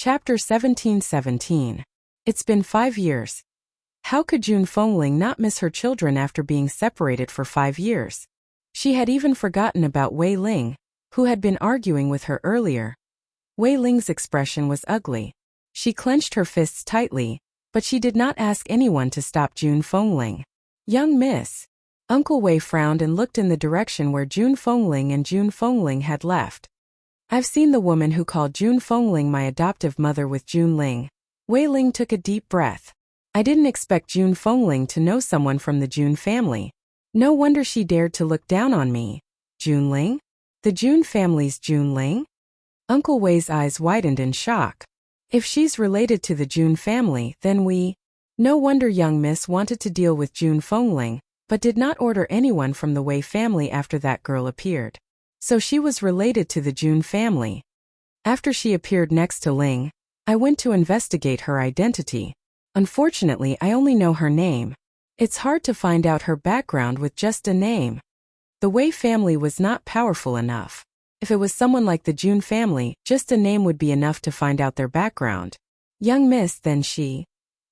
Chapter 1717. It's been 5 years. How could June Fengling not miss her children after being separated for 5 years? She had even forgotten about Wei Ling, who had been arguing with her earlier. Wei Ling's expression was ugly. She clenched her fists tightly, but she did not ask anyone to stop June Fengling. Young miss. Uncle Wei frowned and looked in the direction where June Fengling and June Fengling had left. I've seen the woman who called June Fengling my adoptive mother with June Ling. Wei Ling took a deep breath. I didn't expect June Fengling to know someone from the June family. No wonder she dared to look down on me. June Ling? The June family's June Ling? Uncle Wei's eyes widened in shock. If she's related to the June family, then No wonder young miss wanted to deal with June Fengling, but did not order anyone from the Wei family after that girl appeared. So she was related to the June family. After she appeared next to Ling, I went to investigate her identity. Unfortunately, I only know her name. It's hard to find out her background with just a name. The Wei family was not powerful enough. If it was someone like the June family, just a name would be enough to find out their background. Young miss, then she.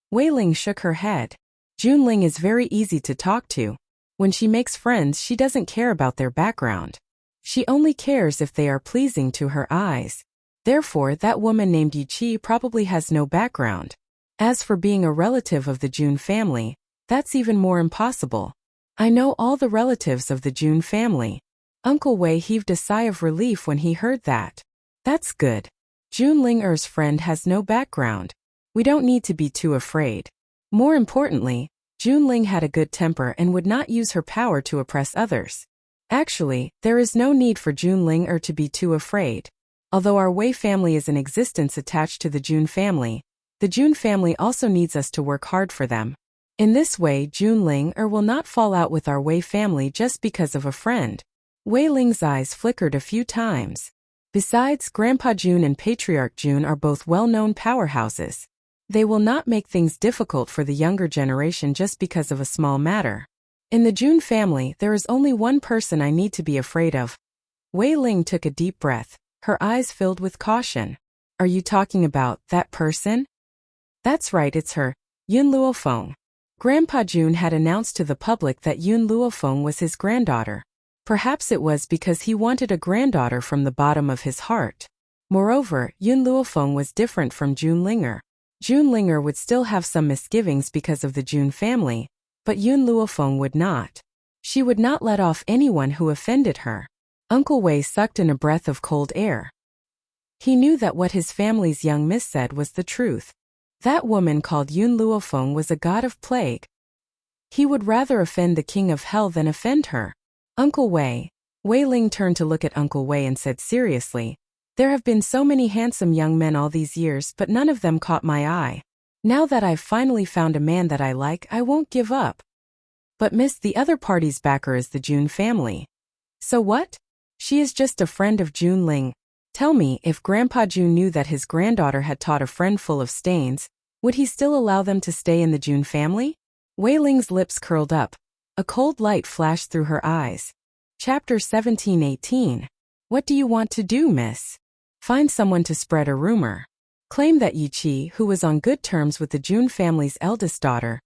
Wei Ling shook her head. June Ling is very easy to talk to. When she makes friends, she doesn't care about their background. She only cares if they are pleasing to her eyes. Therefore, that woman named Yi Qi probably has no background. As for being a relative of the June family, that's even more impossible. I know all the relatives of the June family. Uncle Wei heaved a sigh of relief when he heard that. That's good. June Ling-er's friend has no background. We don't need to be too afraid. More importantly, June Ling had a good temper and would not use her power to oppress others. Actually, there is no need for June Ling-er to be too afraid. Although our Wei family is in existence attached to the June family, the June family also needs us to work hard for them. In this way, June Ling-er will not fall out with our Wei family just because of a friend. Wei Ling's eyes flickered a few times. Besides, Grandpa June and Patriarch June are both well-known powerhouses. They will not make things difficult for the younger generation just because of a small matter. In the June family, there is only one person I need to be afraid of. Wei Ling took a deep breath, her eyes filled with caution. Are you talking about that person? That's right, it's her, Yun Luofeng. Grandpa June had announced to the public that Yun Luofeng was his granddaughter. Perhaps it was because he wanted a granddaughter from the bottom of his heart. Moreover, Yun Luofeng was different from June Ling-er. June Ling-er would still have some misgivings because of the June family, but Yun Luofeng would not. She would not let off anyone who offended her. Uncle Wei sucked in a breath of cold air. He knew that what his family's young miss said was the truth. That woman called Yun Luofeng was a god of plague. He would rather offend the king of hell than offend her. Uncle Wei. Wei Ling turned to look at Uncle Wei and said seriously, there have been so many handsome young men all these years, but none of them caught my eye. Now that I've finally found a man that I like, I won't give up. But miss, the other party's backer is the June family. So what? She is just a friend of June Ling. Tell me, if Grandpa June knew that his granddaughter had taught a friend full of stains, would he still allow them to stay in the June family? Wei Ling's lips curled up. A cold light flashed through her eyes. Chapter 1718. What do you want to do, miss? Find someone to spread a rumor. Claim that Yi Qi, who was on good terms with the June family's eldest daughter,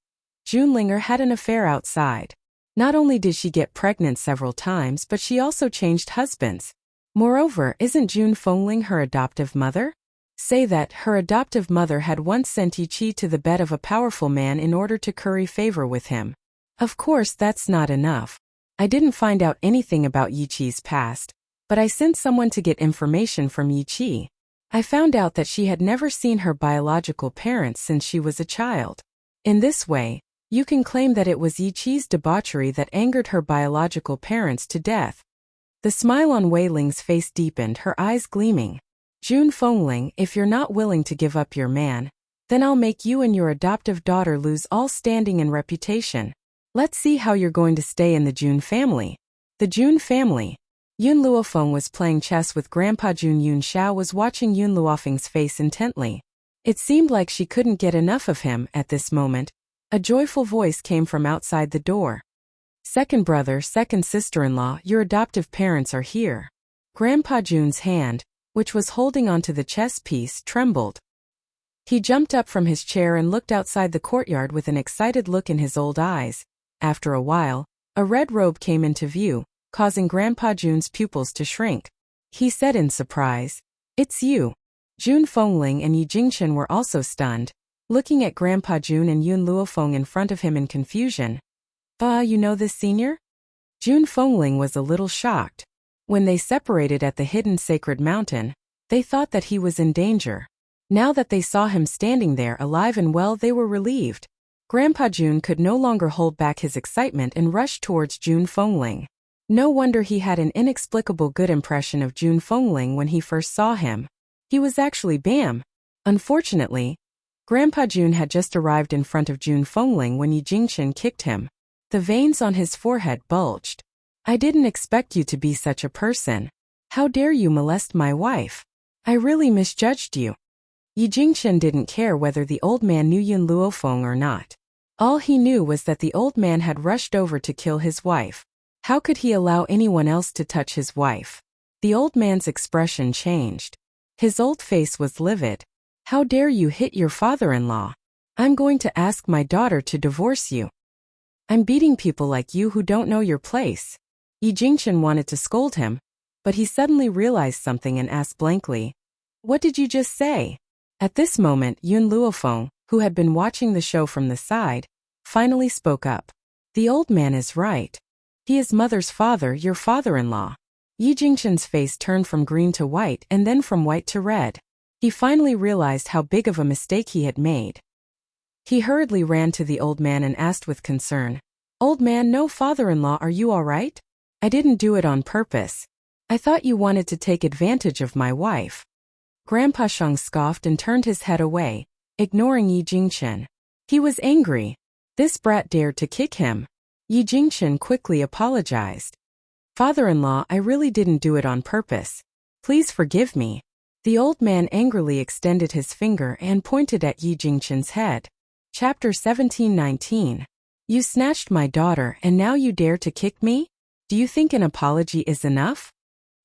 June Ling-er, had an affair outside. Not only did she get pregnant several times, but she also changed husbands. Moreover, isn't June Fengling her adoptive mother? Say that her adoptive mother had once sent Yi Qi to the bed of a powerful man in order to curry favor with him. Of course, that's not enough. I didn't find out anything about Yi Qi's past, but I sent someone to get information from Yi Qi. I found out that she had never seen her biological parents since she was a child. In this way, you can claim that it was Yi Qi's debauchery that angered her biological parents to death. The smile on Wei Ling's face deepened, her eyes gleaming. June Fengling, if you're not willing to give up your man, then I'll make you and your adoptive daughter lose all standing and reputation. Let's see how you're going to stay in the June family. The June family. Yun Luofeng was playing chess with Grandpa June. Yun Xiao was watching Yun Luofeng's face intently. It seemed like she couldn't get enough of him at this moment. A joyful voice came from outside the door. Second brother, second sister-in-law, your adoptive parents are here. Grandpa June's hand, which was holding onto the chess piece, trembled. He jumped up from his chair and looked outside the courtyard with an excited look in his old eyes. After a while, a red robe came into view, causing Grandpa Jun's pupils to shrink. He said in surprise, "It's you." Jun Fengling and Yi Jingchen were also stunned, looking at Grandpa Jun and Yun Luofeng in front of him in confusion. You know this senior?" Jun Fengling was a little shocked. When they separated at the hidden sacred mountain, they thought that he was in danger. Now that they saw him standing there alive and well, they were relieved. Grandpa Jun could no longer hold back his excitement and rushed towards Jun Fengling. No wonder he had an inexplicable good impression of Jun Fengling when he first saw him. He was actually Bam. Unfortunately, Grandpa Jun had just arrived in front of Jun Fengling when Yi Jingchen kicked him. The veins on his forehead bulged. "I didn't expect you to be such a person. How dare you molest my wife? I really misjudged you." Yi Jingchen didn't care whether the old man knew Yun Luofeng or not. All he knew was that the old man had rushed over to kill his wife. How could he allow anyone else to touch his wife? The old man's expression changed. His old face was livid. "How dare you hit your father-in-law? I'm going to ask my daughter to divorce you. I'm beating people like you who don't know your place." Yi Jingchen wanted to scold him, but he suddenly realized something and asked blankly, "What did you just say?" At this moment, Yun Luofeng, who had been watching the show from the side, finally spoke up. "The old man is right. He is mother's father, your father-in-law." Yi Jingchen's face turned from green to white and then from white to red. He finally realized how big of a mistake he had made. He hurriedly ran to the old man and asked with concern, "Old man, no father-in-law, are you all right? I didn't do it on purpose. I thought you wanted to take advantage of my wife." Grandpa Sheng scoffed and turned his head away, ignoring Yi Jingchen. He was angry. This brat dared to kick him. Yi Jingchen quickly apologized. "Father-in-law, I really didn't do it on purpose. Please forgive me." The old man angrily extended his finger and pointed at Yi Jingchen's head. Chapter 17:19. "You snatched my daughter and now you dare to kick me? Do you think an apology is enough?"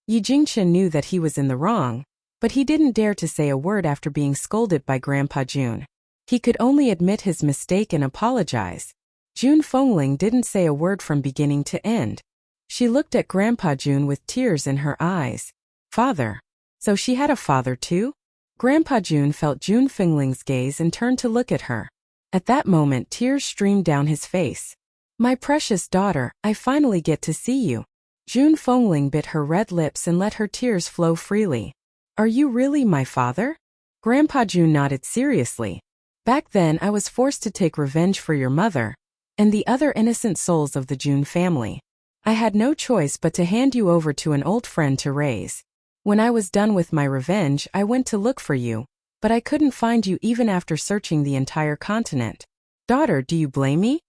Yi Jingchen knew that he was in the wrong, but he didn't dare to say a word after being scolded by Grandpa Jun. He could only admit his mistake and apologize. Jun Fengling didn't say a word from beginning to end. She looked at Grandpa Jun with tears in her eyes. "Father? So she had a father too?" Grandpa Jun felt Jun Fengling's gaze and turned to look at her. At that moment, tears streamed down his face. "My precious daughter, I finally get to see you." Jun Fengling bit her red lips and let her tears flow freely. "Are you really my father?" Grandpa Jun nodded seriously. "Back then I was forced to take revenge for your mother and the other innocent souls of the Jun family. I had no choice but to hand you over to an old friend to raise. When I was done with my revenge, I went to look for you, but I couldn't find you even after searching the entire continent. Daughter, do you blame me?"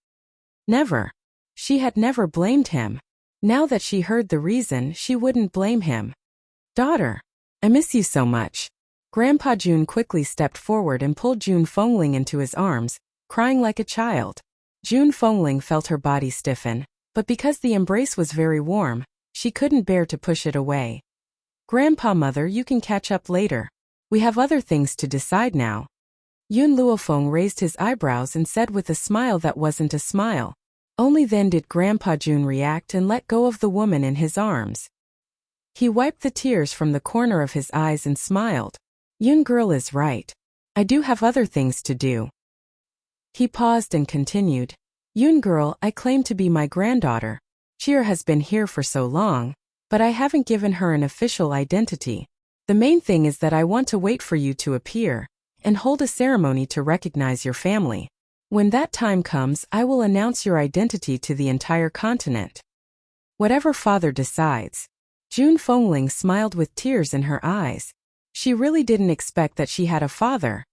Never. She had never blamed him. Now that she heard the reason, she wouldn't blame him. "Daughter, I miss you so much." Grandpa Jun quickly stepped forward and pulled Jun Fengling into his arms, crying like a child. Jun Fengling felt her body stiffen, but because the embrace was very warm, she couldn't bear to push it away. "Grandpa, mother, you can catch up later. We have other things to decide now." Yun Luofeng raised his eyebrows and said with a smile that wasn't a smile. Only then did Grandpa Jun react and let go of the woman in his arms. He wiped the tears from the corner of his eyes and smiled. "Yun girl is right. I do have other things to do." He paused and continued. "Yun girl, I claim to be my granddaughter. Cheer has been here for so long, but I haven't given her an official identity. The main thing is that I want to wait for you to appear and hold a ceremony to recognize your family. When that time comes, I will announce your identity to the entire continent. Whatever father decides." Jun Fengling smiled with tears in her eyes. She really didn't expect that she had a father.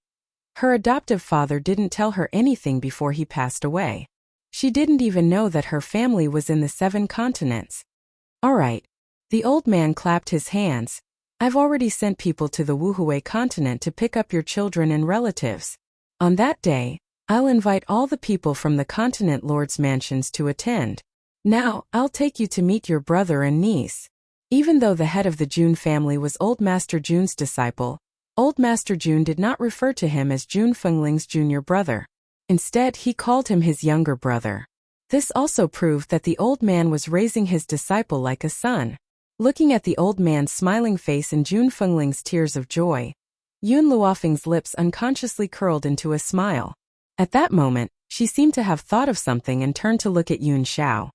Her adoptive father didn't tell her anything before he passed away. She didn't even know that her family was in the 7 continents. "All right." The old man clapped his hands. "I've already sent people to the Wuhui continent to pick up your children and relatives. On that day, I'll invite all the people from the continent lords' mansions to attend. Now, I'll take you to meet your brother and niece." Even though the head of the Jun family was old Master Jun's disciple, Old Master Jun did not refer to him as Jun Fengling's junior brother. Instead, he called him his younger brother. This also proved that the old man was raising his disciple like a son. Looking at the old man's smiling face and Jun Fengling's tears of joy, Yun Luofeng's lips unconsciously curled into a smile. At that moment, she seemed to have thought of something and turned to look at Yun Xiao.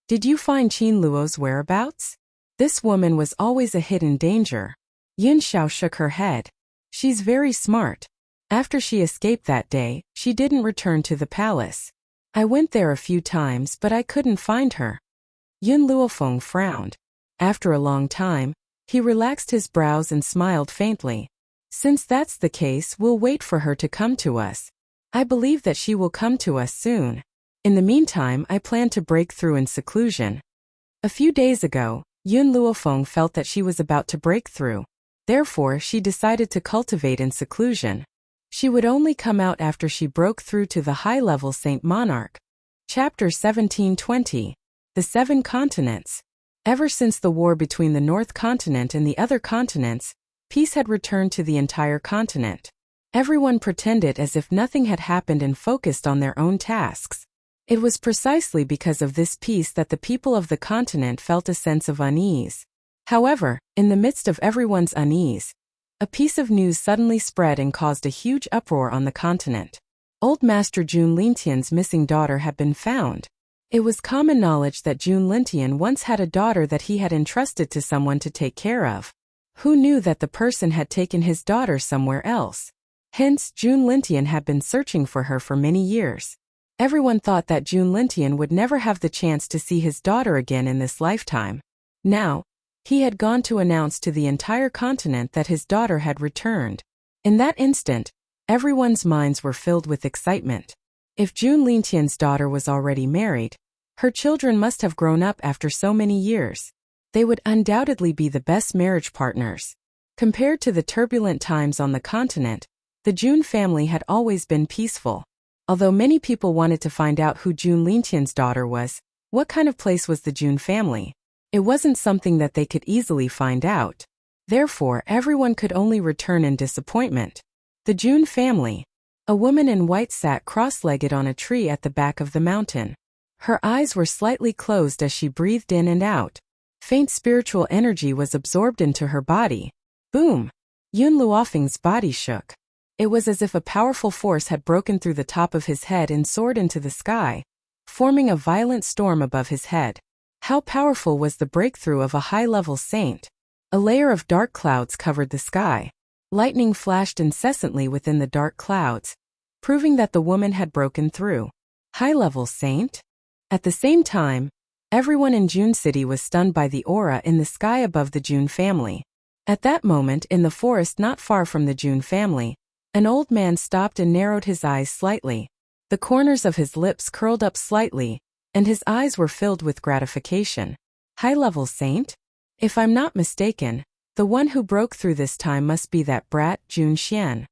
Did you find Qin Luo's whereabouts? This woman was always a hidden danger. Yun Xiao shook her head. She's very smart. After she escaped that day, she didn't return to the palace. I went there a few times but I couldn't find her. Yun Luofeng frowned. After a long time, he relaxed his brows and smiled faintly. Since that's the case, we'll wait for her to come to us. I believe that she will come to us soon. In the meantime, I plan to break through in seclusion. A few days ago, Yun Luofeng felt that she was about to break through. Therefore, she decided to cultivate in seclusion. She would only come out after she broke through to the high-level Saint Monarch. Chapter 1720. The Seven Continents. Ever since the war between the North Continent and the other continents, peace had returned to the entire continent. Everyone pretended as if nothing had happened and focused on their own tasks. It was precisely because of this peace that the people of the continent felt a sense of unease. However, in the midst of everyone's unease, a piece of news suddenly spread and caused a huge uproar on the continent. Old Master Jun Lintian's missing daughter had been found. It was common knowledge that Jun Lintian once had a daughter that he had entrusted to someone to take care of. Who knew that the person had taken his daughter somewhere else? Hence, Jun Lintian had been searching for her for many years. Everyone thought that Jun Lintian would never have the chance to see his daughter again in this lifetime. Now, he had gone to announce to the entire continent that his daughter had returned. In that instant, everyone's minds were filled with excitement. If Jun Lintian's daughter was already married, her children must have grown up after so many years. They would undoubtedly be the best marriage partners. Compared to the turbulent times on the continent, the Jun family had always been peaceful. Although many people wanted to find out who Jun Lintian's daughter was, what kind of place was the Jun family? It wasn't something that they could easily find out. Therefore, everyone could only return in disappointment. The Jun family. A woman in white sat cross-legged on a tree at the back of the mountain. Her eyes were slightly closed as she breathed in and out. Faint spiritual energy was absorbed into her body. Boom! Yun Luofeng's body shook. It was as if a powerful force had broken through the top of his head and soared into the sky, forming a violent storm above his head. How powerful was the breakthrough of a high-level saint? A layer of dark clouds covered the sky. Lightning flashed incessantly within the dark clouds, proving that the woman had broken through. High-level saint? At the same time, everyone in Jun City was stunned by the aura in the sky above the Jun family. At that moment, in the forest not far from the Jun family, an old man stopped and narrowed his eyes slightly. The corners of his lips curled up slightly, and his eyes were filled with gratification. High-level saint? If I'm not mistaken, the one who broke through this time must be that brat, Jun Xian.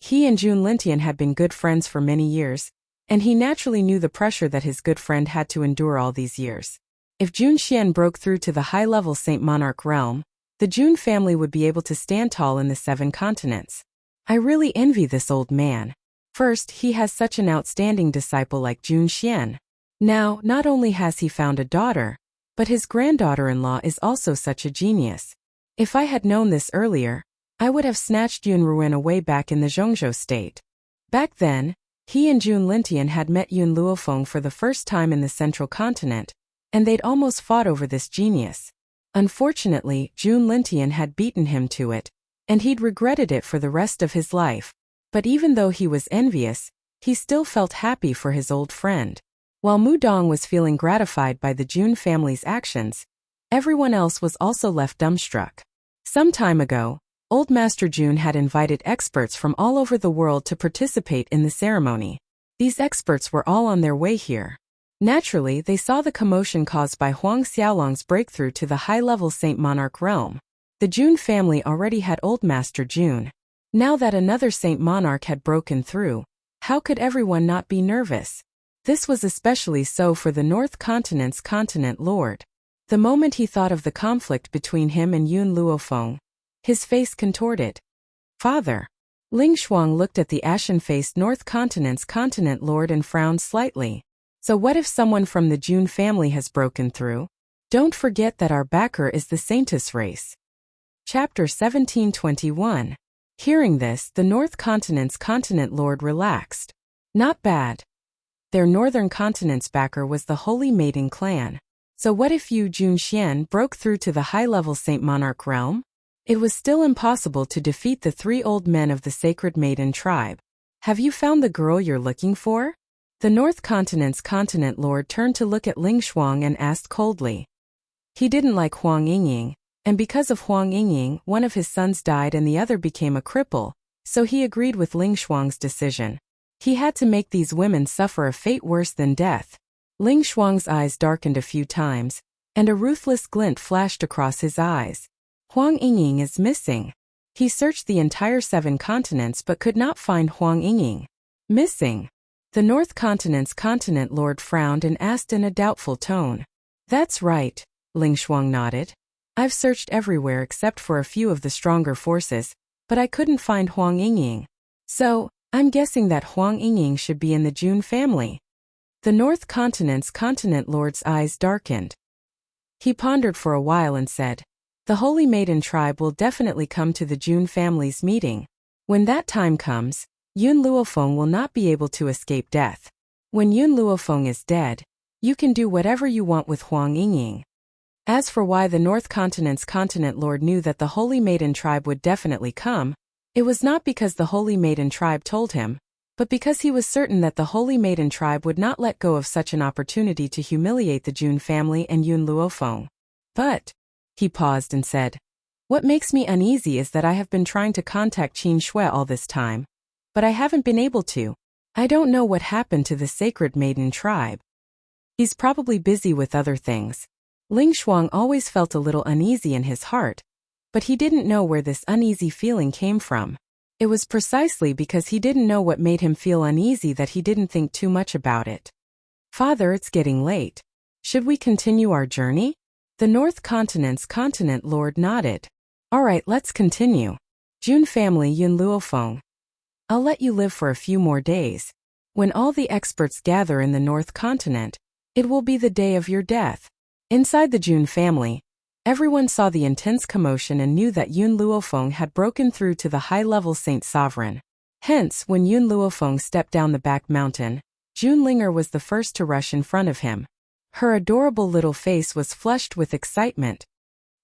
He and Jun Lintian had been good friends for many years, and he naturally knew the pressure that his good friend had to endure all these years. If Jun Xian broke through to the high-level Saint Monarch realm, the Jun family would be able to stand tall in the 7 continents. I really envy this old man. First, he has such an outstanding disciple like Jun Xian. Now, not only has he found a daughter, but his granddaughter-in-law is also such a genius. If I had known this earlier, I would have snatched Yun Ruin away back in the Zhongzhou state. Back then, he and Jun Lintian had met Yun Luofeng for the first time in the central continent, and they'd almost fought over this genius. Unfortunately, Jun Lintian had beaten him to it, and he'd regretted it for the rest of his life. But even though he was envious, he still felt happy for his old friend. While Mu Dong was feeling gratified by the Jun family's actions, everyone else was also left dumbstruck. Some time ago, Old Master Jun had invited experts from all over the world to participate in the ceremony. These experts were all on their way here. Naturally, they saw the commotion caused by Huang Xiaolong's breakthrough to the high-level Saint Monarch realm. The Jun family already had Old Master Jun. Now that another Saint Monarch had broken through, how could everyone not be nervous? This was especially so for the North Continent's continent lord. The moment he thought of the conflict between him and Yun Luofeng, his face contorted. Father. Ling Shuang looked at the ashen-faced North Continent's continent lord and frowned slightly. So what if someone from the Jun family has broken through? Don't forget that our backer is the Saintus race. Chapter 1721. Hearing this, the North Continent's continent lord relaxed. Not bad. Their Northern Continent's backer was the Holy Maiden clan. So what if Yu Junxian broke through to the high-level Saint Monarch realm? It was still impossible to defeat the 3 old men of the Sacred Maiden tribe. Have you found the girl you're looking for? The North Continent's continent lord turned to look at Ling Shuang and asked coldly. He didn't like Huang Yingying, and because of Huang Yingying, one of his sons died and the other became a cripple, so he agreed with Ling Shuang's decision. He had to make these women suffer a fate worse than death. Ling Shuang's eyes darkened a few times, and a ruthless glint flashed across his eyes. Huang Yingying is missing. He searched the entire 7 continents but could not find Huang Yingying. Missing? The North Continent's continent lord frowned and asked in a doubtful tone. That's right, Ling Shuang nodded. I've searched everywhere except for a few of the stronger forces, but I couldn't find Huang Yingying. So, I'm guessing that Huang Yingying should be in the Jun family. The North Continent's continent lord's eyes darkened. He pondered for a while and said, the Holy Maiden tribe will definitely come to the Jun family's meeting. When that time comes, Yun Luofeng will not be able to escape death. When Yun Luofeng is dead, you can do whatever you want with Huang Yingying. As for why the North Continent's continent lord knew that the Holy Maiden tribe would definitely come, it was not because the Holy Maiden tribe told him, but because he was certain that the Holy Maiden tribe would not let go of such an opportunity to humiliate the Jun family and Yun Luofeng. But, he paused and said, what makes me uneasy is that I have been trying to contact Qin Shui all this time, but I haven't been able to. I don't know what happened to the Sacred Maiden tribe. He's probably busy with other things. Ling Shuang always felt a little uneasy in his heart, but he didn't know where this uneasy feeling came from. It was precisely because he didn't know what made him feel uneasy that he didn't think too much about it. Father, it's getting late. Should we continue our journey? The North Continent's continent lord nodded. All right, let's continue. Jun family Yun Luofeng. I'll let you live for a few more days. When all the experts gather in the North Continent, it will be the day of your death. Inside the Jun family, everyone saw the intense commotion and knew that Yun Luofeng had broken through to the high-level Saint Sovereign. Hence, when Yun Luofeng stepped down the back mountain, Jun Linger was the first to rush in front of him. Her adorable little face was flushed with excitement.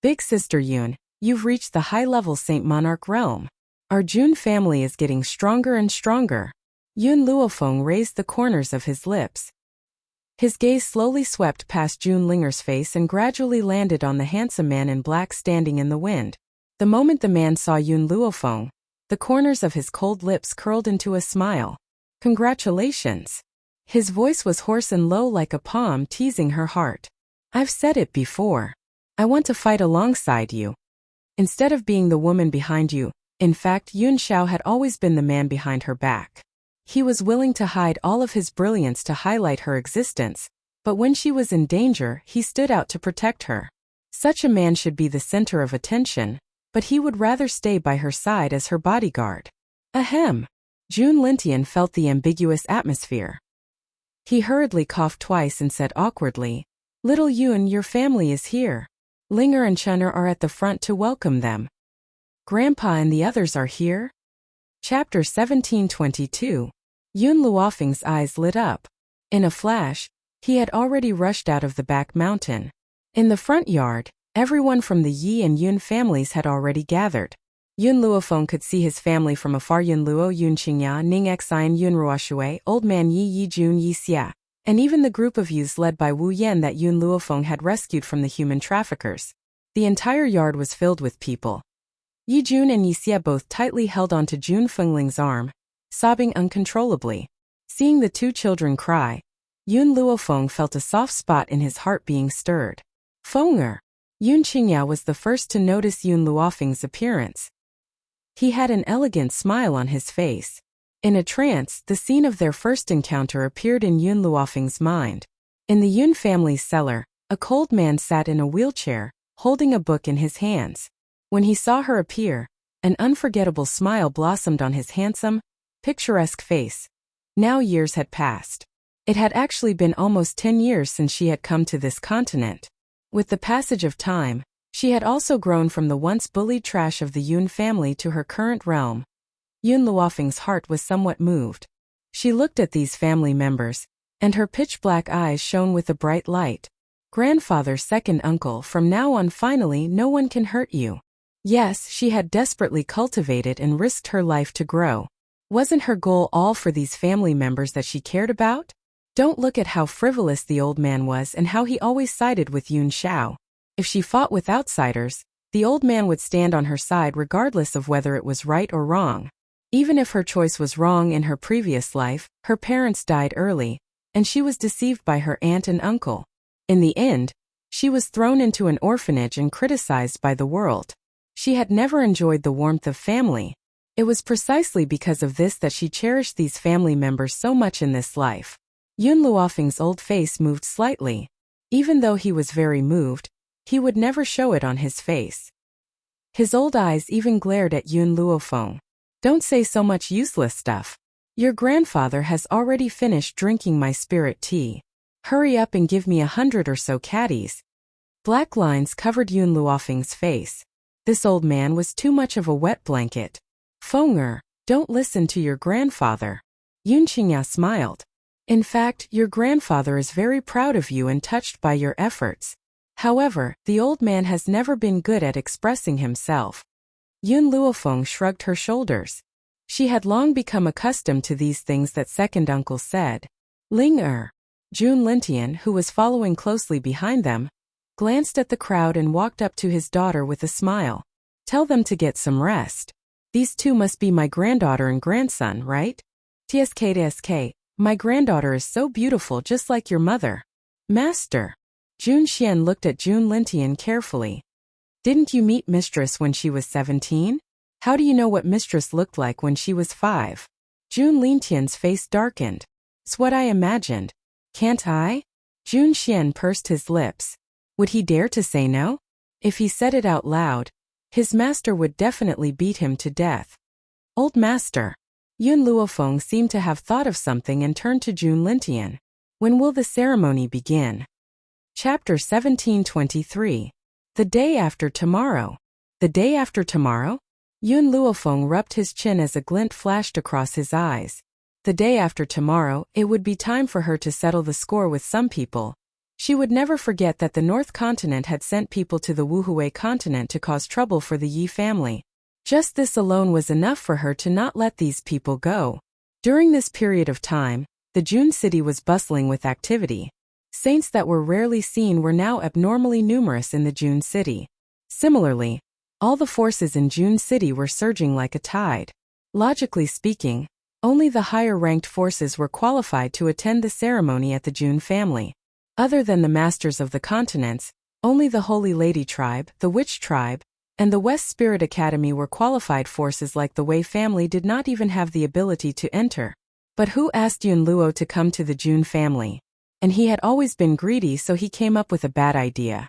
Big sister Yun, you've reached the high-level Saint Monarch realm. Our Jun family is getting stronger and stronger. Yun Luofeng raised the corners of his lips. His gaze slowly swept past Jun Linger's face and gradually landed on the handsome man in black standing in the wind. The moment the man saw Yun Luofeng, the corners of his cold lips curled into a smile. Congratulations. His voice was hoarse and low like a palm teasing her heart. I've said it before. I want to fight alongside you. Instead of being the woman behind you, in fact, Yun Xiao had always been the man behind her back. He was willing to hide all of his brilliance to highlight her existence, but when she was in danger, he stood out to protect her. Such a man should be the center of attention, but he would rather stay by her side as her bodyguard. Ahem. Jun Lintian felt the ambiguous atmosphere. He hurriedly coughed twice and said awkwardly, Little Yun, your family is here. Linger and Chunner are at the front to welcome them. Grandpa and the others are here? Chapter 1722. Yun Luofeng's eyes lit up. In a flash, he had already rushed out of the back mountain. In the front yard, everyone from the Yi and Yun families had already gathered. Yun Luofeng could see his family from afar: Yun Luo, Yun Qingya, Ning Xian, Yun Ruoshui, Old Man Yi Yi Jun Yi Xia, and even the group of youths led by Wu Yan that Yun Luofeng had rescued from the human traffickers. The entire yard was filled with people. Yi Jun and Yi Xia both tightly held onto Jun Fengling's arm, sobbing uncontrollably. Seeing the 2 children cry, Yun Luofeng felt a soft spot in his heart being stirred. Fenger. Yun Qingya was the first to notice Yun Luofeng's appearance. He had an elegant smile on his face. In a trance, the scene of their first encounter appeared in Yun Luofeng's mind. In the Yun family's cellar, a cold man sat in a wheelchair, holding a book in his hands. When he saw her appear, An unforgettable smile blossomed on his handsome, picturesque face. Now years had passed. It had actually been almost 10 years since she had come to this continent. With the passage of time, she had also grown from the once bullied trash of the Yun family to her current realm. Yun Luofeng's heart was somewhat moved. She looked at these family members, and her pitch-black eyes shone with a bright light. Grandfather, second uncle, from now on finally no one can hurt you. Yes, she had desperately cultivated and risked her life to grow. Wasn't her goal all for these family members that she cared about? Don't look at how frivolous the old man was and how he always sided with Yun Xiao. If she fought with outsiders, the old man would stand on her side regardless of whether it was right or wrong. Even if her choice was wrong in her previous life, her parents died early, and she was deceived by her aunt and uncle. In the end, she was thrown into an orphanage and criticized by the world. She had never enjoyed the warmth of family. It was precisely because of this that she cherished these family members so much in this life. Yun Luofeng's old face moved slightly. Even though he was very moved, he would never show it on his face. His old eyes even glared at Yun Luofeng. Don't say so much useless stuff. Your grandfather has already finished drinking my spirit tea. Hurry up and give me 100 or so caddies. Black lines covered Yun Luofeng's face. This old man was too much of a wet blanket. Fenger, don't listen to your grandfather. Yun Qingya smiled. In fact, your grandfather is very proud of you and touched by your efforts. However, the old man has never been good at expressing himself. Yun Luofeng shrugged her shoulders. She had long become accustomed to these things that second uncle said. Ling Jun Lintian, who was following closely behind them, glanced at the crowd and walked up to his daughter with a smile. Tell them to get some rest. These two must be my granddaughter and grandson, right? TSK, my granddaughter is so beautiful just like your mother. Master. Jun Xian looked at Jun Lintian carefully. Didn't you meet Mistress when she was 17? How do you know what Mistress looked like when she was 5? Jun Lintian's face darkened. It's what I imagined. Can't I? Jun Xian pursed his lips. Would he dare to say no? If he said it out loud, his master would definitely beat him to death. Old master. Yun Luofeng seemed to have thought of something and turned to Jun Lintian. When will the ceremony begin? Chapter 1723. The day after tomorrow. The day after tomorrow? Yun Luofeng rubbed his chin as a glint flashed across his eyes. The day after tomorrow, it would be time for her to settle the score with some people. She would never forget that the North Continent had sent people to the Wuhui continent to cause trouble for the Yi family. Just this alone was enough for her to not let these people go. During this period of time, the Jun city was bustling with activity. Saints that were rarely seen were now abnormally numerous in the Jun city. Similarly, all the forces in Jun city were surging like a tide. Logically speaking, only the higher-ranked forces were qualified to attend the ceremony at the Jun family. Other than the masters of the continents, only the Holy Lady tribe, the Witch tribe, and the West Spirit Academy were qualified forces. Like the Wei family did not even have the ability to enter. But who asked Yun Luo to come to the Jun family? And he had always been greedy, so he came up with a bad idea.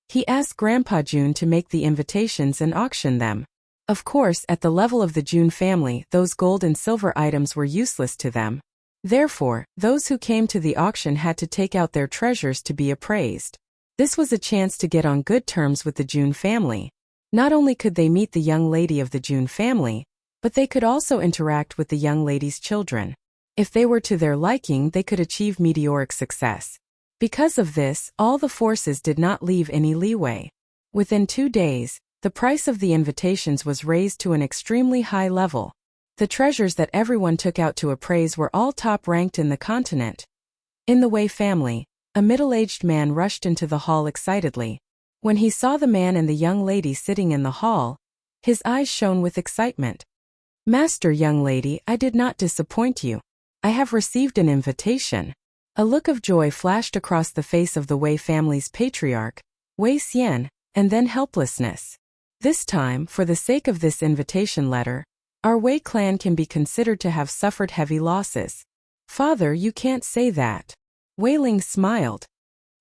He asked Grandpa Jun to make the invitations and auction them. Of course, at the level of the Jun family, those gold and silver items were useless to them. Therefore, those who came to the auction had to take out their treasures to be appraised. This was a chance to get on good terms with the Jun family. Not only could they meet the young lady of the Jun family, but they could also interact with the young lady's children. If they were to their liking, they could achieve meteoric success. Because of this, all the forces did not leave any leeway. Within 2 days, the price of the invitations was raised to an extremely high level. The treasures that everyone took out to appraise were all top-ranked in the continent. In the Wei family, a middle-aged man rushed into the hall excitedly. When he saw the man and the young lady sitting in the hall, his eyes shone with excitement. Master, young lady, I did not disappoint you. I have received an invitation. A look of joy flashed across the face of the Wei family's patriarch, Wei Xian, and then helplessness. This time, for the sake of this invitation letter, our Wei clan can be considered to have suffered heavy losses. Father, you can't say that. Wei Ling smiled.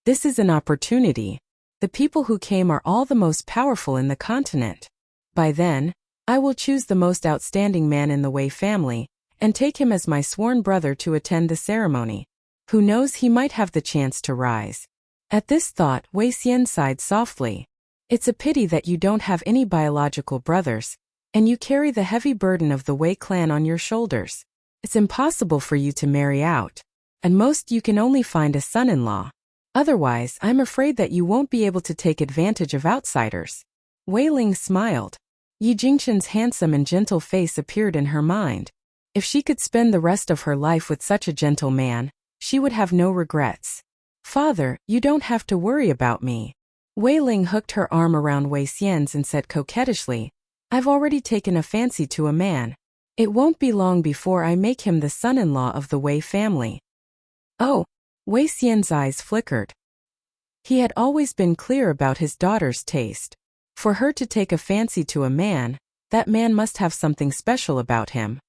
This is an opportunity. The people who came are all the most powerful in the continent. By then, I will choose the most outstanding man in the Wei family, and take him as my sworn brother to attend the ceremony. Who knows, he might have the chance to rise. At this thought, Wei Xian sighed softly. It's a pity that you don't have any biological brothers, and you carry the heavy burden of the Wei clan on your shoulders. It's impossible for you to marry out. At most you can only find a son-in-law. Otherwise, I'm afraid that you won't be able to take advantage of outsiders. Wei Ling smiled. Yi Jingqian's handsome and gentle face appeared in her mind. If she could spend the rest of her life with such a gentle man, she would have no regrets. Father, you don't have to worry about me. Wei Ling hooked her arm around Wei Xian's and said coquettishly, I've already taken a fancy to a man. It won't be long before I make him the son-in-law of the Wei family. Oh, Wei Xian's eyes flickered. He had always been clear about his daughter's taste. For her to take a fancy to a man, that man must have something special about him.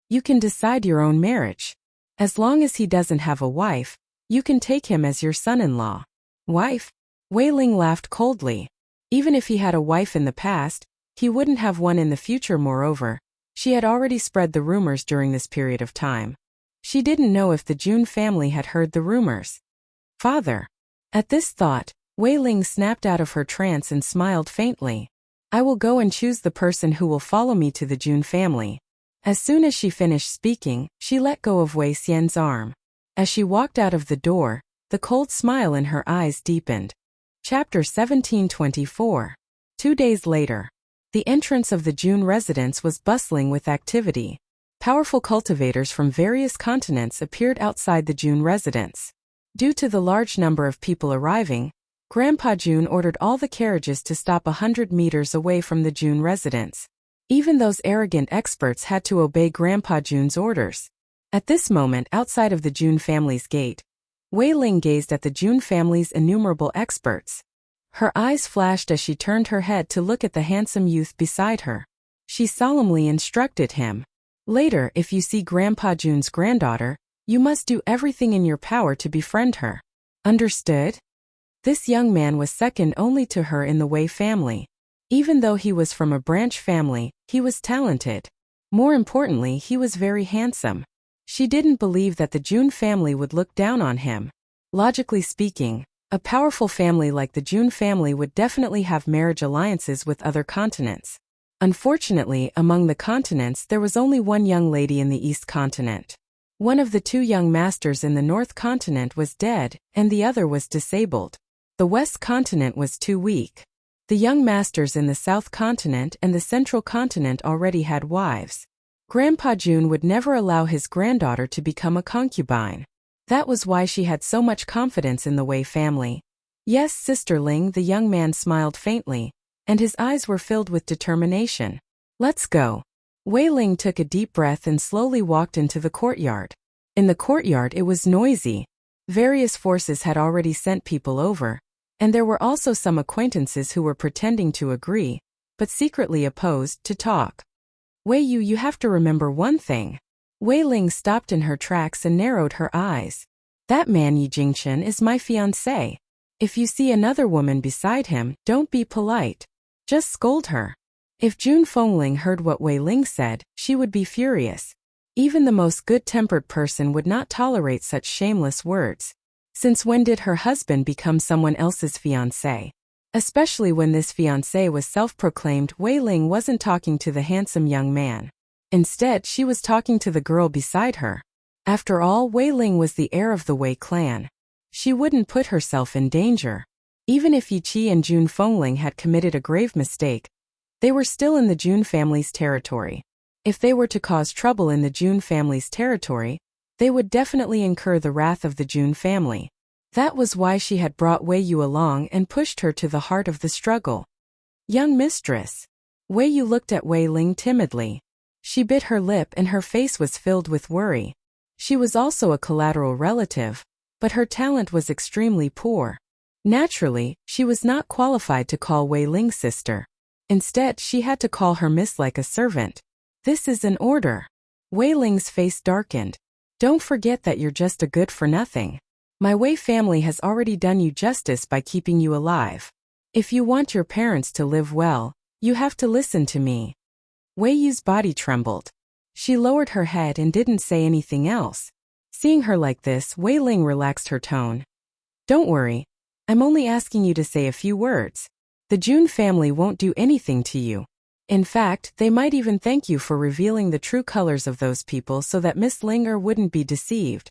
You can decide your own marriage. As long as he doesn't have a wife, you can take him as your son-in-law. Wife? Wei Ling laughed coldly. Even if he had a wife in the past, he wouldn't have one in the future. Moreover, she had already spread the rumors during this period of time. She didn't know if the Jun family had heard the rumors. Father. At this thought, Wei Ling snapped out of her trance and smiled faintly. I will go and choose the person who will follow me to the Jun family. As soon as she finished speaking, she let go of Wei Xian's arm. As she walked out of the door, the cold smile in her eyes deepened. Chapter 1724. 2 days later. The entrance of the Jun residence was bustling with activity. Powerful cultivators from various continents appeared outside the Jun residence. Due to the large number of people arriving, Grandpa Jun ordered all the carriages to stop 100 meters away from the Jun residence. Even those arrogant experts had to obey Grandpa Jun's orders. At this moment, outside of the Jun family's gate, Wei Ling gazed at the Jun family's innumerable experts. Her eyes flashed as she turned her head to look at the handsome youth beside her. She solemnly instructed him. Later, if you see Grandpa Jun's granddaughter, you must do everything in your power to befriend her. Understood? This young man was second only to her in the Wei family. Even though he was from a branch family, he was talented. More importantly, he was very handsome. She didn't believe that the Jun family would look down on him. Logically speaking, a powerful family like the Jun family would definitely have marriage alliances with other continents. Unfortunately, among the continents there was only one young lady in the East continent. One of the 2 young masters in the North continent was dead, and the other was disabled. The West continent was too weak. The young masters in the South continent and the Central continent already had wives. Grandpa Jun would never allow his granddaughter to become a concubine. That was why she had so much confidence in the Wei family. Yes, Sister Ling, the young man smiled faintly, and his eyes were filled with determination. Let's go. Wei Ling took a deep breath and slowly walked into the courtyard. In the courtyard it was noisy. Various forces had already sent people over, and there were also some acquaintances who were pretending to agree, but secretly opposed, to talk. Wei Yu, you have to remember one thing. Wei Ling stopped in her tracks and narrowed her eyes. That man Yi Jingqian is my fiancé. If you see another woman beside him, don't be polite. Just scold her. If Jun Fengling heard what Wei Ling said, she would be furious. Even the most good-tempered person would not tolerate such shameless words. Since when did her husband become someone else's fiancé? Especially when this fiancé was self-proclaimed. Wei Ling wasn't talking to the handsome young man. Instead, she was talking to the girl beside her. After all, Wei Ling was the heir of the Wei clan. She wouldn't put herself in danger. Even if Yi Qi and Jun Fengling had committed a grave mistake, they were still in the Jun family's territory. If they were to cause trouble in the Jun family's territory, they would definitely incur the wrath of the Jun family. That was why she had brought Wei Yu along and pushed her to the heart of the struggle. Young mistress. Wei Yu looked at Wei Ling timidly. She bit her lip and her face was filled with worry. She was also a collateral relative, but her talent was extremely poor. Naturally, she was not qualified to call Wei Ling sister. Instead, she had to call her miss like a servant. This is an order. Wei Ling's face darkened. Don't forget that you're just a good-for-nothing. My Wei family has already done you justice by keeping you alive. If you want your parents to live well, you have to listen to me. Wei Yu's body trembled. She lowered her head and didn't say anything else. Seeing her like this, Wei Ling relaxed her tone. Don't worry. I'm only asking you to say a few words. The Jun family won't do anything to you. In fact, they might even thank you for revealing the true colors of those people so that Miss Linger wouldn't be deceived.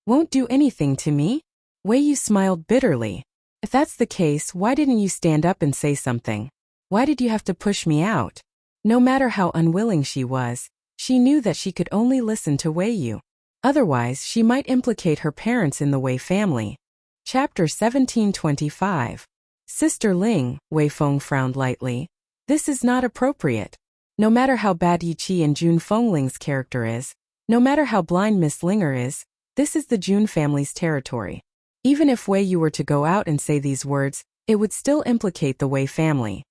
Won't do anything to me? Wei Yu smiled bitterly. If that's the case, why didn't you stand up and say something? Why did you have to push me out? No matter how unwilling she was, she knew that she could only listen to Wei Yu. Otherwise, she might implicate her parents in the Wei family. Chapter 1725. Sister Ling, Wei Feng frowned lightly. This is not appropriate. No matter how bad Yi Qi and Jun Fengling's character is, no matter how blind Miss Linger is, this is the Jun family's territory. Even if Wei Yu were to go out and say these words, it would still implicate the Wei family.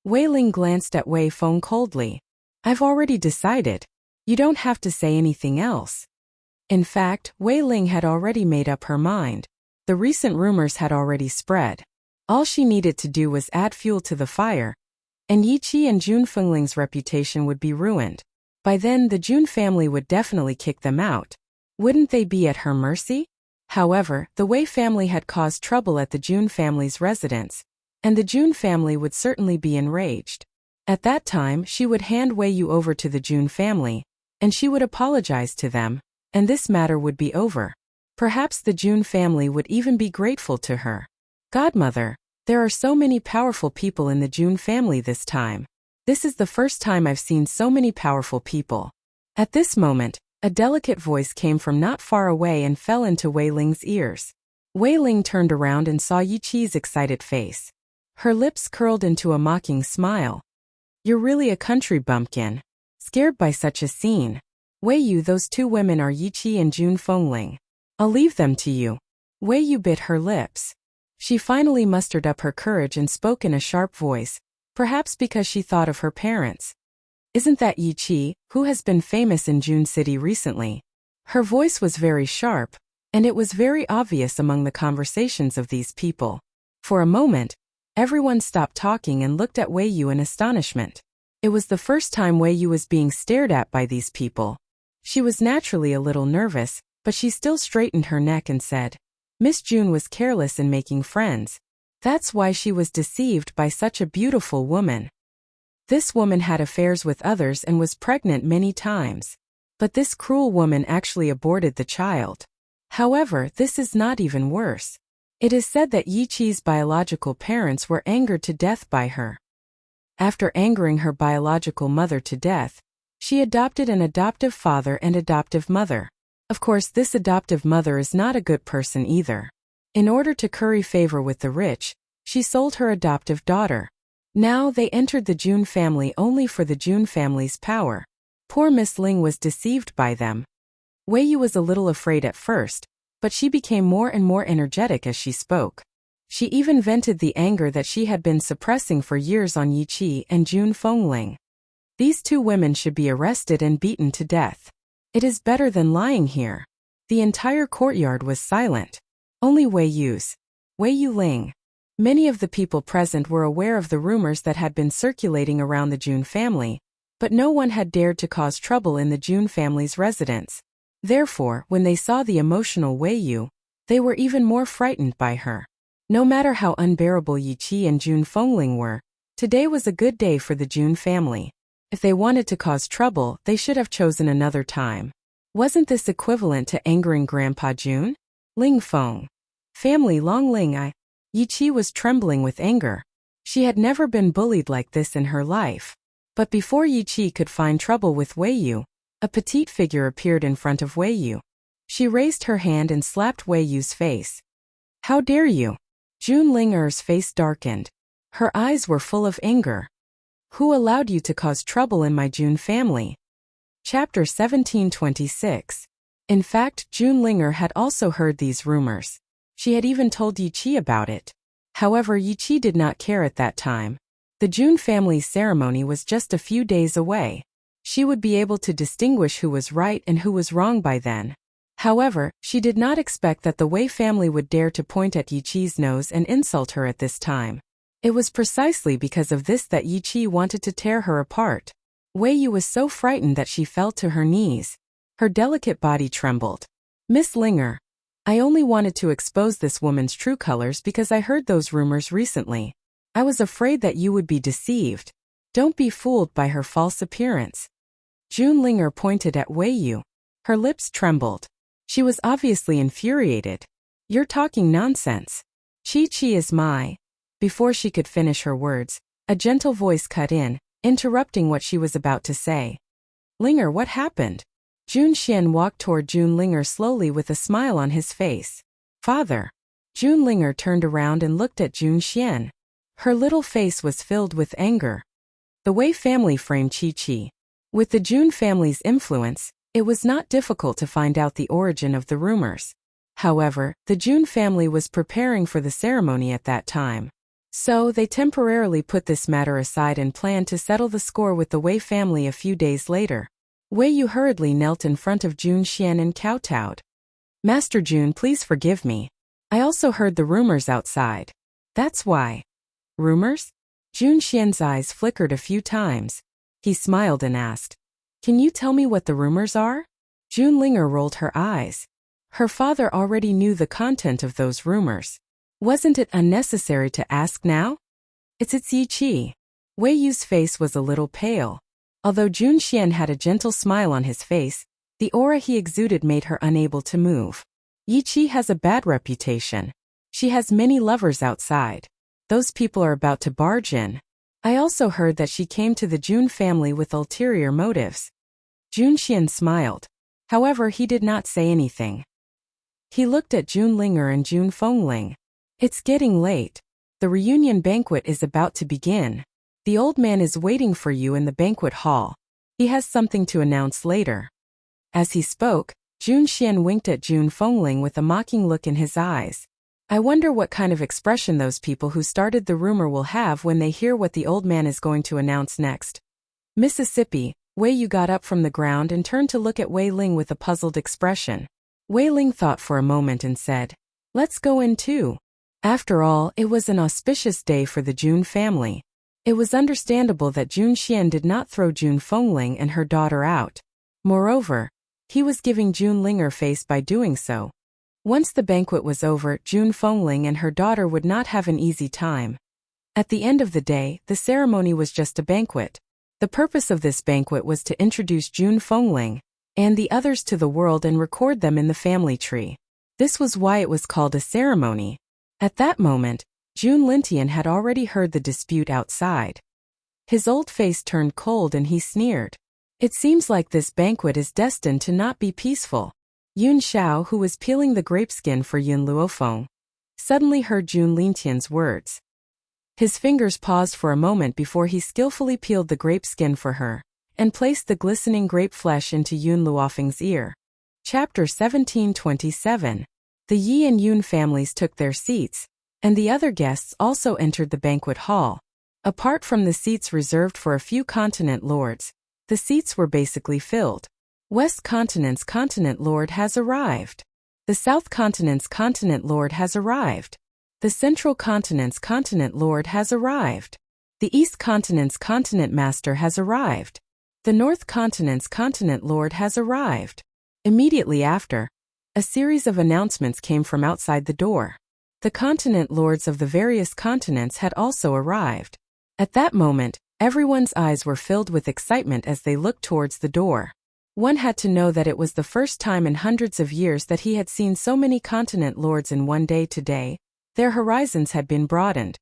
Wei Ling glanced at Wei Feng coldly. I've already decided. You don't have to say anything else. In fact, Wei Ling had already made up her mind. The recent rumors had already spread. All she needed to do was add fuel to the fire, and Yi Qi and Jun Fengling's reputation would be ruined. By then, the Jun family would definitely kick them out. Wouldn't they be at her mercy? However, the Wei family had caused trouble at the Jun family's residence, and the Jun family would certainly be enraged. At that time, she would hand Wei Yu over to the Jun family, and she would apologize to them, and this matter would be over. Perhaps the Jun family would even be grateful to her. Godmother, there are so many powerful people in the Jun family this time. This is the first time I've seen so many powerful people. At this moment, a delicate voice came from not far away and fell into Wei Ling's ears. Wei Ling turned around and saw Yi Qi's excited face. Her lips curled into a mocking smile. You're really a country bumpkin. Scared by such a scene. Wei Yu, those two women are Yi Qi and Jun Fengling. I'll leave them to you. Wei Yu bit her lips. She finally mustered up her courage and spoke in a sharp voice, perhaps because she thought of her parents. Isn't that Yi Qi, who has been famous in Jun City recently? Her voice was very sharp, and it was very obvious among the conversations of these people. For a moment, everyone stopped talking and looked at Wei Yu in astonishment. It was the first time Wei Yu was being stared at by these people. She was naturally a little nervous, but she still straightened her neck and said, Miss Jun was careless in making friends. That's why she was deceived by such a beautiful woman. This woman had affairs with others and was pregnant many times. But this cruel woman actually aborted the child. However, this is not even worse. It is said that Yi Qi's biological parents were angered to death by her. After angering her biological mother to death, she adopted an adoptive father and adoptive mother. Of course, this adoptive mother is not a good person either. In order to curry favor with the rich, she sold her adoptive daughter. Now they entered the Jun family only for the Jun family's power. Poor Miss Ling was deceived by them. Wei Yu was a little afraid at first, but she became more and more energetic as she spoke. She even vented the anger that she had been suppressing for years on Yi Qi and Jun Fengling. These two women should be arrested and beaten to death. It is better than lying here. The entire courtyard was silent. Only Wei Yu Ling. Many of the people present were aware of the rumors that had been circulating around the Jun family, but no one had dared to cause trouble in the Jun family's residence. Therefore, when they saw the emotional Wei Yu, they were even more frightened by her. No matter how unbearable Yi Qi and Jun Fengling were, today was a good day for the Jun family. If they wanted to cause trouble, they should have chosen another time. Wasn't this equivalent to angering Grandpa Jun? Ling Feng. Family Long Ling Yi Qi was trembling with anger. She had never been bullied like this in her life. But before Yi Qi could find trouble with Wei Yu, a petite figure appeared in front of Wei Yu. She raised her hand and slapped Wei Yu's face. How dare you? Jun Linger's face darkened. Her eyes were full of anger. Who allowed you to cause trouble in my Jun family? Chapter 1726. In fact, Jun Linger had also heard these rumors. She had even told Yi Qi about it. However, Yi Qi did not care at that time. The Jun family's ceremony was just a few days away. She would be able to distinguish who was right and who was wrong by then. However, she did not expect that the Wei family would dare to point at Yi Qi's nose and insult her at this time. It was precisely because of this that Yi Qi wanted to tear her apart. Wei Yu was so frightened that she fell to her knees. Her delicate body trembled. Miss Linger, I only wanted to expose this woman's true colors because I heard those rumors recently. I was afraid that you would be deceived. Don't be fooled by her false appearance. June Linger pointed at Wei Yu. Her lips trembled. She was obviously infuriated. You're talking nonsense. Chi is my. Before she could finish her words, a gentle voice cut in, interrupting what she was about to say. Linger, what happened? Jun Xian walked toward June Linger slowly with a smile on his face. Father. June Linger turned around and looked at Jun Xian. Her little face was filled with anger. The Wei family framed Chi. With the Jun family's influence, it was not difficult to find out the origin of the rumors. However, the Jun family was preparing for the ceremony at that time. So, they temporarily put this matter aside and planned to settle the score with the Wei family a few days later. Wei Yu hurriedly knelt in front of Jun Xian and kowtowed. Master Jun, please forgive me. I also heard the rumors outside. That's why. Rumors? Jun Xian's eyes flickered a few times. He smiled and asked, Can you tell me what the rumors are? June Linger rolled her eyes. Her father already knew the content of those rumors. Wasn't it unnecessary to ask now? It's Yi Qi. Wei Yu's face was a little pale. Although Jun Xian had a gentle smile on his face, the aura he exuded made her unable to move. Yi Qi has a bad reputation. She has many lovers outside. Those people are about to barge in. I also heard that she came to the Jun family with ulterior motives. Jun Xian smiled. However, he did not say anything. He looked at Jun Linger and Jun Fengling. It's getting late. The reunion banquet is about to begin. The old man is waiting for you in the banquet hall. He has something to announce later. As he spoke, Jun Xian winked at Jun Fengling with a mocking look in his eyes. I wonder what kind of expression those people who started the rumor will have when they hear what the old man is going to announce next. Mississippi, Wei Yu got up from the ground and turned to look at Wei Ling with a puzzled expression. Wei Ling thought for a moment and said, Let's go in too. After all, it was an auspicious day for the Jun family. It was understandable that Jun Xian did not throw Jun Fengling and her daughter out. Moreover, he was giving Jun Linger face by doing so. Once the banquet was over, Jun Fengling and her daughter would not have an easy time. At the end of the day, the ceremony was just a banquet. The purpose of this banquet was to introduce Jun Fengling and the others to the world and record them in the family tree. This was why it was called a ceremony. At that moment, Jun Lintian had already heard the dispute outside. His old face turned cold and he sneered. It seems like this banquet is destined to not be peaceful. Yun Xiao, who was peeling the grape skin for Yun Luofeng, suddenly heard Jun Lintian's words. His fingers paused for a moment before he skillfully peeled the grape skin for her and placed the glistening grape flesh into Yun Luofeng's ear. Chapter 1727. The Yi and Yun families took their seats, and the other guests also entered the banquet hall. Apart from the seats reserved for a few continent lords, the seats were basically filled. West Continent's continent lord has arrived. The South Continent's continent lord has arrived. The Central Continent's continent lord has arrived. The East Continent's continent master has arrived. The North Continent's continent lord has arrived. Immediately after, a series of announcements came from outside the door. The continent lords of the various continents had also arrived. At that moment, everyone's eyes were filled with excitement as they looked towards the door. One had to know that it was the first time in hundreds of years that he had seen so many continent lords in one day. Today, their horizons had been broadened.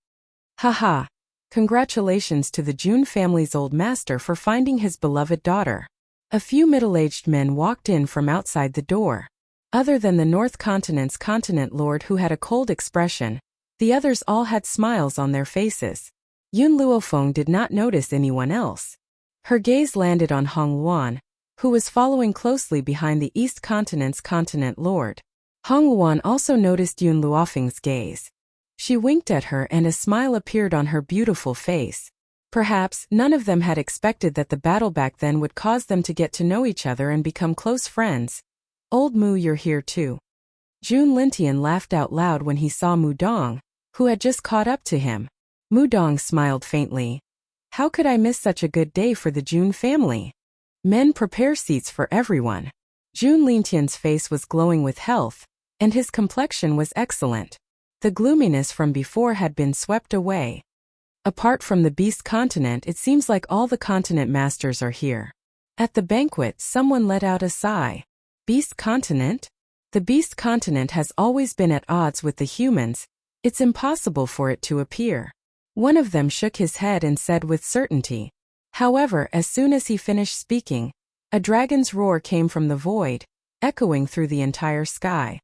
Haha! Congratulations to the Jun family's old master for finding his beloved daughter. A few middle-aged men walked in from outside the door. Other than the North Continent's continent lord who had a cold expression, the others all had smiles on their faces. Yun Luofeng did not notice anyone else. Her gaze landed on Hong Luan, who was following closely behind the East Continent's continent lord. Hong Luan also noticed Yun Luofeng's gaze. She winked at her and a smile appeared on her beautiful face. Perhaps none of them had expected that the battle back then would cause them to get to know each other and become close friends. Old Mu, you're here too. Jun Lintian laughed out loud when he saw Mu Dong, who had just caught up to him. Mu Dong smiled faintly. How could I miss such a good day for the June family? Men, prepare seats for everyone. June Lintian's face was glowing with health, and his complexion was excellent. The gloominess from before had been swept away. Apart from the Beast Continent, it seems like all the continent masters are here. At the banquet, someone let out a sigh. Beast Continent? The Beast Continent has always been at odds with the humans. It's impossible for it to appear. One of them shook his head and said with certainty. However, as soon as he finished speaking, a dragon's roar came from the void, echoing through the entire sky.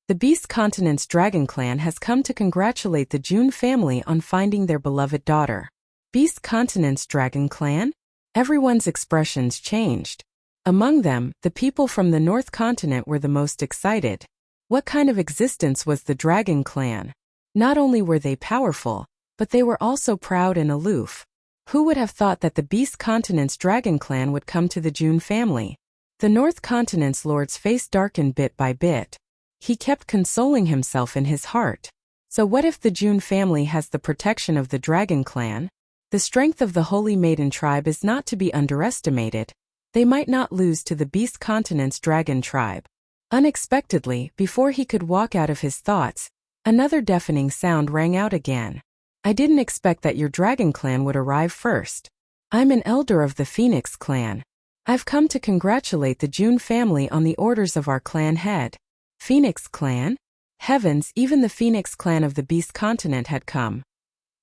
The Beast Continent's dragon clan has come to congratulate the June family on finding their beloved daughter. Beast Continent's dragon clan? Everyone's expressions changed. Among them, the people from the North Continent were the most excited. What kind of existence was the dragon clan? Not only were they powerful, but they were also proud and aloof. Who would have thought that the Beast Continent's dragon clan would come to the June family? The North Continent's lord's face darkened bit by bit. He kept consoling himself in his heart. So what if the June family has the protection of the dragon clan? The strength of the Holy Maiden tribe is not to be underestimated. They might not lose to the Beast Continent's dragon tribe. Unexpectedly, before he could walk out of his thoughts, another deafening sound rang out again. I didn't expect that your dragon clan would arrive first. I'm an elder of the Phoenix clan. I've come to congratulate the June family on the orders of our clan head. Phoenix clan? Heavens, even the Phoenix clan of the Beast Continent had come.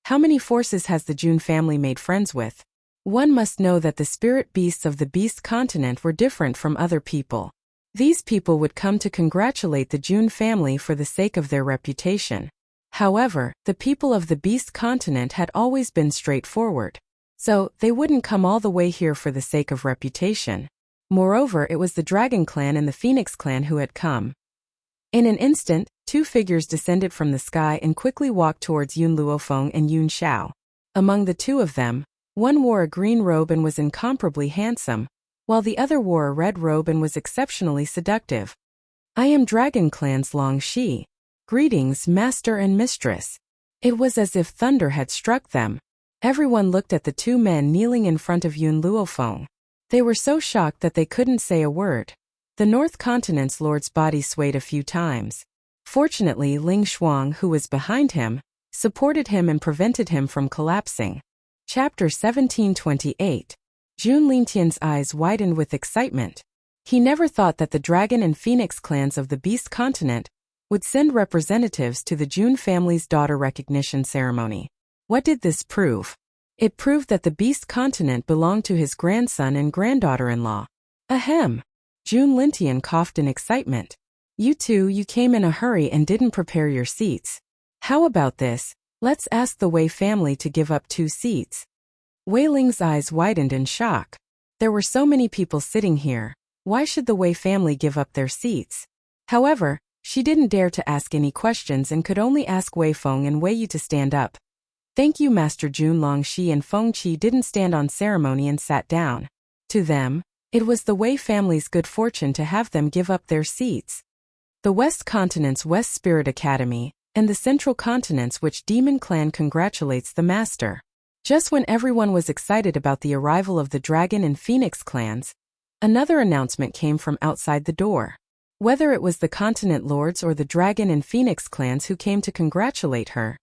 How many forces has the June family made friends with? One must know that the spirit beasts of the Beast Continent were different from other people. These people would come to congratulate the June family for the sake of their reputation. However, the people of the Beast Continent had always been straightforward. So, they wouldn't come all the way here for the sake of reputation. Moreover, it was the Dragon Clan and the Phoenix Clan who had come. In an instant, two figures descended from the sky and quickly walked towards Yun Luofeng and Yun Xiao. Among the two of them, one wore a green robe and was incomparably handsome, while the other wore a red robe and was exceptionally seductive. I am Dragon Clan's Long Shi. Greetings, master and mistress. It was as if thunder had struck them. Everyone looked at the two men kneeling in front of Yun Luofeng. They were so shocked that they couldn't say a word. The North Continent's lord's body swayed a few times. Fortunately, Ling Shuang, who was behind him, supported him and prevented him from collapsing. Chapter 1728. June Lintian's eyes widened with excitement. He never thought that the Dragon and Phoenix clans of the Beast Continent would send representatives to the June family's daughter recognition ceremony. What did this prove? It proved that the Beast Continent belonged to his grandson and granddaughter-in-law. Ahem. June Lintian coughed in excitement. You came in a hurry and didn't prepare your seats. How about this? Let's ask the Wei family to give up 2 seats. Wei Ling's eyes widened in shock. There were so many people sitting here. Why should the Wei family give up their seats? However, she didn't dare to ask any questions and could only ask Wei Feng and Wei Yu to stand up. Thank you, Master Jun. Long Shi and Feng Qi didn't stand on ceremony and sat down. To them, it was the Wei family's good fortune to have them give up their seats. The West Continent's West Spirit Academy, and the Central Continent's which Demon Clan congratulates the Master. Just when everyone was excited about the arrival of the Dragon and Phoenix clans, another announcement came from outside the door. Whether it was the Continent Lords or the Dragon and Phoenix clans who came to congratulate her,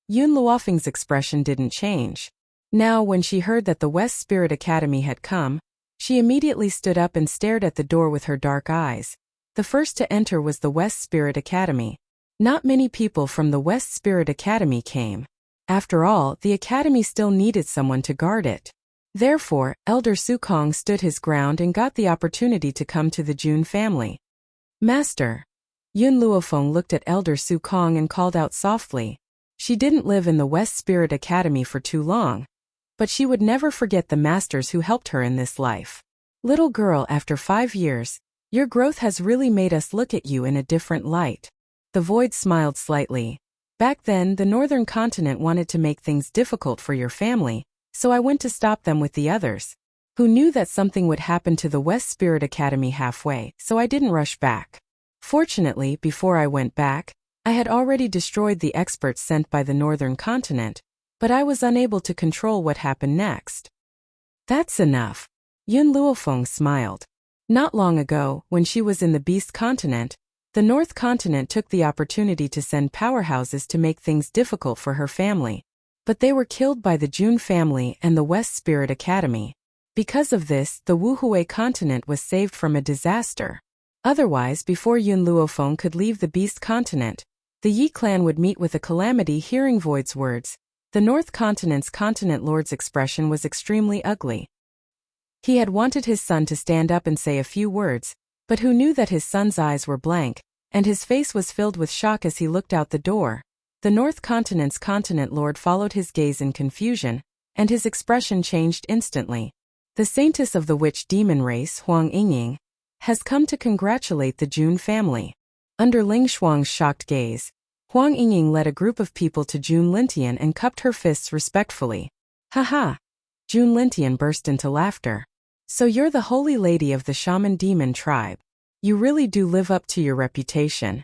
Yun Luofeng's expression didn't change. Now, when she heard that the West Spirit Academy had come, she immediately stood up and stared at the door with her dark eyes. The first to enter was the West Spirit Academy. Not many people from the West Spirit Academy came. After all, the Academy still needed someone to guard it. Therefore, Elder Su Kong stood his ground and got the opportunity to come to the June family. Master. Yun Luofeng looked at Elder Su Kong and called out softly. She didn't live in the West Spirit Academy for too long, but she would never forget the masters who helped her in this life. Little girl, after 5 years, your growth has really made us look at you in a different light. The void smiled slightly. Back then, the Northern Continent wanted to make things difficult for your family, so I went to stop them with the others. Who knew that something would happen to the West Spirit Academy halfway, so I didn't rush back. Fortunately, before I went back, I had already destroyed the experts sent by the Northern Continent, but I was unable to control what happened next. That's enough. Yun Luofeng smiled. Not long ago, when she was in the Beast Continent, the North Continent took the opportunity to send powerhouses to make things difficult for her family. But they were killed by the Jun family and the West Spirit Academy. Because of this, the Wuhui continent was saved from a disaster. Otherwise, before Yun Luofeng could leave the Beast Continent, the Yi clan would meet with a calamity. Hearing Void's words, the North Continent's continent lord's expression was extremely ugly. He had wanted his son to stand up and say a few words, but who knew that his son's eyes were blank, and his face was filled with shock as he looked out the door. The North Continent's continent lord followed his gaze in confusion, and his expression changed instantly. The saintess of the witch demon race, Huang Yingying, has come to congratulate the Jun family. Under Ling Shuang's shocked gaze, Huang Yingying led a group of people to Jun Lintian and cupped her fists respectfully. Ha! Jun Lintian burst into laughter. So you're the holy lady of the shaman demon tribe. You really do live up to your reputation.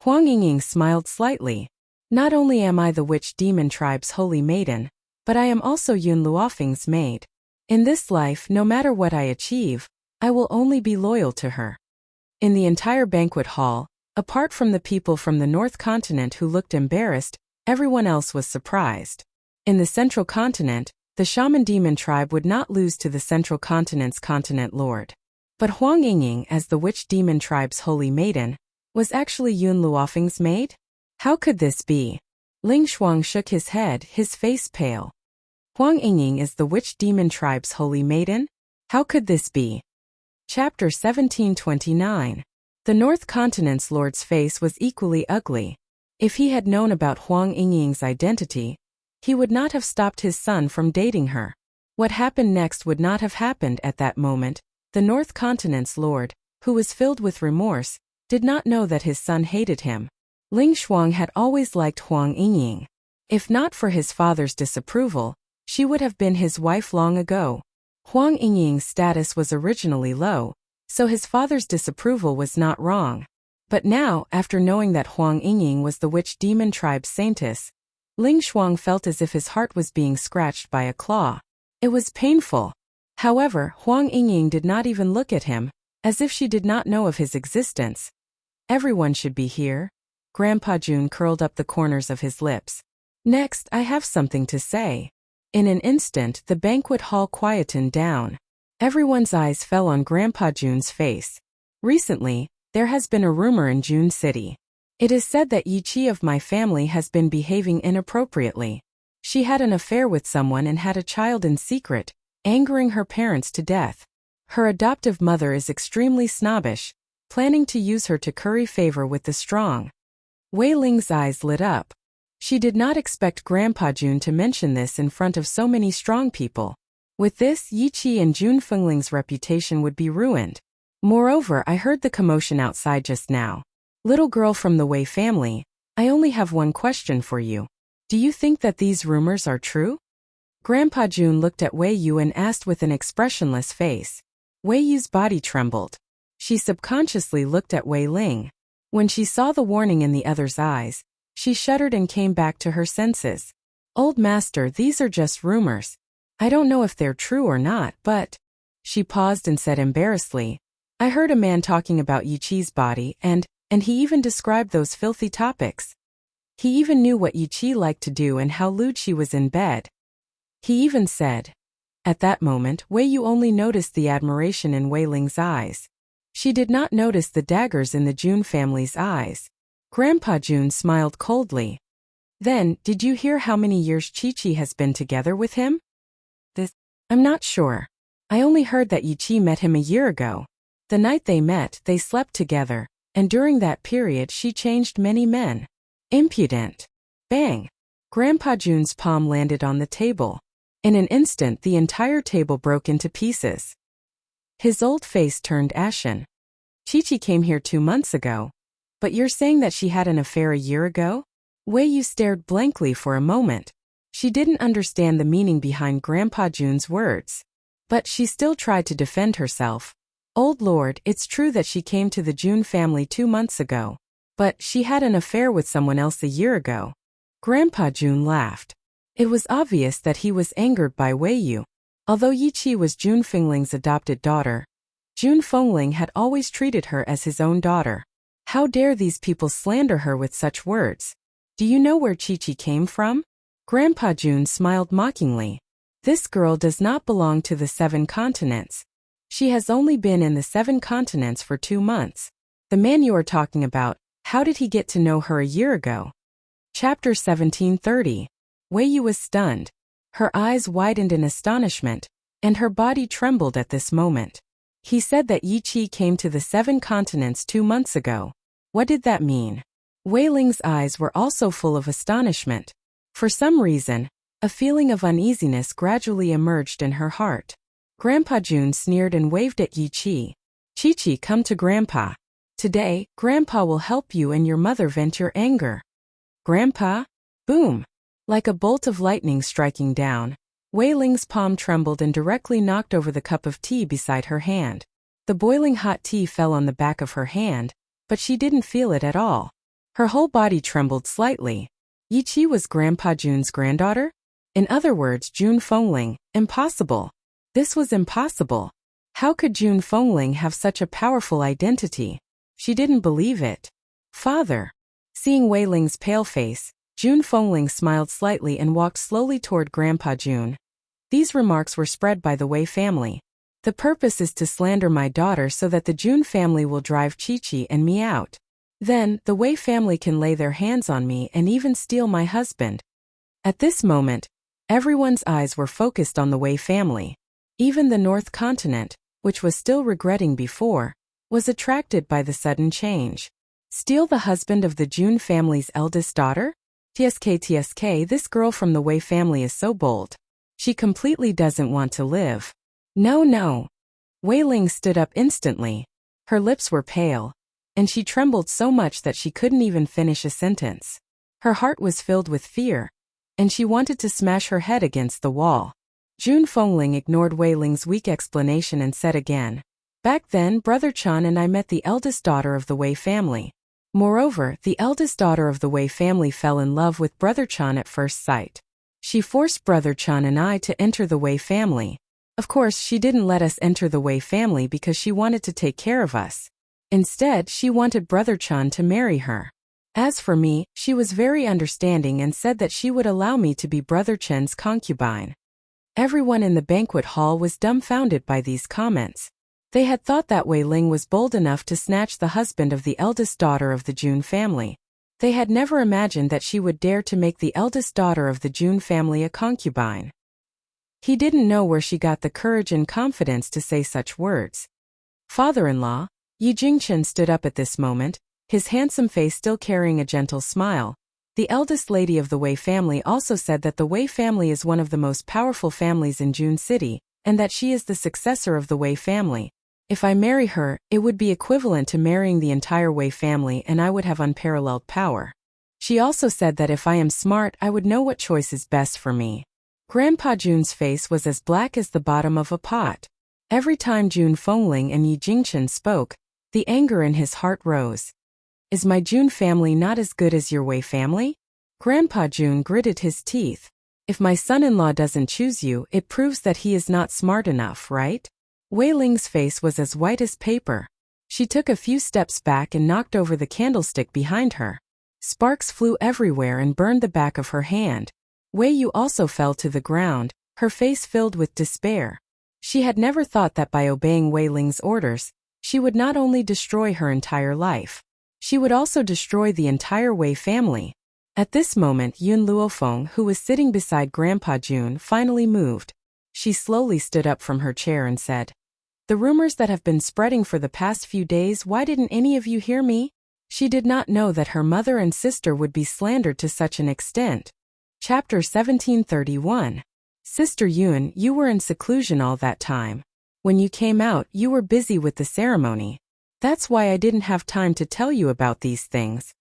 Huang Yingying smiled slightly. Not only am I the witch demon tribe's holy maiden, but I am also Yun Luofeng's maid. In this life, no matter what I achieve, I will only be loyal to her. In the entire banquet hall, apart from the people from the North Continent who looked embarrassed, everyone else was surprised. In the Central Continent, the Shaman Demon tribe would not lose to the Central Continent's continent lord. But Huang Yingying, as the Witch Demon tribe's holy maiden, was actually Yun Luofeng's maid? How could this be? Ling Shuang shook his head, his face pale. Huang Yingying is the Witch Demon tribe's holy maiden? How could this be? Chapter 1729. The North Continent's lord's face was equally ugly. If he had known about Huang Yingying's identity, he would not have stopped his son from dating her. What happened next would not have happened at that moment. The North Continent's lord, who was filled with remorse, did not know that his son hated him. Ling Shuang had always liked Huang Yingying. If not for his father's disapproval, she would have been his wife long ago. Huang Yingying's status was originally low, so his father's disapproval was not wrong. But now, after knowing that Huang Yingying was the witch demon tribe's saintess, Ling Shuang felt as if his heart was being scratched by a claw. It was painful. However, Huang Yingying did not even look at him, as if she did not know of his existence. Everyone should be here. Grandpa Jun curled up the corners of his lips. Next, I have something to say. In an instant, the banquet hall quietened down. Everyone's eyes fell on Grandpa Jun's face. Recently, there has been a rumor in Jun City. It is said that Yi Chi of my family has been behaving inappropriately. She had an affair with someone and had a child in secret, angering her parents to death. Her adoptive mother is extremely snobbish, planning to use her to curry favor with the strong. Wei Ling's eyes lit up. She did not expect Grandpa Jun to mention this in front of so many strong people. With this, Yi Chi and Jun Fengling's reputation would be ruined. Moreover, I heard the commotion outside just now. Little girl from the Wei family, I only have one question for you. Do you think that these rumors are true? Grandpa Jun looked at Wei Yu and asked with an expressionless face. Wei Yu's body trembled. She subconsciously looked at Wei Ling. When she saw the warning in the other's eyes, she shuddered and came back to her senses. Old master, these are just rumors. I don't know if they're true or not, but... She paused and said embarrassedly, I heard a man talking about Yi Chi's body and he even described those filthy topics. He even knew what Yi Chi liked to do and how lewd she was in bed. He even said... At that moment, Wei Yu only noticed the admiration in Wei Ling's eyes. She did not notice the daggers in the Jun family's eyes. Grandpa Jun smiled coldly. Then, did you hear how many years Chi-Chi has been together with him? I'm not sure. I only heard that Yi Chi met him a year ago. The night they met, they slept together, and during that period she changed many men. Impudent. Bang! Grandpa Jun's palm landed on the table. In an instant the entire table broke into pieces. His old face turned ashen. Chi-Chi came here 2 months ago. But you're saying that she had an affair a year ago? Wei Yu stared blankly for a moment. She didn't understand the meaning behind Grandpa Jun's words. But she still tried to defend herself. Old Lord, it's true that she came to the Jun family 2 months ago. But she had an affair with someone else a year ago. Grandpa Jun laughed. It was obvious that he was angered by Wei Yu. Although Yiqi was Jun Fengling's adopted daughter, Jun Fengling had always treated her as his own daughter. How dare these people slander her with such words? Do you know where Qiqi came from? Grandpa Jun smiled mockingly. This girl does not belong to the 7 continents. She has only been in the 7 continents for 2 months. The man you are talking about, how did he get to know her a year ago? Chapter 1730. Wei Yu was stunned. Her eyes widened in astonishment, and her body trembled at this moment. He said that Yiqi came to the 7 continents 2 months ago. What did that mean? Wei Ling's eyes were also full of astonishment. For some reason, a feeling of uneasiness gradually emerged in her heart. Grandpa Jun sneered and waved at Yiqi. Qiqi, come to Grandpa. Today, Grandpa will help you and your mother vent your anger. Grandpa? Boom! Like a bolt of lightning striking down, Wei Ling's palm trembled and directly knocked over the cup of tea beside her hand. The boiling hot tea fell on the back of her hand, but she didn't feel it at all. Her whole body trembled slightly. Yiqi was Grandpa Jun's granddaughter? In other words, Jun Fengling. Impossible. This was impossible. How could Jun Fengling have such a powerful identity? She didn't believe it. Father. Seeing Wei Ling's pale face, Jun Fengling smiled slightly and walked slowly toward Grandpa Jun. These remarks were spread by the Wei family. The purpose is to slander my daughter so that the Jun family will drive Qiqi and me out. Then, the Wei family can lay their hands on me and even steal my husband. At this moment, everyone's eyes were focused on the Wei family. Even the North Continent, which was still regretting before, was attracted by the sudden change. Steal the husband of the Jun family's eldest daughter? TSK, this girl from the Wei family is so bold. She completely doesn't want to live. No. Wei Ling stood up instantly. Her lips were pale, and she trembled so much that she couldn't even finish a sentence. Her heart was filled with fear, and she wanted to smash her head against the wall. Jun Fengling ignored Wei Ling's weak explanation and said again, "Back then, Brother Chan and I met the eldest daughter of the Wei family. Moreover, the eldest daughter of the Wei family fell in love with Brother Chan at first sight. She forced Brother Chan and I to enter the Wei family. Of course, she didn't let us enter the Wei family because she wanted to take care of us. Instead, she wanted Brother Chan to marry her. As for me, she was very understanding and said that she would allow me to be Brother Chen's concubine." Everyone in the banquet hall was dumbfounded by these comments. They had thought that Wei Ling was bold enough to snatch the husband of the eldest daughter of the Jun family. They had never imagined that she would dare to make the eldest daughter of the Jun family a concubine. He didn't know where she got the courage and confidence to say such words. Father-in-law, Yi Jingchen stood up at this moment, his handsome face still carrying a gentle smile. The eldest lady of the Wei family also said that the Wei family is one of the most powerful families in Jun City, and that she is the successor of the Wei family. If I marry her, it would be equivalent to marrying the entire Wei family and I would have unparalleled power. She also said that if I am smart, I would know what choice is best for me. Grandpa Jun's face was as black as the bottom of a pot. Every time Jun Fengling and Yi Jingchen spoke, the anger in his heart rose. Is my Jun family not as good as your Wei family? Grandpa Jun gritted his teeth. If my son-in-law doesn't choose you, it proves that he is not smart enough, right? Wei Ling's face was as white as paper. She took a few steps back and knocked over the candlestick behind her. Sparks flew everywhere and burned the back of her hand. Wei Yu also fell to the ground, her face filled with despair. She had never thought that by obeying Wei Ling's orders, she would not only destroy her entire life, she would also destroy the entire Wei family. At this moment, Yun Luofeng, who was sitting beside Grandpa Jun, finally moved. She slowly stood up from her chair and said, "The rumors that have been spreading for the past few days, why didn't any of you hear me?" She did not know that her mother and sister would be slandered to such an extent. Chapter 1731. Sister Yun, you were in seclusion all that time. When you came out, you were busy with the ceremony. That's why I didn't have time to tell you about these things.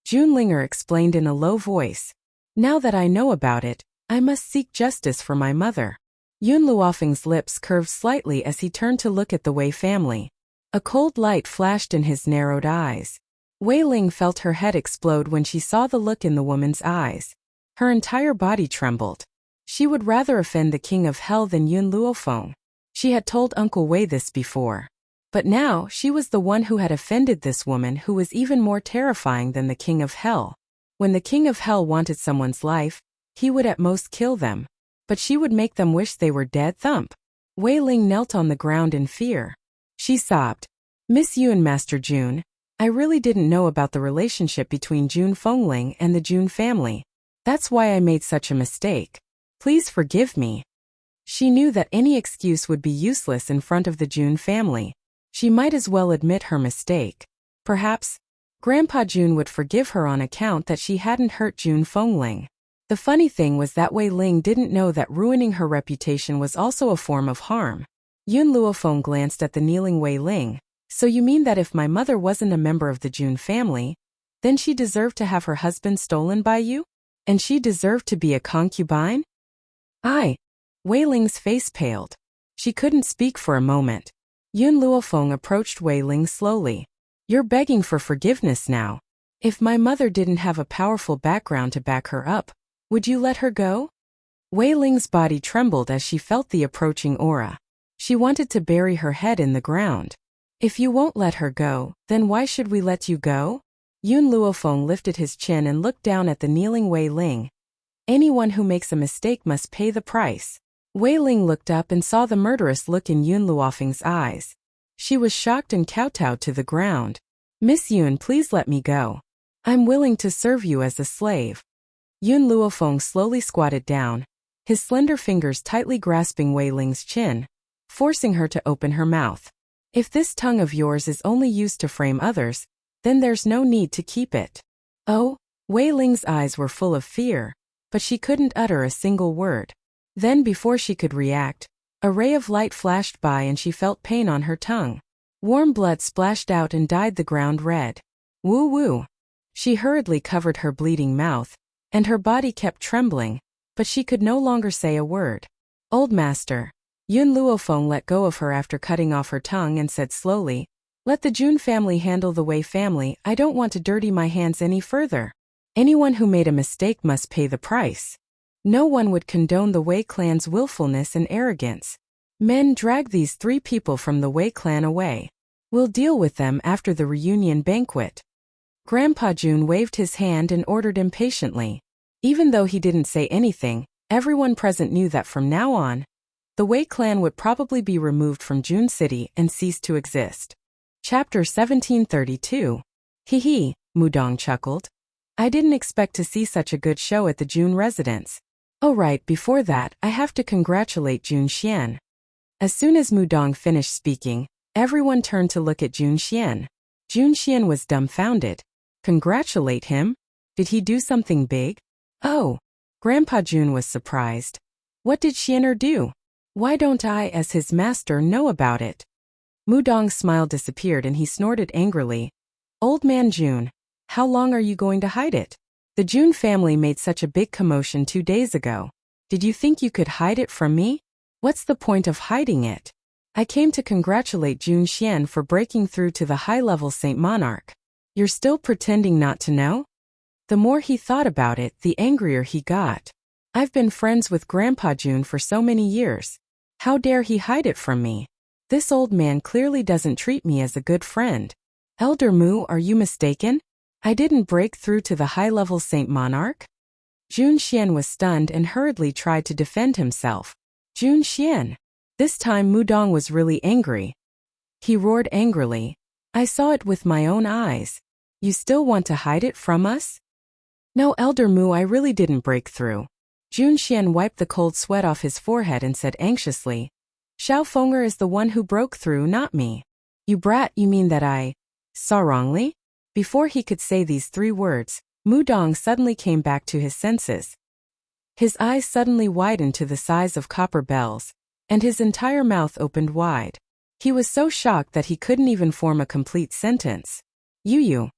Junlinger explained in a low voice. Now that I know about it, I must seek justice for my mother. Yun Luofeng's lips curved slightly as he turned to look at the Wei family. A cold light flashed in his narrowed eyes. Wei Ling felt her head explode when she saw the look in the woman's eyes. Her entire body trembled. She would rather offend the king of hell than Yun Luofeng. She had told Uncle Wei this before. But now, she was the one who had offended this woman who was even more terrifying than the king of hell. When the king of hell wanted someone's life, he would at most kill them. But she would make them wish they were dead. Thump. Wei Ling knelt on the ground in fear. She sobbed. Miss Yun, Master Jun, I really didn't know about the relationship between Jun Fengling and the Jun family. That's why I made such a mistake. Please forgive me. She knew that any excuse would be useless in front of the Jun family. She might as well admit her mistake. Perhaps Grandpa Jun would forgive her on account that she hadn't hurt Jun Fengling. The funny thing was that Wei Ling didn't know that ruining her reputation was also a form of harm. Yun Luofeng glanced at the kneeling Wei Ling. So you mean that if my mother wasn't a member of the Jun family, then she deserved to have her husband stolen by you? And she deserved to be a concubine? Wei Ling's face paled. She couldn't speak for a moment. Yun Luofeng approached Wei Ling slowly. You're begging for forgiveness now. If my mother didn't have a powerful background to back her up, would you let her go? Wei Ling's body trembled as she felt the approaching aura. She wanted to bury her head in the ground. If you won't let her go, then why should we let you go? Yun Luofeng lifted his chin and looked down at the kneeling Wei Ling. Anyone who makes a mistake must pay the price. Wei Ling looked up and saw the murderous look in Yun Luofeng's eyes. She was shocked and kowtowed to the ground. Miss Yun, please let me go. I'm willing to serve you as a slave. Yun Luofeng slowly squatted down, his slender fingers tightly grasping Wei Ling's chin, forcing her to open her mouth. If this tongue of yours is only used to frame others, then there's no need to keep it. Oh, Wei Ling's eyes were full of fear, but she couldn't utter a single word. Then before she could react, a ray of light flashed by and she felt pain on her tongue. Warm blood splashed out and dyed the ground red. Woo woo. She hurriedly covered her bleeding mouth, and her body kept trembling, but she could no longer say a word. Old master. Yun Luofeng let go of her after cutting off her tongue and said slowly, let the Jun family handle the Wei family. I don't want to dirty my hands any further. Anyone who made a mistake must pay the price. No one would condone the Wei clan's willfulness and arrogance. Men, drag these 3 people from the Wei clan away. We'll deal with them after the reunion banquet. Grandpa Jun waved his hand and ordered impatiently. Even though he didn't say anything, everyone present knew that from now on, the Wei clan would probably be removed from Jun City and cease to exist. Chapter 1732. Hee, Mudong chuckled. I didn't expect to see such a good show at the Jun residence. Oh right, before that, I have to congratulate Jun Xian. As soon as Mudong finished speaking, everyone turned to look at Jun Xian. Jun Xian was dumbfounded. Congratulate him? Did he do something big? Oh. Grandpa Jun was surprised. What did Xianer do? Why don't I, as his master, know about it? Mudong's smile disappeared and he snorted angrily. Old man Jun, how long are you going to hide it? The Jun family made such a big commotion 2 days ago. Did you think you could hide it from me? What's the point of hiding it? I came to congratulate Jun Xian for breaking through to the high-level Saint Monarch. You're still pretending not to know? The more he thought about it, the angrier he got. I've been friends with Grandpa Jun for so many years. How dare he hide it from me? This old man clearly doesn't treat me as a good friend. Elder Mu, are you mistaken? I didn't break through to the high-level Saint Monarch? Jun Xian was stunned and hurriedly tried to defend himself. Jun Xian. This time Mudong was really angry. He roared angrily. I saw it with my own eyes. You still want to hide it from us? No, Elder Mu, I really didn't break through. Jun Xian wiped the cold sweat off his forehead and said anxiously, Xiao Fenger is the one who broke through, not me. You brat, you mean that I saw wrongly? Before he could say these 3 words, Mudong suddenly came back to his senses. His eyes suddenly widened to the size of copper bells, and his entire mouth opened wide. He was so shocked that he couldn't even form a complete sentence. You.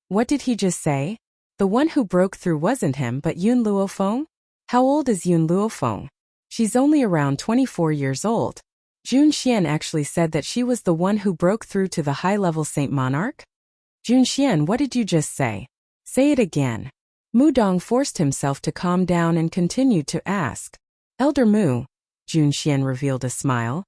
What did he just say? The one who broke through wasn't him but Yun Luofeng? How old is Yun Luofeng? She's only around 24 years old. Jun Xian actually said that she was the one who broke through to the high-level Saint Monarch? Jun Xian, what did you just say? Say it again. Mudong forced himself to calm down and continued to ask. Elder Mu, Jun Xian revealed a smile.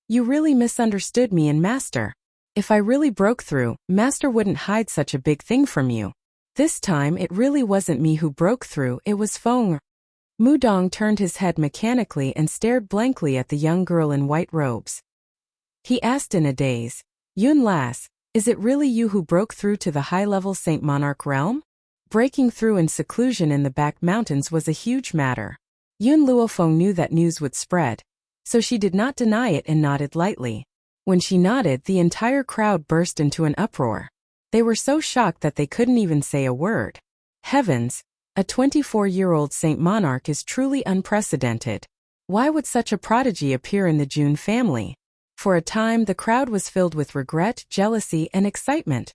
You really misunderstood me and Master. If I really broke through, Master wouldn't hide such a big thing from you. This time it really wasn't me who broke through, it was Feng. Mudong turned his head mechanically and stared blankly at the young girl in white robes. He asked in a daze, Yun Lass, is it really you who broke through to the high-level Saint Monarch realm? Breaking through in seclusion in the back mountains was a huge matter. Yun Luofeng knew that news would spread, so she did not deny it and nodded lightly. When she nodded, the entire crowd burst into an uproar. They were so shocked that they couldn't even say a word. Heavens! A 24-year-old Saint Monarch is truly unprecedented. Why would such a prodigy appear in the Jun family? For a time, the crowd was filled with regret, jealousy, and excitement.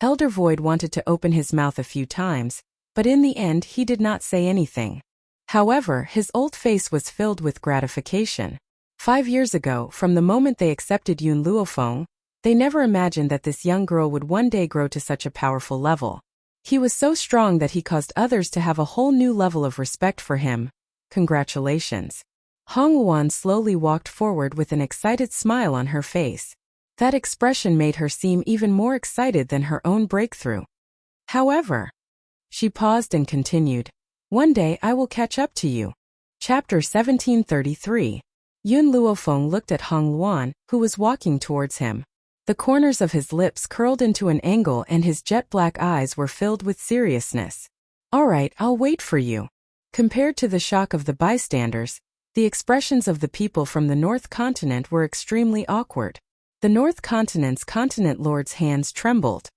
Elder Void wanted to open his mouth a few times, but in the end he did not say anything. However, his old face was filled with gratification. 5 years ago, from the moment they accepted Yun Luofeng, they never imagined that this young girl would one day grow to such a powerful level. He was so strong that he caused others to have a whole new level of respect for him. Congratulations. Hong Wan slowly walked forward with an excited smile on her face. That expression made her seem even more excited than her own breakthrough. However, she paused and continued, one day I will catch up to you. Chapter 1733. Yun Luofeng looked at Hong Luan, who was walking towards him. The corners of his lips curled into an angle and his jet-black eyes were filled with seriousness. All right, I'll wait for you. Compared to the shock of the bystanders, the expressions of the people from the North Continent were extremely awkward. The North Continent's continent lord's hands trembled.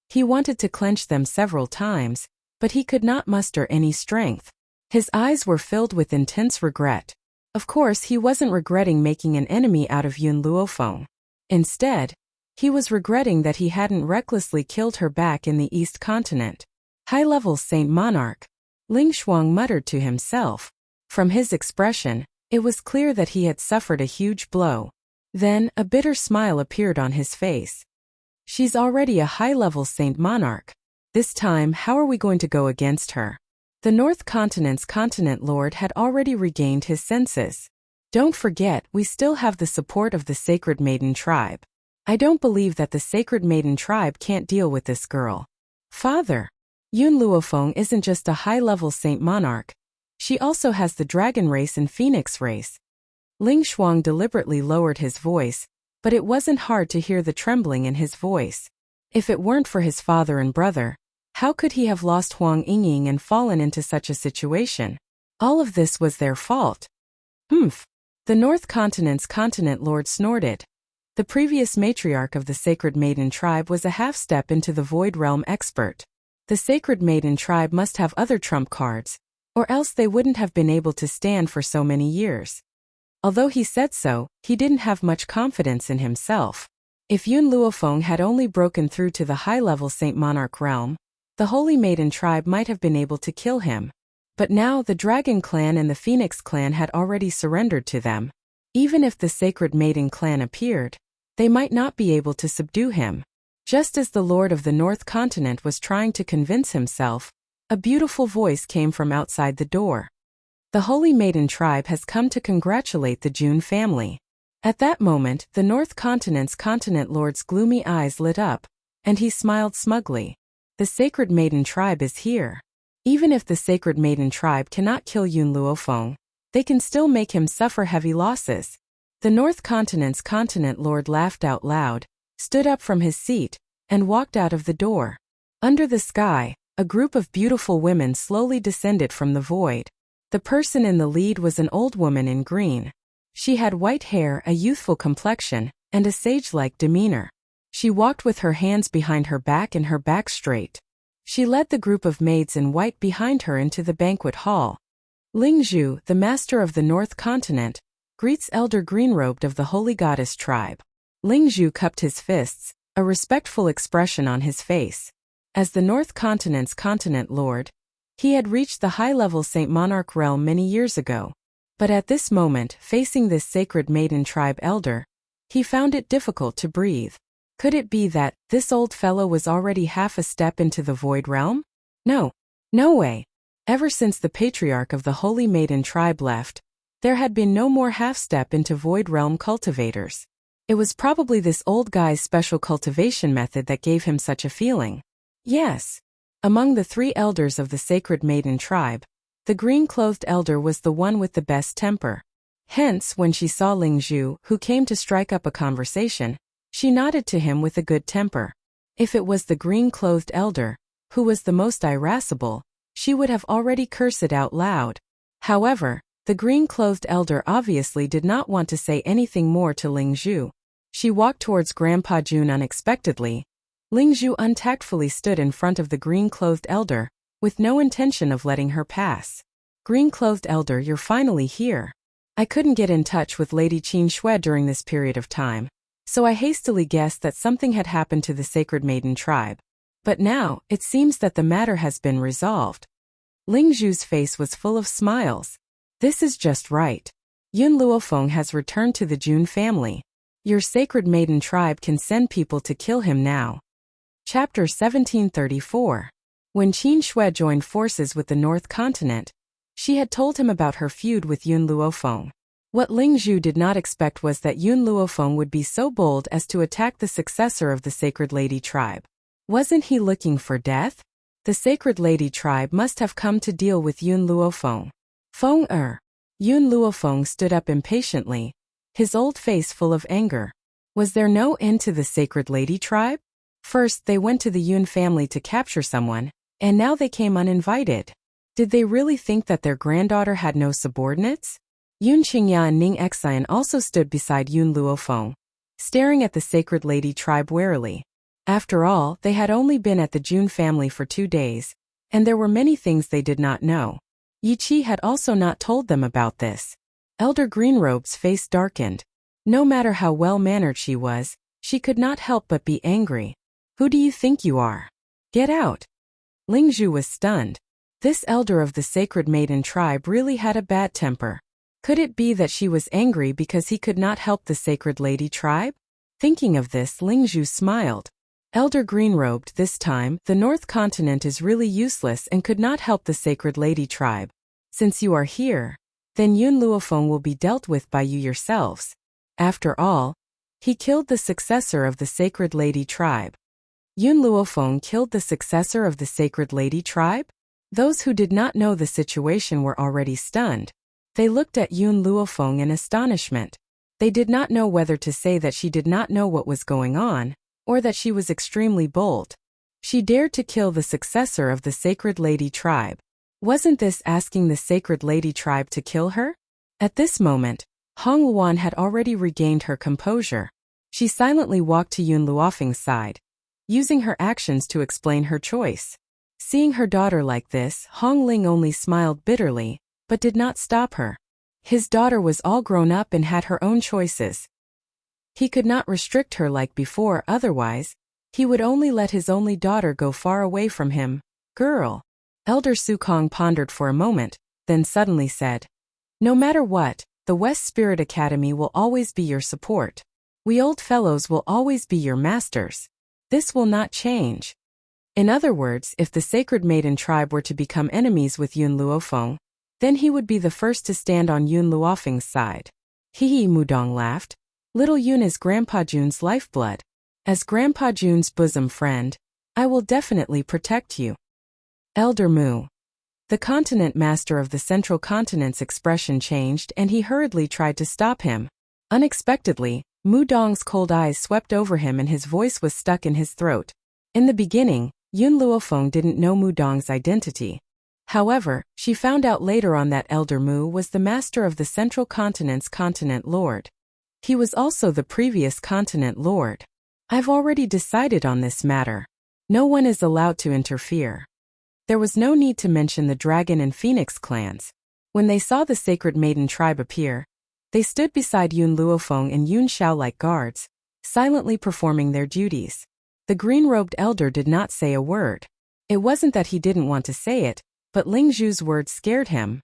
He wanted to clench them several times, but he could not muster any strength. His eyes were filled with intense regret. Of course, he wasn't regretting making an enemy out of Yun Luofeng. Instead, he was regretting that he hadn't recklessly killed her back in the East Continent. High-level Saint Monarch, Ling Shuang muttered to himself. From his expression, it was clear that he had suffered a huge blow. Then, a bitter smile appeared on his face. She's already a high-level Saint Monarch. This time, how are we going to go against her? The North Continent's continent lord had already regained his senses. Don't forget, we still have the support of the Sacred Maiden tribe. I don't believe that the Sacred Maiden tribe can't deal with this girl. Father, Yun Luofeng isn't just a high-level Saint Monarch. She also has the Dragon race and Phoenix race. Ling Shuang deliberately lowered his voice, but it wasn't hard to hear the trembling in his voice. If it weren't for his father and brother, how could he have lost Huang Yingying and fallen into such a situation? All of this was their fault. Humph. The North Continent's continent lord snorted. The previous matriarch of the Sacred Maiden tribe was a half-step into the Void Realm expert. The Sacred Maiden tribe must have other trump cards, or else they wouldn't have been able to stand for so many years. Although he said so, he didn't have much confidence in himself. If Yun Luofeng had only broken through to the high-level Saint Monarch realm, the Holy Maiden tribe might have been able to kill him. But now the Dragon clan and the Phoenix clan had already surrendered to them. Even if the Sacred Maiden clan appeared, they might not be able to subdue him. Just as the Lord of the North Continent was trying to convince himself, a beautiful voice came from outside the door. The Holy Maiden tribe has come to congratulate the Jun family. At that moment, the North Continent's continent lord's gloomy eyes lit up, and he smiled smugly. The Sacred Maiden tribe is here. Even if the Sacred Maiden tribe cannot kill Yun Luofeng, they can still make him suffer heavy losses. The North Continent's continent lord laughed out loud, stood up from his seat, and walked out of the door. Under the sky, a group of beautiful women slowly descended from the void. The person in the lead was an old woman in green. She had white hair, a youthful complexion, and a sage-like demeanor. She walked with her hands behind her back and her back straight. She led the group of maids in white behind her into the banquet hall. Ling Zhu, the master of the North Continent, greets Elder Green-robed of the Holy Goddess tribe. Ling Zhu cupped his fists, a respectful expression on his face. As the North Continent's continent lord, he had reached the high-level Saint Monarch realm many years ago. But at this moment, facing this Sacred Maiden tribe elder, he found it difficult to breathe. Could it be that this old fellow was already half a step into the Void Realm? No, No way. Ever since the patriarch of the Holy Maiden tribe left, there had been no more half-step into Void Realm cultivators. It was probably this old guy's special cultivation method that gave him such a feeling. Yes. Among the 3 elders of the Sacred Maiden tribe, the green-clothed elder was the one with the best temper. Hence, when she saw Ling Zhu, who came to strike up a conversation, she nodded to him with a good temper. If it was the green-clothed elder, who was the most irascible, she would have already cursed it out loud. However, the green-clothed elder obviously did not want to say anything more to Ling Zhu. She walked towards Grandpa Jun unexpectedly. Ling Zhu untactfully stood in front of the green-clothed elder, with no intention of letting her pass. Green-clothed elder, you're finally here. I couldn't get in touch with Lady Qin Shui during this period of time, so I hastily guessed that something had happened to the Sacred Maiden tribe. But now, it seems that the matter has been resolved. Ling Zhu's face was full of smiles. This is just right. Yun Luofeng has returned to the Jun family. Your Sacred Maiden tribe can send people to kill him now. Chapter 1734. When Qin Shui joined forces with the North Continent, she had told him about her feud with Yun Luofeng. What Ling Zhu did not expect was that Yun Luofeng would be so bold as to attack the successor of the Sacred Lady tribe. Wasn't he looking for death? The Sacred Lady tribe must have come to deal with Yun Luofeng. Yun Luofeng stood up impatiently, his old face full of anger. Was there no end to the Sacred Lady tribe? First they went to the Yun family to capture someone, and now they came uninvited. Did they really think that their granddaughter had no subordinates? Yun Qingya and Ning Xian also stood beside Yun Luofeng, staring at the Sacred Lady tribe warily. After all, they had only been at the Jun family for 2 days, and there were many things they did not know. Yi Qi had also not told them about this. Elder Greenrobe's face darkened. No matter how well-mannered she was, she could not help but be angry. Who do you think you are? Get out. Ling Zhu was stunned. This elder of the Sacred Maiden tribe really had a bad temper. Could it be that she was angry because he could not help the Sacred Lady tribe? Thinking of this, Ling Zhu smiled. Elder Greenrobed, this time, the North Continent is really useless and could not help the Sacred Lady tribe. Since you are here, then Yun Luofeng will be dealt with by you yourselves. After all, he killed the successor of the Sacred Lady tribe. Yun Luofeng killed the successor of the Sacred Lady tribe? Those who did not know the situation were already stunned. They looked at Yun Luofeng in astonishment. They did not know whether to say that she did not know what was going on, or that she was extremely bold. She dared to kill the successor of the Sacred Lady tribe. Wasn't this asking the Sacred Lady tribe to kill her? At this moment, Hong Luan had already regained her composure. She silently walked to Yun Luofeng's side, using her actions to explain her choice. Seeing her daughter like this, Hong Ling only smiled bitterly, but did not stop her. His daughter was all grown up and had her own choices. He could not restrict her like before, otherwise, he would only let his only daughter go far away from him. Girl. Elder Su Kong pondered for a moment, then suddenly said, no matter what, the West Spirit Academy will always be your support. We old fellows will always be your masters. This will not change. In other words, if the Sacred Maiden tribe were to become enemies with Yun Luofeng, then he would be the first to stand on Yun Luofeng's side. Hee, Mudong laughed. Little Yun is Grandpa Jun's lifeblood. As Grandpa Jun's bosom friend, I will definitely protect you. Elder Mu. The continent master of the Central Continent's expression changed and he hurriedly tried to stop him. Unexpectedly, Mudong's cold eyes swept over him and his voice was stuck in his throat. In the beginning, Yun Luofeng didn't know Mudong's identity. However, she found out later on that Elder Mu was the master of the Central Continent's continent lord. He was also the previous continent lord. I've already decided on this matter. No one is allowed to interfere. There was no need to mention the Dragon and Phoenix clans. When they saw the Sacred Maiden tribe appear, they stood beside Yun Luofeng and Yun Xiao like guards, silently performing their duties. The green-robed elder did not say a word. It wasn't that he didn't want to say it, but Ling Zhu's words scared him.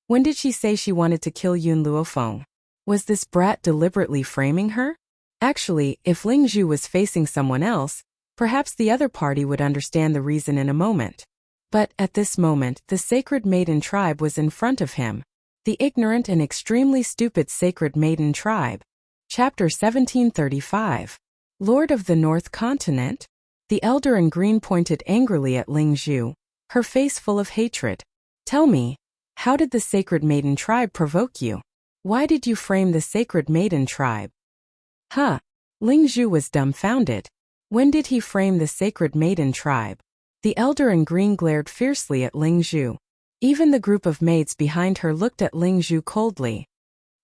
When did she say she wanted to kill Yun Luofeng? Was this brat deliberately framing her? Actually, if Ling Zhu was facing someone else, perhaps the other party would understand the reason in a moment. But, at this moment, the sacred maiden tribe was in front of him. The ignorant and extremely stupid sacred maiden tribe. Chapter 1735. Lord of the North Continent? The elder in green pointed angrily at Ling Zhu, her face full of hatred. Tell me, how did the sacred maiden tribe provoke you? Why did you frame the sacred maiden tribe? Huh? Ling Zhu was dumbfounded. When did he frame the sacred maiden tribe? The elder in green glared fiercely at Ling Zhu. Even the group of maids behind her looked at Ling Zhu coldly.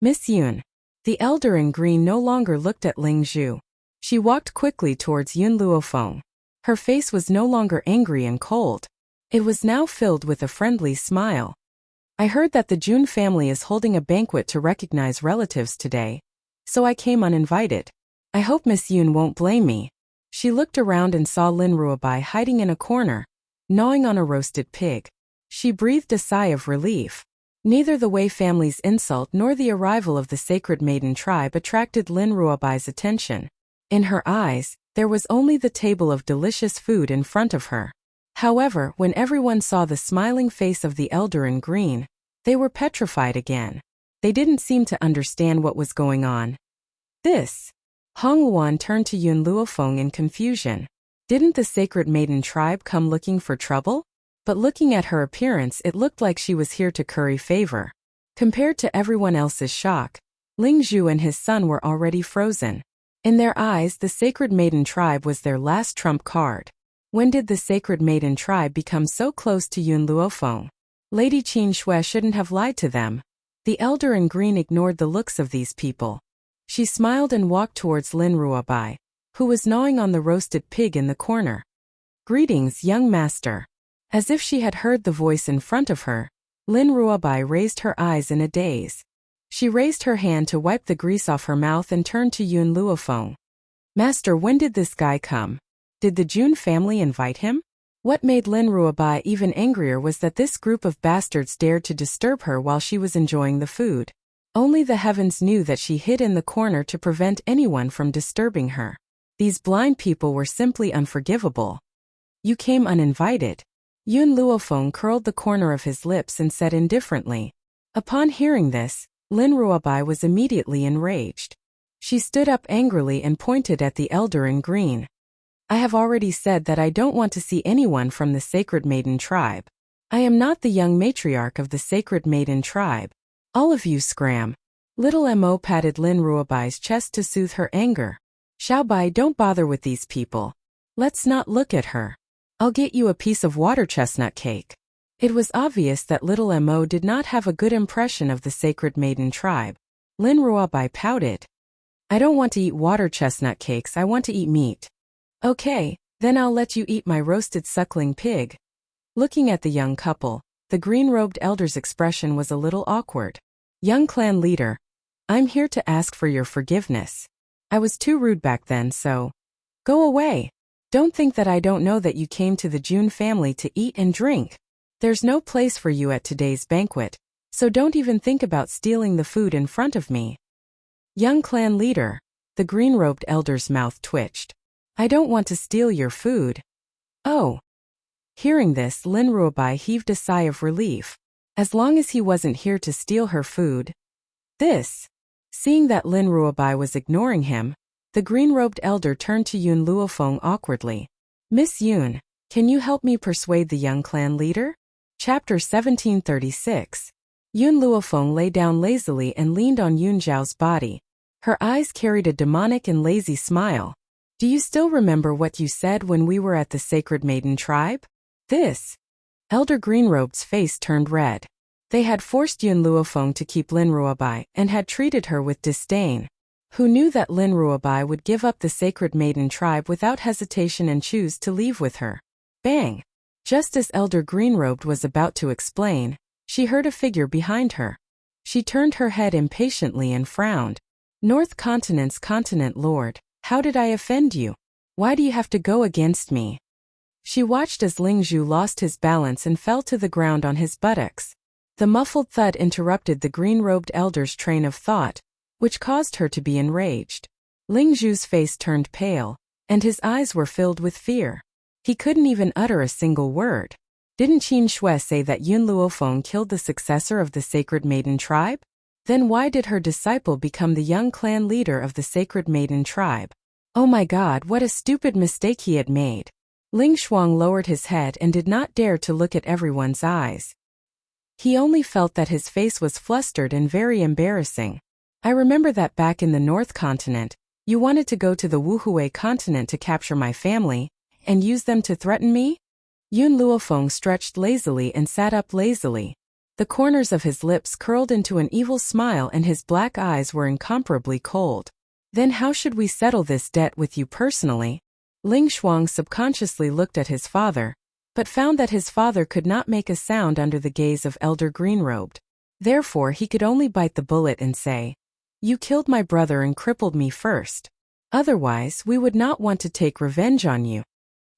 Miss Yun. The elder in green no longer looked at Ling Zhu. She walked quickly towards Yun Luofeng. Her face was no longer angry and cold. It was now filled with a friendly smile. I heard that the Jun family is holding a banquet to recognize relatives today, so I came uninvited. I hope Miss Yun won't blame me. She looked around and saw Lin Ruobai hiding in a corner, gnawing on a roasted pig. She breathed a sigh of relief. Neither the Wei family's insult nor the arrival of the sacred maiden tribe attracted Lin Ruobai's attention. In her eyes, there was only the table of delicious food in front of her. However, when everyone saw the smiling face of the elder in green, they were petrified again. They didn't seem to understand what was going on. This. Hong Luan turned to Yun Luofeng in confusion. Didn't the sacred maiden tribe come looking for trouble? But looking at her appearance, it looked like she was here to curry favor. Compared to everyone else's shock, Ling Zhu and his son were already frozen. In their eyes, the sacred maiden tribe was their last trump card. When did the sacred maiden tribe become so close to Yun Luofeng? Lady Qin Shui shouldn't have lied to them. The elder in green ignored the looks of these people. She smiled and walked towards Lin Ruobai, who was gnawing on the roasted pig in the corner. Greetings, young master. As if she had heard the voice in front of her, Lin Ruobai raised her eyes in a daze. She raised her hand to wipe the grease off her mouth and turned to Yun Luofeng. Master, when did this guy come? Did the Jun family invite him? What made Lin Ruobai even angrier was that this group of bastards dared to disturb her while she was enjoying the food. Only the heavens knew that she hid in the corner to prevent anyone from disturbing her. These blind people were simply unforgivable. You came uninvited. Yun Luofeng curled the corner of his lips and said indifferently. Upon hearing this, Lin Ruobai was immediately enraged. She stood up angrily and pointed at the elder in green. I have already said that I don't want to see anyone from the sacred maiden tribe. I am not the young matriarch of the sacred maiden tribe. All of you scram. Little Mo patted Lin Ruobai's chest to soothe her anger. Xiaobai, don't bother with these people. Let's not look at her. I'll get you a piece of water chestnut cake. It was obvious that little Mo did not have a good impression of the sacred maiden tribe. Lin Ruobai pouted. I don't want to eat water chestnut cakes, I want to eat meat. Okay, then I'll let you eat my roasted suckling pig. Looking at the young couple, the green-robed elder's expression was a little awkward. Young clan leader, I'm here to ask for your forgiveness. I was too rude back then, so go away. Don't think that I don't know that you came to the Jun family to eat and drink. There's no place for you at today's banquet, so don't even think about stealing the food in front of me. Young clan leader, the green-robed elder's mouth twitched. I don't want to steal your food. Oh. Hearing this, Lin Ruobai heaved a sigh of relief. As long as he wasn't here to steal her food. Seeing that Lin Ruobai was ignoring him, the green-robed elder turned to Yun Luofeng awkwardly. Miss Yun, can you help me persuade the young clan leader? Chapter 1736. Yun Luofeng lay down lazily and leaned on Yun Zhao's body. Her eyes carried a demonic and lazy smile. Do you still remember what you said when we were at the sacred maiden tribe? Elder Greenrobe's face turned red. They had forced Yun Luofeng to keep Lin Ruobai and had treated her with disdain. Who knew that Lin Ruobai would give up the sacred maiden tribe without hesitation and choose to leave with her? Bang! Just as Elder Greenrobed was about to explain, she heard a figure behind her. She turned her head impatiently and frowned. North Continent's Continent Lord, how did I offend you? Why do you have to go against me? She watched as Ling Zhu lost his balance and fell to the ground on his buttocks. The muffled thud interrupted the green-robed elder's train of thought, which caused her to be enraged. Ling Zhu's face turned pale, and his eyes were filled with fear. He couldn't even utter a single word. Didn't Qin Shui say that Yun Luofeng killed the successor of the Sacred Maiden tribe? Then why did her disciple become the young clan leader of the Sacred Maiden tribe? Oh my God, what a stupid mistake he had made. Ling Shuang lowered his head and did not dare to look at everyone's eyes. He only felt that his face was flustered and very embarrassing. I remember that back in the North Continent, you wanted to go to the Wuhui continent to capture my family, and use them to threaten me? Yun Luofeng stretched lazily and sat up lazily. The corners of his lips curled into an evil smile and his black eyes were incomparably cold. Then how should we settle this debt with you personally? Ling Shuang subconsciously looked at his father, but found that his father could not make a sound under the gaze of Elder Greenrobed. Therefore he could only bite the bullet and say, "You killed my brother and crippled me first. Otherwise we would not want to take revenge on you."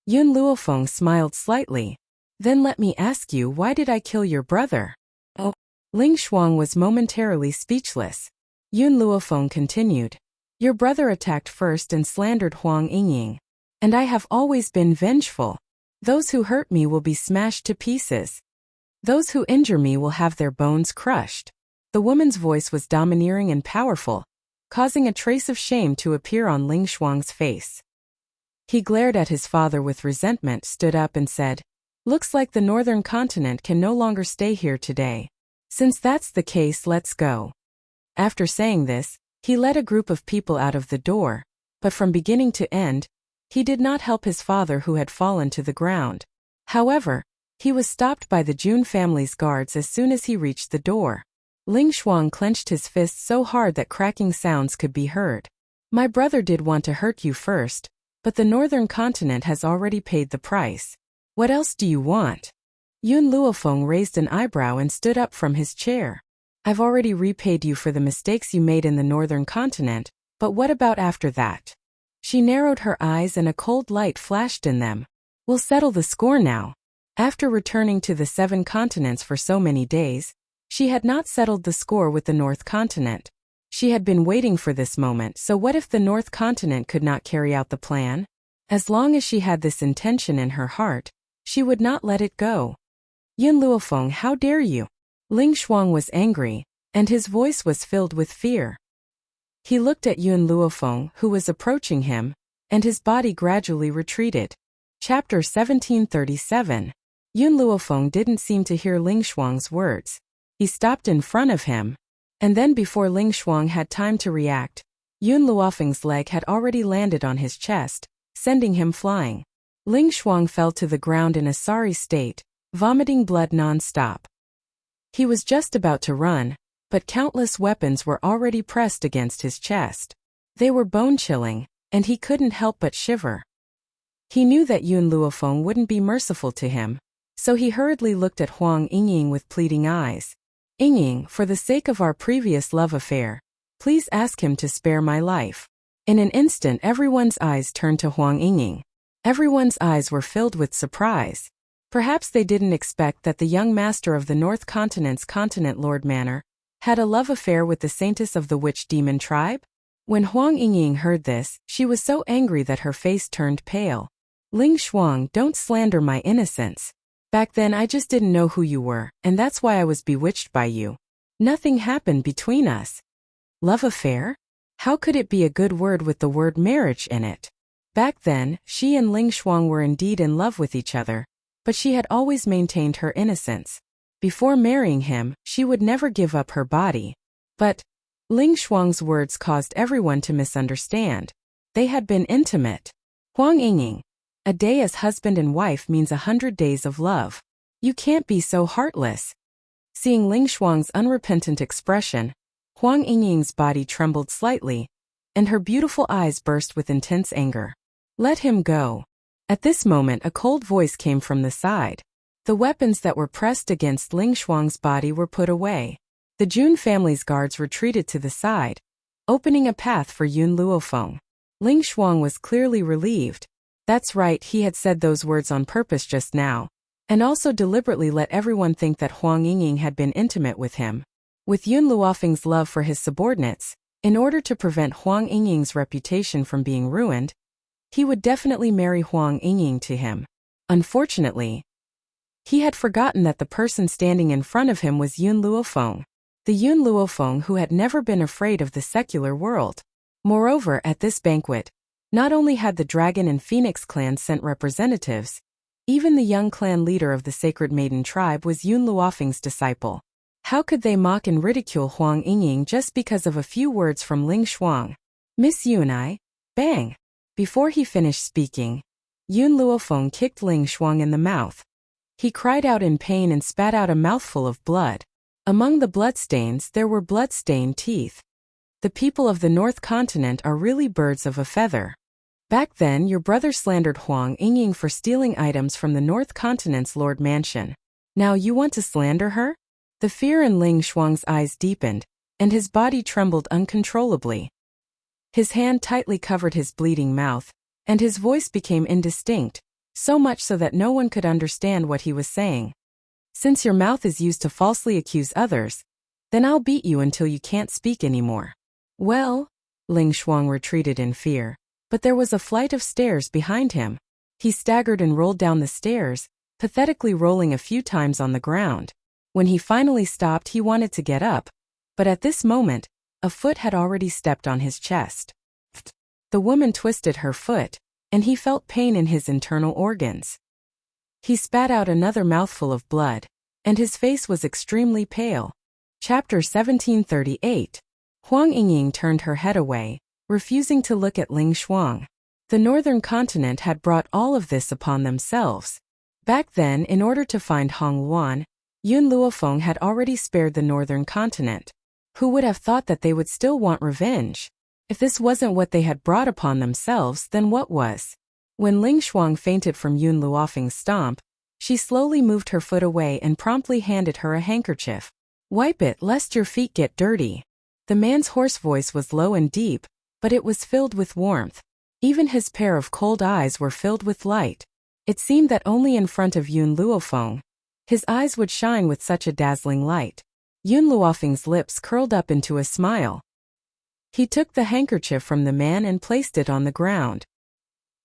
Yun Luofeng smiled slightly. "Then let me ask you, why did I kill your brother?" Oh. Ling Shuang was momentarily speechless. Yun Luofeng continued, "Your brother attacked first and slandered Huang Yingying. And I have always been vengeful. Those who hurt me will be smashed to pieces. Those who injure me will have their bones crushed." The woman's voice was domineering and powerful, causing a trace of shame to appear on Ling Shuang's face. He glared at his father with resentment, stood up and said, "Looks like the Northern Continent can no longer stay here today. Since that's the case, let's go." After saying this, he led a group of people out of the door, but from beginning to end, he did not help his father who had fallen to the ground. However, he was stopped by the Jun family's guards as soon as he reached the door. Ling Shuang clenched his fists so hard that cracking sounds could be heard. "My brother did want to hurt you first, but the Northern Continent has already paid the price. What else do you want?" Yun Luofeng raised an eyebrow and stood up from his chair. "I've already repaid you for the mistakes you made in the Northern Continent, but what about after that?" She narrowed her eyes and a cold light flashed in them. "We'll settle the score now." After returning to the 7 continents for so many days, she had not settled the score with the North Continent. She had been waiting for this moment, so what if the North Continent could not carry out the plan? As long as she had this intention in her heart, she would not let it go. "Yun Luofeng, how dare you?" Ling Shuang was angry, and his voice was filled with fear. He looked at Yun Luofeng, who was approaching him, and his body gradually retreated. Chapter 1737. Yun Luofeng didn't seem to hear Ling Shuang's words. He stopped in front of him, and then before Ling Shuang had time to react, Yun Luofeng's leg had already landed on his chest, sending him flying. Ling Shuang fell to the ground in a sorry state, vomiting blood non-stop. He was just about to run, but countless weapons were already pressed against his chest. They were bone-chilling, and he couldn't help but shiver. He knew that Yun Luofeng wouldn't be merciful to him, so he hurriedly looked at Huang Yingying with pleading eyes. "Yingying, for the sake of our previous love affair, please ask him to spare my life." In an instant everyone's eyes turned to Huang Yingying. Everyone's eyes were filled with surprise. Perhaps they didn't expect that the young master of the North Continent's Continent Lord Manor had a love affair with the saintess of the witch demon tribe? When Huang Yingying heard this, she was so angry that her face turned pale. "Ling Shuang, don't slander my innocence. Back then I just didn't know who you were, and that's why I was bewitched by you. Nothing happened between us." Love affair? How could it be a good word with the word marriage in it? Back then, she and Ling Shuang were indeed in love with each other, but she had always maintained her innocence. Before marrying him, she would never give up her body. But Ling Shuang's words caused everyone to misunderstand. They had been intimate. Huang Yingying, a day as husband and wife means 100 days of love. You can't be so heartless. Seeing Ling Shuang's unrepentant expression, Huang Yingying's body trembled slightly, and her beautiful eyes burst with intense anger. "Let him go." At this moment a cold voice came from the side. The weapons that were pressed against Ling Shuang's body were put away. The Jun family's guards retreated to the side, opening a path for Yun Luofeng. Ling Shuang was clearly relieved. That's right, he had said those words on purpose just now, and also deliberately let everyone think that Huang Yingying had been intimate with him. With Yun Luofeng's love for his subordinates, in order to prevent Huang Yingying's reputation from being ruined, he would definitely marry Huang Yingying to him. Unfortunately, He had forgotten that the person standing in front of him was Yun Luofeng, the Yun Luofeng who had never been afraid of the secular world. Moreover, at this banquet, not only had the Dragon and Phoenix clans sent representatives, even the young clan leader of the Sacred Maiden tribe was Yun Luofeng's disciple. How could they mock and ridicule Huang Yingying just because of a few words from Ling Shuang? Miss Yun, bang! Before he finished speaking, Yun Luofeng kicked Ling Shuang in the mouth. He cried out in pain and spat out a mouthful of blood. Among the bloodstains there were blood-stained teeth. The people of the North Continent are really birds of a feather. Back then your brother slandered Huang Yingying for stealing items from the North Continent's Lord Mansion. Now you want to slander her? The fear in Ling Shuang's eyes deepened, and his body trembled uncontrollably. His hand tightly covered his bleeding mouth, and his voice became indistinct, so much so that no one could understand what he was saying. Since your mouth is used to falsely accuse others, then I'll beat you until you can't speak anymore. Well, Ling Shuang retreated in fear, but there was a flight of stairs behind him. He staggered and rolled down the stairs, pathetically rolling a few times on the ground. When he finally stopped, he wanted to get up, but at this moment, a foot had already stepped on his chest. The woman twisted her foot, and he felt pain in his internal organs. He spat out another mouthful of blood, and his face was extremely pale. Chapter 1738. Huang Yingying turned her head away, refusing to look at Ling Shuang. The Northern Continent had brought all of this upon themselves. Back then, in order to find Hong Luan, Yun Luofeng had already spared the Northern Continent. Who would have thought that they would still want revenge? If this wasn't what they had brought upon themselves, then what was? When Ling Shuang fainted from Yun Luofeng's stomp, she slowly moved her foot away and promptly handed her a handkerchief. Wipe it lest your feet get dirty. The man's hoarse voice was low and deep, but it was filled with warmth. Even his pair of cold eyes were filled with light. It seemed that only in front of Yun Luofeng, his eyes would shine with such a dazzling light. Yun Luofeng's lips curled up into a smile. He took the handkerchief from the man and placed it on the ground.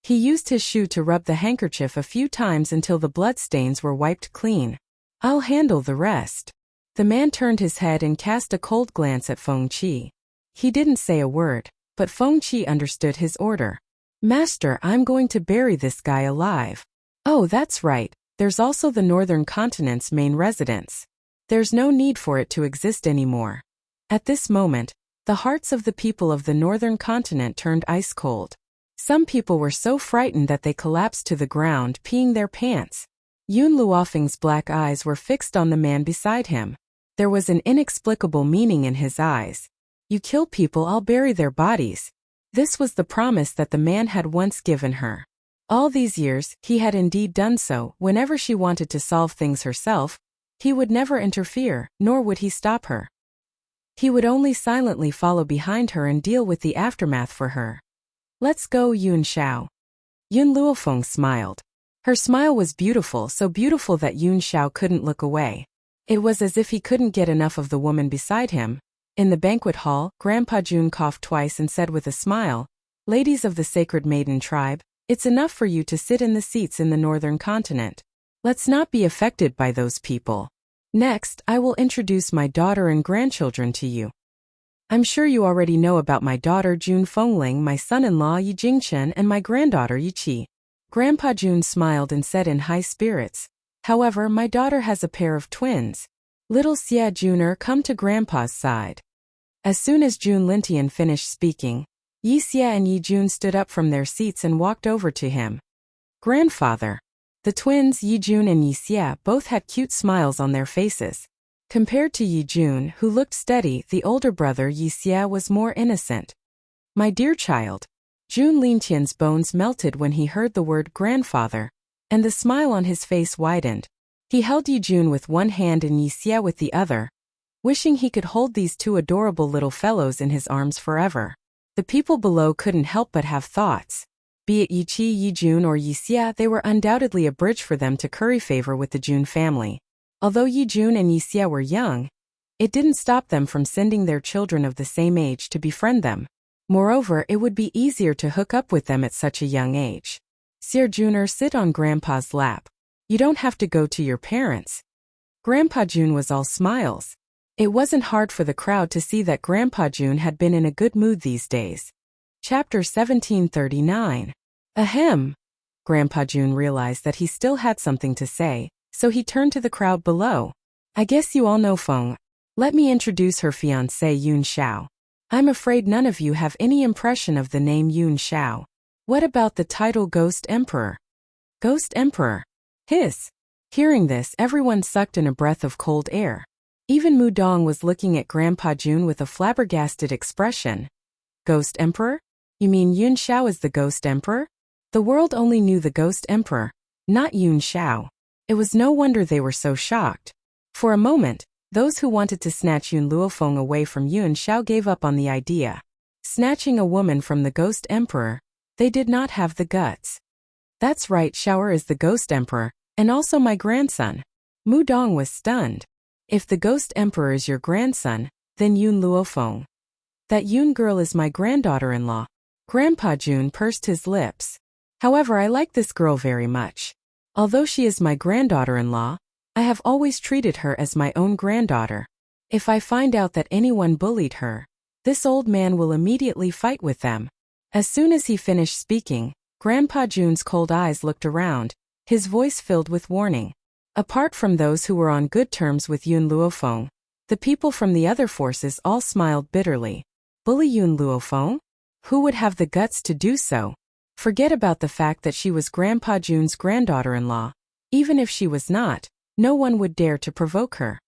He used his shoe to rub the handkerchief a few times until the bloodstains were wiped clean. I'll handle the rest. The man turned his head and cast a cold glance at Feng Qi. He didn't say a word, but Feng Qi understood his order. Master, I'm going to bury this guy alive. Oh, that's right, there's also the Northern Continent's main residence. There's no need for it to exist anymore. At this moment, the hearts of the people of the Northern Continent turned ice cold. Some people were so frightened that they collapsed to the ground, peeing their pants. Yun Luofeng's black eyes were fixed on the man beside him. There was an inexplicable meaning in his eyes. You kill people, I'll bury their bodies. This was the promise that the man had once given her. All these years, he had indeed done so. Whenever she wanted to solve things herself, he would never interfere, nor would he stop her. He would only silently follow behind her and deal with the aftermath for her. Let's go, Yun Xiao. Yun Luofeng smiled. Her smile was beautiful, so beautiful that Yun Xiao couldn't look away. It was as if he couldn't get enough of the woman beside him. In the banquet hall, Grandpa Jun coughed twice and said with a smile, Ladies of the Sacred Maiden tribe, it's enough for you to sit in the seats in the Northern Continent. Let's not be affected by those people. Next, I will introduce my daughter and grandchildren to you. I'm sure you already know about my daughter Jun Fengling, my son-in-law Yi Jingchen, and my granddaughter Yi Qi. Grandpa Jun smiled and said in high spirits, However, my daughter has a pair of twins. Little Xia Juner, come to Grandpa's side. As soon as Jun Lintian finished speaking, Yi Xia and Yi Jun stood up from their seats and walked over to him. Grandfather. The twins Yi Jun and Yi Xia both had cute smiles on their faces. Compared to Yi Jun, who looked steady, the older brother Yi Xia was more innocent. My dear child. Jun Lintian's bones melted when he heard the word grandfather, and the smile on his face widened. He held Yi Jun with one hand and Yi Xia with the other, wishing he could hold these two adorable little fellows in his arms forever. The people below couldn't help but have thoughts. Be it Yi Qi, Yi Jun, or Yi Xia, they were undoubtedly a bridge for them to curry favor with the Jun family. Although Yi Jun and Yi Xia were young, it didn't stop them from sending their children of the same age to befriend them. Moreover, it would be easier to hook up with them at such a young age. Xia Juner, sit on Grandpa's lap. You don't have to go to your parents. Grandpa June was all smiles. It wasn't hard for the crowd to see that Grandpa June had been in a good mood these days. Chapter 1739. Ahem. Grandpa June realized that he still had something to say, so he turned to the crowd below. I guess you all know Feng. Let me introduce her fiancé Yun Xiao. I'm afraid none of you have any impression of the name Yun Xiao. What about the title Ghost Emperor? Ghost Emperor. Hiss. Hearing this, everyone sucked in a breath of cold air. Even Mu Dong was looking at Grandpa June with a flabbergasted expression. Ghost Emperor? You mean Yun Xiao is the Ghost Emperor? The world only knew the Ghost Emperor, not Yun Xiao. It was no wonder they were so shocked. For a moment, those who wanted to snatch Yun Luofeng away from Yun Xiao gave up on the idea. Snatching a woman from the Ghost Emperor, they did not have the guts. That's right, Xiaoer is the Ghost Emperor, and also my grandson. Mu Dong was stunned. If the Ghost Emperor is your grandson, then Yun Luofeng. That Yun girl is my granddaughter-in-law. Grandpa June pursed his lips. However, I like this girl very much. Although she is my granddaughter-in-law, I have always treated her as my own granddaughter. If I find out that anyone bullied her, this old man will immediately fight with them. As soon as he finished speaking, Grandpa June's cold eyes looked around, his voice filled with warning. Apart from those who were on good terms with Yun Luofeng, the people from the other forces all smiled bitterly. Bully Yun Luofeng? Who would have the guts to do so? Forget about the fact that she was Grandpa June's granddaughter-in-law. Even if she was not, no one would dare to provoke her.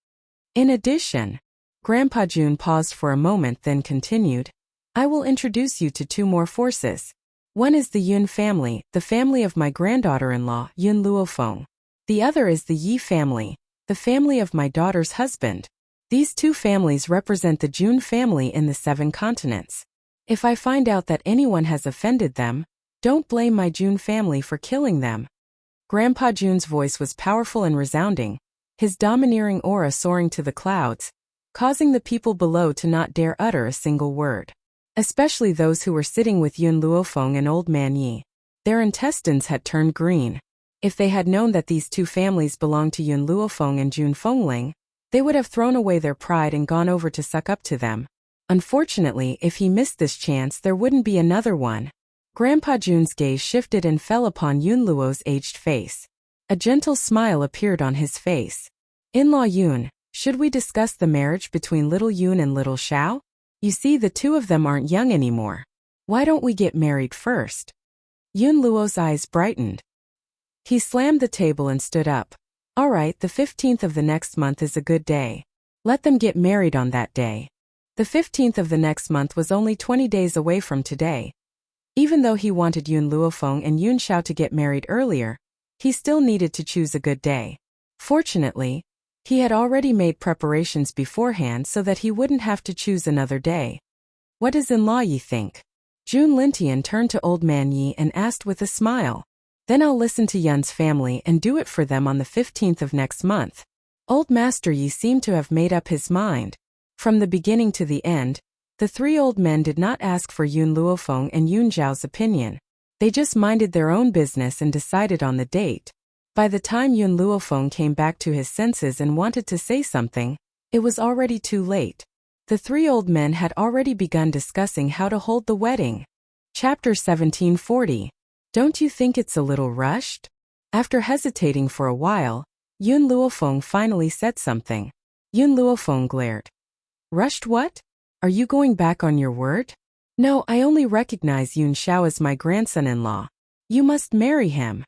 In addition, Grandpa June paused for a moment then continued, I will introduce you to two more forces. One is the Yun family, the family of my granddaughter-in-law, Yun Luofeng. The other is the Yi family, the family of my daughter's husband. These two families represent the June family in the 7 continents. If I find out that anyone has offended them, don't blame my June family for killing them. Grandpa June's voice was powerful and resounding, his domineering aura soaring to the clouds, causing the people below to not dare utter a single word. Especially those who were sitting with Yun Luofeng and Old Man Yi. Their intestines had turned green. If they had known that these two families belonged to Yun Luofeng and Jun Fengling, they would have thrown away their pride and gone over to suck up to them. Unfortunately, if he missed this chance, there wouldn't be another one. Grandpa June's gaze shifted and fell upon Yun Luo's aged face. A gentle smile appeared on his face. In-law Yun, should we discuss the marriage between little Yun and little Xiao? You see, the two of them aren't young anymore. Why don't we get married first? Yun Luo's eyes brightened. He slammed the table and stood up. All right, the 15th of the next month is a good day. Let them get married on that day. The 15th of the next month was only 20 days away from today. Even though he wanted Yun Luofeng and Yun Xiao to get married earlier, he still needed to choose a good day. Fortunately, he had already made preparations beforehand so that he wouldn't have to choose another day. What does in-law Yi think? Jun Lintian turned to Old Man Yi and asked with a smile. Then I'll listen to Yun's family and do it for them on the 15th of next month. Old Master Yi seemed to have made up his mind. From the beginning to the end, the three old men did not ask for Yun Luofeng and Yun Zhao's opinion. They just minded their own business and decided on the date. By the time Yun Luofeng came back to his senses and wanted to say something, it was already too late. The three old men had already begun discussing how to hold the wedding. Chapter 1740. Don't you think it's a little rushed? After hesitating for a while, Yun Luofeng finally said something. Yun Luofeng glared. Rushed what? Are you going back on your word? No, I only recognize Yun Xiao as my grandson-in-law. You must marry him.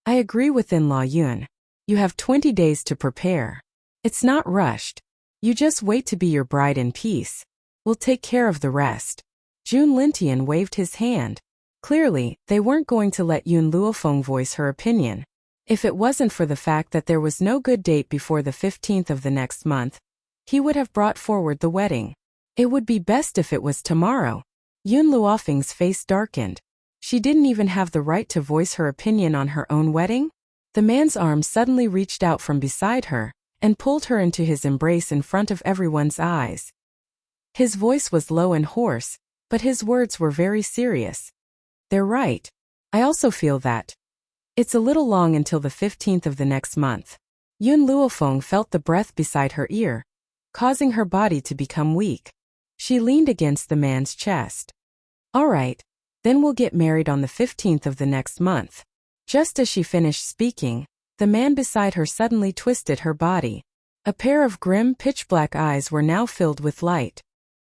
I agree with in-law Yun. You have 20 days to prepare. It's not rushed. You just wait to be your bride in peace. We'll take care of the rest. Jun Lintian waved his hand. Clearly, they weren't going to let Yun Luofeng voice her opinion. If it wasn't for the fact that there was no good date before the 15th of the next month, he would have brought forward the wedding. It would be best if it was tomorrow. Yun Luofeng's face darkened. She didn't even have the right to voice her opinion on her own wedding? The man's arm suddenly reached out from beside her and pulled her into his embrace in front of everyone's eyes. His voice was low and hoarse, but his words were very serious. They're right. I also feel that. It's a little long until the 15th of the next month. Yun Luofeng felt the breath beside her ear, causing her body to become weak. She leaned against the man's chest. All right, then we'll get married on the 15th of the next month. Just as she finished speaking, the man beside her suddenly twisted her body. A pair of grim, pitch-black eyes were now filled with light.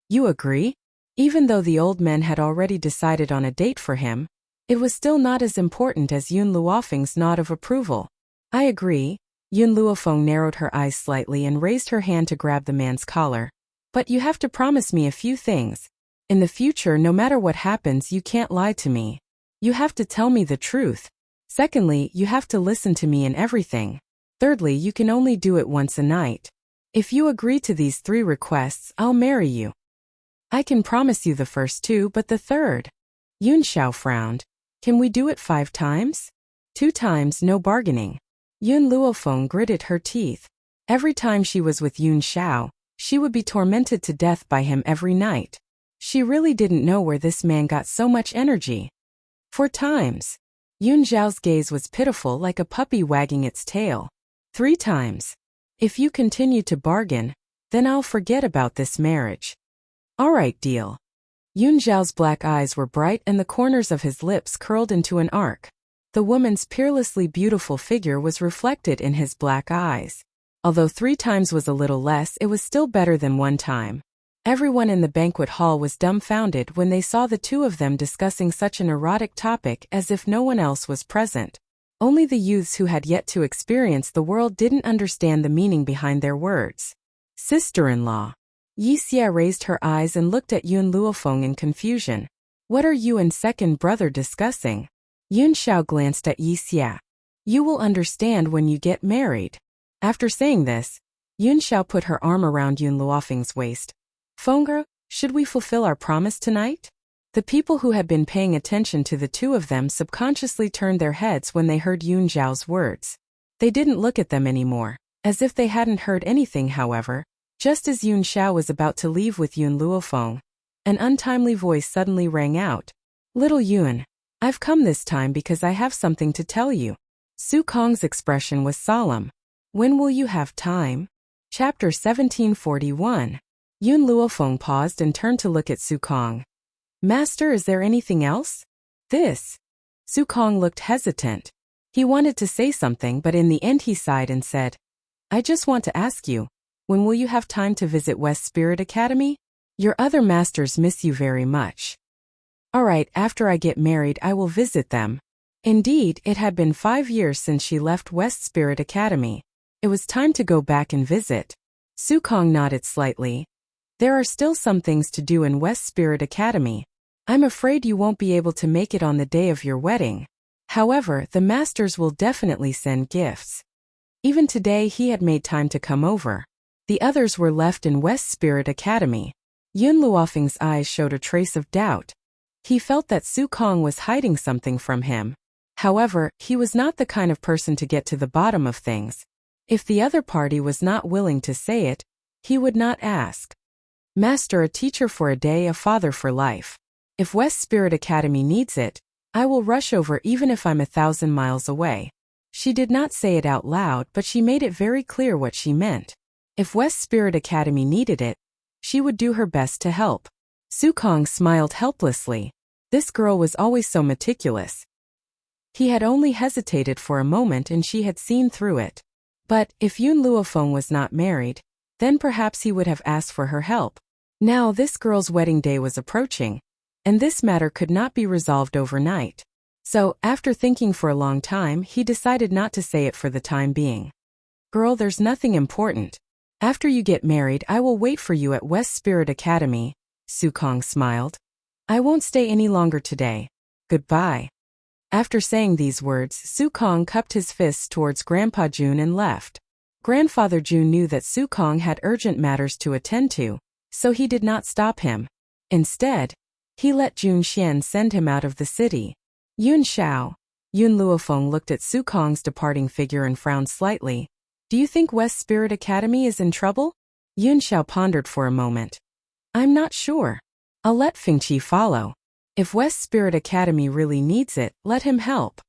You agree? Even though the old man had already decided on a date for him, it was still not as important as Yun Luofeng's nod of approval. I agree. Yun Luofeng narrowed her eyes slightly and raised her hand to grab the man's collar. But you have to promise me a few things. In the future, no matter what happens, you can't lie to me. You have to tell me the truth. Secondly, you have to listen to me in everything. Thirdly, you can only do it once a night. If you agree to these 3 requests, I'll marry you. I can promise you the first 2, but the third. Yun Xiao frowned. Can we do it 5 times? 2 times, no bargaining. Yun Luofeng gritted her teeth. Every time she was with Yun Xiao, she would be tormented to death by him every night. She really didn't know where this man got so much energy. 4 times. Yun Xiao's gaze was pitiful, like a puppy wagging its tail. 3 times. If you continue to bargain, then I'll forget about this marriage. All right, deal. Yun Xiao's black eyes were bright and the corners of his lips curled into an arc. The woman's peerlessly beautiful figure was reflected in his black eyes. Although 3 times was a little less, it was still better than 1 time. Everyone in the banquet hall was dumbfounded when they saw the 2 of them discussing such an erotic topic as if no one else was present. Only the youths who had yet to experience the world didn't understand the meaning behind their words. Sister-in-law. Yi Xia raised her eyes and looked at Yun Luofeng in confusion. What are you and second brother discussing? Yun Xiao glanced at Yi Xia. You will understand when you get married. After saying this, Yun Xiao put her arm around Yun Luofeng's waist. Fengge, should we fulfill our promise tonight? The people who had been paying attention to the 2 of them subconsciously turned their heads when they heard Yun Xiao's words. They didn't look at them anymore, as if they hadn't heard anything. However, just as Yun Xiao was about to leave with Yun Luofeng, an untimely voice suddenly rang out. Little Yun, I've come this time because I have something to tell you. Su Kong's expression was solemn. When will you have time? Chapter 1741. Yun Luofeng paused and turned to look at Su Kong. Master, is there anything else? This. Su Kong looked hesitant. He wanted to say something, but in the end he sighed and said, I just want to ask you, when will you have time to visit West Spirit Academy? Your other masters miss you very much. All right, after I get married I will visit them. Indeed, it had been 5 years since she left West Spirit Academy. It was time to go back and visit. Su Kong nodded slightly. There are still some things to do in West Spirit Academy. I'm afraid you won't be able to make it on the day of your wedding. However, the masters will definitely send gifts. Even today he had made time to come over. The others were left in West Spirit Academy. Yun Luofeng's eyes showed a trace of doubt. He felt that Su Kong was hiding something from him. However, he was not the kind of person to get to the bottom of things. If the other party was not willing to say it, he would not ask. Master, a teacher for a day, a father for life. If West Spirit Academy needs it, I will rush over even if I'm 1,000 miles away. She did not say it out loud, but she made it very clear what she meant. If West Spirit Academy needed it, she would do her best to help. Su Kong smiled helplessly. This girl was always so meticulous. He had only hesitated for a moment and she had seen through it. But if Yun Luofeng was not married, then perhaps he would have asked for her help. Now this girl's wedding day was approaching, and this matter could not be resolved overnight. So, after thinking for a long time, he decided not to say it for the time being. Girl, there's nothing important. After you get married, I will wait for you at West Spirit Academy. Su Kong smiled. I won't stay any longer today. Goodbye. After saying these words, Su Kong cupped his fists towards Grandpa Jun and left. Grandfather Jun knew that Su Kong had urgent matters to attend to, so he did not stop him. Instead, he let Jun Xian send him out of the city. Yun Xiao. Yun Luofeng looked at Su Kong's departing figure and frowned slightly. Do you think West Spirit Academy is in trouble? Yun Xiao pondered for a moment. I'm not sure. I'll let Fengqi follow. If West Spirit Academy really needs it, let him help.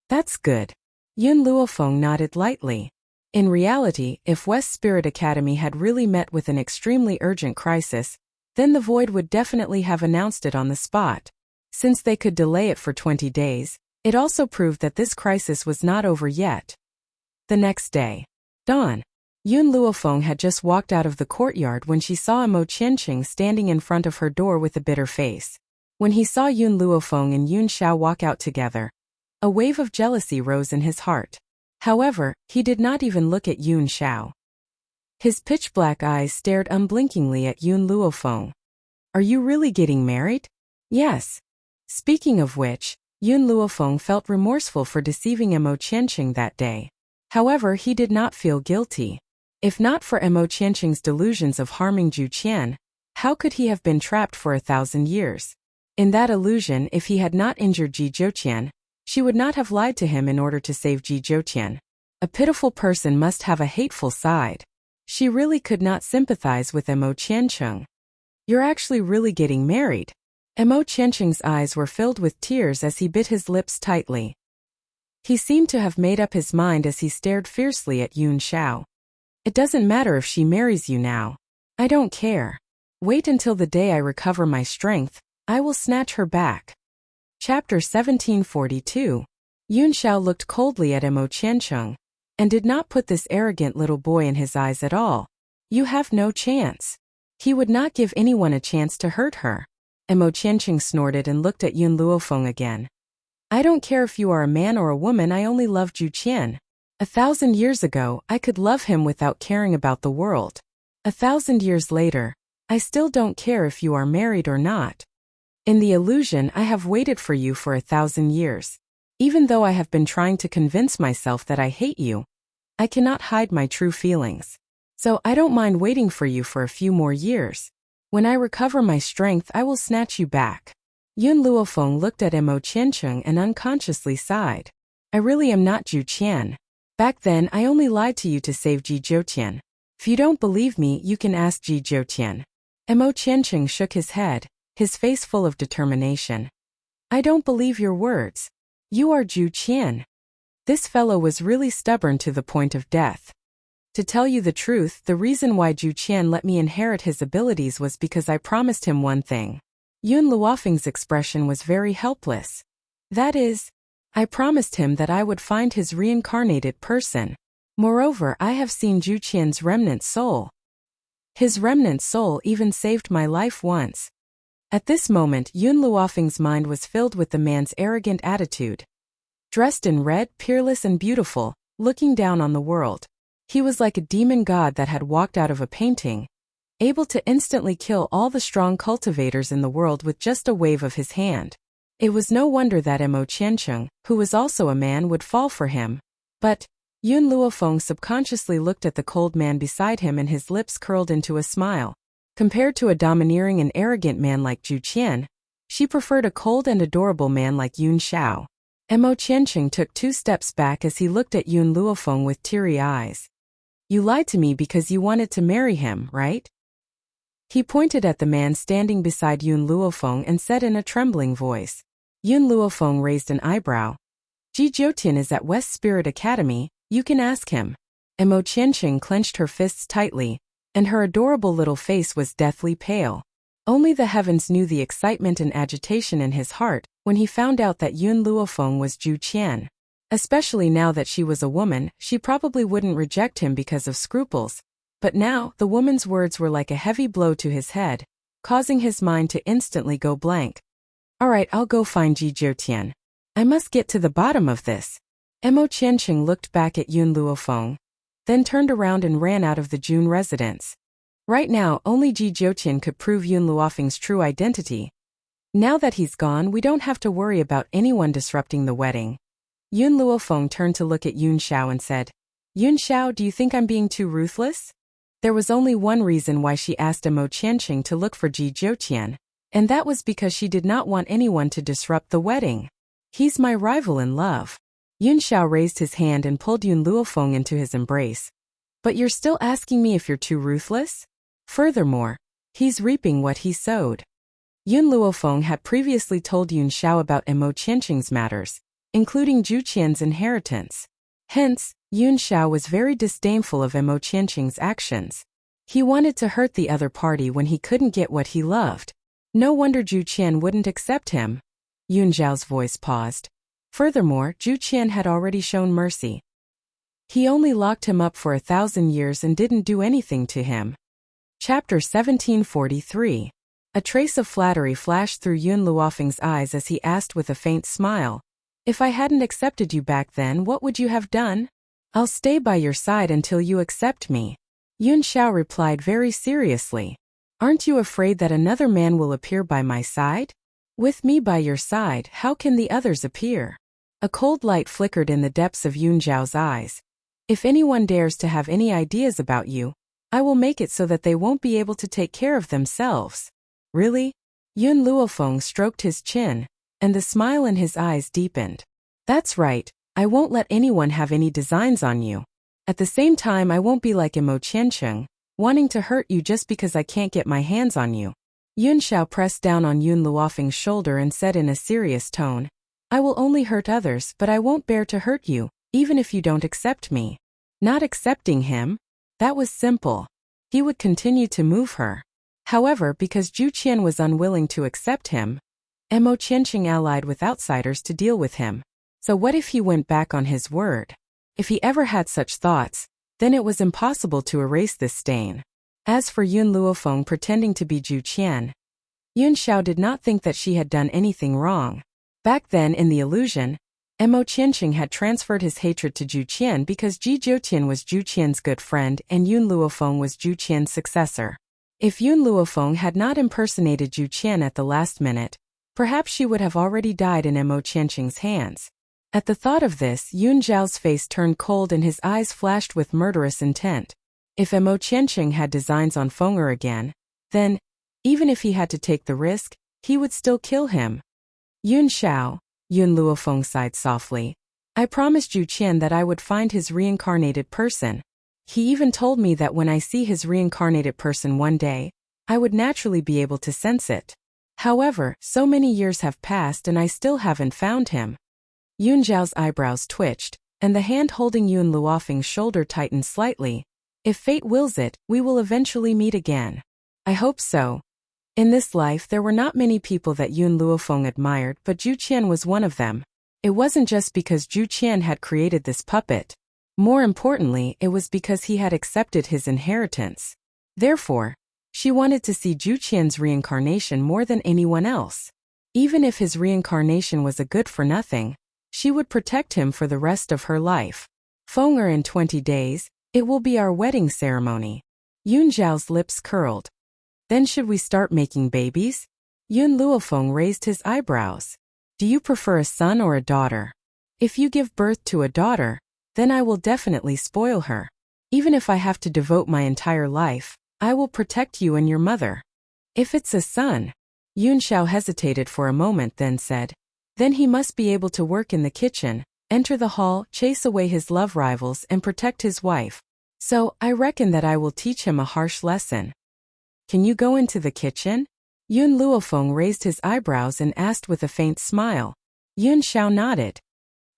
That's good. Yun Luofeng nodded lightly. In reality, if West Spirit Academy had really met with an extremely urgent crisis, then the Void would definitely have announced it on the spot. Since they could delay it for 20 days, it also proved that this crisis was not over yet. The next day. Dawn. Yun Luofeng had just walked out of the courtyard when she saw Mo Qianqing standing in front of her door with a bitter face. When he saw Yun Luofeng and Yun Xiao walk out together, a wave of jealousy rose in his heart. However, he did not even look at Yun Xiao. His pitch-black eyes stared unblinkingly at Yun Luofeng. Are you really getting married? Yes. Speaking of which, Yun Luofeng felt remorseful for deceiving Mo Qianqing that day. However, he did not feel guilty. If not for Mo Qianqing's delusions of harming Zhu Qian, how could he have been trapped for 1,000 years? In that illusion, if he had not injured Ji Zhouqian, she would not have lied to him in order to save Ji Zhouqian. A pitiful person must have a hateful side. She really could not sympathize with Mo Qianqing. You're actually really getting married. Mo Qianqing's eyes were filled with tears as he bit his lips tightly. He seemed to have made up his mind as he stared fiercely at Yun Xiao. It doesn't matter if she marries you now. I don't care. Wait until the day I recover my strength, I will snatch her back. Chapter 1742. Yun Xiao looked coldly at Mo Qianqing, and did not put this arrogant little boy in his eyes at all. You have no chance. He would not give anyone a chance to hurt her. Mo Qianqing snorted and looked at Yun Luofeng again. I don't care if you are a man or a woman, I only love Zhu Qian. 1,000 years ago, I could love him without caring about the world. 1,000 years later, I still don't care if you are married or not. In the illusion, I have waited for you for 1,000 years. Even though I have been trying to convince myself that I hate you, I cannot hide my true feelings. So I don't mind waiting for you for a few more years. When I recover my strength, I will snatch you back. Yun Luofeng looked at Mo Qianqing and unconsciously sighed. I really am not Zhu Qian. Back then, I only lied to you to save Ji Zhouqian. If you don't believe me, you can ask Ji Zhouqian. Mo Qianqing shook his head, his face full of determination. I don't believe your words. You are Zhu Qian. This fellow was really stubborn to the point of death. To tell you the truth, the reason why Zhu Qian let me inherit his abilities was because I promised him one thing. Yun Luofeng's expression was very helpless. That is, I promised him that I would find his reincarnated person. Moreover, I have seen Zhu Qian's remnant soul. His remnant soul even saved my life once. At this moment, Yun Luofeng's mind was filled with the man's arrogant attitude. Dressed in red, peerless and beautiful, looking down on the world. He was like a demon god that had walked out of a painting, able to instantly kill all the strong cultivators in the world with just a wave of his hand. It was no wonder that Mo Qianqing, who was also a man, would fall for him. But Yun Luofeng subconsciously looked at the cold man beside him and his lips curled into a smile. Compared to a domineering and arrogant man like Zhu Qian, she preferred a cold and adorable man like Yun Xiao. Mo Qianqing took 2 steps back as he looked at Yun Luofeng with teary eyes. You lied to me because you wanted to marry him, right? He pointed at the man standing beside Yun Luofeng and said in a trembling voice. Yun Luofeng raised an eyebrow. Ji Zhouqian is at West Spirit Academy, you can ask him. Mo Qianqing clenched her fists tightly, and her adorable little face was deathly pale. Only the heavens knew the excitement and agitation in his heart when he found out that Yun Luofeng was Zhu Qian. Especially now that she was a woman, she probably wouldn't reject him because of scruples. But now, the woman's words were like a heavy blow to his head, causing his mind to instantly go blank. Alright, I'll go find Ji Zhouqian. I must get to the bottom of this. Mo Qianqing looked back at Yun Luofeng, then turned around and ran out of the June residence. Right now, only Ji Zhouqian could prove Yun Luofeng's true identity. Now that he's gone, we don't have to worry about anyone disrupting the wedding. Yun Luofeng turned to look at Yun Xiao and said, Yun Xiao, do you think I'm being too ruthless? There was only one reason why she asked Mo Qianqing to look for Ji Zhouqian, and that was because she did not want anyone to disrupt the wedding. He's my rival in love. Yun Xiao raised his hand and pulled Yun Luofeng into his embrace. But you're still asking me if you're too ruthless? Furthermore, he's reaping what he sowed. Yun Luofeng had previously told Yun Xiao about Mo Qianqing's matters, including Zhu Qian's inheritance. Hence, Yun Xiao was very disdainful of Mo Qianqing's actions. He wanted to hurt the other party when he couldn't get what he loved. No wonder Zhu Qian wouldn't accept him. Yun Xiao's voice paused. Furthermore, Zhu Qian had already shown mercy. He only locked him up for 1,000 years and didn't do anything to him. Chapter 1743. A trace of flattery flashed through Yun Luofeng's eyes as he asked with a faint smile, "If I hadn't accepted you back then, what would you have done?" "I'll stay by your side until you accept me." Yun Xiao replied very seriously. "Aren't you afraid that another man will appear by my side?" "With me by your side, how can the others appear?" A cold light flickered in the depths of Yun Xiao's eyes. "If anyone dares to have any ideas about you, I will make it so that they won't be able to take care of themselves." "Really?" Yun Luofeng stroked his chin, and the smile in his eyes deepened. "That's right, I won't let anyone have any designs on you. At the same time, I won't be like Mo Qianqing, wanting to hurt you just because I can't get my hands on you." Yun Xiao pressed down on Yun Luofeng's shoulder and said in a serious tone, "I will only hurt others, but I won't bear to hurt you, even if you don't accept me." Not accepting him? That was simple. He would continue to move her. However, because Zhu Qian was unwilling to accept him, Mo Qianqing allied with outsiders to deal with him. So what if he went back on his word? If he ever had such thoughts, then it was impossible to erase this stain. As for Yun Luofeng pretending to be Zhu Qian, Yun Xiao did not think that she had done anything wrong. Back then in the illusion, Mo Qianqing had transferred his hatred to Zhu Qian because Ji Jiutian was Zhu Qian's good friend and Yun Luofeng was Zhu Qian's successor. If Yun Luofeng had not impersonated Zhu Qian at the last minute, perhaps she would have already died in Mo Qianqing's hands. At the thought of this, Yun Zhao's face turned cold and his eyes flashed with murderous intent. If Mo Qianqing had designs on Fenger again, then, even if he had to take the risk, he would still kill him. "Yun Xiao," Yun Luofeng sighed softly, "I promised Zhu Qian that I would find his reincarnated person. He even told me that when I see his reincarnated person one day, I would naturally be able to sense it. However, so many years have passed and I still haven't found him." Yun Zhao's eyebrows twitched, and the hand holding Yun Luofeng's shoulder tightened slightly. "If fate wills it, we will eventually meet again." "I hope so." In this life there were not many people that Yun Luofeng admired, but Zhu Qian was one of them. It wasn't just because Zhu Qian had created this puppet. More importantly, it was because he had accepted his inheritance. Therefore, she wanted to see Zhu Qian's reincarnation more than anyone else. Even if his reincarnation was a good-for-nothing, she would protect him for the rest of her life. "Fenger in 20 days, it will be our wedding ceremony." Yun Zhao's lips curled. "Then should we start making babies?" Yun Luofeng raised his eyebrows. "Do you prefer a son or a daughter?" "If you give birth to a daughter, then I will definitely spoil her. Even if I have to devote my entire life, I will protect you and your mother." "If it's a son," Yun Xiao hesitated for a moment then said, "then he must be able to work in the kitchen, enter the hall, chase away his love rivals and protect his wife. So, I reckon that I will teach him a harsh lesson." "Can you go into the kitchen?" Yun Luofeng raised his eyebrows and asked with a faint smile. Yun Xiao nodded.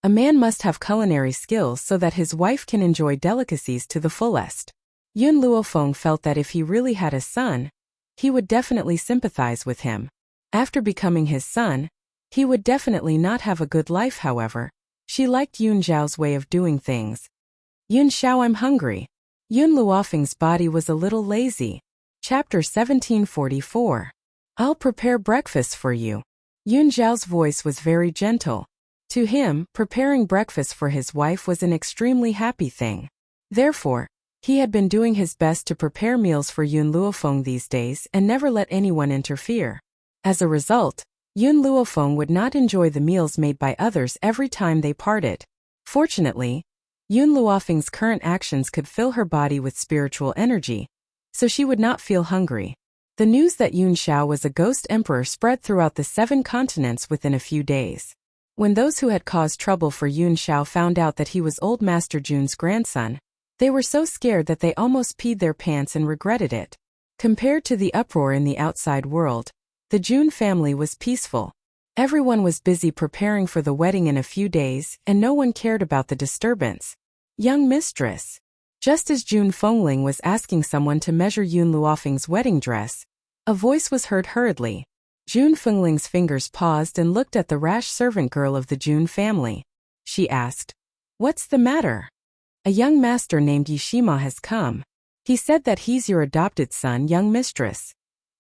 A man must have culinary skills so that his wife can enjoy delicacies to the fullest. Yun Luofeng felt that if he really had a son, he would definitely sympathize with him. After becoming his son, he would definitely not have a good life. However, she liked Yun Zhao's way of doing things. "Yun Xiao, I'm hungry." Yun Luofeng's body was a little lazy. Chapter 1744. "I'll prepare breakfast for you." Yun Zhao's voice was very gentle. To him, preparing breakfast for his wife was an extremely happy thing. Therefore, he had been doing his best to prepare meals for Yun Luofeng these days and never let anyone interfere. As a result, Yun Luofeng would not enjoy the meals made by others every time they parted. Fortunately, Yun Luofeng's current actions could fill her body with spiritual energy, so she would not feel hungry. The news that Yun Xiao was a ghost emperor spread throughout the 7 continents within a few days. When those who had caused trouble for Yun Xiao found out that he was old Master Jun's grandson, they were so scared that they almost peed their pants and regretted it. Compared to the uproar in the outside world, the Jun family was peaceful. Everyone was busy preparing for the wedding in a few days, and no one cared about the disturbance. Young mistress. Just as Jun Fengling was asking someone to measure Yun Luofeng's wedding dress, a voice was heard hurriedly. Jun Fengling's fingers paused and looked at the rash servant girl of the Jun family. She asked, "What's the matter?" "A young master named Yishima has come. He said that he's your adopted son, young mistress."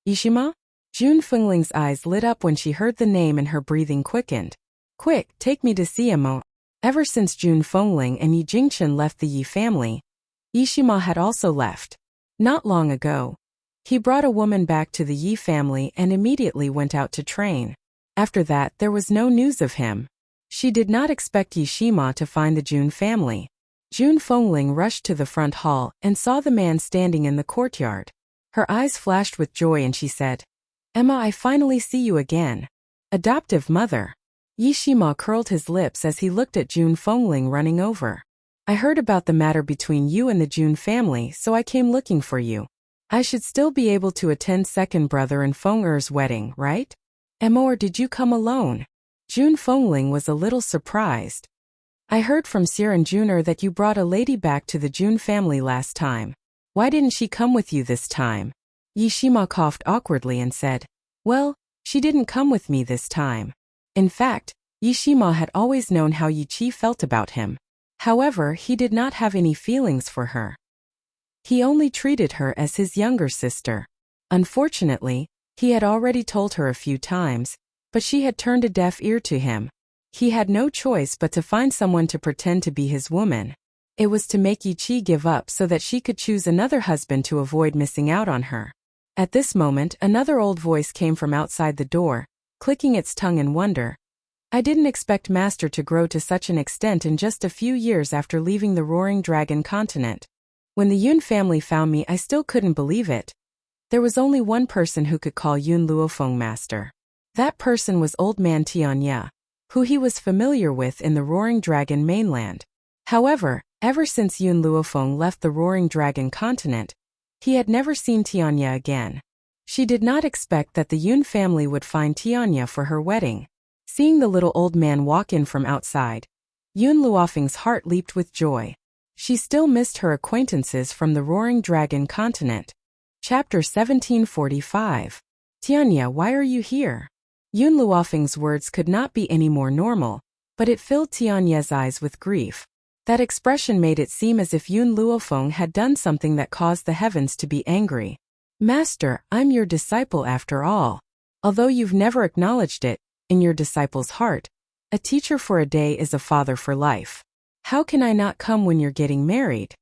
"Yishima?" Jun Fengling's eyes lit up when she heard the name and her breathing quickened. "Quick, take me to see him." Ever since Jun Fengling and Yi Jingchen left the Yi family, Yishima had also left. Not long ago, he brought a woman back to the Yi family and immediately went out to train. After that, there was no news of him. She did not expect Yishima to find the Jun family. Jun Fengling rushed to the front hall and saw the man standing in the courtyard. Her eyes flashed with joy and she said, "Emma, I finally see you again. Adoptive mother." Yishima curled his lips as he looked at Jun Fengling running over. "I heard about the matter between you and the Jun family, so I came looking for you. I should still be able to attend second brother and Feng Er's wedding, right? Emma, or did you come alone?" Jun Fengling was a little surprised. "I heard from Sir and Juner that you brought a lady back to the Jun family last time. Why didn't she come with you this time?" Yishima coughed awkwardly and said, "Well, she didn't come with me this time." In fact, Yishima had always known how Yichi felt about him. However, he did not have any feelings for her. He only treated her as his younger sister. Unfortunately, he had already told her a few times, but she had turned a deaf ear to him. He had no choice but to find someone to pretend to be his woman. It was to make Yichi give up so that she could choose another husband to avoid missing out on her. At this moment, another old voice came from outside the door, clicking its tongue in wonder. "I didn't expect Master to grow to such an extent in just a few years after leaving the Roaring Dragon continent. When the Yun family found me, I still couldn't believe it. There was only one person who could call Yun Luofeng master. That person was Old Man Tianya, who he was familiar with in the Roaring Dragon mainland. However, ever since Yun Luofeng left the Roaring Dragon continent, he had never seen Tianya again. She did not expect that the Yun family would find Tianya for her wedding. Seeing the little old man walk in from outside, Yun Luofeng's heart leaped with joy. She still missed her acquaintances from the Roaring Dragon continent. Chapter 1745. "Tianya, why are you here?" Yun Luofeng's words could not be any more normal, but it filled Tianya's eyes with grief. That expression made it seem as if Yun Luofeng had done something that caused the heavens to be angry. "Master, I'm your disciple after all. Although you've never acknowledged it, in your disciple's heart, a teacher for a day is a father for life. How can I not come when you're getting married?"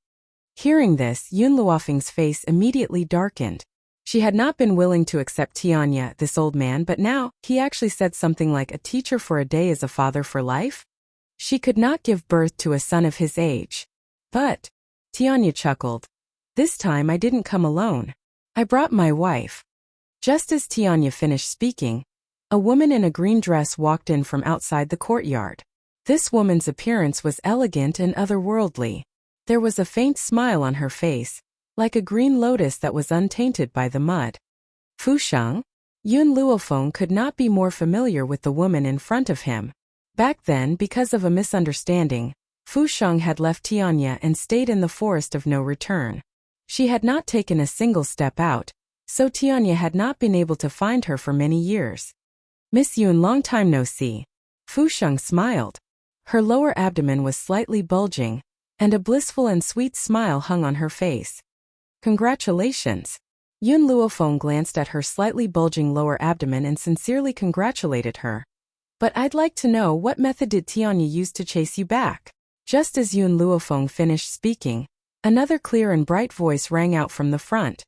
Hearing this, Yun Luofeng's face immediately darkened. She had not been willing to accept Tianya, this old man, but now, he actually said something like a teacher for a day is a father for life? She could not give birth to a son of his age. "But," Tianya chuckled, "this time I didn't come alone. I brought my wife." Just as Tianya finished speaking, a woman in a green dress walked in from outside the courtyard. This woman's appearance was elegant and otherworldly. There was a faint smile on her face, like a green lotus that was untainted by the mud. Fu Sheng? Yun Luofeng could not be more familiar with the woman in front of him. Back then, because of a misunderstanding, Fu Sheng had left Tianya and stayed in the forest of no return. She had not taken a single step out, so Tianya had not been able to find her for many years. "Miss Yun, long time no see." Fu Sheng smiled. Her lower abdomen was slightly bulging, and a blissful and sweet smile hung on her face. "Congratulations." Yun Luofeng glanced at her slightly bulging lower abdomen and sincerely congratulated her. "But I'd like to know, what method did Tianya use to chase you back?" Just as Yun Luofeng finished speaking, another clear and bright voice rang out from the front.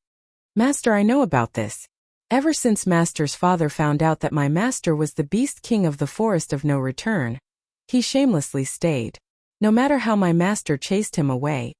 "Master, I know about this. Ever since Master's father found out that my master was the beast king of the forest of no return, he shamelessly stayed. No matter how my master chased him away,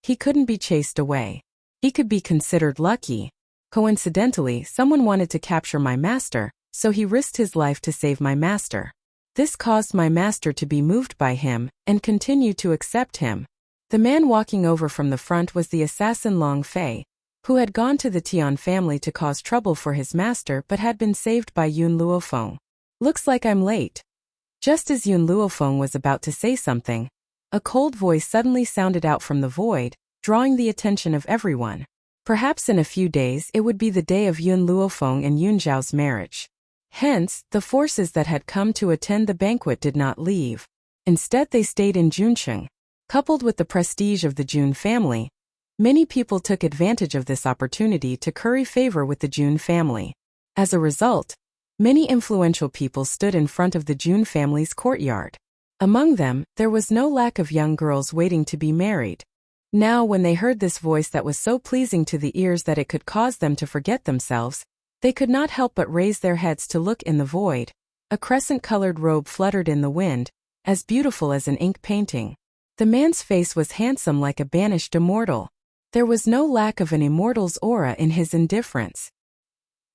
he couldn't be chased away. He could be considered lucky. Coincidentally, someone wanted to capture my master, so he risked his life to save my master. This caused my master to be moved by him and continue to accept him." The man walking over from the front was the assassin Long Fei, who had gone to the Tian family to cause trouble for his master but had been saved by Yun Luofeng. Looks like I'm late. Just as Yun Luofeng was about to say something, a cold voice suddenly sounded out from the void, drawing the attention of everyone. Perhaps in a few days it would be the day of Yun Luofeng and Yun Zhao's marriage. Hence, the forces that had come to attend the banquet did not leave. Instead they stayed in Juncheng. Coupled with the prestige of the Jun family, many people took advantage of this opportunity to curry favor with the Jun family. As a result, many influential people stood in front of the Jun family's courtyard. Among them, there was no lack of young girls waiting to be married. Now when they heard this voice that was so pleasing to the ears that it could cause them to forget themselves, they could not help but raise their heads to look in the void. A crescent-colored robe fluttered in the wind, as beautiful as an ink painting. The man's face was handsome like a banished immortal. There was no lack of an immortal's aura in his indifference.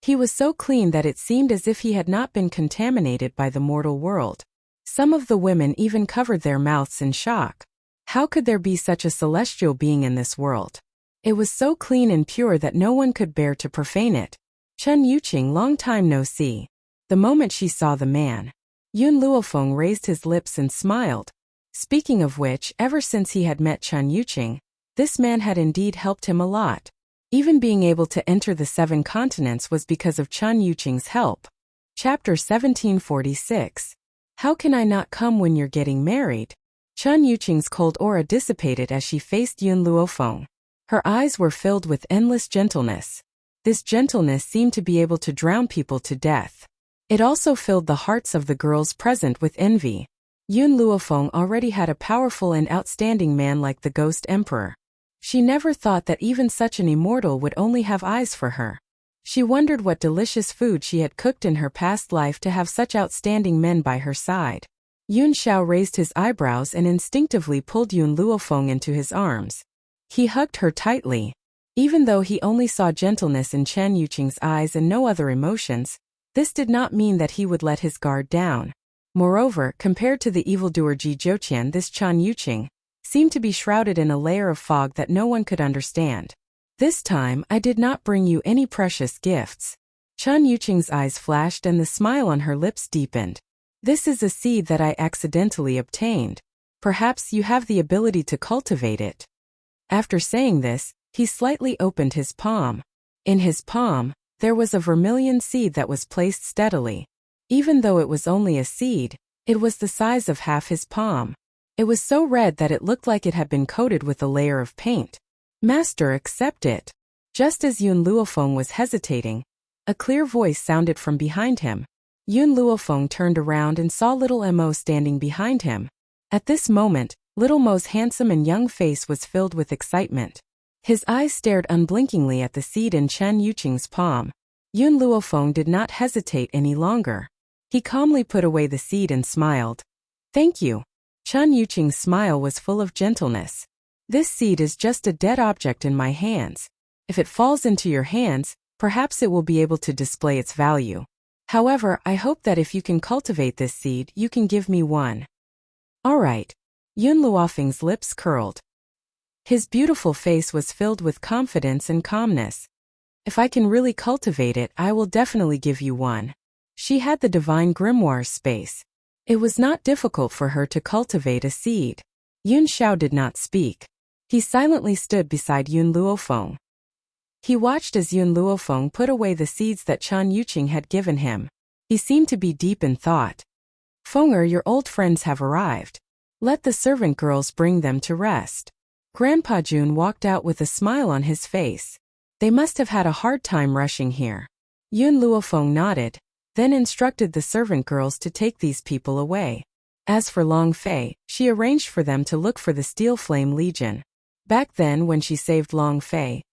He was so clean that it seemed as if he had not been contaminated by the mortal world. Some of the women even covered their mouths in shock. How could there be such a celestial being in this world? It was so clean and pure that no one could bear to profane it. Chen Yuqing, long time no see. The moment she saw the man, Yun Luofeng raised his lips and smiled. Speaking of which, ever since he had met Chen Yuqing, this man had indeed helped him a lot. Even being able to enter the 7 continents was because of Chen Yuqing's help. Chapter 1746. How can I not come when you're getting married? Chen Yuqing's cold aura dissipated as she faced Yun Luofeng. Her eyes were filled with endless gentleness. This gentleness seemed to be able to drown people to death. It also filled the hearts of the girls present with envy. Yun Luofeng already had a powerful and outstanding man like the Ghost Emperor. She never thought that even such an immortal would only have eyes for her. She wondered what delicious food she had cooked in her past life to have such outstanding men by her side. Yun Xiao raised his eyebrows and instinctively pulled Yun Luofeng into his arms. He hugged her tightly. Even though he only saw gentleness in Chen Yuqing's eyes and no other emotions, this did not mean that he would let his guard down. Moreover, compared to the evildoer Ji Zhouqian, this Chen Yuqing seemed to be shrouded in a layer of fog that no one could understand. This time, I did not bring you any precious gifts. Chen Yuqing's eyes flashed and the smile on her lips deepened. This is a seed that I accidentally obtained. Perhaps you have the ability to cultivate it. After saying this, he slightly opened his palm. In his palm, there was a vermilion seed that was placed steadily. Even though it was only a seed, it was the size of half his palm. It was so red that it looked like it had been coated with a layer of paint. Master, accept it. Just as Yun Luofeng was hesitating, a clear voice sounded from behind him. Yun Luofeng turned around and saw little Mo standing behind him. At this moment, little Mo's handsome and young face was filled with excitement. His eyes stared unblinkingly at the seed in Chen Yuqing's palm. Yun Luofeng did not hesitate any longer. He calmly put away the seed and smiled. Thank you. Chen Yuqing's smile was full of gentleness. This seed is just a dead object in my hands. If it falls into your hands, perhaps it will be able to display its value. However, I hope that if you can cultivate this seed, you can give me one. All right. Yun Luofeng's lips curled. His beautiful face was filled with confidence and calmness. If I can really cultivate it, I will definitely give you one. She had the divine grimoire space. It was not difficult for her to cultivate a seed. Yun Xiao did not speak. He silently stood beside Yun Luofeng. He watched as Yun Luofeng put away the seeds that Chen Yuqing had given him. He seemed to be deep in thought. Fenger, your old friends have arrived. Let the servant girls bring them to rest. Grandpa Jun walked out with a smile on his face. They must have had a hard time rushing here. Yun Luofeng nodded, then instructed the servant girls to take these people away. As for Long Fei, she arranged for them to look for the Steel Flame Legion. Back then, when she saved Long Fei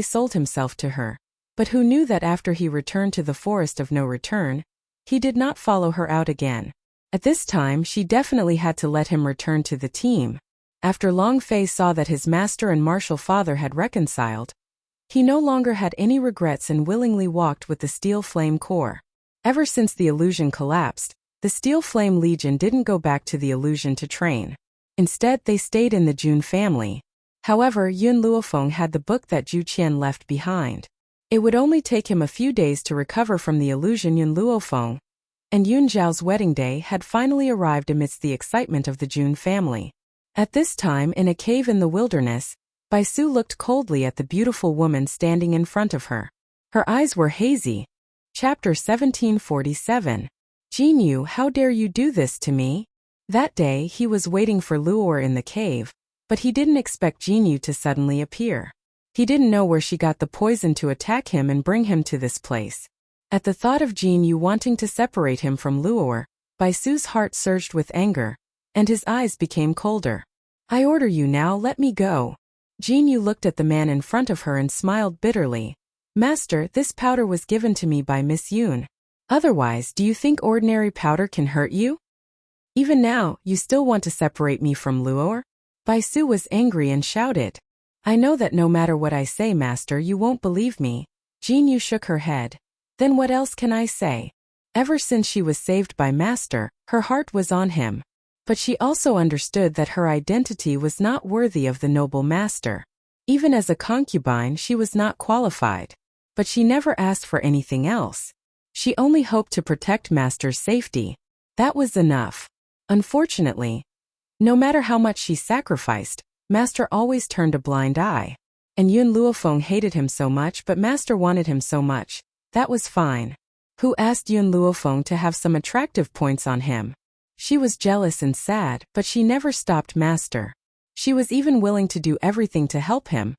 sold himself to her. But who knew that after he returned to the Forest of No Return, he did not follow her out again. At this time, she definitely had to let him return to the team. After Long Fei saw that his master and martial father had reconciled, he no longer had any regrets and willingly walked with the Steel Flame Corps. Ever since the illusion collapsed, the Steel Flame Legion didn't go back to the illusion to train. Instead, they stayed in the Jun family. However, Yun Luofeng had the book that Zhu Qian left behind. It would only take him a few days to recover from the illusion Yun Luofeng and Yun Zhao's wedding day had finally arrived amidst the excitement of the Jun family. At this time, in a cave in the wilderness, Bai Su looked coldly at the beautiful woman standing in front of her. Her eyes were hazy. Chapter 1747. Jinyu, how dare you do this to me? That day he was waiting for Luor in the cave, but he didn't expect Jinyu to suddenly appear. He didn't know where she got the poison to attack him and bring him to this place. At the thought of Jinyu wanting to separate him from Luor, Bai Su's heart surged with anger, and his eyes became colder. I order you now, let me go. Jinyu looked at the man in front of her and smiled bitterly. Master, this powder was given to me by Miss Yun. Otherwise, do you think ordinary powder can hurt you? Even now, you still want to separate me from Luor? Bai Su was angry and shouted. I know that no matter what I say, Master, you won't believe me. Jinyu shook her head. Then what else can I say? Ever since she was saved by Master, her heart was on him. But she also understood that her identity was not worthy of the noble Master. Even as a concubine, she was not qualified. But she never asked for anything else. She only hoped to protect Master's safety. That was enough. Unfortunately, no matter how much she sacrificed, Master always turned a blind eye. And Yun Luofeng hated him so much, but Master wanted him so much. That was fine. Who asked Yun Luofeng to have some attractive points on him? She was jealous and sad, but she never stopped Master. She was even willing to do everything to help him.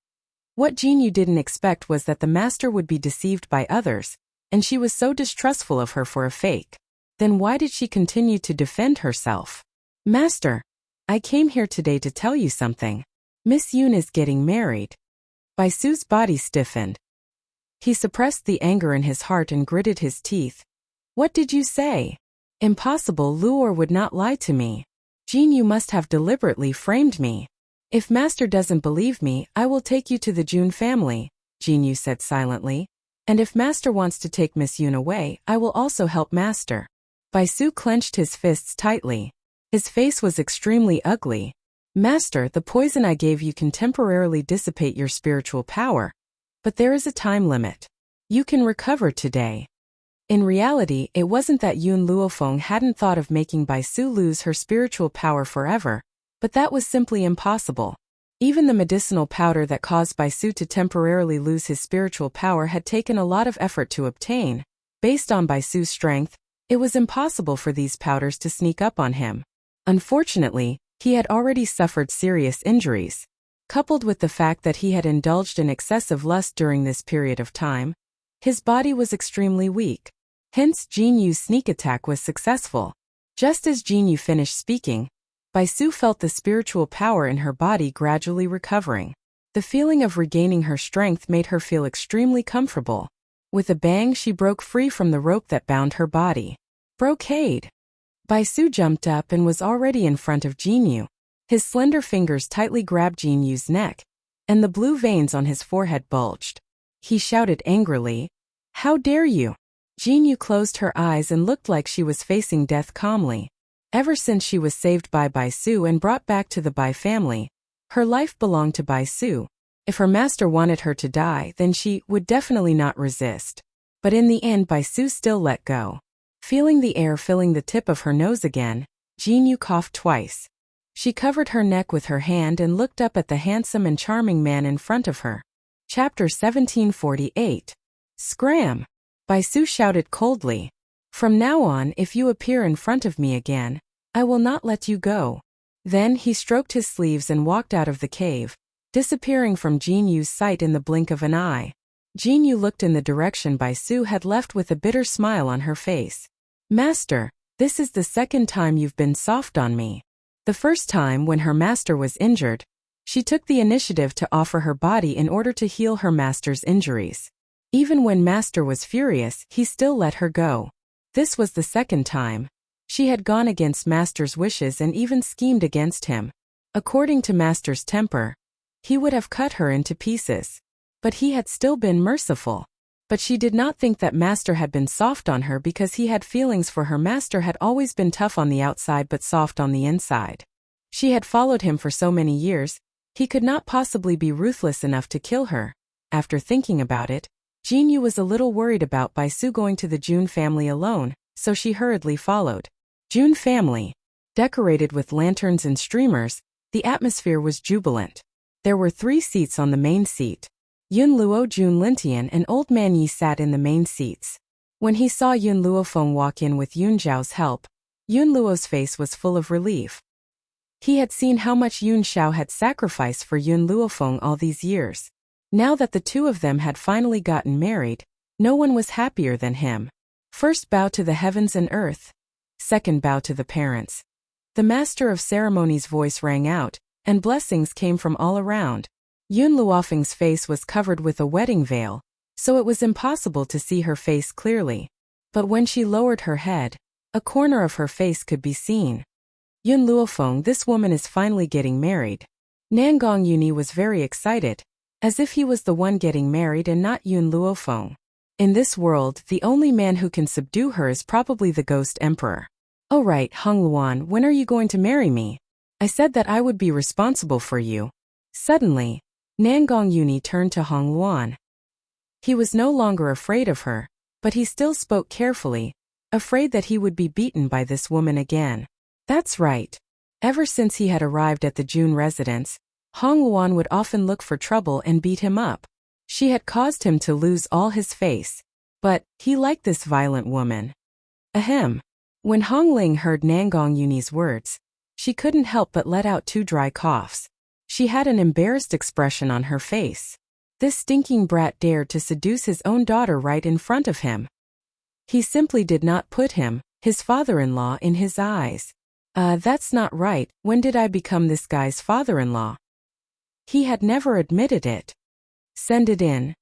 What Jinyu didn't expect was that the Master would be deceived by others, and she was so distrustful of her for a fake. Then why did she continue to defend herself? Master, I came here today to tell you something. Miss Yun is getting married. Bai Su's body stiffened. He suppressed the anger in his heart and gritted his teeth. What did you say? Impossible, Luor would not lie to me. Jinyu must have deliberately framed me. If Master doesn't believe me, I will take you to the Jun family, Jinyu said silently. And if Master wants to take Miss Yun away, I will also help Master. Bai Su clenched his fists tightly. His face was extremely ugly. Master, the poison I gave you can temporarily dissipate your spiritual power. But there is a time limit. You can recover today. In reality, it wasn't that Yun Luofeng hadn't thought of making Bai Su lose her spiritual power forever, but that was simply impossible. Even the medicinal powder that caused Bai Su to temporarily lose his spiritual power had taken a lot of effort to obtain. Based on Bai Su's strength, it was impossible for these powders to sneak up on him. Unfortunately, he had already suffered serious injuries. Coupled with the fact that he had indulged in excessive lust during this period of time, his body was extremely weak. Hence, Jinyu's sneak attack was successful. Just as Jinyu finished speaking, Bai Su felt the spiritual power in her body gradually recovering. The feeling of regaining her strength made her feel extremely comfortable. With a bang, she broke free from the rope that bound her body. Brocade! Bai Su jumped up and was already in front of Jinyu. His slender fingers tightly grabbed Jinyu's neck, and the blue veins on his forehead bulged. He shouted angrily, How dare you! Jinyu closed her eyes and looked like she was facing death calmly. Ever since she was saved by Bai Su and brought back to the Bai family, her life belonged to Bai Su. If her master wanted her to die, then she would definitely not resist. But in the end, Bai Su still let go. Feeling the air filling the tip of her nose again, Jinyu coughed twice. She covered her neck with her hand and looked up at the handsome and charming man in front of her. Chapter 1748. Scram! Bai Su shouted coldly. From now on, if you appear in front of me again, I will not let you go. Then he stroked his sleeves and walked out of the cave, disappearing from Jinyu's sight in the blink of an eye. Jinyu looked in the direction Bai Su had left with a bitter smile on her face. Master, this is the second time you've been soft on me. The first time, when her master was injured, she took the initiative to offer her body in order to heal her master's injuries. Even when master was furious, he still let her go. This was the second time. She had gone against master's wishes and even schemed against him. According to master's temper, he would have cut her into pieces. But he had still been merciful. But she did not think that master had been soft on her because he had feelings for her. Master had always been tough on the outside but soft on the inside. She had followed him for so many years, he could not possibly be ruthless enough to kill her. After thinking about it, Jinyu was a little worried about Bai Su going to the Jun family alone, so she hurriedly followed. June family. Decorated with lanterns and streamers, the atmosphere was jubilant. There were 3 seats on the main seat. Yun Luo, June Lintian, and Old Man Yi sat in the main seats. When he saw Yun Luofeng walk in with Yun Zhao's help, Yun Luo's face was full of relief. He had seen how much Yun Xiao had sacrificed for Yun Luofeng all these years. Now that the 2 of them had finally gotten married, no one was happier than him. First bow to the heavens and earth. Second bow to the parents. The master of ceremonies' voice rang out, and blessings came from all around. Yun Luofeng's face was covered with a wedding veil, so it was impossible to see her face clearly. But when she lowered her head, a corner of her face could be seen. Yun Luofeng, this woman is finally getting married. Nangong Yuni was very excited, as if he was the one getting married and not Yun Luofeng. In this world, the only man who can subdue her is probably the Ghost Emperor. Oh right, Hong Luan, when are you going to marry me? I said that I would be responsible for you. Suddenly, Nangong Yuni turned to Hong Luan. He was no longer afraid of her, but he still spoke carefully, afraid that he would be beaten by this woman again. That's right. Ever since he had arrived at the June residence, Hong Luan would often look for trouble and beat him up. She had caused him to lose all his face, but he liked this violent woman. Ahem. When Hong Ling heard Nangong Yuni's words, she couldn't help but let out 2 dry coughs. She had an embarrassed expression on her face. This stinking brat dared to seduce his own daughter right in front of him. He simply did not put him, his father-in-law, in his eyes. That's not right. When did I become this guy's father-in-law? He had never admitted it. Send it in.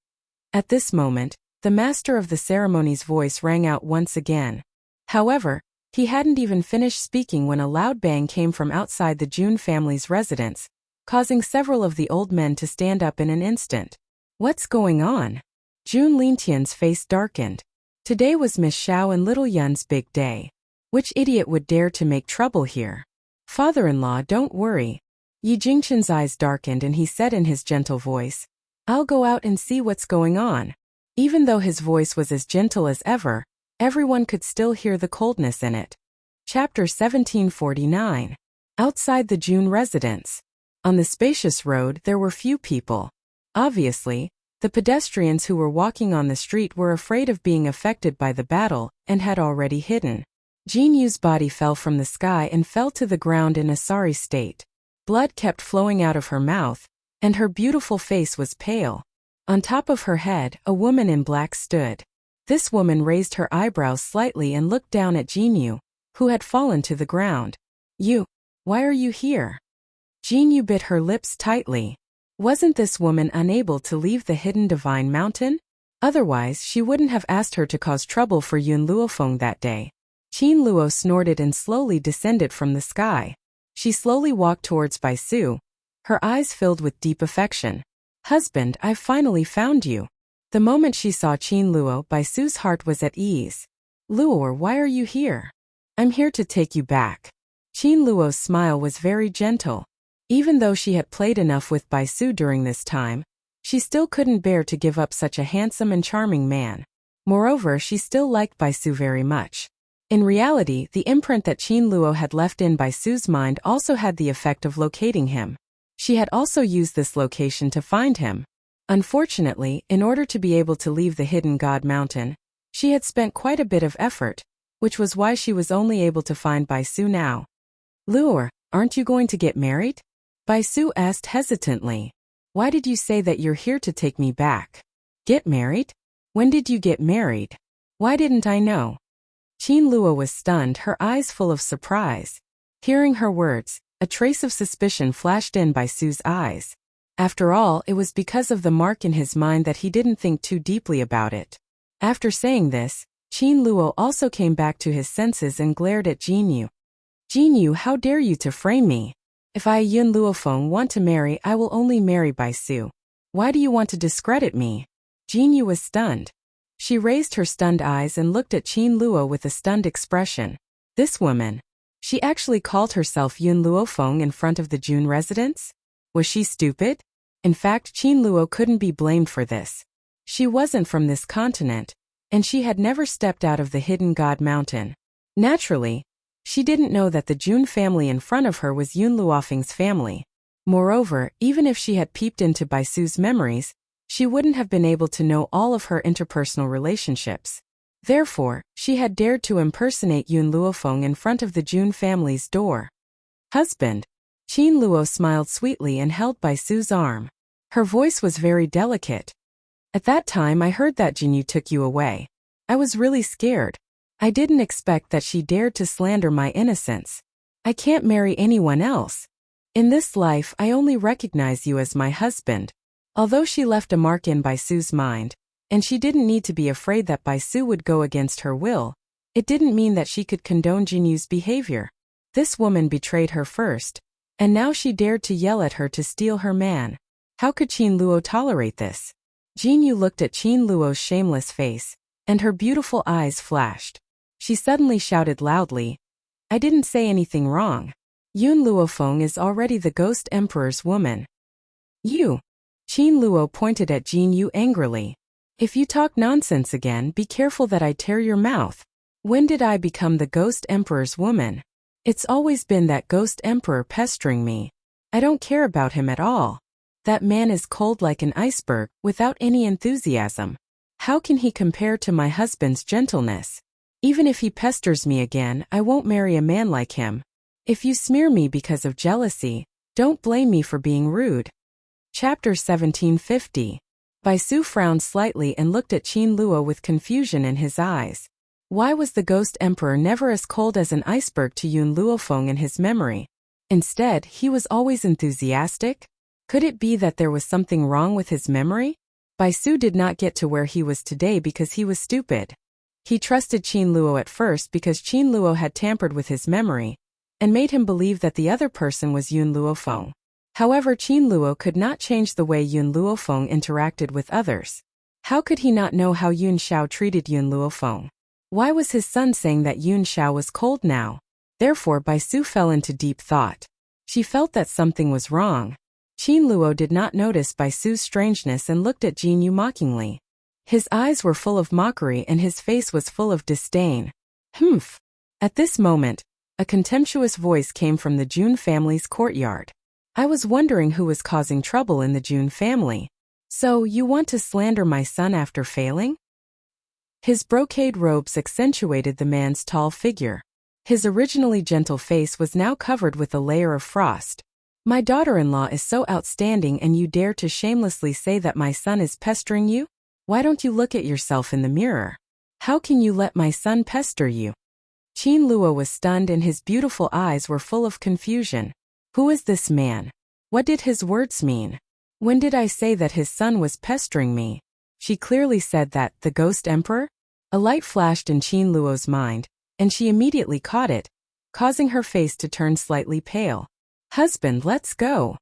At this moment, the master of the ceremony's voice rang out once again. However, he hadn't even finished speaking when a loud bang came from outside the June family's residence, causing several of the old men to stand up in an instant. What's going on? June Lintian's face darkened. Today was Miss Xiao and Little Yun's big day. Which idiot would dare to make trouble here? Father-in-law, don't worry. Yi Jingchen's eyes darkened and he said in his gentle voice, I'll go out and see what's going on. Even though his voice was as gentle as ever, everyone could still hear the coldness in it. Chapter 1749. Outside the June residence. On the spacious road there were few people. Obviously, the pedestrians who were walking on the street were afraid of being affected by the battle and had already hidden. Jin Yu's body fell from the sky and fell to the ground in a sorry state. Blood kept flowing out of her mouth, and her beautiful face was pale. On top of her head, a woman in black stood. This woman raised her eyebrows slightly and looked down at Jin Yu, who had fallen to the ground. You, why are you here? Jin Yu bit her lips tightly. Wasn't this woman unable to leave the hidden divine mountain? Otherwise, she wouldn't have asked her to cause trouble for Yun Luofeng that day. Qin Luo snorted and slowly descended from the sky. She slowly walked towards Bai Su, her eyes filled with deep affection. Husband, I've finally found you. The moment she saw Qin Luo, Bai Su's heart was at ease. Luo, why are you here? I'm here to take you back. Qin Luo's smile was very gentle. Even though she had played enough with Bai Su during this time, she still couldn't bear to give up such a handsome and charming man. Moreover, she still liked Bai Su very much. In reality, the imprint that Qin Luo had left in Bai Su's mind also had the effect of locating him. She had also used this location to find him. Unfortunately, in order to be able to leave the hidden God Mountain, she had spent quite a bit of effort, which was why she was only able to find Bai Su now. Luo, aren't you going to get married? Bai Su asked hesitantly. Why did you say that you're here to take me back? Get married? When did you get married? Why didn't I know? Qin Luo was stunned, her eyes full of surprise. Hearing her words, a trace of suspicion flashed in Bai Su's eyes. After all, it was because of the mark in his mind that he didn't think too deeply about it. After saying this, Qin Luo also came back to his senses and glared at Jin Yu. Jin Yu, how dare you to frame me? If I, Yun Luofeng, want to marry, I will only marry Bai Su. Why do you want to discredit me? Jin Yu was stunned. She raised her stunned eyes and looked at Qin Luo with a stunned expression. This woman. She actually called herself Yun Luofeng in front of the June residence? Was she stupid? In fact, Qin Luo couldn't be blamed for this. She wasn't from this continent. and she had never stepped out of the hidden God mountain. Naturally, she didn't know that the Jun family in front of her was Yun Luofeng's family. Moreover, even if she had peeped into Bai Su's memories, she wouldn't have been able to know all of her interpersonal relationships. Therefore, she had dared to impersonate Yun Luofeng in front of the Jun family's door. Husband. Qin Luo smiled sweetly and held Bai Su's arm. Her voice was very delicate. At that time I heard that Jinyu took you away. I was really scared. I didn't expect that she dared to slander my innocence. I can't marry anyone else. In this life I only recognize you as my husband. Although she left a mark in Bai Su's mind, and she didn't need to be afraid that Bai Su would go against her will, it didn't mean that she could condone Jinyu's behavior. This woman betrayed her first, and now she dared to yell at her to steal her man. How could Qin Luo tolerate this? Jinyu looked at Qin Luo's shameless face, and her beautiful eyes flashed. She suddenly shouted loudly, I didn't say anything wrong. Yun Luofeng is already the Ghost Emperor's woman. You. Qin Luo pointed at Jinyu angrily. If you talk nonsense again, be careful that I tear your mouth. When did I become the Ghost Emperor's woman? It's always been that Ghost Emperor pestering me. I don't care about him at all. That man is cold like an iceberg, without any enthusiasm. How can he compare to my husband's gentleness? Even if he pesters me again, I won't marry a man like him. If you smear me because of jealousy, don't blame me for being rude. Chapter 1750. Bai Su frowned slightly and looked at Qin Luo with confusion in his eyes. Why was the Ghost Emperor never as cold as an iceberg to Yun Luofeng in his memory? Instead, he was always enthusiastic? Could it be that there was something wrong with his memory? Bai Su did not get to where he was today because he was stupid. He trusted Qin Luo at first because Qin Luo had tampered with his memory, and made him believe that the other person was Yun Luofeng. However, Qin Luo could not change the way Yun Luofeng interacted with others. How could he not know how Yun Xiao treated Yun Luofeng? Why was his son saying that Yun Xiao was cold now? Therefore, Bai Su fell into deep thought. She felt that something was wrong. Qin Luo did not notice Bai Su's strangeness and looked at Jinyu mockingly. His eyes were full of mockery and his face was full of disdain. Humph! At this moment, a contemptuous voice came from the Jun family's courtyard. I was wondering who was causing trouble in the Jun family. So, you want to slander my son after failing? His brocade robes accentuated the man's tall figure. His originally gentle face was now covered with a layer of frost. My daughter-in-law is so outstanding and you dare to shamelessly say that my son is pestering you? Why don't you look at yourself in the mirror? How can you let my son pester you? Qin Luo was stunned and his beautiful eyes were full of confusion. Who is this man? What did his words mean? When did I say that his son was pestering me? She clearly said that, the Ghost Emperor? A light flashed in Qin Luo's mind, and she immediately caught it, causing her face to turn slightly pale. Husband, let's go.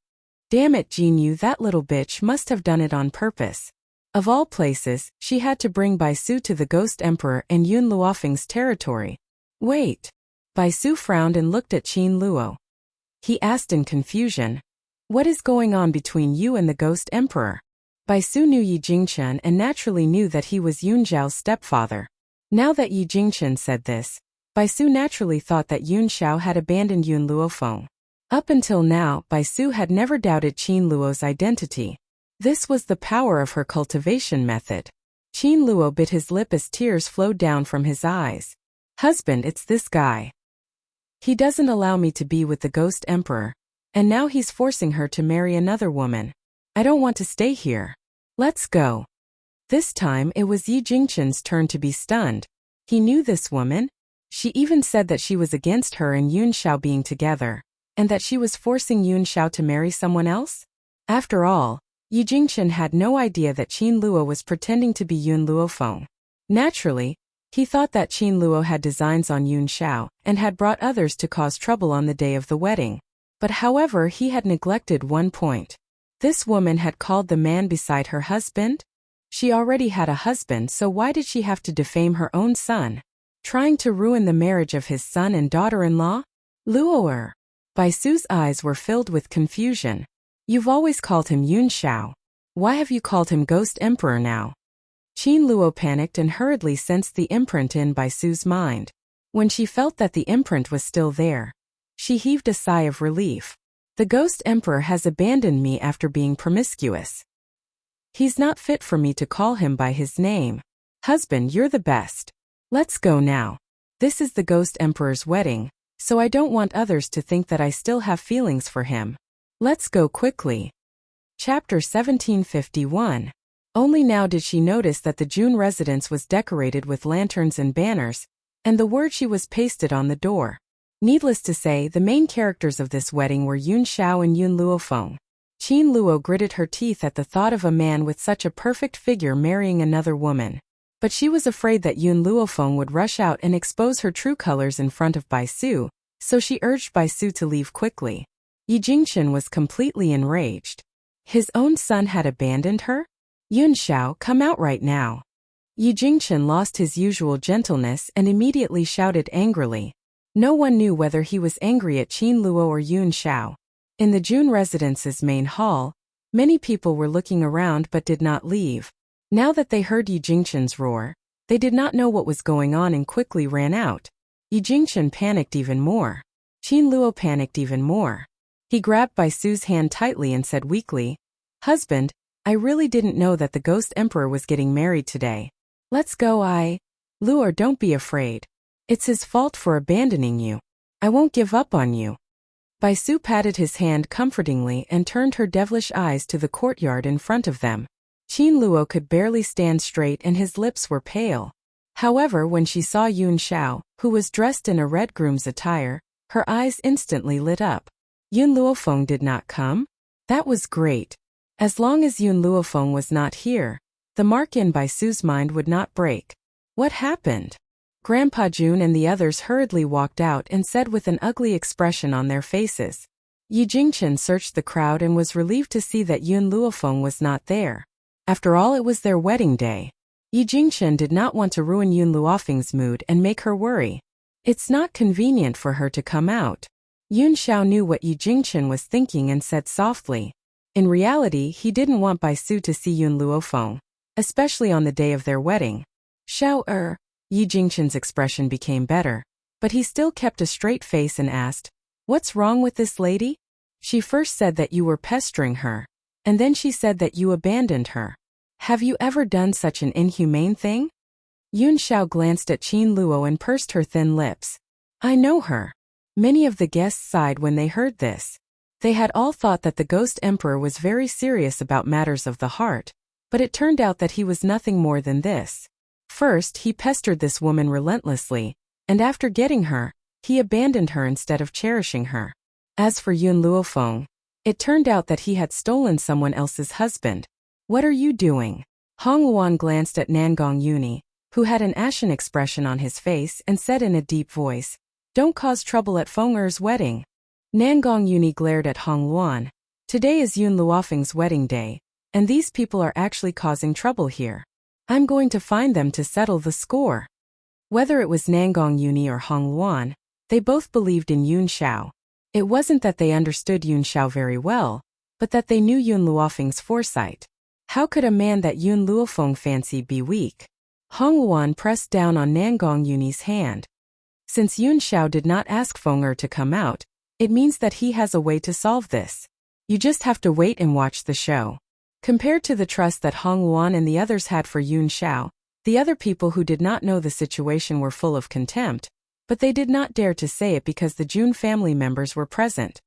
Damn it, Jinyu, that little bitch must have done it on purpose. Of all places, she had to bring Bai Su to the Ghost Emperor and Yun Luofeng's territory. Wait. Bai Su frowned and looked at Qin Luo. He asked in confusion, what is going on between you and the Ghost Emperor? Bai Su knew Yi Jingchen and naturally knew that he was Yun Zhao's stepfather. Now that Yi Jingchen said this, Bai Su naturally thought that Yun Xiao had abandoned Yun Luofeng. Up until now, Bai Su had never doubted Qin Luo's identity. This was the power of her cultivation method. Qin Luo bit his lip as tears flowed down from his eyes. Husband, it's this guy. He doesn't allow me to be with the Ghost Emperor, and now he's forcing her to marry another woman. I don't want to stay here. Let's go. This time it was Yi Jingchen's turn to be stunned. He knew this woman. She even said that she was against her and Yun Xiao being together, and that she was forcing Yun Xiao to marry someone else? After all, Yi Jingchen had no idea that Qin Luo was pretending to be Yun Luofeng. Naturally, he thought that Qin Luo had designs on Yun Xiao and had brought others to cause trouble on the day of the wedding. But however, he had neglected one point. This woman had called the man beside her husband? She already had a husband, so why did she have to defame her own son? Trying to ruin the marriage of his son and daughter-in-law? Luo'er. Bai Su's eyes were filled with confusion. You've always called him Yun Xiao. Why have you called him Ghost Emperor now? Qin Luo panicked and hurriedly sensed the imprint in Bai Su's mind. When she felt that the imprint was still there, she heaved a sigh of relief. The ghost emperor has abandoned me after being promiscuous. He's not fit for me to call him by his name. Husband, you're the best. Let's go now. This is the ghost emperor's wedding, so I don't want others to think that I still have feelings for him. Let's go quickly. Chapter 1751. Only now did she notice that the June residence was decorated with lanterns and banners, and the word she was pasted on the door. Needless to say, the main characters of this wedding were Yun Xiao and Yun Luofeng. Qin Luo gritted her teeth at the thought of a man with such a perfect figure marrying another woman. But she was afraid that Yun Luofeng would rush out and expose her true colors in front of Bai Su, so she urged Bai Su to leave quickly. Yi Jingchen was completely enraged. His own son had abandoned her? Yun Xiao, come out right now. Yi Jingchen lost his usual gentleness and immediately shouted angrily. No one knew whether he was angry at Qin Luo or Yun Xiao. In the June residence's main hall, many people were looking around but did not leave. Now that they heard Yi Jingchen's roar, they did not know what was going on and quickly ran out. Yi Jingchen panicked even more. Qin Luo panicked even more. He grabbed Bai Su's hand tightly and said weakly, "Husband, I really didn't know that the ghost emperor was getting married today. Let's go. Luo, don't be afraid. It's his fault for abandoning you. I won't give up on you." Bai Su patted his hand comfortingly and turned her devilish eyes to the courtyard in front of them. Qin Luo could barely stand straight and his lips were pale. However, when she saw Yun Xiao, who was dressed in a red groom's attire, her eyes instantly lit up. Yun Luofeng did not come? That was great. As long as Yun Luofeng was not here, the mark in Bai Su's mind would not break. What happened? Grandpa Jun and the others hurriedly walked out and said with an ugly expression on their faces. Yi Jingchen searched the crowd and was relieved to see that Yun Luofeng was not there. After all, it was their wedding day. Yi Jingchen did not want to ruin Yun Luofeng's mood and make her worry. It's not convenient for her to come out. Yun Xiao knew what Yi Jingchen was thinking and said softly. In reality, he didn't want Bai Su to see Yun Luofeng, especially on the day of their wedding. Xiao Yi Jingchen's expression became better, but he still kept a straight face and asked, "What's wrong with this lady? She first said that you were pestering her, and then she said that you abandoned her. Have you ever done such an inhumane thing?" Yun Xiao glanced at Qin Luo and pursed her thin lips. "I know her." Many of the guests sighed when they heard this. They had all thought that the ghost emperor was very serious about matters of the heart, but it turned out that he was nothing more than this. First, he pestered this woman relentlessly, and after getting her, he abandoned her instead of cherishing her. As for Yun Luofeng, it turned out that he had stolen someone else's husband. "What are you doing?" Hong Luan glanced at Nangong Yuni, who had an ashen expression on his face, and said in a deep voice, "Don't cause trouble at Feng Er's wedding." Nangong Yuni glared at Hong Luan. "Today is Yun Luofeng's wedding day, and these people are actually causing trouble here. I'm going to find them to settle the score." Whether it was Nangong Yuni or Hong Luan, they both believed in Yun Xiao. It wasn't that they understood Yun Xiao very well, but that they knew Yun Luofeng's foresight. How could a man that Yun Luofeng fancied be weak? Hong Luan pressed down on Nangong Yuni's hand. Since Yun Xiao did not ask Feng Er to come out, it means that he has a way to solve this. You just have to wait and watch the show. Compared to the trust that Hong Luan and the others had for Yun Xiao, the other people who did not know the situation were full of contempt, but they did not dare to say it because the Jun family members were present.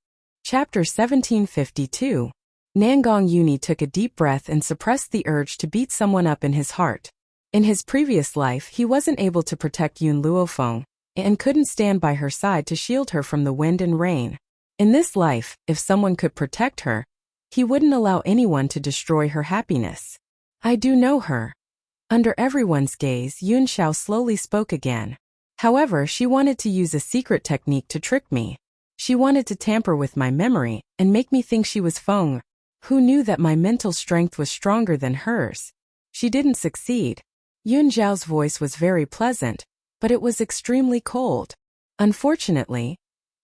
Chapter 1752. Nangong Yuni took a deep breath and suppressed the urge to beat someone up in his heart. In his previous life, he wasn't able to protect Yun Luofeng, and couldn't stand by her side to shield her from the wind and rain. In this life, if someone could protect her, he wouldn't allow anyone to destroy her happiness. "I do know her." Under everyone's gaze, Yun Xiao slowly spoke again. "However, she wanted to use a secret technique to trick me. She wanted to tamper with my memory and make me think she was Feng, who knew that my mental strength was stronger than hers. She didn't succeed." Yun Xiao's voice was very pleasant, but it was extremely cold. Unfortunately,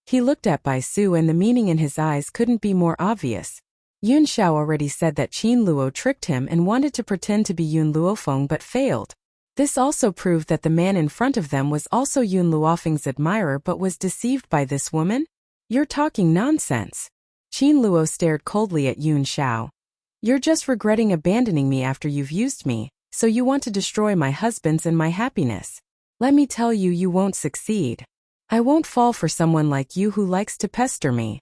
he looked at Bai Su and the meaning in his eyes couldn't be more obvious. Yun Xiao already said that Qin Luo tricked him and wanted to pretend to be Yun Luofeng but failed. This also proved that the man in front of them was also Yun Luofeng's admirer but was deceived by this woman? You're talking nonsense. Qin Luo stared coldly at Yun Xiao. You're just regretting abandoning me after you've used me, so you want to destroy my husband's and my happiness. Let me tell you, you won't succeed. I won't fall for someone like you who likes to pester me.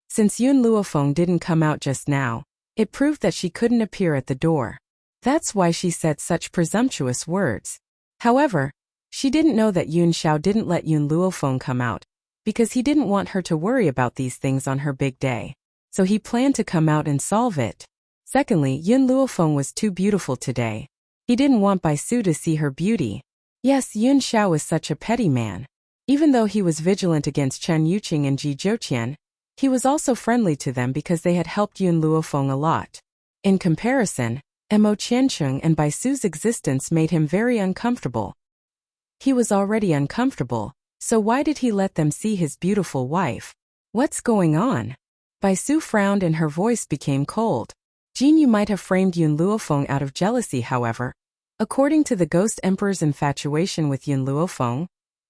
Since Yun Luofeng didn't come out just now, it proved that she couldn't appear at the door. That's why she said such presumptuous words. However, she didn't know that Yun Xiao didn't let Yun Luofeng come out, because he didn't want her to worry about these things on her big day. So he planned to come out and solve it. Secondly, Yun Luofeng was too beautiful today. He didn't want Bai Su to see her beauty. Yes, Yun Xiao was such a petty man. Even though he was vigilant against Chen Yuqing and Ji Zhouqian, he was also friendly to them because they had helped Yun Luofeng a lot. In comparison, Mo Qiancheng and Bai Su's existence made him very uncomfortable. He was already uncomfortable, so why did he let them see his beautiful wife? What's going on? Bai Su frowned and her voice became cold. Jin Yu might have framed Yun Luofeng out of jealousy, however. According to the Ghost Emperor's infatuation with Yun Luofeng,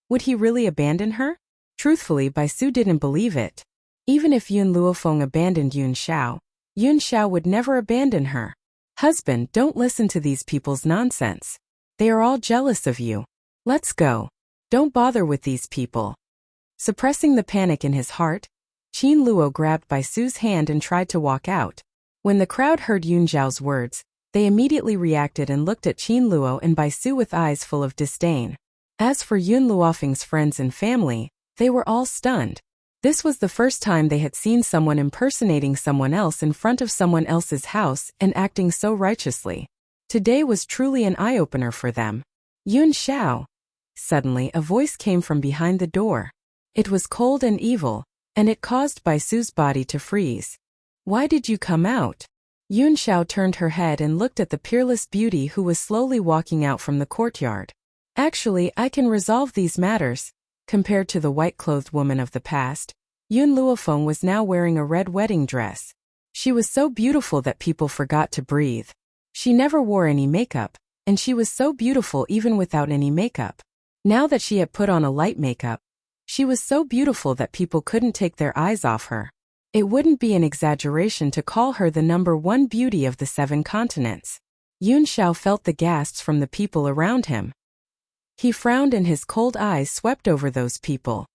would he really abandon her? Truthfully, Bai Su didn't believe it. Even if Yun Luofeng abandoned Yun Xiao would never abandon her. Husband, don't listen to these people's nonsense. They are all jealous of you. Let's go. Don't bother with these people. Suppressing the panic in his heart, Qin Luo grabbed Bai Su's hand and tried to walk out. When the crowd heard Yun Xiao's words, they immediately reacted and looked at Qin Luo and Bai Su with eyes full of disdain. As for Yun Luofeng's friends and family, they were all stunned. This was the first time they had seen someone impersonating someone else in front of someone else's house and acting so righteously. Today was truly an eye-opener for them. Yun Xiao. Suddenly, a voice came from behind the door. It was cold and evil, and it caused Bai Su's body to freeze. Why did you come out? Yun Xiao turned her head and looked at the peerless beauty who was slowly walking out from the courtyard. Actually, I can resolve these matters. Compared to the white-clothed woman of the past, Yun Luofeng was now wearing a red wedding dress. She was so beautiful that people forgot to breathe. She never wore any makeup, and she was so beautiful even without any makeup. Now that she had put on a light makeup, she was so beautiful that people couldn't take their eyes off her. It wouldn't be an exaggeration to call her the #1 beauty of the 7 continents. Yun Xiao felt the gasps from the people around him. He frowned and his cold eyes swept over those people.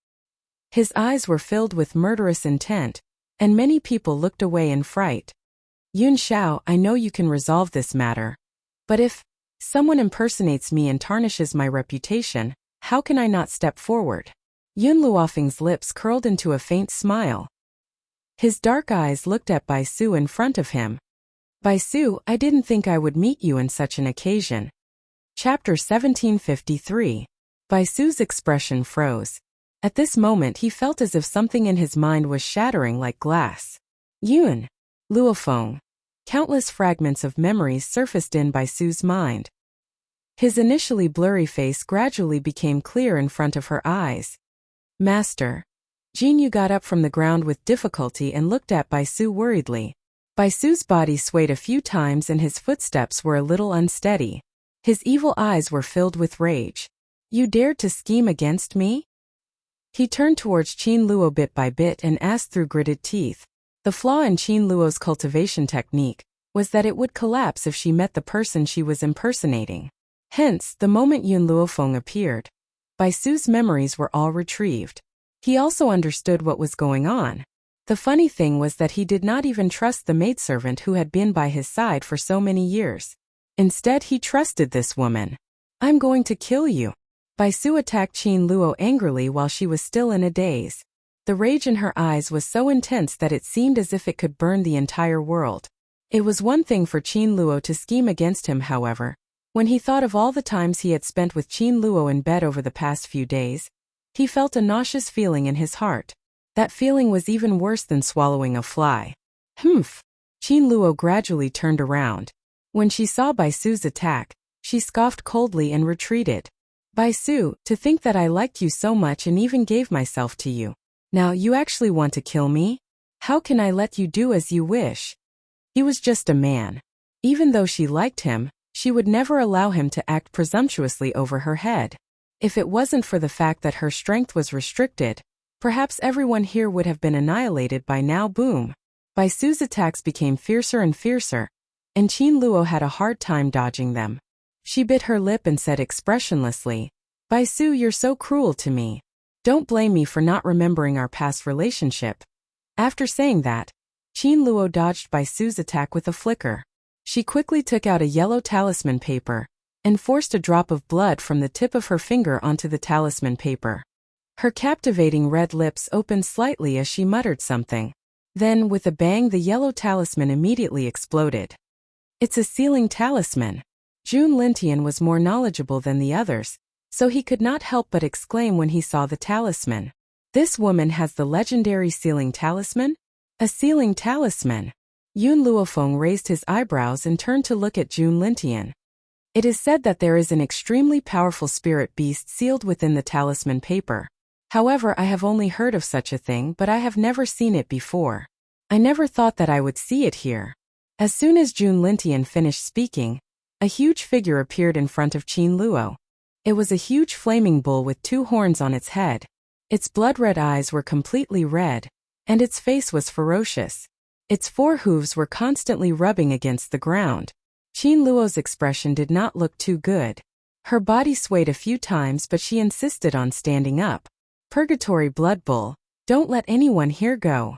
His eyes were filled with murderous intent, and many people looked away in fright. Yun Xiao, I know you can resolve this matter. But if someone impersonates me and tarnishes my reputation, how can I not step forward? Yun Luofeng's lips curled into a faint smile. His dark eyes looked at Bai Su in front of him. Bai Su, I didn't think I would meet you in such an occasion. Chapter 1753. Bai Su's expression froze. At this moment he felt as if something in his mind was shattering like glass. Yun Luofeng. Countless fragments of memories surfaced in Bai Su's mind. His initially blurry face gradually became clear in front of her eyes. Master. Jin Yu got up from the ground with difficulty and looked at Bai Su worriedly. Bai Su's body swayed a few times and his footsteps were a little unsteady. His evil eyes were filled with rage. You dared to scheme against me? He turned towards Qin Luo bit by bit and asked through gritted teeth. The flaw in Qin Luo's cultivation technique was that it would collapse if she met the person she was impersonating. Hence, the moment Yun Luofeng appeared, Bai Su's memories were all retrieved. He also understood what was going on. The funny thing was that he did not even trust the maidservant who had been by his side for so many years. Instead, he trusted this woman. I'm going to kill you. Bai Su attacked Qin Luo angrily while she was still in a daze. The rage in her eyes was so intense that it seemed as if it could burn the entire world. It was one thing for Qin Luo to scheme against him, however. When he thought of all the times he had spent with Qin Luo in bed over the past few days, he felt a nauseous feeling in his heart. That feeling was even worse than swallowing a fly. Humph! Qin Luo gradually turned around. When she saw Bai Su's attack, she scoffed coldly and retreated. Bai Su, to think that I liked you so much and even gave myself to you. Now you actually want to kill me? How can I let you do as you wish? He was just a man. Even though she liked him, she would never allow him to act presumptuously over her head. If it wasn't for the fact that her strength was restricted, perhaps everyone here would have been annihilated by now. Boom. Bai Su's attacks became fiercer and fiercer, and Qin Luo had a hard time dodging them. She bit her lip and said expressionlessly, "Bai Su, you're so cruel to me. Don't blame me for not remembering our past relationship." After saying that, Qin Luo dodged Bai Su's attack with a flicker. She quickly took out a yellow talisman paper and forced a drop of blood from the tip of her finger onto the talisman paper. Her captivating red lips opened slightly as she muttered something. Then, with a bang, the yellow talisman immediately exploded. It's a sealing talisman. Jun Lintian was more knowledgeable than the others, so he could not help but exclaim when he saw the talisman. This woman has the legendary sealing talisman? A sealing talisman? Yun Luofeng raised his eyebrows and turned to look at Jun Lintian. It is said that there is an extremely powerful spirit beast sealed within the talisman paper. However, I have only heard of such a thing, but I have never seen it before. I never thought that I would see it here. As soon as Jun Lintian finished speaking, a huge figure appeared in front of Qin Luo. It was a huge flaming bull with 2 horns on its head. Its blood-red eyes were completely red, and its face was ferocious. Its 4 hooves were constantly rubbing against the ground. Qin Luo's expression did not look too good. Her body swayed a few times, but she insisted on standing up. "Purgatory Blood Bull, don't let anyone here go."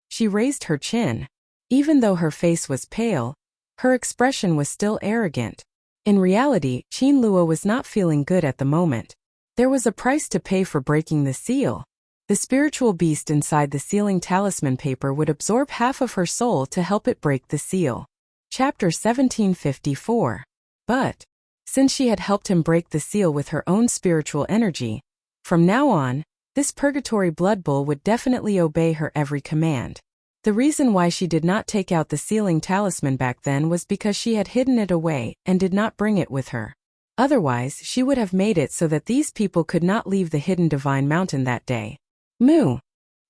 She raised her chin. Even though her face was pale, her expression was still arrogant. In reality, Qin Luo was not feeling good at the moment. There was a price to pay for breaking the seal. The spiritual beast inside the sealing talisman paper would absorb half of her soul to help it break the seal. Chapter 1754. But, since she had helped him break the seal with her own spiritual energy, from now on, this purgatory blood bull would definitely obey her every command. The reason why she did not take out the sealing talisman back then was because she had hidden it away and did not bring it with her. Otherwise, she would have made it so that these people could not leave the hidden divine mountain that day. Moo!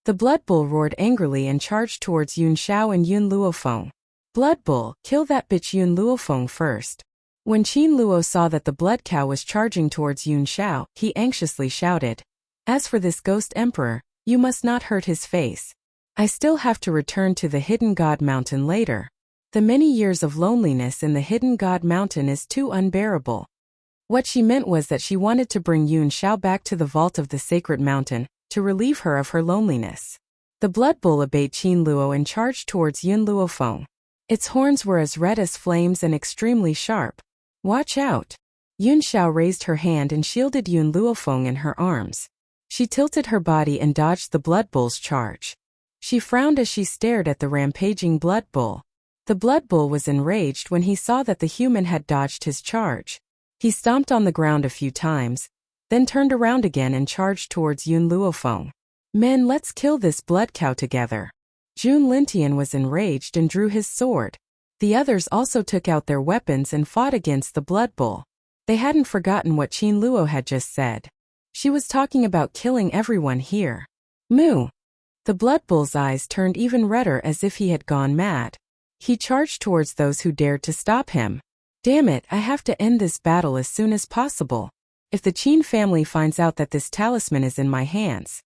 The blood bull roared angrily and charged towards Yun Xiao and Yun Luofeng. "Blood bull, kill that bitch Yun Luofeng first." When Qin Luo saw that the blood cow was charging towards Yun Xiao, he anxiously shouted, "As for this ghost emperor, you must not hurt his face. I still have to return to the Hidden God Mountain later. The many years of loneliness in the Hidden God Mountain is too unbearable." What she meant was that she wanted to bring Yun Xiao back to the vault of the sacred mountain, to relieve her of her loneliness. The blood bull obeyed Qin Luo and charged towards Yun Luofeng. Its horns were as red as flames and extremely sharp. "Watch out!" Yun Xiao raised her hand and shielded Yun Luofeng in her arms. She tilted her body and dodged the blood bull's charge. She frowned as she stared at the rampaging blood bull. The blood bull was enraged when he saw that the human had dodged his charge. He stomped on the ground a few times, then turned around again and charged towards Yun Luofeng. "Men, let's kill this blood cow together." Jun Lintian was enraged and drew his sword. The others also took out their weapons and fought against the blood bull. They hadn't forgotten what Qin Luo had just said. She was talking about killing everyone here. Moo! The blood bull's eyes turned even redder as if he had gone mad. He charged towards those who dared to stop him. "Damn it, I have to end this battle as soon as possible. If the Qin family finds out that this talisman is in my hands."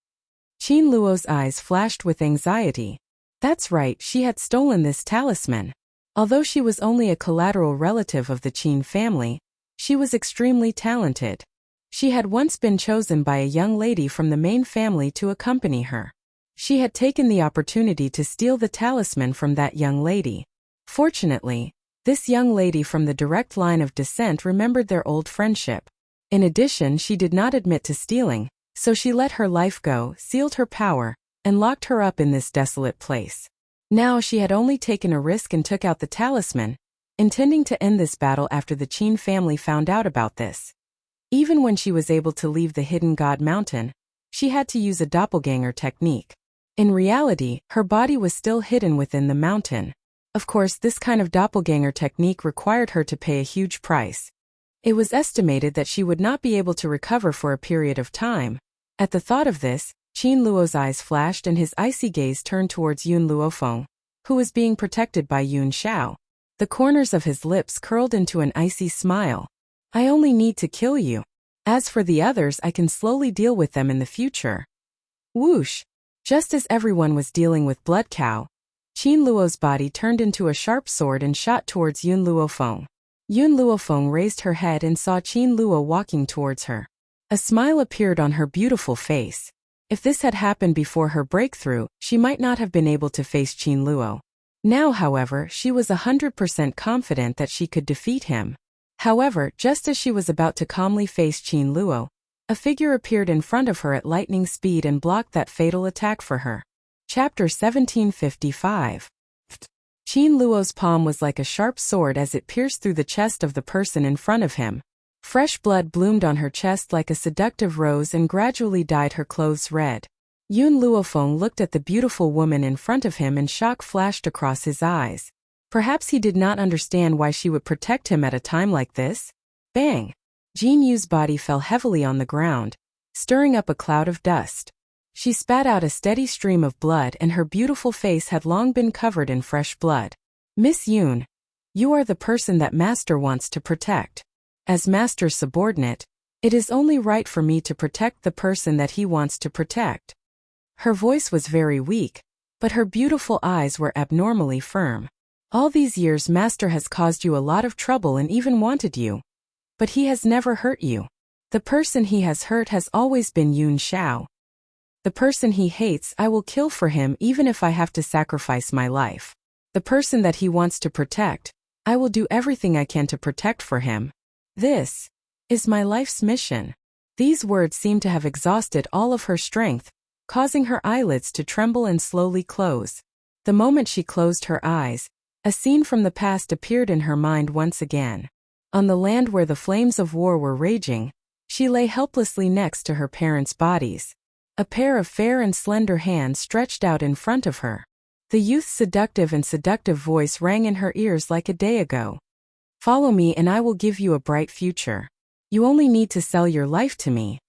Qin Luo's eyes flashed with anxiety. That's right, she had stolen this talisman. Although she was only a collateral relative of the Qin family, she was extremely talented. She had once been chosen by a young lady from the main family to accompany her. She had taken the opportunity to steal the talisman from that young lady. Fortunately, this young lady from the direct line of descent remembered their old friendship. In addition, she did not admit to stealing, so she let her life go, sealed her power, and locked her up in this desolate place. Now she had only taken a risk and took out the talisman, intending to end this battle after the Qin family found out about this. Even when she was able to leave the Hidden God Mountain, she had to use a doppelganger technique. In reality, her body was still hidden within the mountain. Of course, this kind of doppelganger technique required her to pay a huge price. It was estimated that she would not be able to recover for a period of time. At the thought of this, Qin Luo's eyes flashed and his icy gaze turned towards Yun Luofeng. who was being protected by Yun Xiao. The corners of his lips curled into an icy smile. I only need to kill you. As for the others, I can slowly deal with them in the future. Whoosh! Just as everyone was dealing with Blood Cow, Qin Luo's body turned into a sharp sword and shot towards Yun Luofeng. Yun Luofeng raised her head and saw Qin Luo walking towards her. A smile appeared on her beautiful face. If this had happened before her breakthrough, she might not have been able to face Qin Luo. Now, however, she was 100% confident that she could defeat him. However, just as she was about to calmly face Qin Luo, a figure appeared in front of her at lightning speed and blocked that fatal attack for her. Chapter 1755. Qin Luo's palm was like a sharp sword as it pierced through the chest of the person in front of him. Fresh blood bloomed on her chest like a seductive rose and gradually dyed her clothes red. Yun Luofeng looked at the beautiful woman in front of him and shock flashed across his eyes. Perhaps he did not understand why she would protect him at a time like this. Bang! Jin Yu's body fell heavily on the ground, stirring up a cloud of dust. She spat out a steady stream of blood and her beautiful face had long been covered in fresh blood. Miss Yun, you are the person that Master wants to protect. As Master's subordinate, it is only right for me to protect the person that he wants to protect. Her voice was very weak, but her beautiful eyes were abnormally firm. All these years Master has caused you a lot of trouble and even wanted you. But he has never hurt you. The person he has hurt has always been Yun Xiao. The person he hates I will kill for him even if I have to sacrifice my life. The person that he wants to protect, I will do everything I can to protect for him. This is my life's mission. These words seemed to have exhausted all of her strength, causing her eyelids to tremble and slowly close. The moment she closed her eyes, a scene from the past appeared in her mind once again. On the land where the flames of war were raging, she lay helplessly next to her parents' bodies. A pair of fair and slender hands stretched out in front of her. The youth's seductive voice rang in her ears like a day ago. Follow me and I will give you a bright future. You only need to sell your life to me.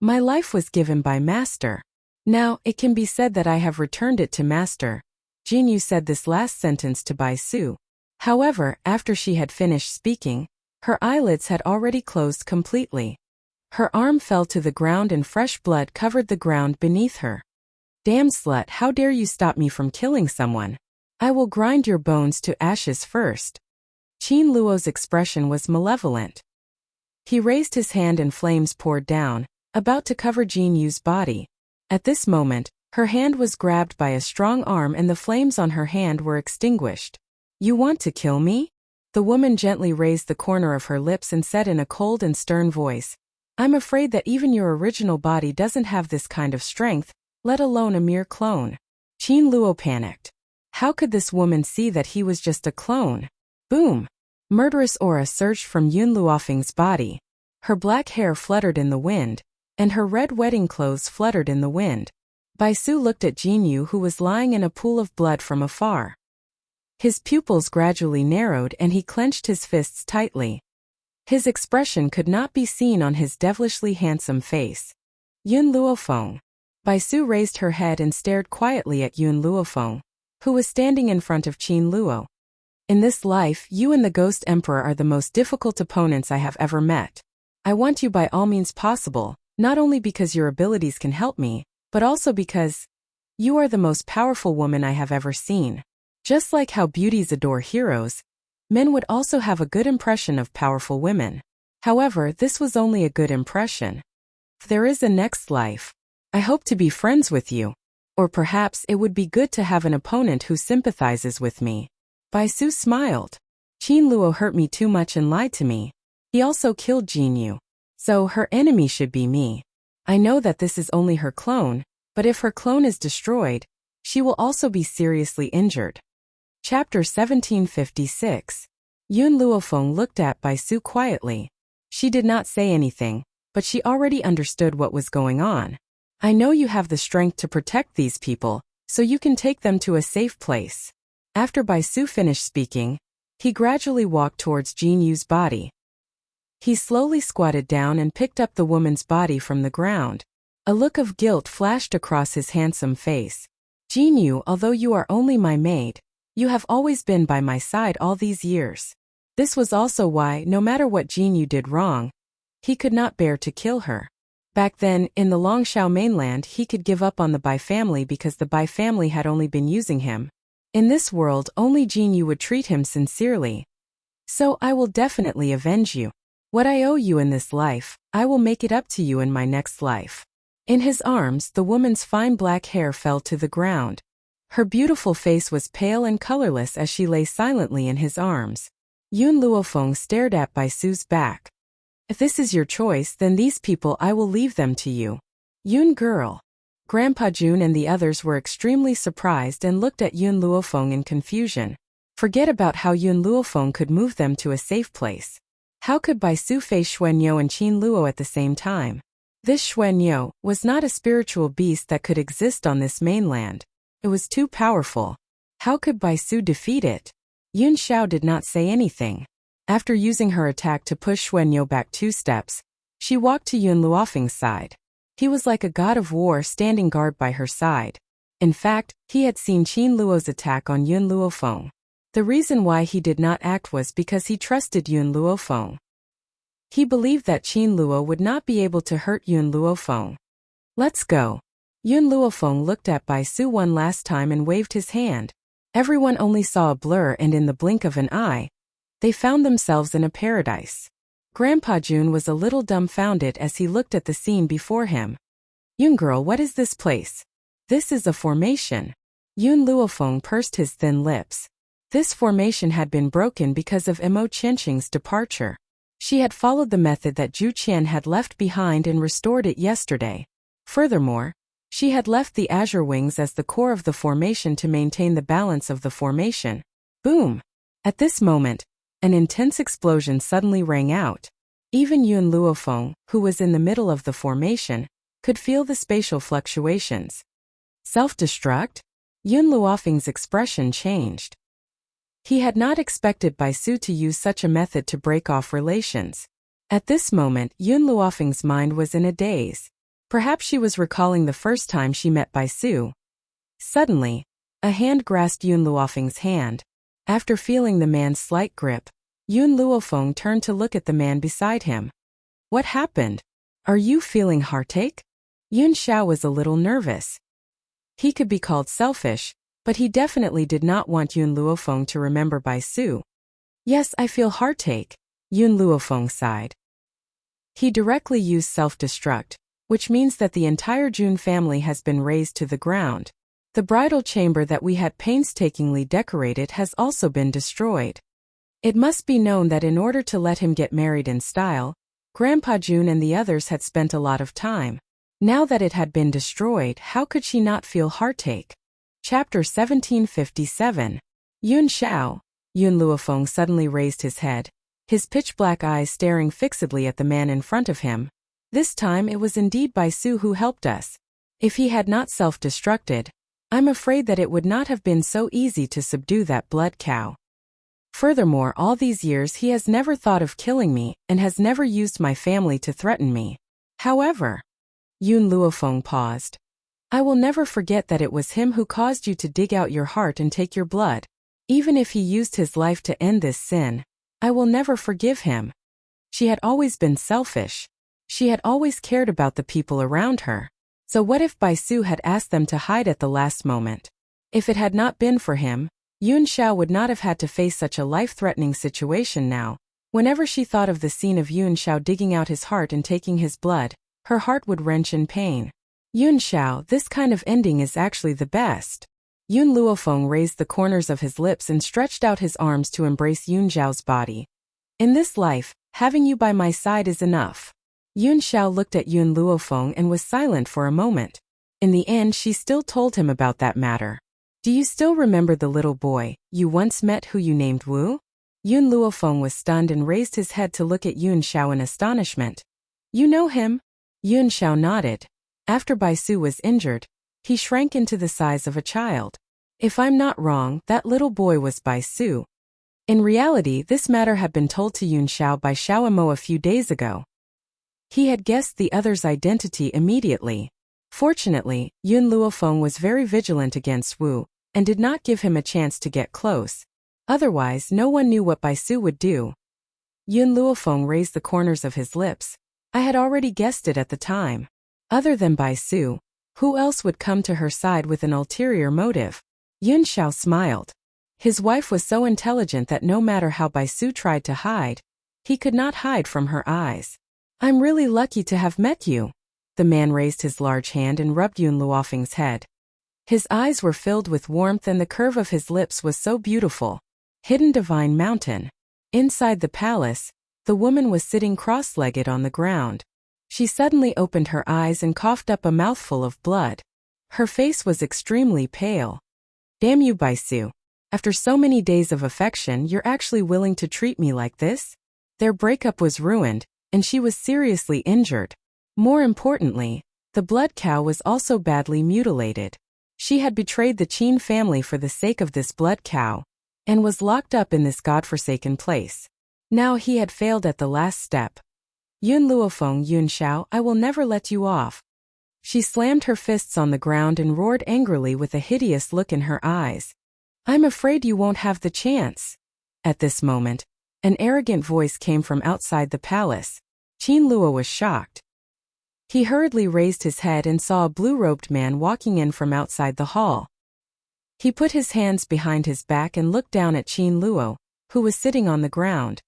My life was given by Master. Now, it can be said that I have returned it to Master. Jin Yu said this last sentence to Bai Su. However, after she had finished speaking, her eyelids had already closed completely. Her arm fell to the ground and fresh blood covered the ground beneath her. Damn slut, how dare you stop me from killing someone? I will grind your bones to ashes first. Qin Luo's expression was malevolent. He raised his hand and flames poured down, about to cover Jin Yu's body. At this moment, her hand was grabbed by a strong arm and the flames on her hand were extinguished. You want to kill me? The woman gently raised the corner of her lips and said in a cold and stern voice, I'm afraid that even your original body doesn't have this kind of strength, let alone a mere clone. Qin Luo panicked. How could this woman see that he was just a clone? Boom! Murderous aura surged from Yun Luofeng's body. Her black hair fluttered in the wind, and her red wedding clothes fluttered in the wind. Bai Su looked at Jin Yu who was lying in a pool of blood from afar. His pupils gradually narrowed and he clenched his fists tightly. His expression could not be seen on his devilishly handsome face. Yun Luofeng. Bai Su raised her head and stared quietly at Yun Luofeng, who was standing in front of Qin Luo. In this life, you and the Ghost Emperor are the most difficult opponents I have ever met. I want you by all means possible, not only because your abilities can help me, but also because you are the most powerful woman I have ever seen. Just like how beauties adore heroes, men would also have a good impression of powerful women. However, this was only a good impression. If there is a next life, I hope to be friends with you. Or perhaps it would be good to have an opponent who sympathizes with me. Bai Su smiled. Qin Luo hurt me too much and lied to me. He also killed Jin Yu. So her enemy should be me. I know that this is only her clone, but if her clone is destroyed, she will also be seriously injured. Chapter 1756. Yun Luofeng looked at Bai Su quietly. She did not say anything, but she already understood what was going on. I know you have the strength to protect these people, so you can take them to a safe place. After Bai Su finished speaking, he gradually walked towards Jin Yu's body. He slowly squatted down and picked up the woman's body from the ground. A look of guilt flashed across his handsome face. Jinyu, although you are only my maid, you have always been by my side all these years. This was also why, no matter what Jinyu did wrong, he could not bear to kill her. Back then, in the Longshao mainland, he could give up on the Bai family because the Bai family had only been using him. In this world, only Jinyu would treat him sincerely. So I will definitely avenge you. What I owe you in this life, I will make it up to you in my next life. In his arms, the woman's fine black hair fell to the ground. Her beautiful face was pale and colorless as she lay silently in his arms. Yun Luofeng stared at Bai Su's back. If this is your choice, then these people I will leave them to you. Yun girl. Grandpa Jun and the others were extremely surprised and looked at Yun Luofeng in confusion. Forget about how Yun Luofeng could move them to a safe place. How could Bai Su face Xuanyo and Qin Luo at the same time? This Xuanyo was not a spiritual beast that could exist on this mainland. It was too powerful. How could Bai Su defeat it? Yun Xiao did not say anything. After using her attack to push Xuanyo back 2 steps, she walked to Yun Luofeng's side. He was like a god of war standing guard by her side. In fact, he had seen Qin Luo's attack on Yun Luofeng. The reason why he did not act was because he trusted Yun Luofeng. He believed that Qin Luo would not be able to hurt Yun Luofeng. Let's go. Yun Luofeng looked at Bai Su one last time and waved his hand. Everyone only saw a blur, and in the blink of an eye, they found themselves in a paradise. Grandpa Jun was a little dumbfounded as he looked at the scene before him. Yun girl, what is this place? This is a formation. Yun Luofeng pursed his thin lips. This formation had been broken because of Emo Qianqing's departure. She had followed the method that Zhu Qian had left behind and restored it yesterday. Furthermore, she had left the azure wings as the core of the formation to maintain the balance of the formation. Boom! At this moment, an intense explosion suddenly rang out. Even Yun Luofeng, who was in the middle of the formation, could feel the spatial fluctuations. Self-destruct? Yun Luofeng's expression changed. He had not expected Bai Su to use such a method to break off relations. At this moment, Yun Luofeng's mind was in a daze. Perhaps she was recalling the first time she met Bai Su. Suddenly, a hand grasped Yun Luofeng's hand. After feeling the man's slight grip, Yun Luofeng turned to look at the man beside him. What happened? Are you feeling heartache? Yun Xiao was a little nervous. He could be called selfish, but he definitely did not want Yun Luofeng to remember Bai Su. Yes, I feel heartache, Yun Luofeng sighed. He directly used self-destruct, which means that the entire Jun family has been razed to the ground. The bridal chamber that we had painstakingly decorated has also been destroyed. It must be known that in order to let him get married in style, Grandpa Jun and the others had spent a lot of time. Now that it had been destroyed, how could she not feel heartache? Chapter 1757. Yun Xiao. Yun Luofeng suddenly raised his head, his pitch-black eyes staring fixedly at the man in front of him. This time it was indeed Bai Su who helped us. If he had not self-destructed, I'm afraid that it would not have been so easy to subdue that blood cow. Furthermore, all these years he has never thought of killing me and has never used my family to threaten me. However, Yun Luofeng paused. I will never forget that it was him who caused you to dig out your heart and take your blood. Even if he used his life to end this sin, I will never forgive him. She had always been selfish. She had always cared about the people around her. So what if Bai Su had asked them to hide at the last moment? If it had not been for him, Yun Xiao would not have had to face such a life-threatening situation now. Whenever she thought of the scene of Yun Xiao digging out his heart and taking his blood, her heart would wrench in pain. Yun Xiao, this kind of ending is actually the best. Yun Luofeng raised the corners of his lips and stretched out his arms to embrace Yun Xiao's body. In this life, having you by my side is enough. Yun Xiao looked at Yun Luofeng and was silent for a moment. In the end, she still told him about that matter. Do you still remember the little boy you once met who you named Wu? Yun Luofeng was stunned and raised his head to look at Yun Xiao in astonishment. You know him? Yun Xiao nodded. After Bai Su was injured, he shrank into the size of a child. If I'm not wrong, that little boy was Bai Su. In reality, this matter had been told to Yun Xiao by Xiao Emo a few days ago. He had guessed the other's identity immediately. Fortunately, Yun Luofeng was very vigilant against Wu, and did not give him a chance to get close. Otherwise, no one knew what Baisu would do. Yun Luofeng raised the corners of his lips. I had already guessed it at the time. Other than Baisu, who else would come to her side with an ulterior motive? Yun Xiao smiled. His wife was so intelligent that no matter how Baisu tried to hide, he could not hide from her eyes. I'm really lucky to have met you. The man raised his large hand and rubbed Yun Luofeng's head. His eyes were filled with warmth and the curve of his lips was so beautiful. Hidden divine mountain. Inside the palace, the woman was sitting cross-legged on the ground. She suddenly opened her eyes and coughed up a mouthful of blood. Her face was extremely pale. Damn you, Baisu. After so many days of affection, you're actually willing to treat me like this? Their breakup was ruined, and she was seriously injured. More importantly, the blood cow was also badly mutilated. She had betrayed the Qin family for the sake of this blood cow, and was locked up in this godforsaken place. Now he had failed at the last step. Yun Luofeng, Yun Xiao, I will never let you off. She slammed her fists on the ground and roared angrily with a hideous look in her eyes. I'm afraid you won't have the chance. At this moment, an arrogant voice came from outside the palace. Qin Luo was shocked. He hurriedly raised his head and saw a blue-robed man walking in from outside the hall. He put his hands behind his back and looked down at Qin Luo, who was sitting on the ground.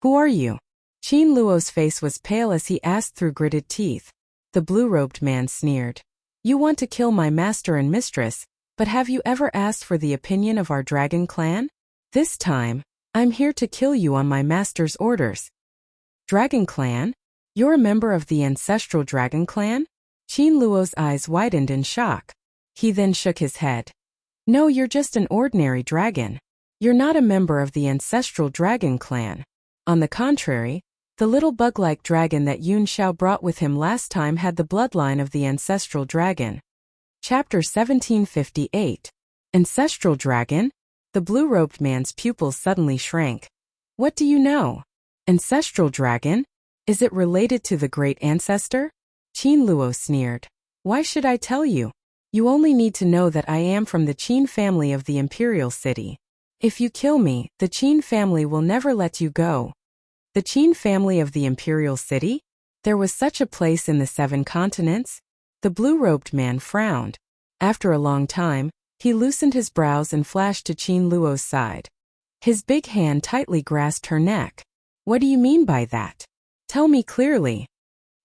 Who are you? Qin Luo's face was pale as he asked through gritted teeth. The blue-robed man sneered. You want to kill my master and mistress, but have you ever asked for the opinion of our dragon clan? This time, I'm here to kill you on my master's orders. Dragon clan? You're a member of the ancestral dragon clan? Qin Luo's eyes widened in shock. He then shook his head. No, you're just an ordinary dragon. You're not a member of the ancestral dragon clan. On the contrary, the little bug-like dragon that Yun Xiao brought with him last time had the bloodline of the ancestral dragon. Chapter 1758. Ancestral dragon? The blue-robed man's pupils suddenly shrank. What do you know? Ancestral dragon? Is it related to the great ancestor? Qin Luo sneered. Why should I tell you? You only need to know that I am from the Qin family of the imperial city. If you kill me, the Qin family will never let you go. The Qin family of the imperial city? There was such a place in the 7 continents? The blue-robed man frowned. After a long time, he loosened his brows and flashed to Qin Luo's side. His big hand tightly grasped her neck. What do you mean by that? Tell me clearly.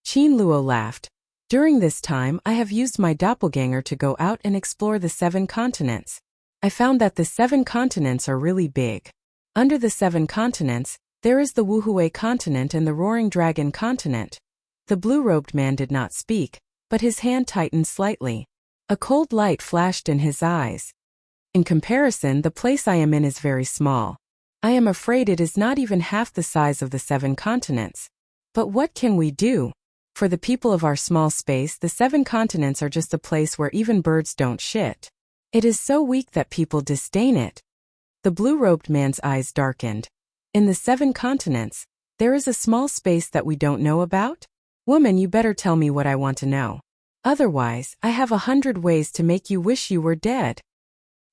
Qin Luo laughed. During this time, I have used my doppelganger to go out and explore the 7 continents. I found that the 7 continents are really big. Under the 7 continents, there is the Wuhui continent and the Roaring Dragon continent. The blue-robed man did not speak, but his hand tightened slightly. A cold light flashed in his eyes. In comparison, the place I am in is very small. I am afraid it is not even half the size of the 7 continents. But what can we do? For the people of our small space, the 7 continents are just a place where even birds don't shit. It is so weak that people disdain it. The blue-robed man's eyes darkened. In the 7 continents, there is a small space that we don't know about? Woman, you better tell me what I want to know. Otherwise, I have 100 ways to make you wish you were dead.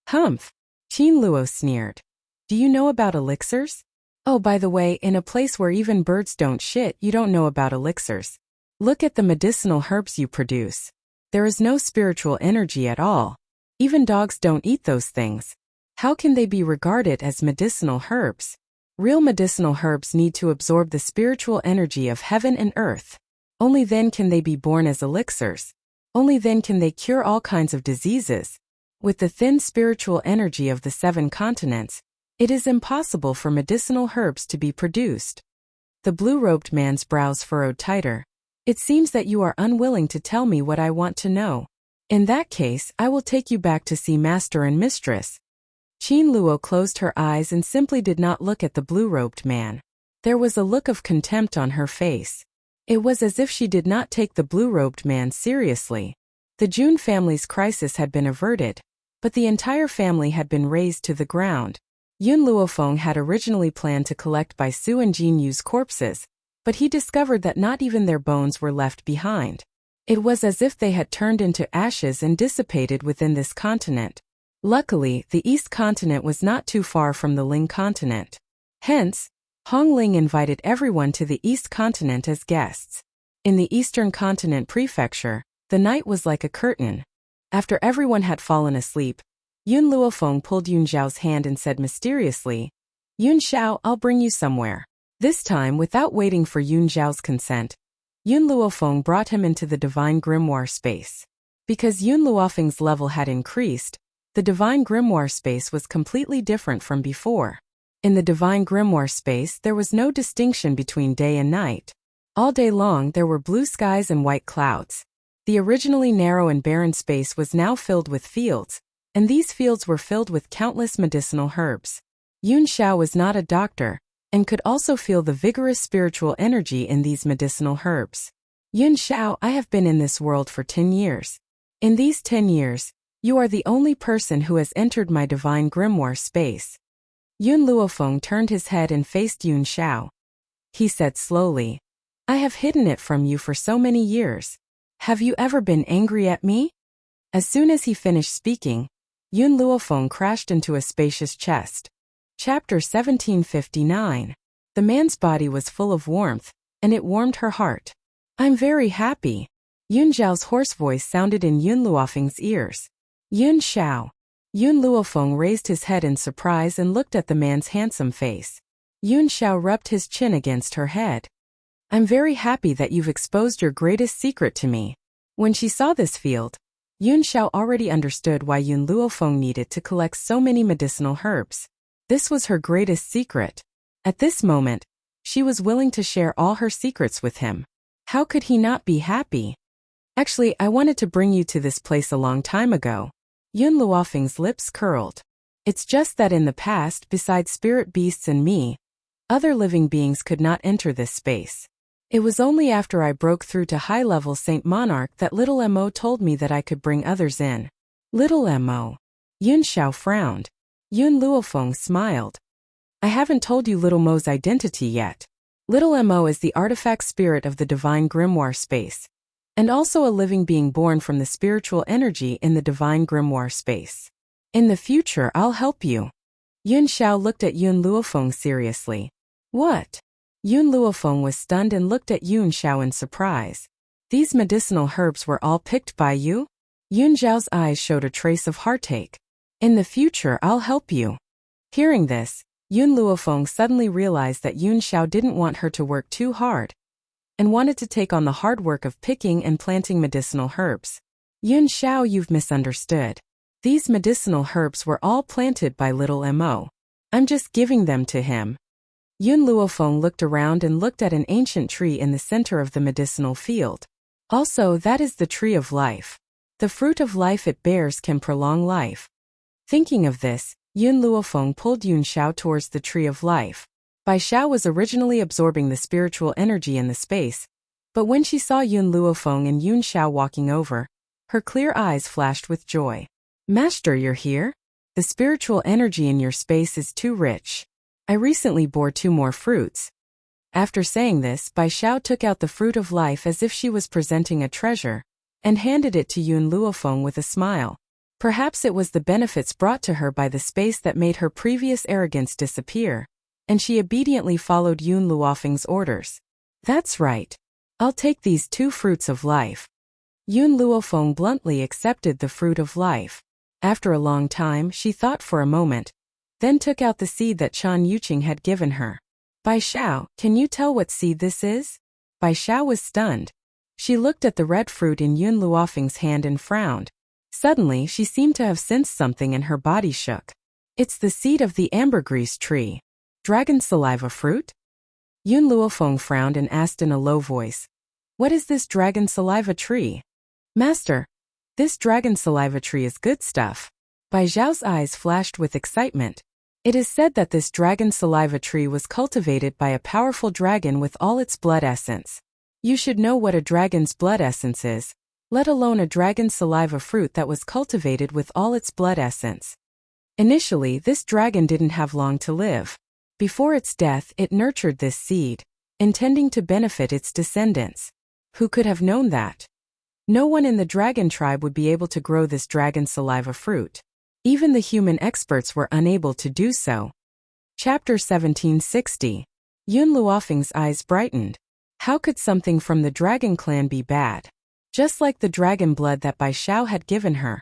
Humph! Qin Luo sneered. Do you know about elixirs? Oh, by the way, in a place where even birds don't shit, you don't know about elixirs. Look at the medicinal herbs you produce. There is no spiritual energy at all. Even dogs don't eat those things. How can they be regarded as medicinal herbs? Real medicinal herbs need to absorb the spiritual energy of heaven and earth. Only then can they be born as elixirs. Only then can they cure all kinds of diseases. With the thin spiritual energy of the 7 continents, it is impossible for medicinal herbs to be produced. The blue-robed man's brows furrowed tighter. It seems that you are unwilling to tell me what I want to know. In that case, I will take you back to see master and mistress. Qin Luo closed her eyes and simply did not look at the blue-robed man. There was a look of contempt on her face. It was as if she did not take the blue-robed man seriously. The Jun family's crisis had been averted, but the entire family had been razed to the ground. Yun Luofeng had originally planned to collect Baisu and Jin Yu's corpses, but he discovered that not even their bones were left behind. It was as if they had turned into ashes and dissipated within this continent. Luckily, the East continent was not too far from the Ling continent. Hence, Hong Ling invited everyone to the East continent as guests. In the Eastern continent prefecture, the night was like a curtain. After everyone had fallen asleep, Yun Luofeng pulled Yun Zhao's hand and said mysteriously, "Yun Xiao, I'll bring you somewhere." This time, without waiting for Yun Zhao's consent, Yun Luofeng brought him into the Divine Grimoire space. Because Yun Luofeng's level had increased, the Divine Grimoire space was completely different from before. In the Divine Grimoire space, there was no distinction between day and night. All day long, there were blue skies and white clouds. The originally narrow and barren space was now filled with fields, and these fields were filled with countless medicinal herbs. Yun Xiao was not a doctor, and could also feel the vigorous spiritual energy in these medicinal herbs. "Yun Xiao, I have been in this world for 10 years. In these 10 years, you are the only person who has entered my Divine Grimoire space." Yun Luofeng turned his head and faced Yun Xiao. He said slowly, "I have hidden it from you for so many years. Have you ever been angry at me?" As soon as he finished speaking, Yun Luofeng crashed into a spacious chest. Chapter 1759. The man's body was full of warmth, and it warmed her heart. "I'm very happy." Yun Zhao's hoarse voice sounded in Yun Luofeng's ears. "Yun Xiao." Yun Luofeng raised his head in surprise and looked at the man's handsome face. Yun Xiao rubbed his chin against her head. "I'm very happy that you've exposed your greatest secret to me." When she saw this field, Yun Xiao already understood why Yun Luofeng needed to collect so many medicinal herbs. This was her greatest secret. At this moment, she was willing to share all her secrets with him. How could he not be happy? "Actually, I wanted to bring you to this place a long time ago." Yun Luofeng's lips curled. "It's just that in the past, besides spirit beasts and me, other living beings could not enter this space. It was only after I broke through to high-level Saint Monarch that little Mo told me that I could bring others in." "Little Mo?" Yun Xiao frowned. Yun Luofeng smiled. "I haven't told you Little Mo's identity yet. Little Mo is the artifact spirit of the Divine Grimoire space, and also a living being born from the spiritual energy in the Divine Grimoire space. In the future, I'll help you." Yun Xiao looked at Yun Luofeng seriously. "What?" Yun Luofeng was stunned and looked at Yun Xiao in surprise. "These medicinal herbs were all picked by you?" Yun Xiao's eyes showed a trace of heartache. "In the future, I'll help you." Hearing this, Yun Luofeng suddenly realized that Yun Xiao didn't want her to work too hard, and wanted to take on the hard work of picking and planting medicinal herbs. "Yun Xiao, you've misunderstood. These medicinal herbs were all planted by little Mo. I'm just giving them to him." Yun Luofeng looked around and looked at an ancient tree in the center of the medicinal field. "Also, that is the tree of life. The fruit of life it bears can prolong life." Thinking of this, Yun Luofeng pulled Yun Xiao towards the tree of life. Bai Xiao was originally absorbing the spiritual energy in the space, but when she saw Yun Luofeng and Yun Xiao walking over, her clear eyes flashed with joy. "Master, you're here? The spiritual energy in your space is too rich. I recently bore 2 more fruits." After saying this, Bai Xiao took out the fruit of life as if she was presenting a treasure, and handed it to Yun Luofeng with a smile. Perhaps it was the benefits brought to her by the space that made her previous arrogance disappear, and she obediently followed Yun Luofeng's orders. "That's right. I'll take these 2 fruits of life." Yun Luofeng bluntly accepted the fruit of life. After a long time, she thought for a moment, then took out the seed that Chan Yuqing had given her. "Bai Xiao, can you tell what seed this is?" Bai Xiao was stunned. She looked at the red fruit in Yun Luofeng's hand and frowned. Suddenly, she seemed to have sensed something and her body shook. "It's the seed of the ambergris tree. Dragon saliva fruit?" Yun Luofeng frowned and asked in a low voice, "What is this dragon saliva tree?" "Master, this dragon saliva tree is good stuff." Bai Xiao's eyes flashed with excitement. "It is said that this dragon saliva tree was cultivated by a powerful dragon with all its blood essence. You should know what a dragon's blood essence is, let alone a dragon saliva fruit that was cultivated with all its blood essence. Initially, this dragon didn't have long to live. Before its death, it nurtured this seed, intending to benefit its descendants. Who could have known that?" No one in the dragon tribe would be able to grow this dragon saliva fruit. Even the human experts were unable to do so. Chapter 1760. Yun Luofeng's eyes brightened. How could something from the dragon clan be bad? Just like the dragon blood that Bai Xiao had given her,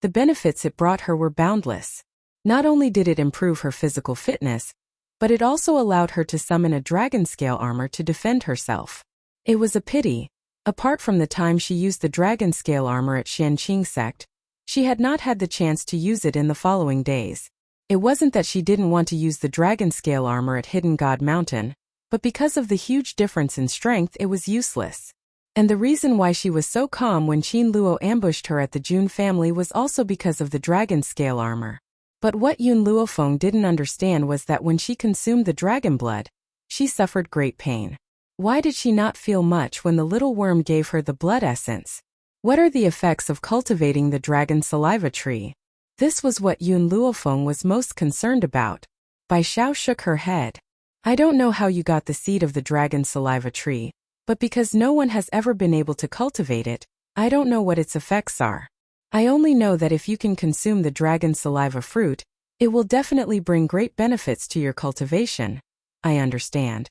the benefits it brought her were boundless. Not only did it improve her physical fitness, but it also allowed her to summon a dragon scale armor to defend herself. It was a pity. Apart from the time she used the dragon scale armor at Xianqing sect, she had not had the chance to use it in the following days. It wasn't that she didn't want to use the dragon scale armor at Hidden God Mountain, but because of the huge difference in strength it was useless. And the reason why she was so calm when Qin Luo ambushed her at the Jun family was also because of the dragon scale armor. But what Yun Luofeng didn't understand was that when she consumed the dragon blood, she suffered great pain. Why did she not feel much when the little worm gave her the blood essence? What are the effects of cultivating the dragon saliva tree? This was what Yun Luofeng was most concerned about. Bai Xiao shook her head. I don't know how you got the seed of the dragon saliva tree, but because no one has ever been able to cultivate it, I don't know what its effects are. I only know that if you can consume the dragon saliva fruit, it will definitely bring great benefits to your cultivation. I understand.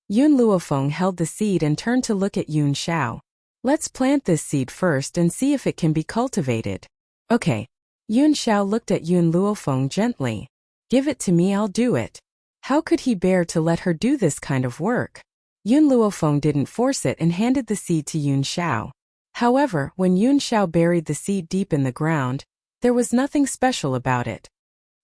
Yun Luofeng held the seed and turned to look at Yun Xiao. Let's plant this seed first and see if it can be cultivated. Okay. Yun Xiao looked at Yun Luofeng gently. Give it to me, I'll do it. How could he bear to let her do this kind of work? Yun Luofeng didn't force it and handed the seed to Yun Xiao. However, when Yun Xiao buried the seed deep in the ground, there was nothing special about it.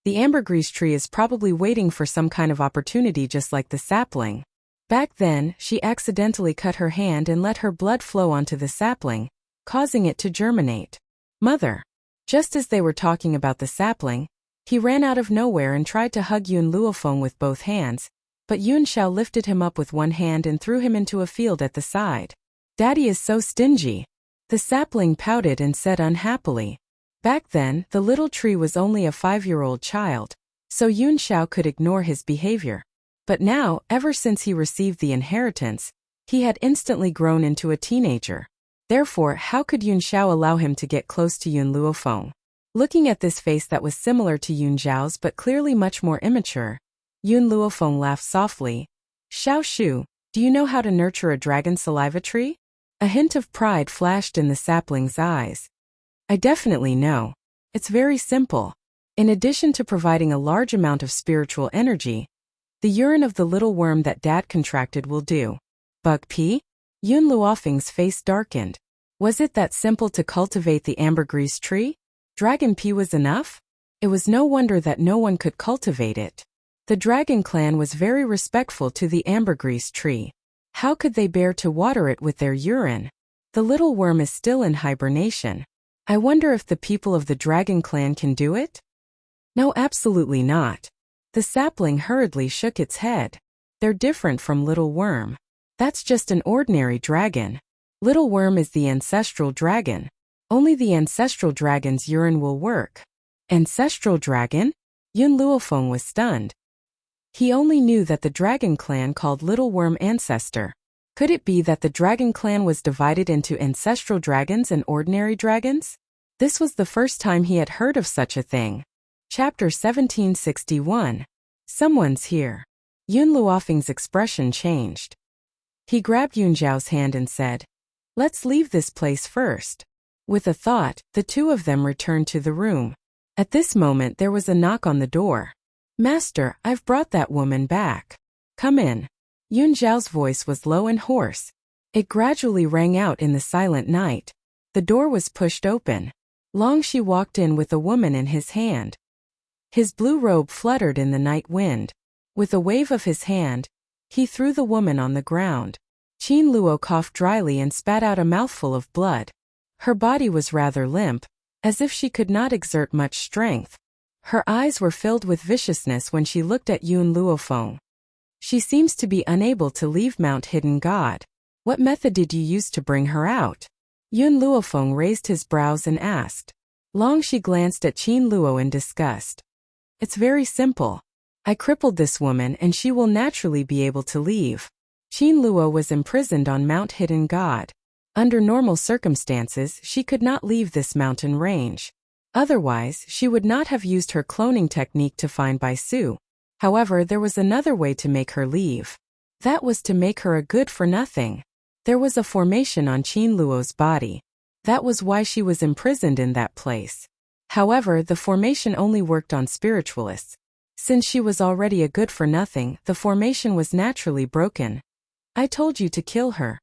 The ambergris tree is probably waiting for some kind of opportunity just like the sapling. Back then, she accidentally cut her hand and let her blood flow onto the sapling, causing it to germinate. Mother. Just as they were talking about the sapling, he ran out of nowhere and tried to hug Yun Luofeng with both hands, but Yun Xiao lifted him up with one hand and threw him into a field at the side. Daddy is so stingy. The sapling pouted and said unhappily. Back then, the little tree was only a 5-year-old child, so Yun Xiao could ignore his behavior. But now, ever since he received the inheritance, he had instantly grown into a teenager. Therefore, how could Yun Xiao allow him to get close to Yun Luofeng? Looking at this face that was similar to Yun Xiao's but clearly much more immature, Yun Luofeng laughed softly. Xiao Shu, do you know how to nurture a dragon saliva tree? A hint of pride flashed in the sapling's eyes. I definitely know. It's very simple. In addition to providing a large amount of spiritual energy, the urine of the little worm that Dad contracted will do. Bug pea? Yun Luofeng's face darkened. Was it that simple to cultivate the ambergris tree? Dragon pea was enough? It was no wonder that no one could cultivate it. The dragon clan was very respectful to the ambergris tree. How could they bear to water it with their urine? The little worm is still in hibernation. I wonder if the people of the dragon clan can do it? No, absolutely not. The sapling hurriedly shook its head. They're different from Little Worm. That's just an ordinary dragon. Little Worm is the ancestral dragon. Only the ancestral dragon's urine will work. Ancestral dragon? Yun Luofeng was stunned. He only knew that the dragon clan called Little Worm ancestor. Could it be that the dragon clan was divided into ancestral dragons and ordinary dragons? This was the first time he had heard of such a thing. Chapter 1761. Someone's here. Yun Luofeng's expression changed. He grabbed Yun Zhao's hand and said, Let's leave this place first. With a thought, the two of them returned to the room. At this moment there was a knock on the door. Master, I've brought that woman back. Come in. Yun Zhao's voice was low and hoarse. It gradually rang out in the silent night. The door was pushed open. Long Shi walked in with a woman in his hand. His blue robe fluttered in the night wind. With a wave of his hand, he threw the woman on the ground. Qin Luo coughed dryly and spat out a mouthful of blood. Her body was rather limp, as if she could not exert much strength. Her eyes were filled with viciousness when she looked at Yun Luofeng. She seems to be unable to leave Mount Hidden God. What method did you use to bring her out? Yun Luofeng raised his brows and asked. Long Shi glanced at Qin Luo in disgust. It's very simple. I crippled this woman and she will naturally be able to leave. Qin Luo was imprisoned on Mount Hidden God. Under normal circumstances, she could not leave this mountain range. Otherwise, she would not have used her cloning technique to find Bai Su. However, there was another way to make her leave. That was to make her a good-for-nothing. There was a formation on Qin Luo's body. That was why she was imprisoned in that place. However, the formation only worked on spiritualists. Since she was already a good-for-nothing, the formation was naturally broken. I told you to kill her.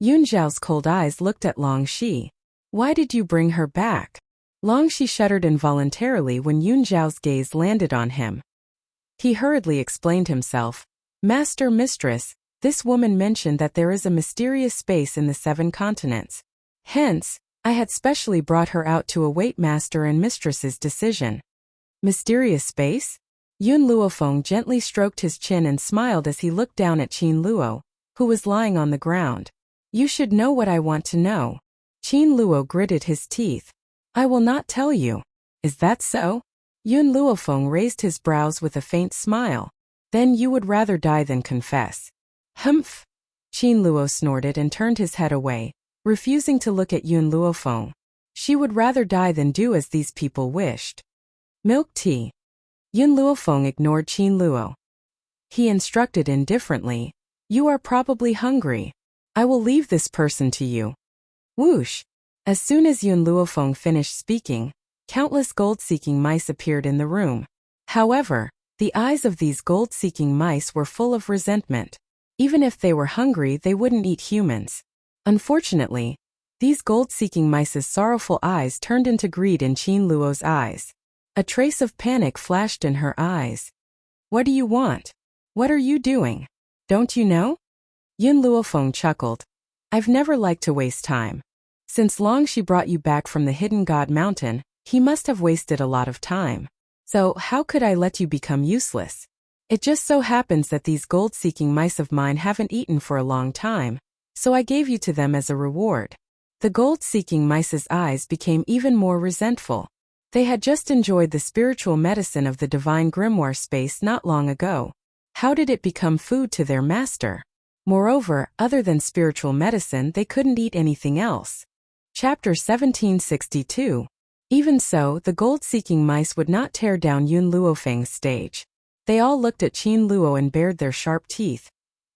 Yun Zhao's cold eyes looked at Long Shi. Why did you bring her back? Long Shi shuddered involuntarily when Yun Zhao's gaze landed on him. He hurriedly explained himself. Master, Mistress, this woman mentioned that there is a mysterious space in the 7 continents. Hence, I had specially brought her out to await Master and Mistress's decision. Mysterious space? Yun Luofeng gently stroked his chin and smiled as he looked down at Qin Luo, who was lying on the ground. You should know what I want to know. Qin Luo gritted his teeth. I will not tell you. Is that so? Yun Luofeng raised his brows with a faint smile. Then you would rather die than confess. Humph! Qin Luo snorted and turned his head away, refusing to look at Yun Luofeng. She would rather die than do as these people wished. Milk tea. Yun Luofeng ignored Qin Luo. He instructed indifferently. You are probably hungry. I will leave this person to you. Whoosh! As soon as Yun Luofeng finished speaking, countless gold-seeking mice appeared in the room. However, the eyes of these gold-seeking mice were full of resentment. Even if they were hungry, they wouldn't eat humans. Unfortunately, these gold-seeking mice's sorrowful eyes turned into greed in Qin Luo's eyes. A trace of panic flashed in her eyes. What do you want? What are you doing? Don't you know? Yun Luofeng chuckled. I've never liked to waste time. Since Long Shi brought you back from the Hidden God Mountain, he must have wasted a lot of time. So, how could I let you become useless? It just so happens that these gold-seeking mice of mine haven't eaten for a long time, so I gave you to them as a reward. The gold-seeking mice's eyes became even more resentful. They had just enjoyed the spiritual medicine of the divine grimoire space not long ago. How did it become food to their master? Moreover, other than spiritual medicine, they couldn't eat anything else. Chapter 1762. Even so, the gold-seeking mice would not tear down Yun Luofeng's stage. They all looked at Qin Luo and bared their sharp teeth.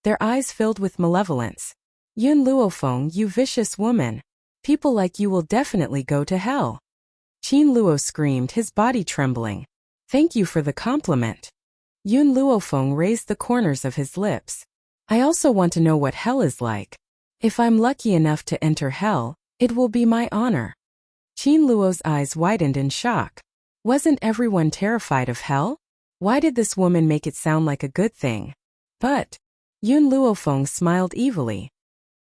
Their eyes filled with malevolence. Yun Luofeng, you vicious woman. People like you will definitely go to hell. Qin Luo screamed, his body trembling. Thank you for the compliment. Yun Luofeng raised the corners of his lips. I also want to know what hell is like. If I'm lucky enough to enter hell, it will be my honor. Qin Luo's eyes widened in shock. Wasn't everyone terrified of hell? Why did this woman make it sound like a good thing? But Yun Luofeng smiled evilly.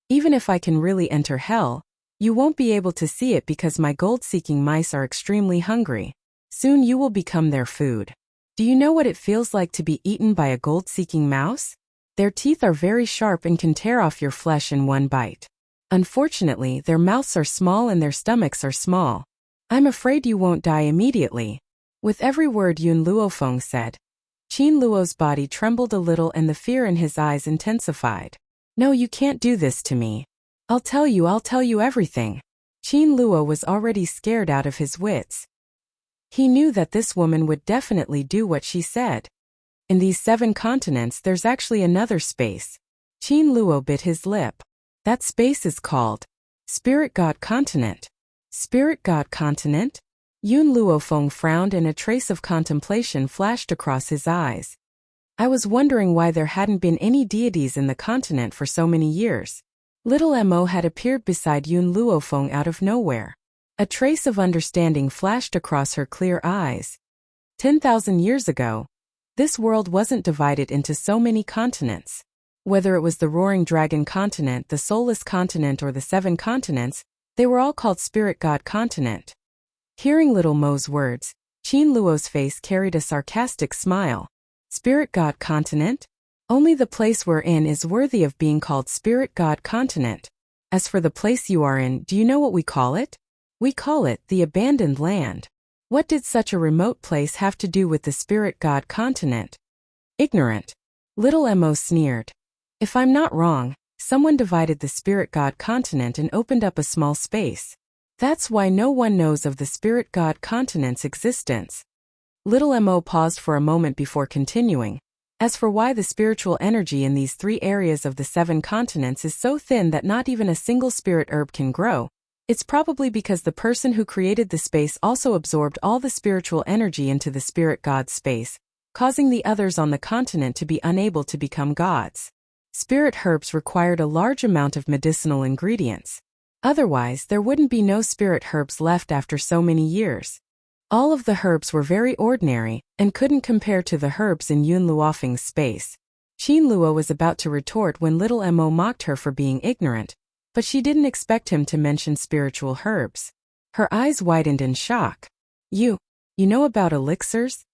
Even if I can really enter hell, you won't be able to see it because my gold-seeking mice are extremely hungry. Soon you will become their food. Do you know what it feels like to be eaten by a gold-seeking mouse? Their teeth are very sharp and can tear off your flesh in one bite. Unfortunately, their mouths are small and their stomachs are small. I'm afraid you won't die immediately. With every word Yun Luofeng said, Qin Luo's body trembled a little and the fear in his eyes intensified. No, you can't do this to me. I'll tell you everything. Qin Luo was already scared out of his wits. He knew that this woman would definitely do what she said. In these 7 continents there's actually another space. Qin Luo bit his lip. That space is called Spirit God Continent. Spirit God Continent? Yun Luofeng frowned and a trace of contemplation flashed across his eyes. I was wondering why there hadn't been any deities in the continent for so many years. Little Mo had appeared beside Yun Luofeng out of nowhere. A trace of understanding flashed across her clear eyes. 10,000 years ago, this world wasn't divided into so many continents. Whether it was the Roaring Dragon Continent, the Soulless Continent, or the 7 continents, they were all called Spirit God Continent. Hearing Little Mo's words, Qin Luo's face carried a sarcastic smile. Spirit God Continent? Only the place we're in is worthy of being called Spirit God Continent. As for the place you are in, do you know what we call it? We call it the Abandoned Land. What did such a remote place have to do with the Spirit God Continent? Ignorant. Little Mo sneered. If I'm not wrong, Someone divided the spirit god continent and opened up a small space. That's why no one knows of the spirit god continent's existence. Little Mo paused for a moment before continuing. As for why the spiritual energy in these 3 areas of the 7 continents is so thin that not even a single spirit herb can grow, it's probably because the person who created the space also absorbed all the spiritual energy into the spirit god space, causing the others on the continent to be unable to become gods. Spirit herbs required a large amount of medicinal ingredients. Otherwise, there wouldn't be no spirit herbs left after so many years. All of the herbs were very ordinary, and couldn't compare to the herbs in Yun Luofeng's space. Qin Luo was about to retort when little Mo mocked her for being ignorant, but she didn't expect him to mention spiritual herbs. Her eyes widened in shock. You know about elixirs?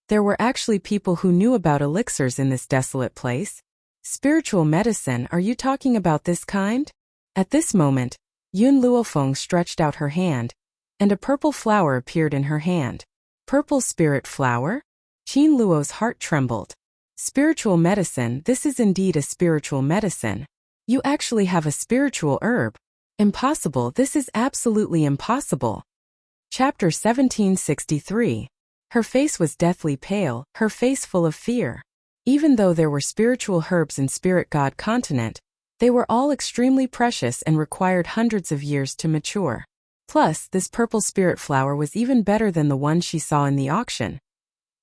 There were actually people who knew about elixirs in this desolate place. Spiritual medicine, are you talking about this kind? At this moment, Yun Luofeng stretched out her hand, and a purple flower appeared in her hand. Purple spirit flower? Qin Luo's heart trembled. Spiritual medicine, this is indeed a spiritual medicine. You actually have a spiritual herb. Impossible, this is absolutely impossible. Chapter 1763. Her face was deathly pale, her face full of fear. Even though there were spiritual herbs in Spirit God continent, they were all extremely precious and required hundreds of years to mature. Plus, this purple spirit flower was even better than the one she saw in the auction.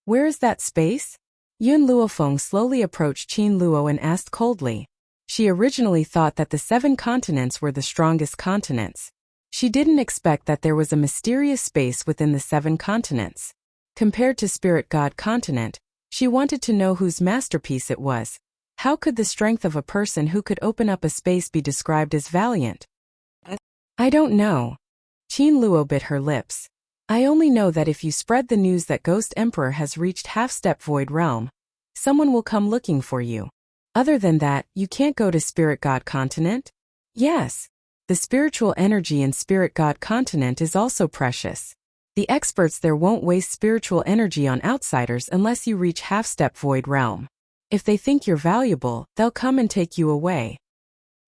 Where is that space? Yun Luofeng slowly approached Qin Luo and asked coldly. She originally thought that the 7 continents were the strongest continents. She didn't expect that there was a mysterious space within the 7 continents. Compared to Spirit God continent, she wanted to know whose masterpiece it was. How could the strength of a person who could open up a space be described as valiant? I don't know. Qin Luo bit her lips. I only know that if you spread the news that Ghost Emperor has reached half-step void realm, someone will come looking for you. Other than that, you can't go to Spirit God continent? Yes. The spiritual energy in Spirit God continent is also precious. The experts there won't waste spiritual energy on outsiders unless you reach half-step void realm. If they think you're valuable, they'll come and take you away.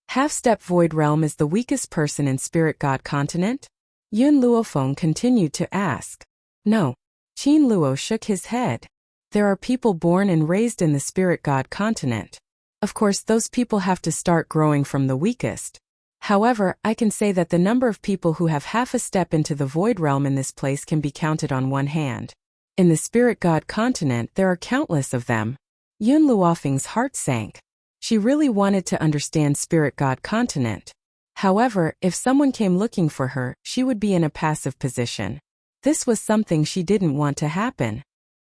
Half-step void realm is the weakest person in Spirit God continent? Yun Luofeng continued to ask. No. Qin Luo shook his head. There are people born and raised in the Spirit God continent. Of course, those people have to start growing from the weakest. However, I can say that the number of people who have half a step into the void realm in this place can be counted on one hand. In the Spirit God continent, there are countless of them. Yun Luofeng's heart sank. She really wanted to understand Spirit God continent. However, if someone came looking for her, she would be in a passive position. This was something she didn't want to happen.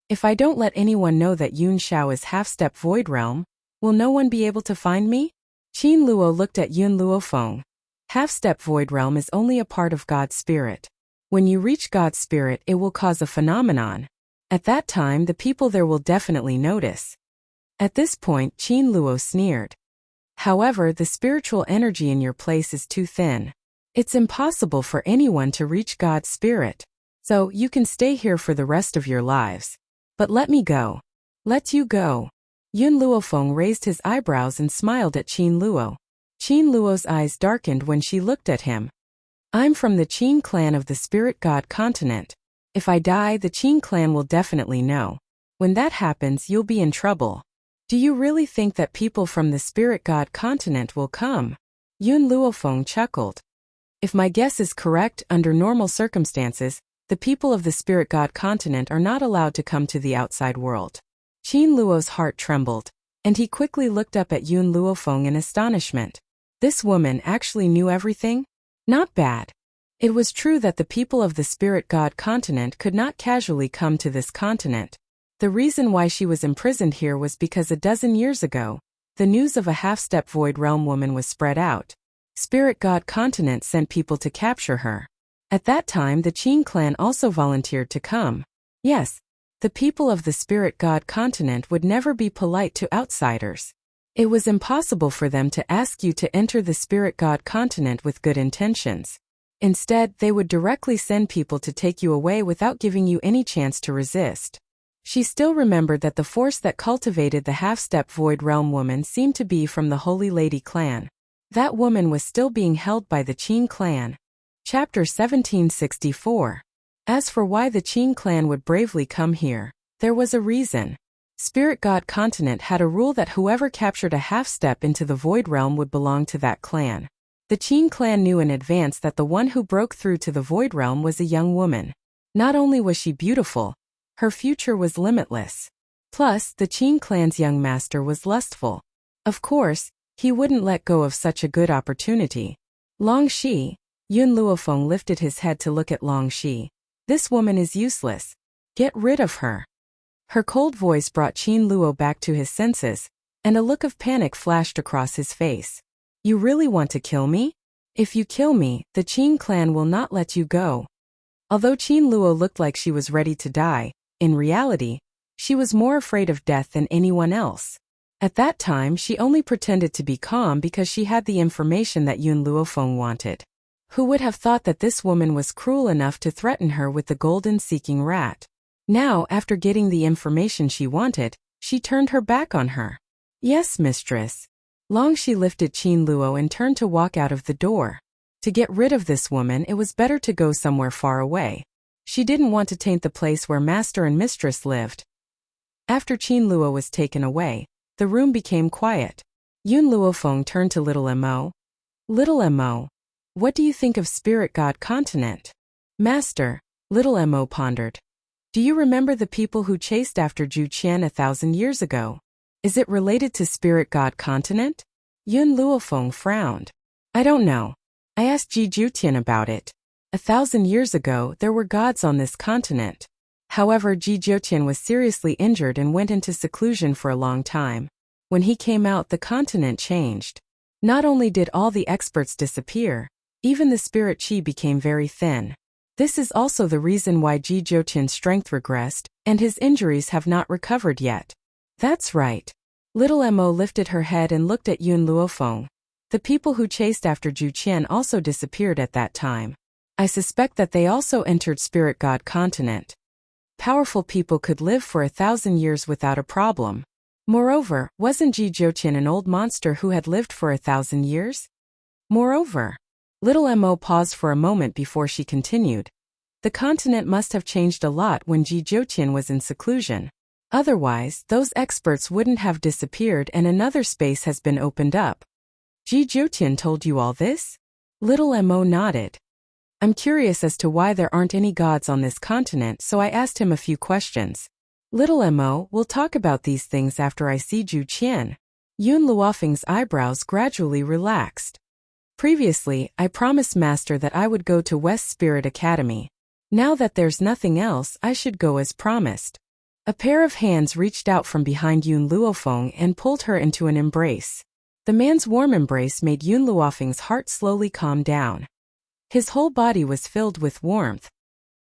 If I don't let anyone know that Yun Xiao is half-step void realm, will no one be able to find me? Qin Luo looked at Yun Luofeng. Half-step void realm is only a part of God's spirit. When you reach God's spirit, it will cause a phenomenon. At that time, the people there will definitely notice. At this point, Qin Luo sneered. However, the spiritual energy in your place is too thin. It's impossible for anyone to reach God's spirit. So, you can stay here for the rest of your lives. But let me go. Let you go. Yun Luofeng raised his eyebrows and smiled at Qin Luo. Qin Luo's eyes darkened when she looked at him. I'm from the Qin clan of the Spirit God continent. If I die, the Qin clan will definitely know. When that happens, you'll be in trouble. Do you really think that people from the Spirit God continent will come? Yun Luofeng chuckled. If my guess is correct, under normal circumstances, the people of the Spirit God continent are not allowed to come to the outside world. Qin Luo's heart trembled, and he quickly looked up at Yun Luofeng in astonishment. This woman actually knew everything? Not bad. It was true that the people of the Spirit God continent could not casually come to this continent. The reason why she was imprisoned here was because a dozen years ago, the news of a half-step void realm woman was spread out. Spirit God continent sent people to capture her. At that time, the Qin clan also volunteered to come. Yes, the people of the Spirit God continent would never be polite to outsiders. It was impossible for them to ask you to enter the Spirit God continent with good intentions. Instead, they would directly send people to take you away without giving you any chance to resist. She still remembered that the force that cultivated the half-step Void Realm woman seemed to be from the Holy Lady clan. That woman was still being held by the Qin clan. Chapter 1764. As for why the Qin clan would bravely come here, there was a reason. Spirit God Continent had a rule that whoever captured a half-step into the Void Realm would belong to that clan. The Qin clan knew in advance that the one who broke through to the Void Realm was a young woman. Not only was she beautiful, her future was limitless. Plus, the Qin clan's young master was lustful. Of course, he wouldn't let go of such a good opportunity. Long Shi. Yun Luofeng lifted his head to look at Long Shi. This woman is useless. Get rid of her. Her cold voice brought Qin Luo back to his senses, and a look of panic flashed across his face. You really want to kill me? If you kill me, the Qin clan will not let you go. Although Qin Luo looked like she was ready to die, in reality, she was more afraid of death than anyone else. At that time she only pretended to be calm because she had the information that Yun Luofeng wanted. Who would have thought that this woman was cruel enough to threaten her with the golden-seeking rat? Now, after getting the information she wanted, she turned her back on her. Yes, mistress. Long Shi lifted Qin Luo and turned to walk out of the door. To get rid of this woman, it was better to go somewhere far away. She didn't want to taint the place where master and mistress lived. After Qin Luo was taken away, the room became quiet. Yun Luofeng turned to Little Mo. Little Mo, what do you think of Spirit God Continent? Master, Little Mo pondered. Do you remember the people who chased after Zhu Qian 1,000 years ago? Is it related to Spirit God Continent? Yun Luofeng frowned. I don't know. I asked Ji Zhutian about it. 1,000 years ago, there were gods on this continent. However, Ji Zhutian was seriously injured and went into seclusion for a long time. When he came out, the continent changed. Not only did all the experts disappear, even the spirit chi became very thin. This is also the reason why Ji Zhutian's strength regressed, and his injuries have not recovered yet. That's right. Little Mo lifted her head and looked at Yun Luofeng. The people who chased after Zhu Qian also disappeared at that time. I suspect that they also entered Spirit God Continent. Powerful people could live for 1,000 years without a problem. Moreover, wasn't Ji Zhutian an old monster who had lived for 1,000 years? Moreover, Little Mo paused for a moment before she continued. The continent must have changed a lot when Ji Zhutian was in seclusion. Otherwise, those experts wouldn't have disappeared and another space has been opened up. Ji Zhutian told you all this? Little Mo nodded. I'm curious as to why there aren't any gods on this continent, so I asked him a few questions. Little Mo, we'll talk about these things after I see Zhu Qian. Yun Luofeng's eyebrows gradually relaxed. Previously, I promised Master that I would go to West Spirit Academy. Now that there's nothing else, I should go as promised. A pair of hands reached out from behind Yun Luofeng and pulled her into an embrace. The man's warm embrace made Yun Luofeng's heart slowly calm down. His whole body was filled with warmth.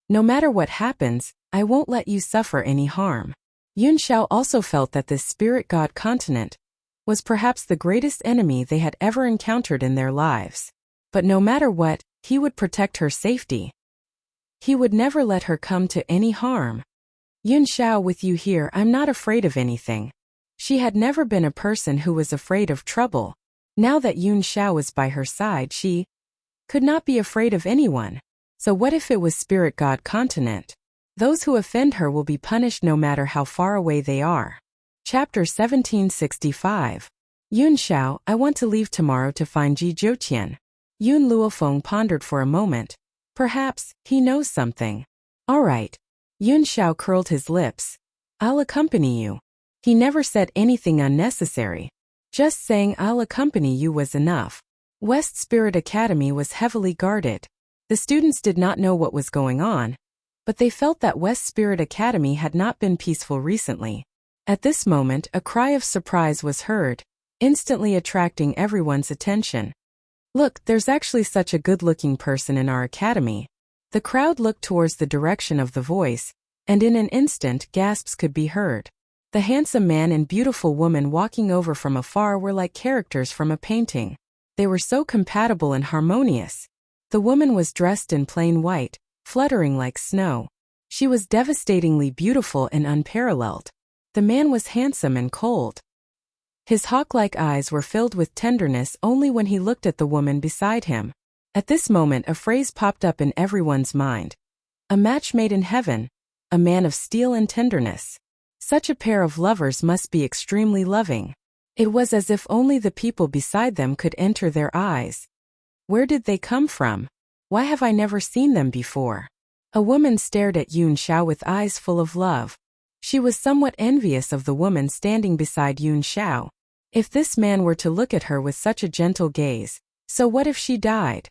No matter what happens, I won't let you suffer any harm. Yun Xiao also felt that this spirit god continent was perhaps the greatest enemy they had ever encountered in their lives. But no matter what, he would protect her safety. He would never let her come to any harm. Yun Xiao, with you here, I'm not afraid of anything. She had never been a person who was afraid of trouble. Now that Yun Xiao was by her side, she could not be afraid of anyone. So what if it was Spirit God Continent? Those who offend her will be punished no matter how far away they are. Chapter 1765. Yun Xiao, I want to leave tomorrow to find Ji Zhutian. Yun Luofeng pondered for a moment. Perhaps he knows something. All right. Yun Xiao curled his lips. I'll accompany you. He never said anything unnecessary. Just saying I'll accompany you was enough. West Spirit Academy was heavily guarded. The students did not know what was going on, but they felt that West Spirit Academy had not been peaceful recently. At this moment, a cry of surprise was heard, instantly attracting everyone's attention. Look, there's actually such a good-looking person in our academy. The crowd looked towards the direction of the voice, and in an instant, gasps could be heard. The handsome man and beautiful woman walking over from afar were like characters from a painting. They were so compatible and harmonious. The woman was dressed in plain white, fluttering like snow. She was devastatingly beautiful and unparalleled. The man was handsome and cold. His hawk-like eyes were filled with tenderness only when he looked at the woman beside him. At this moment a phrase popped up in everyone's mind. A match made in heaven. A man of steel and tenderness. Such a pair of lovers must be extremely loving. It was as if only the people beside them could enter their eyes. Where did they come from? Why have I never seen them before? A woman stared at Yun Xiao with eyes full of love. She was somewhat envious of the woman standing beside Yun Xiao. If this man were to look at her with such a gentle gaze, so what if she died?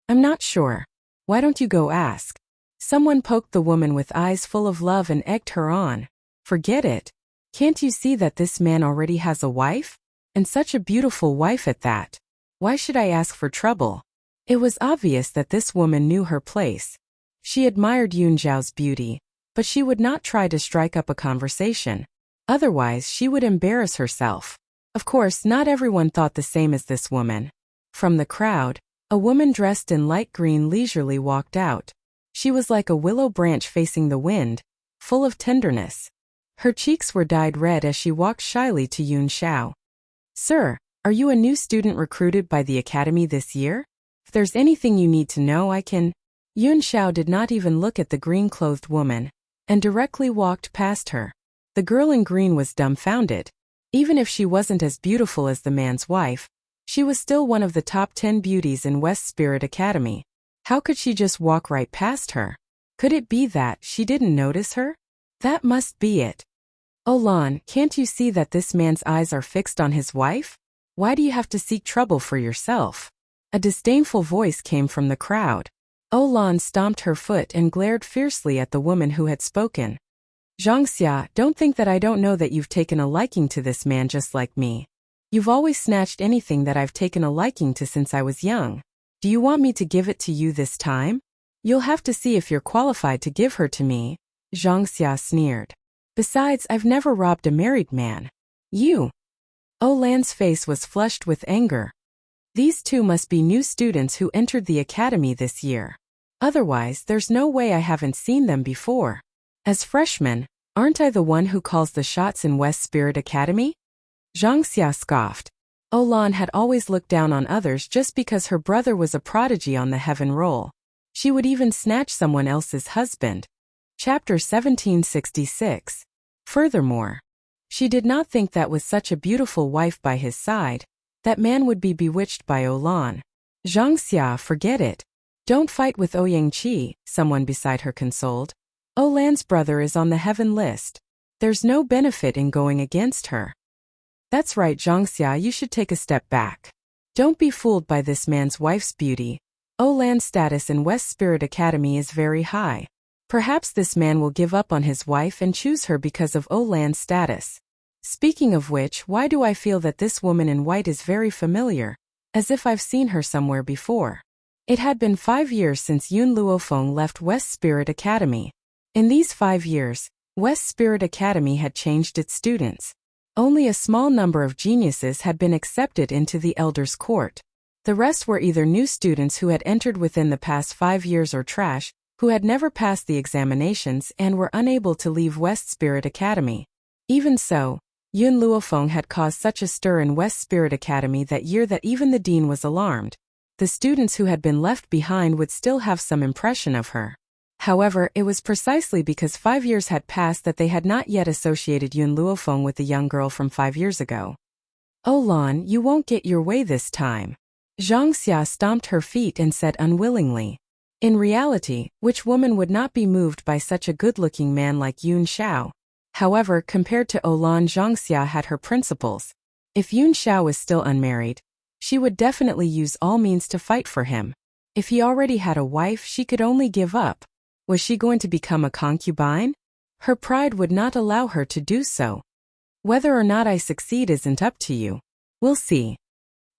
I'm not sure. Why don't you go ask? Someone poked the woman with eyes full of love and egged her on. Forget it. Can't you see that this man already has a wife? And such a beautiful wife at that. Why should I ask for trouble? It was obvious that this woman knew her place. She admired Yun Xiao's beauty, but she would not try to strike up a conversation. Otherwise she would embarrass herself. Of course, not everyone thought the same as this woman. From the crowd, a woman dressed in light green leisurely walked out. She was like a willow branch facing the wind, full of tenderness. Her cheeks were dyed red as she walked shyly to Yun Xiao. Sir, are you a new student recruited by the academy this year? If there's anything you need to know, I can. Yun Xiao did not even look at the green-clothed woman, and directly walked past her. The girl in green was dumbfounded. Even if she wasn't as beautiful as the man's wife, she was still one of the top 10 beauties in West Spirit Academy. How could she just walk right past her? Could it be that she didn't notice her? That must be it. Olan, can't you see that this man's eyes are fixed on his wife? Why do you have to seek trouble for yourself? A disdainful voice came from the crowd. Olan stomped her foot and glared fiercely at the woman who had spoken. Zhangxia, don't think that I don't know that you've taken a liking to this man just like me. You've always snatched anything that I've taken a liking to since I was young. Do you want me to give it to you this time? You'll have to see if you're qualified to give her to me, Zhangxia sneered. Besides, I've never robbed a married man. You. Olan's face was flushed with anger. These two must be new students who entered the academy this year. Otherwise, there's no way I haven't seen them before. As freshmen, aren't I the one who calls the shots in West Spirit Academy? Zhangxia scoffed. Olan had always looked down on others just because her brother was a prodigy on the heaven roll. She would even snatch someone else's husband. Chapter 1766. Furthermore, she did not think that with such a beautiful wife by his side, that man would be bewitched by Olan. Zhangxia, forget it. Don't fight with Ouyangqi, someone beside her consoled. Olan's brother is on the heaven list. There's no benefit in going against her. That's right, Zhangxia, you should take a step back. Don't be fooled by this man's wife's beauty. Olan's status in West Spirit Academy is very high. Perhaps this man will give up on his wife and choose her because of Olan's status. Speaking of which, why do I feel that this woman in white is very familiar, as if I've seen her somewhere before? It had been 5 years since Yun Luofeng left West Spirit Academy. In these 5 years, West Spirit Academy had changed its students. Only a small number of geniuses had been accepted into the Elder's Court. The rest were either new students who had entered within the past 5 years or trash, who had never passed the examinations and were unable to leave West Spirit Academy. Even so, Yun Luofeng had caused such a stir in West Spirit Academy that year that even the dean was alarmed. The students who had been left behind would still have some impression of her. However, it was precisely because 5 years had passed that they had not yet associated Yun Luofeng with the young girl from 5 years ago. Olan, you won't get your way this time. Zhangxia stomped her feet and said unwillingly. In reality, which woman would not be moved by such a good-looking man like Yun Xiao? However, compared to Olan, Zhangxia had her principles. If Yun Xiao was still unmarried, she would definitely use all means to fight for him. If he already had a wife, she could only give up. Was she going to become a concubine? Her pride would not allow her to do so. Whether or not I succeed isn't up to you. We'll see.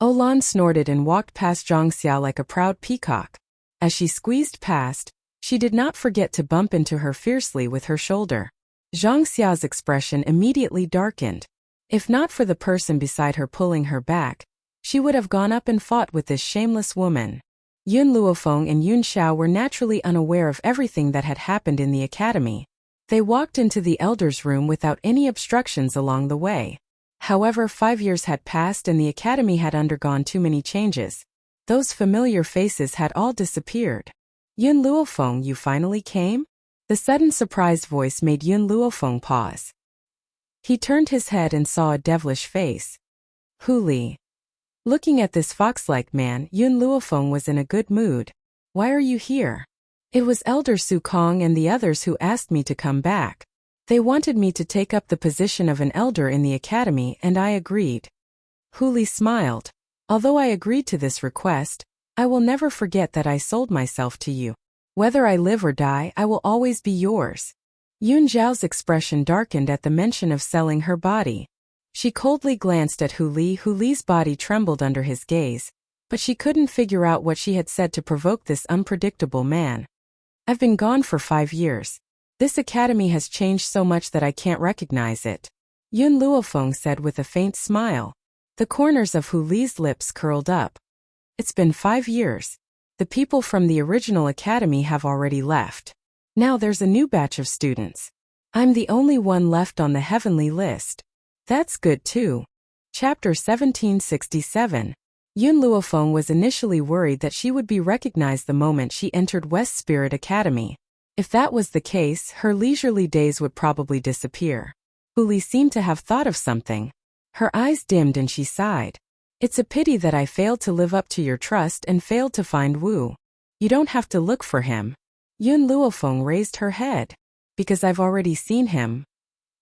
Olan snorted and walked past Zhangxia like a proud peacock. As she squeezed past, she did not forget to bump into her fiercely with her shoulder. Zhangxia's expression immediately darkened. If not for the person beside her pulling her back, she would have gone up and fought with this shameless woman. Yun Luofeng and Yun Xiao were naturally unaware of everything that had happened in the academy. They walked into the elder's room without any obstructions along the way. However, 5 years had passed and the academy had undergone too many changes. Those familiar faces had all disappeared. Yun Luofeng, you finally came? The sudden surprised voice made Yun Luofeng pause. He turned his head and saw a devilish face. Hu Li. Looking at this fox-like man, Yun Luofeng was in a good mood. Why are you here? It was Elder Su Kong and the others who asked me to come back. They wanted me to take up the position of an elder in the academy and I agreed. Hu Li smiled. Although I agreed to this request, I will never forget that I sold myself to you. Whether I live or die, I will always be yours. Yun Zhao's expression darkened at the mention of selling her body. She coldly glanced at Hu Li. Hu Li's body trembled under his gaze, but she couldn't figure out what she had said to provoke this unpredictable man. I've been gone for 5 years. This academy has changed so much that I can't recognize it. Yun Luofeng said with a faint smile. The corners of Hu Li's lips curled up. It's been 5 years. The people from the original academy have already left. Now there's a new batch of students. I'm the only one left on the heavenly list. That's good too. Chapter 1767. Yun Luofeng was initially worried that she would be recognized the moment she entered West Spirit Academy. If that was the case, her leisurely days would probably disappear. Hu Li seemed to have thought of something. Her eyes dimmed and she sighed. It's a pity that I failed to live up to your trust and failed to find Wu. You don't have to look for him. Yun Luofeng raised her head. Because I've already seen him.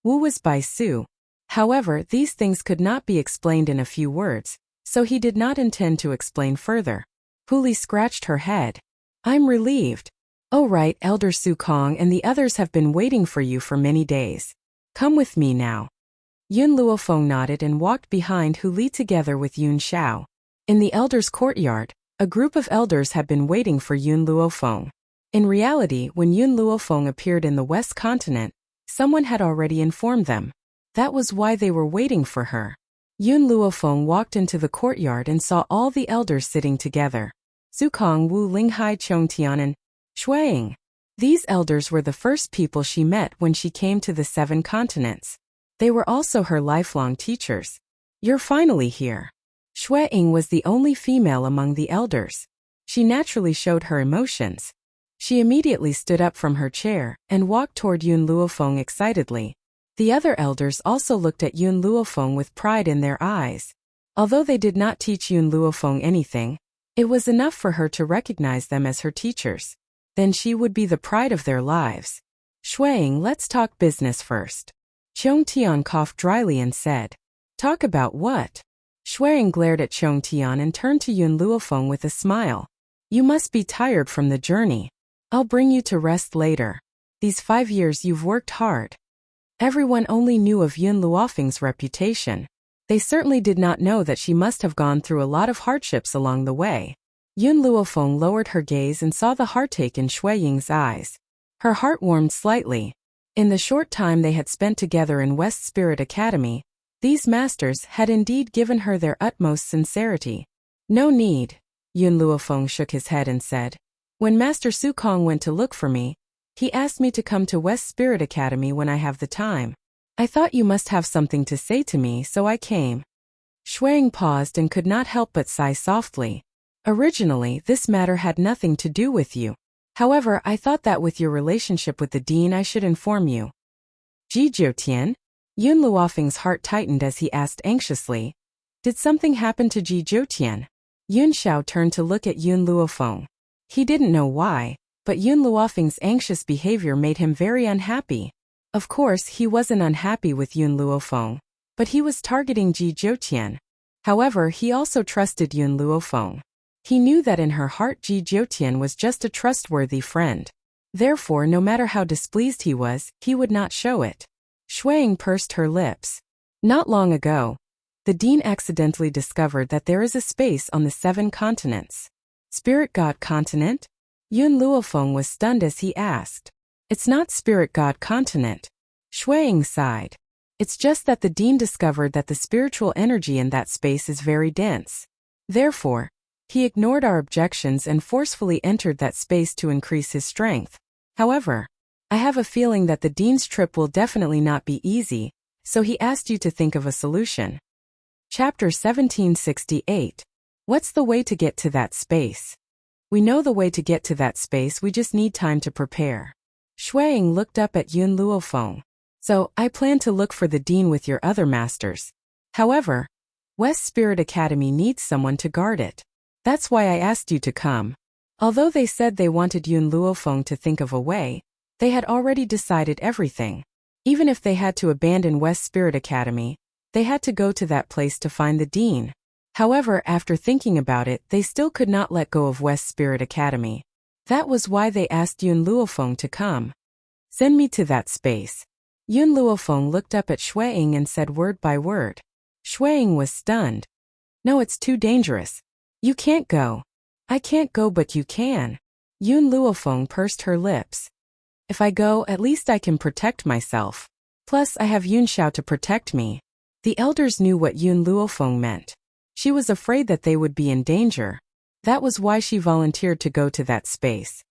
Wu was by Su. However, these things could not be explained in a few words, so he did not intend to explain further. Hu Li scratched her head. I'm relieved. Oh right, Elder Su Kong and the others have been waiting for you for many days. Come with me now. Yun Luofeng nodded and walked behind Hu Li together with Yun Xiao. In the elders' courtyard, a group of elders had been waiting for Yun Luofeng. In reality, when Yun Luofeng appeared in the West Continent, someone had already informed them. That was why they were waiting for her. Yun Luofeng walked into the courtyard and saw all the elders sitting together. Su Kong, Wu Linghai, Chongtian, and Shuang. These elders were the first people she met when she came to the 7 continents. They were also her lifelong teachers. You're finally here. Shuang was the only female among the elders. She naturally showed her emotions. She immediately stood up from her chair and walked toward Yun Luofeng excitedly. The other elders also looked at Yun Luofeng with pride in their eyes. Although they did not teach Yun Luofeng anything, it was enough for her to recognize them as her teachers. Then she would be the pride of their lives. Shuang, let's talk business first. Chongtian coughed dryly and said, Talk about what? Shuang glared at Chongtian and turned to Yun Luofeng with a smile. You must be tired from the journey. I'll bring you to rest later. These 5 years you've worked hard. Everyone only knew of Yun Luofeng's reputation. They certainly did not know that she must have gone through a lot of hardships along the way. Yun Luofeng lowered her gaze and saw the heartache in Shuaying's eyes. Her heart warmed slightly. In the short time they had spent together in West Spirit Academy, these masters had indeed given her their utmost sincerity. No need. Yun Luofeng shook his head and said. When Master Su Kong went to look for me, he asked me to come to West Spirit Academy when I have the time. I thought you must have something to say to me, so I came. Shuang paused and could not help but sigh softly. Originally, this matter had nothing to do with you. However, I thought that with your relationship with the dean I should inform you. Ji Jiutian? Yun Luofeng's heart tightened as he asked anxiously. Did something happen to Ji Jiutian? Yun Xiao turned to look at Yun Luofeng. He didn't know why, but Yun Luofeng's anxious behavior made him very unhappy. Of course, he wasn't unhappy with Yun Luofeng, but he was targeting Ji Jiutian. However, he also trusted Yun Luofeng. He knew that in her heart Ji Jiutian was just a trustworthy friend. Therefore, no matter how displeased he would not show it. Shuang pursed her lips. Not long ago, the dean accidentally discovered that there is a space on the 7 continents. Spirit God Continent? Yun Luofeng was stunned as he asked. It's not Spirit God Continent. Shuang sighed. It's just that the dean discovered that the spiritual energy in that space is very dense. Therefore, He ignored our objections and forcefully entered that space to increase his strength. However, I have a feeling that the dean's trip will definitely not be easy, so he asked you to think of a solution. Chapter 1768. What's the way to get to that space? We know the way to get to that space, we just need time to prepare. Shuang looked up at Yun Luofeng. So, I plan to look for the dean with your other masters. However, West Spirit Academy needs someone to guard it. That's why I asked you to come. Although they said they wanted Yun Luofeng to think of a way, they had already decided everything. Even if they had to abandon West Spirit Academy, they had to go to that place to find the dean. However, after thinking about it, they still could not let go of West Spirit Academy. That was why they asked Yun Luofeng to come. Send me to that space. Yun Luofeng looked up at Shuang and said word by word. Shuang was stunned. No, it's too dangerous. You can't go. I can't go, but you can. Yun Luofeng pursed her lips. If I go, at least I can protect myself. Plus, I have Yun Xiao to protect me. The elders knew what Yun Luofeng meant. She was afraid that they would be in danger. That was why she volunteered to go to that space.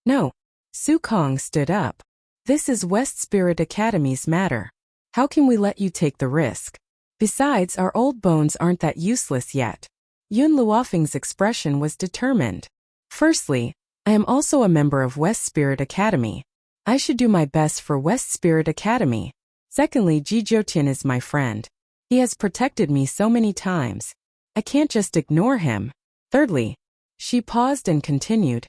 No. Su Kong stood up. This is West Spirit Academy's matter. How can we let you take the risk? Besides, our old bones aren't that useless yet. Yun Luofeng's expression was determined. Firstly, I am also a member of West Spirit Academy. I should do my best for West Spirit Academy. Secondly, Ji Jiutian is my friend. He has protected me so many times. I can't just ignore him. Thirdly, she paused and continued.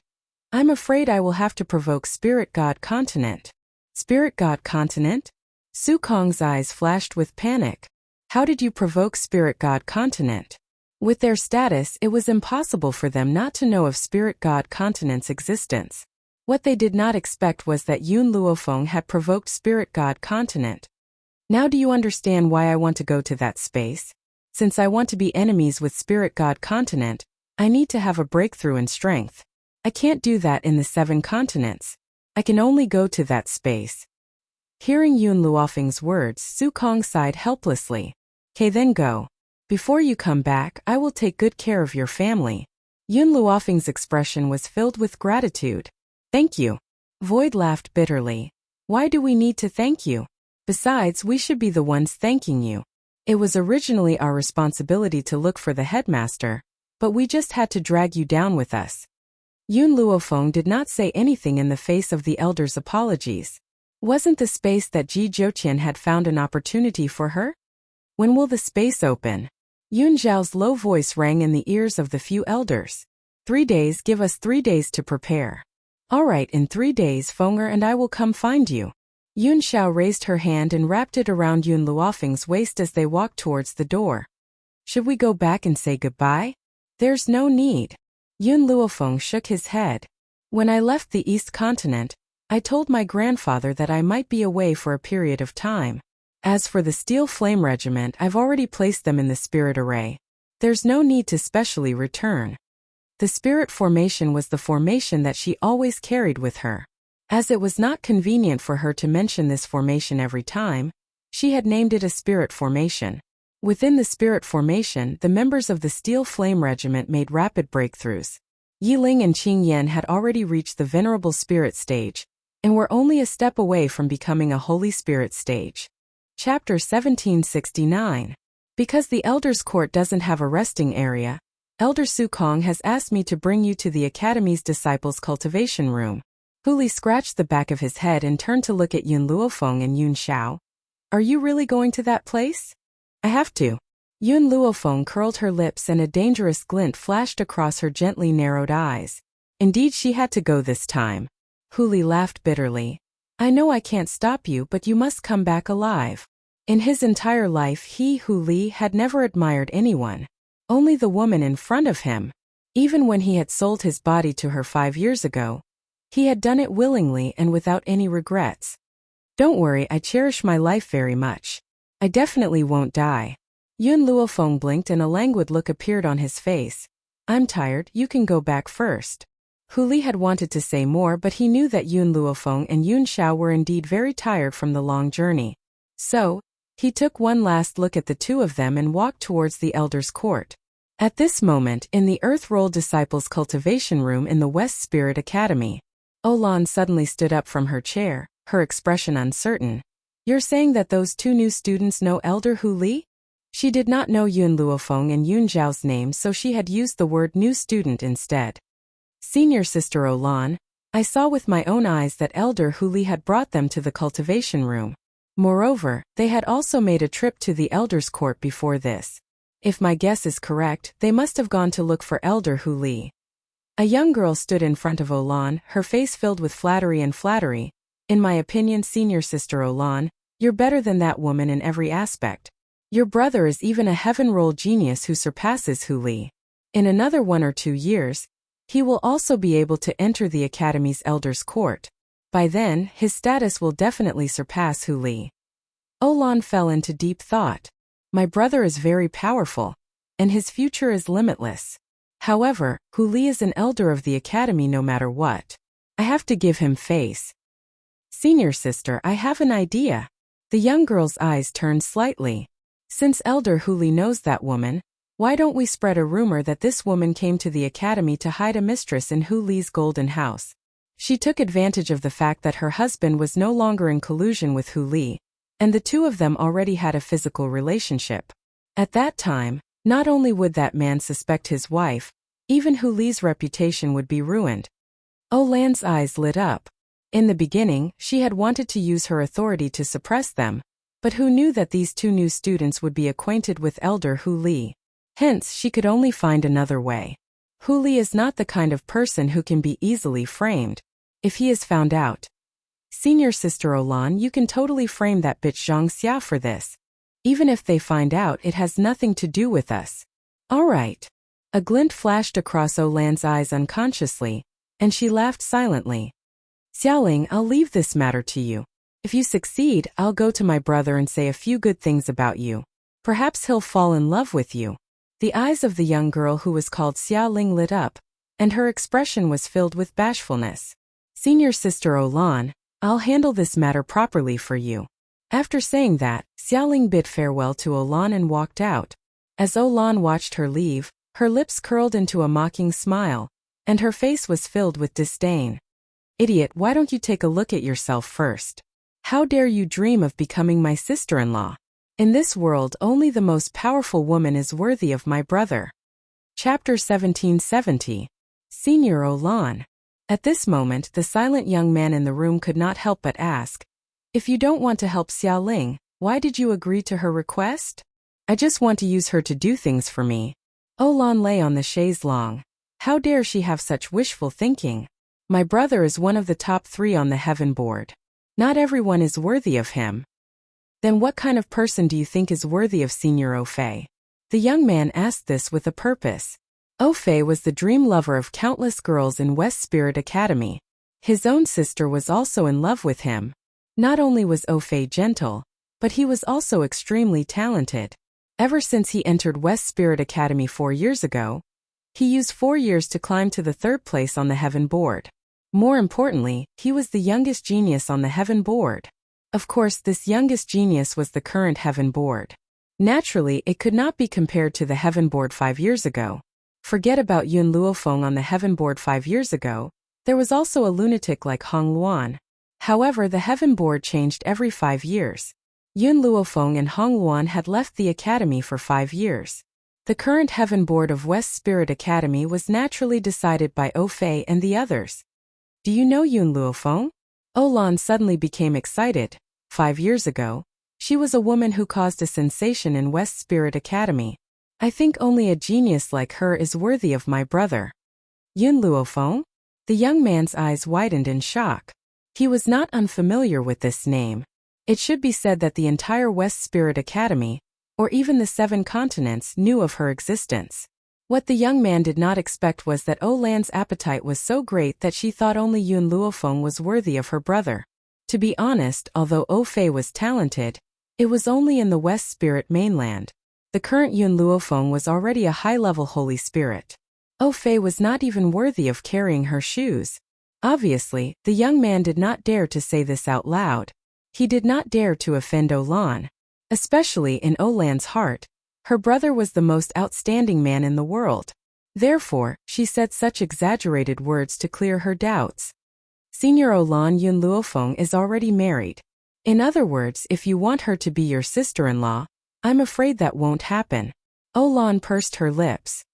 I'm afraid I will have to provoke Spirit God Continent. Spirit God Continent? Su Kong's eyes flashed with panic. How did you provoke Spirit God Continent? With their status, it was impossible for them not to know of Spirit God Continent's existence. What they did not expect was that Yun Luofeng had provoked Spirit God Continent. Now do you understand why I want to go to that space? Since I want to be enemies with Spirit God Continent, I need to have a breakthrough in strength. I can't do that in the 7 continents. I can only go to that space. Hearing Yun Luofeng's words, Su Kong sighed helplessly. Okay, then go. Before you come back, I will take good care of your family. Yun Luofeng's expression was filled with gratitude. Thank you. Void laughed bitterly. Why do we need to thank you? Besides, we should be the ones thanking you. It was originally our responsibility to look for the headmaster, but we just had to drag you down with us. Yun Luofeng did not say anything in the face of the elder's apologies. Wasn't the space that Ji Jiutian had found an opportunity for her? When will the space open? Yun Zhao's low voice rang in the ears of the few elders. 3 days, give us 3 days to prepare. All right, in 3 days Fenger and I will come find you. Yun Xiao raised her hand and wrapped it around Yun Luofeng's waist as they walked towards the door. Should we go back and say goodbye? There's no need. Yun Luofeng shook his head. When I left the East Continent, I told my grandfather that I might be away for a period of time. As for the Steel Flame Regiment, I've already placed them in the Spirit Array. There's no need to specially return. The Spirit Formation was the formation that she always carried with her. As it was not convenient for her to mention this formation every time, she had named it a Spirit Formation. Within the Spirit Formation, the members of the Steel Flame Regiment made rapid breakthroughs. Yiling and Qing Yan had already reached the Venerable Spirit stage, and were only a step away from becoming a Holy Spirit stage. Chapter 1769. Because the Elder's Court doesn't have a resting area, Elder Su Kong has asked me to bring you to the Academy's Disciples Cultivation Room. Huli scratched the back of his head and turned to look at Yun Luofeng and Yun Xiao. Are you really going to that place? I have to. Yun Luofeng curled her lips and a dangerous glint flashed across her gently narrowed eyes. Indeed, she had to go this time. Huli laughed bitterly. I know I can't stop you, but you must come back alive. In his entire life, he, Huli, had never admired anyone. Only the woman in front of him. Even when he had sold his body to her 5 years ago, he had done it willingly and without any regrets. Don't worry, I cherish my life very much. I definitely won't die. Yun Luofeng blinked and a languid look appeared on his face. I'm tired, you can go back first. Huli had wanted to say more, but he knew that Yun Luofeng and Yun Xiao were indeed very tired from the long journey. So, he took one last look at the two of them and walked towards the Elder's Court. At this moment, in the Earth Roll Disciples cultivation room in the West Spirit Academy, Olan suddenly stood up from her chair, her expression uncertain. You're saying that those two new students know Elder Hu Li? She did not know Yun Luofeng and Yun Zhao's name, so she had used the word new student instead. Senior Sister Olan, I saw with my own eyes that Elder Hu Li had brought them to the cultivation room. Moreover, they had also made a trip to the Elder's Court before this. If my guess is correct, they must have gone to look for Elder Hu Li. A young girl stood in front of Olan, her face filled with flattery and flattery. In my opinion, Senior Sister Olan, you're better than that woman in every aspect. Your brother is even a heaven roll genius who surpasses Hu Li. In another 1 or 2 years, he will also be able to enter the Academy's Elder's Court. By then, his status will definitely surpass Hu Li. Olan fell into deep thought. My brother is very powerful, and his future is limitless. However, Hu Li is an elder of the Academy no matter what. I have to give him face. Senior Sister, I have an idea. The young girl's eyes turned slightly. Since Elder Hu Li knows that woman, why don't we spread a rumor that this woman came to the Academy to hide a mistress in Hu Li's golden house? She took advantage of the fact that her husband was no longer in collusion with Hu Li, and the two of them already had a physical relationship. At that time, not only would that man suspect his wife, even Hu Li's reputation would be ruined. Olan's eyes lit up. In the beginning, she had wanted to use her authority to suppress them, but who knew that these two new students would be acquainted with Elder Hu Li? Hence, she could only find another way. Hu Li is not the kind of person who can be easily framed. If he is found out. Senior Sister Olan, you can totally frame that bitch Zhang Xia for this. Even if they find out, it has nothing to do with us. Alright. A glint flashed across Olan's eyes unconsciously, and she laughed silently. Xiaoling, I'll leave this matter to you. If you succeed, I'll go to my brother and say a few good things about you. Perhaps he'll fall in love with you. The eyes of the young girl who was called Xiaoling lit up, and her expression was filled with bashfulness. Senior Sister Olan, I'll handle this matter properly for you. After saying that, Xiaoling bid farewell to Olan and walked out. As Olan watched her leave, her lips curled into a mocking smile, and her face was filled with disdain. Idiot, why don't you take a look at yourself first? How dare you dream of becoming my sister-in-law? In this world, only the most powerful woman is worthy of my brother. Chapter 1770. Senior Olan. At this moment, the silent young man in the room could not help but ask, if you don't want to help Xiaoling, why did you agree to her request? I just want to use her to do things for me. Olan lay on the chaise longue. How dare she have such wishful thinking? My brother is one of the top 3 on the heaven board. Not everyone is worthy of him. Then what kind of person do you think is worthy of Senior Ofei? The young man asked this with a purpose. Ofei was the dream lover of countless girls in West Spirit Academy. His own sister was also in love with him. Not only was Ofei gentle, but he was also extremely talented. Ever since he entered West Spirit Academy 4 years ago, he used 4 years to climb to the 3rd place on the heaven board. More importantly, he was the youngest genius on the heaven board. Of course, this youngest genius was the current heaven board. Naturally, it could not be compared to the heaven board 5 years ago. Forget about Yun Luofeng on the heaven board 5 years ago. There was also a lunatic like Hong Luan. However, the heaven board changed every 5 years. Yun Luofeng and Hong Luan had left the academy for 5 years. The current heaven board of West Spirit Academy was naturally decided by Ofei and the others. Do you know Yun Luofeng? Olan suddenly became excited. 5 years ago, she was a woman who caused a sensation in West Spirit Academy. I think only a genius like her is worthy of my brother. Yun Luofeng? The young man's eyes widened in shock. He was not unfamiliar with this name. It should be said that the entire West Spirit Academy, or even the 7 continents, knew of her existence. What the young man did not expect was that Olan's appetite was so great that she thought only Yun Luofeng was worthy of her brother. To be honest, although Ofei was talented, it was only in the West Spirit mainland. The current Yun Luofeng was already a high-level holy spirit. Ofei was not even worthy of carrying her shoes. Obviously, the young man did not dare to say this out loud. He did not dare to offend Olan. Especially in Olan's heart, Her brother was the most outstanding man in the world. Therefore, she said such exaggerated words to clear her doubts. Senior Olan Yun Luofeng is already married. In other words, if you want her to be your sister-in-law, I'm afraid that won't happen. Olan pursed her lips.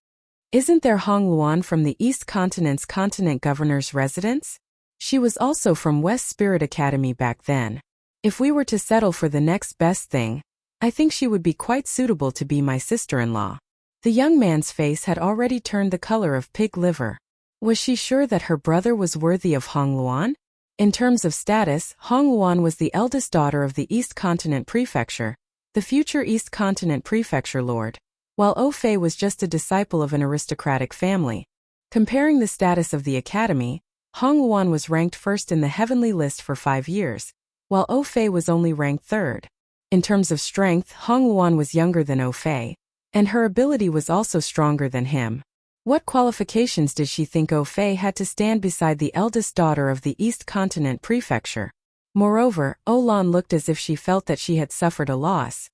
Isn't there Hong Luan from the East Continent's continent governor's residence? She was also from West Spirit Academy back then. If we were to settle for the next best thing, I think she would be quite suitable to be my sister-in-law. The young man's face had already turned the color of pig liver. Was she sure that her brother was worthy of Hong Luan? In terms of status, Hong Luan was the eldest daughter of the East Continent Prefecture, the future East Continent Prefecture Lord, while Au Fei was just a disciple of an aristocratic family. Comparing the status of the academy, Hong Luan was ranked first in the heavenly list for 5 years, while Au Fei was only ranked third. In terms of strength, Hong Luan was younger than Au Fei, and her ability was also stronger than him. What qualifications did she think Au Fei had to stand beside the eldest daughter of the East Continent Prefecture? Moreover, Olan looked as if she felt that she had suffered a loss.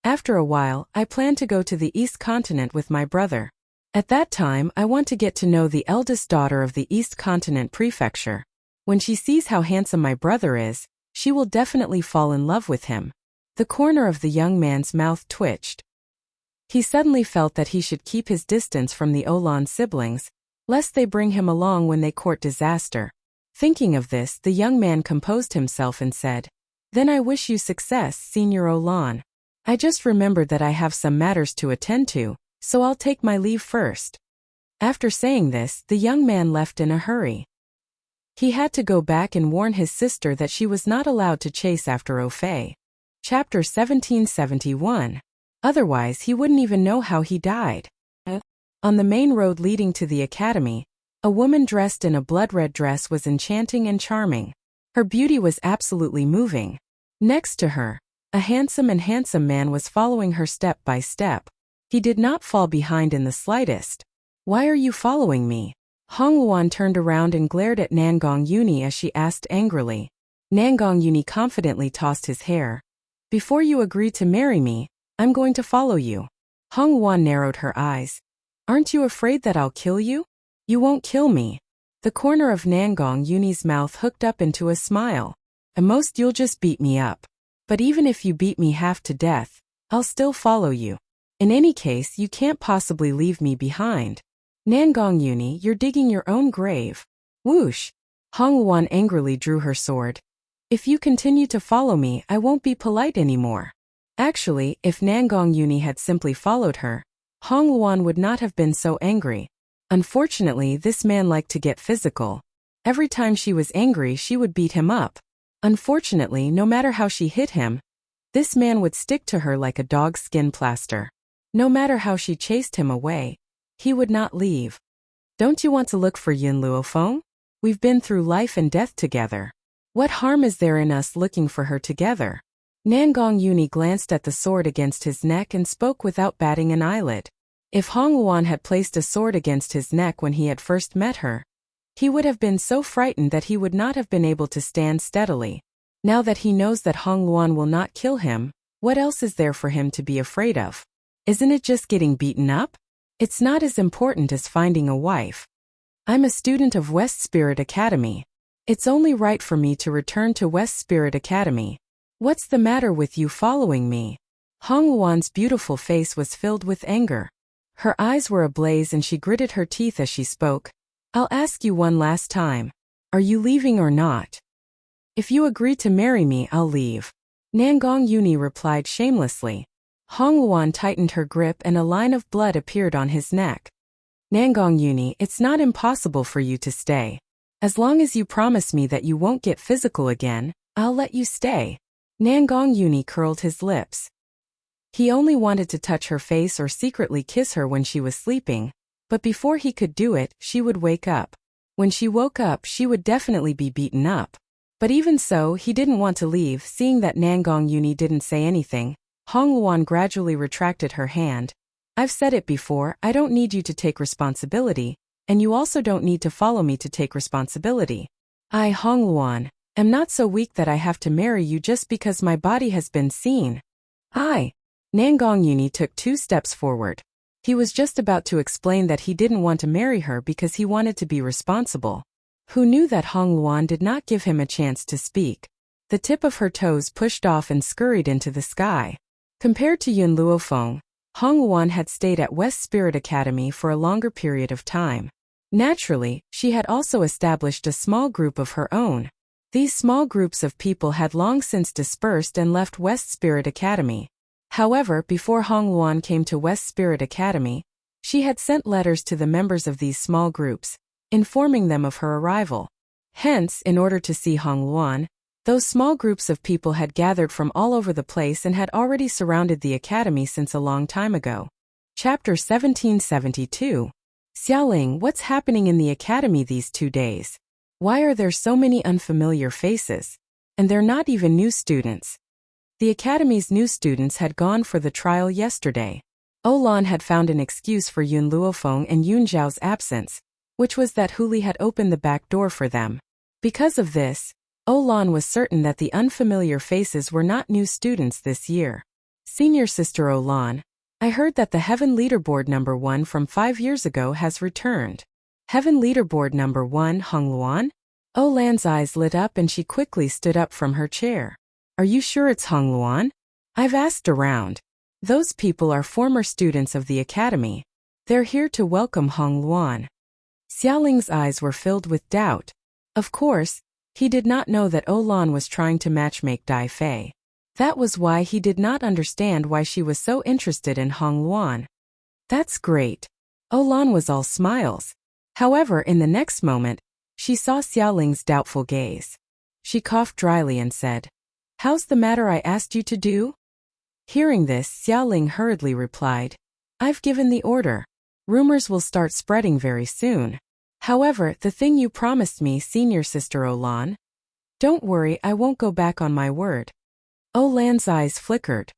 After a while, I plan to go to the East Continent with my brother. At that time, I want to get to know the eldest daughter of the East Continent Prefecture. When she sees how handsome my brother is, she will definitely fall in love with him. The corner of the young man's mouth twitched. He suddenly felt that he should keep his distance from the Olan siblings, lest they bring him along when they court disaster. Thinking of this, the young man composed himself and said, "Then I wish you success, Senior Olan. I just remembered that I have some matters to attend to, so I'll take my leave first." After saying this, the young man left in a hurry. He had to go back and warn his sister that she was not allowed to chase after Au Fei. Chapter 1771. Otherwise he wouldn't even know how he died. On the main road leading to the academy, a woman dressed in a blood-red dress was enchanting and charming. Her beauty was absolutely moving. Next to her, a handsome man was following her step by step. He did not fall behind in the slightest. "Why are you following me?" Hong Luan turned around and glared at Nangong Yuni as she asked angrily. Nangong Yuni confidently tossed his hair. "Before you agree to marry me, I'm going to follow you." Hong Luan narrowed her eyes. "Aren't you afraid that I'll kill you?" "You won't kill me." The corner of Nangong Yuni's mouth hooked up into a smile. "At most you'll just beat me up. But even if you beat me half to death, I'll still follow you. In any case, you can't possibly leave me behind. Nangong Yuni, you're digging your own grave." Whoosh! Hong Luan angrily drew her sword. "If you continue to follow me, I won't be polite anymore." Actually, if Nangong Yuni had simply followed her, Hong Luan would not have been so angry. Unfortunately, this man liked to get physical. Every time she was angry, she would beat him up. Unfortunately, no matter how she hit him, this man would stick to her like a dog's skin plaster. No matter how she chased him away, he would not leave. "Don't you want to look for Yun Luofeng? We've been through life and death together. What harm is there in us looking for her together?" Nangong Yuni glanced at the sword against his neck and spoke without batting an eyelid. If Hong Luan had placed a sword against his neck when he had first met her, he would have been so frightened that he would not have been able to stand steadily. Now that he knows that Hong Luan will not kill him, what else is there for him to be afraid of? Isn't it just getting beaten up? It's not as important as finding a wife. I'm a student of West Spirit Academy. It's only right for me to return to West Spirit Academy. What's the matter with you following me? Hong Luan's beautiful face was filled with anger. Her eyes were ablaze and she gritted her teeth as she spoke. "I'll ask you one last time. Are you leaving or not? If you agree to marry me, I'll leave." Nangong Yuni replied shamelessly. Hong Luan tightened her grip and a line of blood appeared on his neck. "Nangong Yuni, it's not impossible for you to stay. As long as you promise me that you won't get physical again, I'll let you stay." Nangong Yuni curled his lips. He only wanted to touch her face or secretly kiss her when she was sleeping, but before he could do it, she would wake up. When she woke up, she would definitely be beaten up. But even so, he didn't want to leave. Seeing that Nangong Yuni didn't say anything, Hong Luan gradually retracted her hand. "I've said it before, I don't need you to take responsibility, and you also don't need to follow me to take responsibility. I, Hong Luan, am not so weak that I have to marry you just because my body has been seen. Nangong Yuni took 2 steps forward. He was just about to explain that he didn't want to marry her because he wanted to be responsible. Who knew that Hong Luan did not give him a chance to speak? The tip of her toes pushed off and scurried into the sky. Compared to Yun Luofeng, Hong Luan had stayed at West Spirit Academy for a longer period of time. Naturally, she had also established a small group of her own. These small groups of people had long since dispersed and left West Spirit Academy. However, before Hong Luan came to West Spirit Academy, she had sent letters to the members of these small groups, informing them of her arrival. Hence, in order to see Hong Luan, those small groups of people had gathered from all over the place and had already surrounded the academy since a long time ago. Chapter 1772. Xiaoling, what's happening in the academy these 2 days? Why are there so many unfamiliar faces? And they're not even new students. The academy's new students had gone for the trial yesterday. Olan had found an excuse for Yun Luofeng and Yun Zhao's absence, which was that Huli had opened the back door for them. Because of this, Olan was certain that the unfamiliar faces were not new students this year. Senior Sister Olan, I heard that the Heaven Leaderboard number 1 from 5 years ago has returned. Heaven Leaderboard number 1, Hong Luan? Olan's eyes lit up and she quickly stood up from her chair. Are you sure it's Hong Luan? I've asked around. Those people are former students of the academy. They're here to welcome Hong Luan. Xiaoling's eyes were filled with doubt. Of course, he did not know that Olan was trying to matchmake Dai Fei. That was why he did not understand why she was so interested in Hong Luan. That's great. Olan was all smiles. However, in the next moment, she saw Xiaoling's doubtful gaze. She coughed dryly and said, How's the matter I asked you to do? Hearing this, Xiaoling hurriedly replied, I've given the order. Rumors will start spreading very soon. However, the thing you promised me, Senior Sister Olan. Don't worry, I won't go back on my word. Olan's eyes flickered.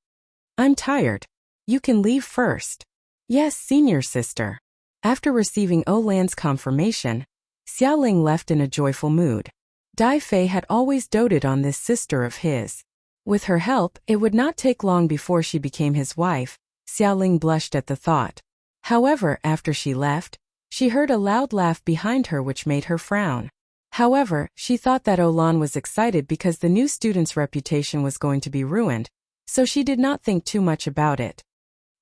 I'm tired. You can leave first. Yes, Senior Sister. After receiving Olan's confirmation, Xiaoling left in a joyful mood. Dai Fei had always doted on this sister of his. With her help, it would not take long before she became his wife. Xiaoling blushed at the thought. However, after she left, she heard a loud laugh behind her which made her frown. However, she thought that Olan was excited because the new student's reputation was going to be ruined, so she did not think too much about it.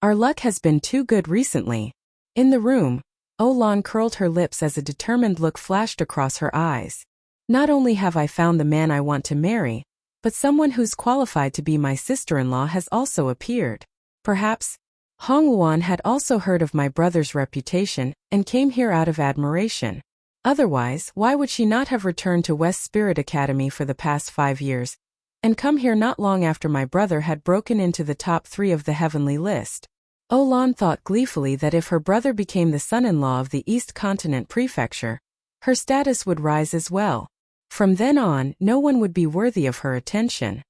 Our luck has been too good recently. In the room, Olan curled her lips as a determined look flashed across her eyes. Not only have I found the man I want to marry, but someone who's qualified to be my sister-in-law has also appeared. Perhaps, Hong Luan had also heard of my brother's reputation and came here out of admiration. Otherwise, why would she not have returned to West Spirit Academy for the past 5 years, and come here not long after my brother had broken into the top 3 of the heavenly list? Olan thought gleefully that if her brother became the son-in-law of the East Continent Prefecture, her status would rise as well. From then on, no one would be worthy of her attention.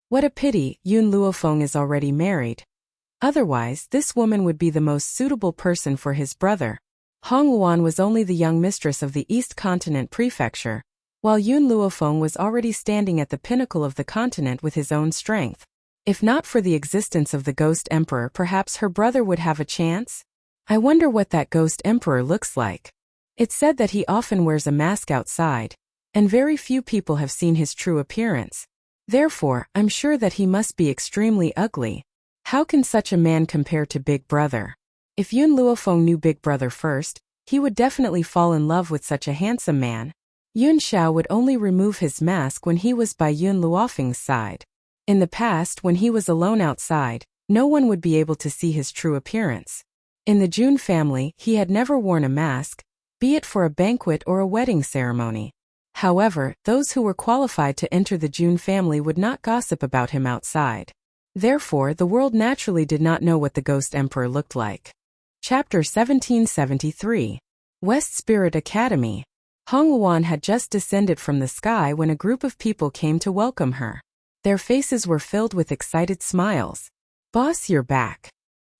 What a pity, Yun Luofeng is already married. Otherwise, this woman would be the most suitable person for his brother. Hong Luan was only the young mistress of the East Continent Prefecture, while Yun Luofeng was already standing at the pinnacle of the continent with his own strength. If not for the existence of the Ghost Emperor, perhaps her brother would have a chance? I wonder what that Ghost Emperor looks like. It's said that he often wears a mask outside, and very few people have seen his true appearance. Therefore, I'm sure that he must be extremely ugly. How can such a man compare to Big Brother? If Yun Luofeng knew Big Brother first, he would definitely fall in love with such a handsome man. Yun Xiao would only remove his mask when he was by Yun Luofeng's side. In the past, when he was alone outside, no one would be able to see his true appearance. In the Jun family, he had never worn a mask, be it for a banquet or a wedding ceremony. However, those who were qualified to enter the Jun family would not gossip about him outside. Therefore, the world naturally did not know what the Ghost Emperor looked like. Chapter 1773. West Spirit Academy. Hong Luan had just descended from the sky when a group of people came to welcome her. Their faces were filled with excited smiles. Boss, you're back.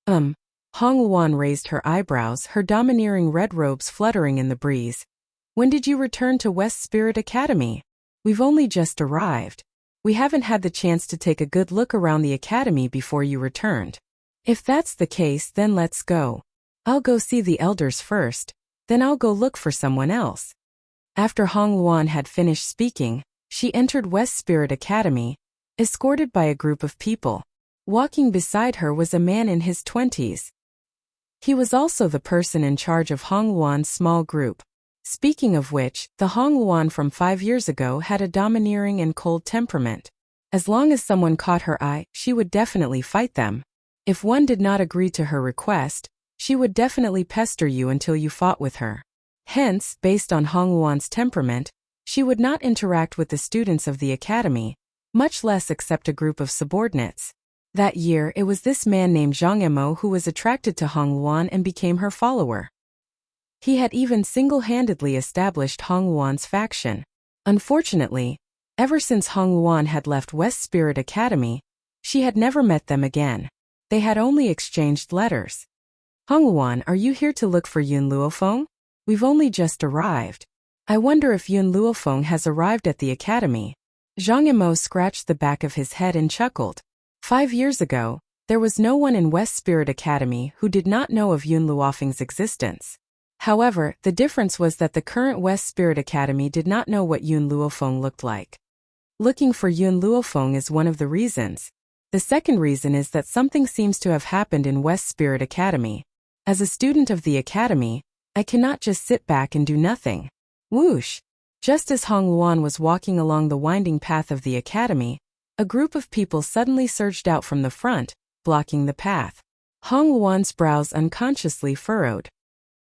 Hong Luan raised her eyebrows, her domineering red robes fluttering in the breeze. When did you return to West Spirit Academy? We've only just arrived. We haven't had the chance to take a good look around the academy before you returned. If that's the case, then let's go. I'll go see the elders first, then I'll go look for someone else. After Hong Luan had finished speaking, she entered West Spirit Academy, escorted by a group of people. Walking beside her was a man in his 20s. He was also the person in charge of Hong Luan's small group. Speaking of which, the Hong Luan from 5 years ago had a domineering and cold temperament. As long as someone caught her eye, she would definitely fight them. If one did not agree to her request, she would definitely pester you until you fought with her. Hence, based on Hong Luan's temperament, she would not interact with the students of the academy, much less accept a group of subordinates. That year, it was this man named Zhang Emo who was attracted to Hong Luan and became her follower. He had even single-handedly established Hong Luan's faction. Unfortunately, ever since Hong Luan had left West Spirit Academy, she had never met them again. They had only exchanged letters. Hong Luan, are you here to look for Yun Luofeng? We've only just arrived. I wonder if Yun Luofeng has arrived at the academy. Zhang Emo scratched the back of his head and chuckled. 5 years ago, there was no one in West Spirit Academy who did not know of Yun Luofeng's existence. However, the difference was that the current West Spirit Academy did not know what Yun Luofeng looked like. Looking for Yun Luofeng is one of the reasons. The second reason is that something seems to have happened in West Spirit Academy. As a student of the academy, I cannot just sit back and do nothing. Whoosh! Just as Hong Luan was walking along the winding path of the academy, a group of people suddenly surged out from the front, blocking the path. Hong Luan's brows unconsciously furrowed.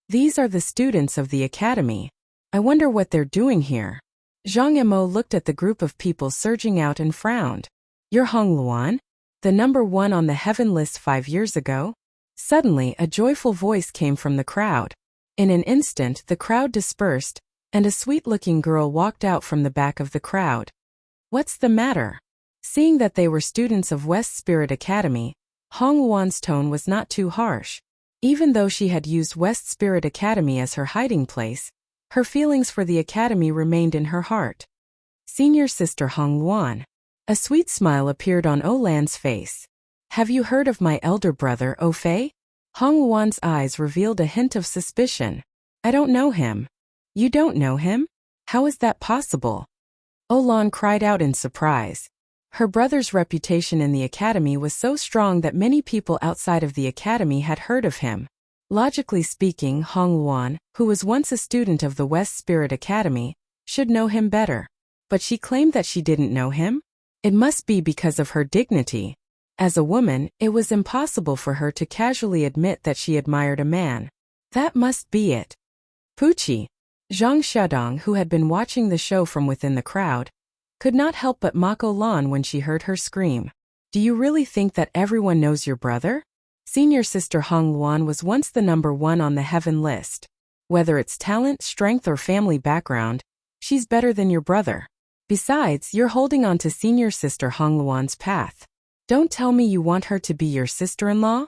These are the students of the academy. I wonder what they're doing here. Zhang Emo looked at the group of people surging out and frowned. You're Hong Luan? The number 1 on the heaven list 5 years ago? Suddenly, a joyful voice came from the crowd. In an instant, the crowd dispersed, and a sweet-looking girl walked out from the back of the crowd. What's the matter? Seeing that they were students of West Spirit Academy, Hong Luan's tone was not too harsh. Even though she had used West Spirit Academy as her hiding place, her feelings for the academy remained in her heart. Senior sister Hong Luan. A sweet smile appeared on Olan's face. Have you heard of my elder brother, Fei? Hong Luan's eyes revealed a hint of suspicion. I don't know him. You don't know him? How is that possible? Olan cried out in surprise. Her brother's reputation in the academy was so strong that many people outside of the academy had heard of him. Logically speaking, Hong Luan, who was once a student of the West Spirit Academy, should know him better. But she claimed that she didn't know him? It must be because of her dignity. As a woman, it was impossible for her to casually admit that she admired a man. That must be it. Pucci. Zhang Xiaodong, who had been watching the show from within the crowd, could not help but mock Olan when she heard her scream. Do you really think that everyone knows your brother? Senior sister Hong Luan was once the number 1 on the heaven list. Whether it's talent, strength, or family background, she's better than your brother. Besides, you're holding on to senior sister Hong Luan's path. Don't tell me you want her to be your sister-in-law?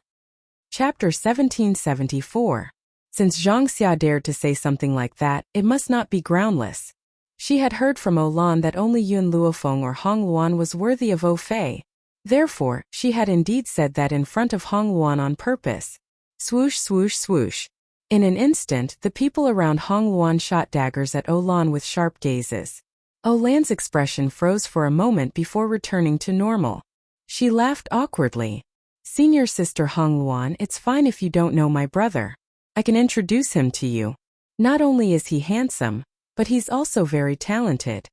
Chapter 1774. Since Zhang Xia dared to say something like that, it must not be groundless. She had heard from Olan that only Yun Luofeng or Hong Luan was worthy of Fei. Therefore, she had indeed said that in front of Hong Luan on purpose. Swoosh, swoosh, swoosh. In an instant, the people around Hong Luan shot daggers at Olan with sharp gazes. Olan's expression froze for a moment before returning to normal. She laughed awkwardly. Senior sister Hong Luan, it's fine if you don't know my brother. I can introduce him to you. Not only is he handsome, but he's also very talented.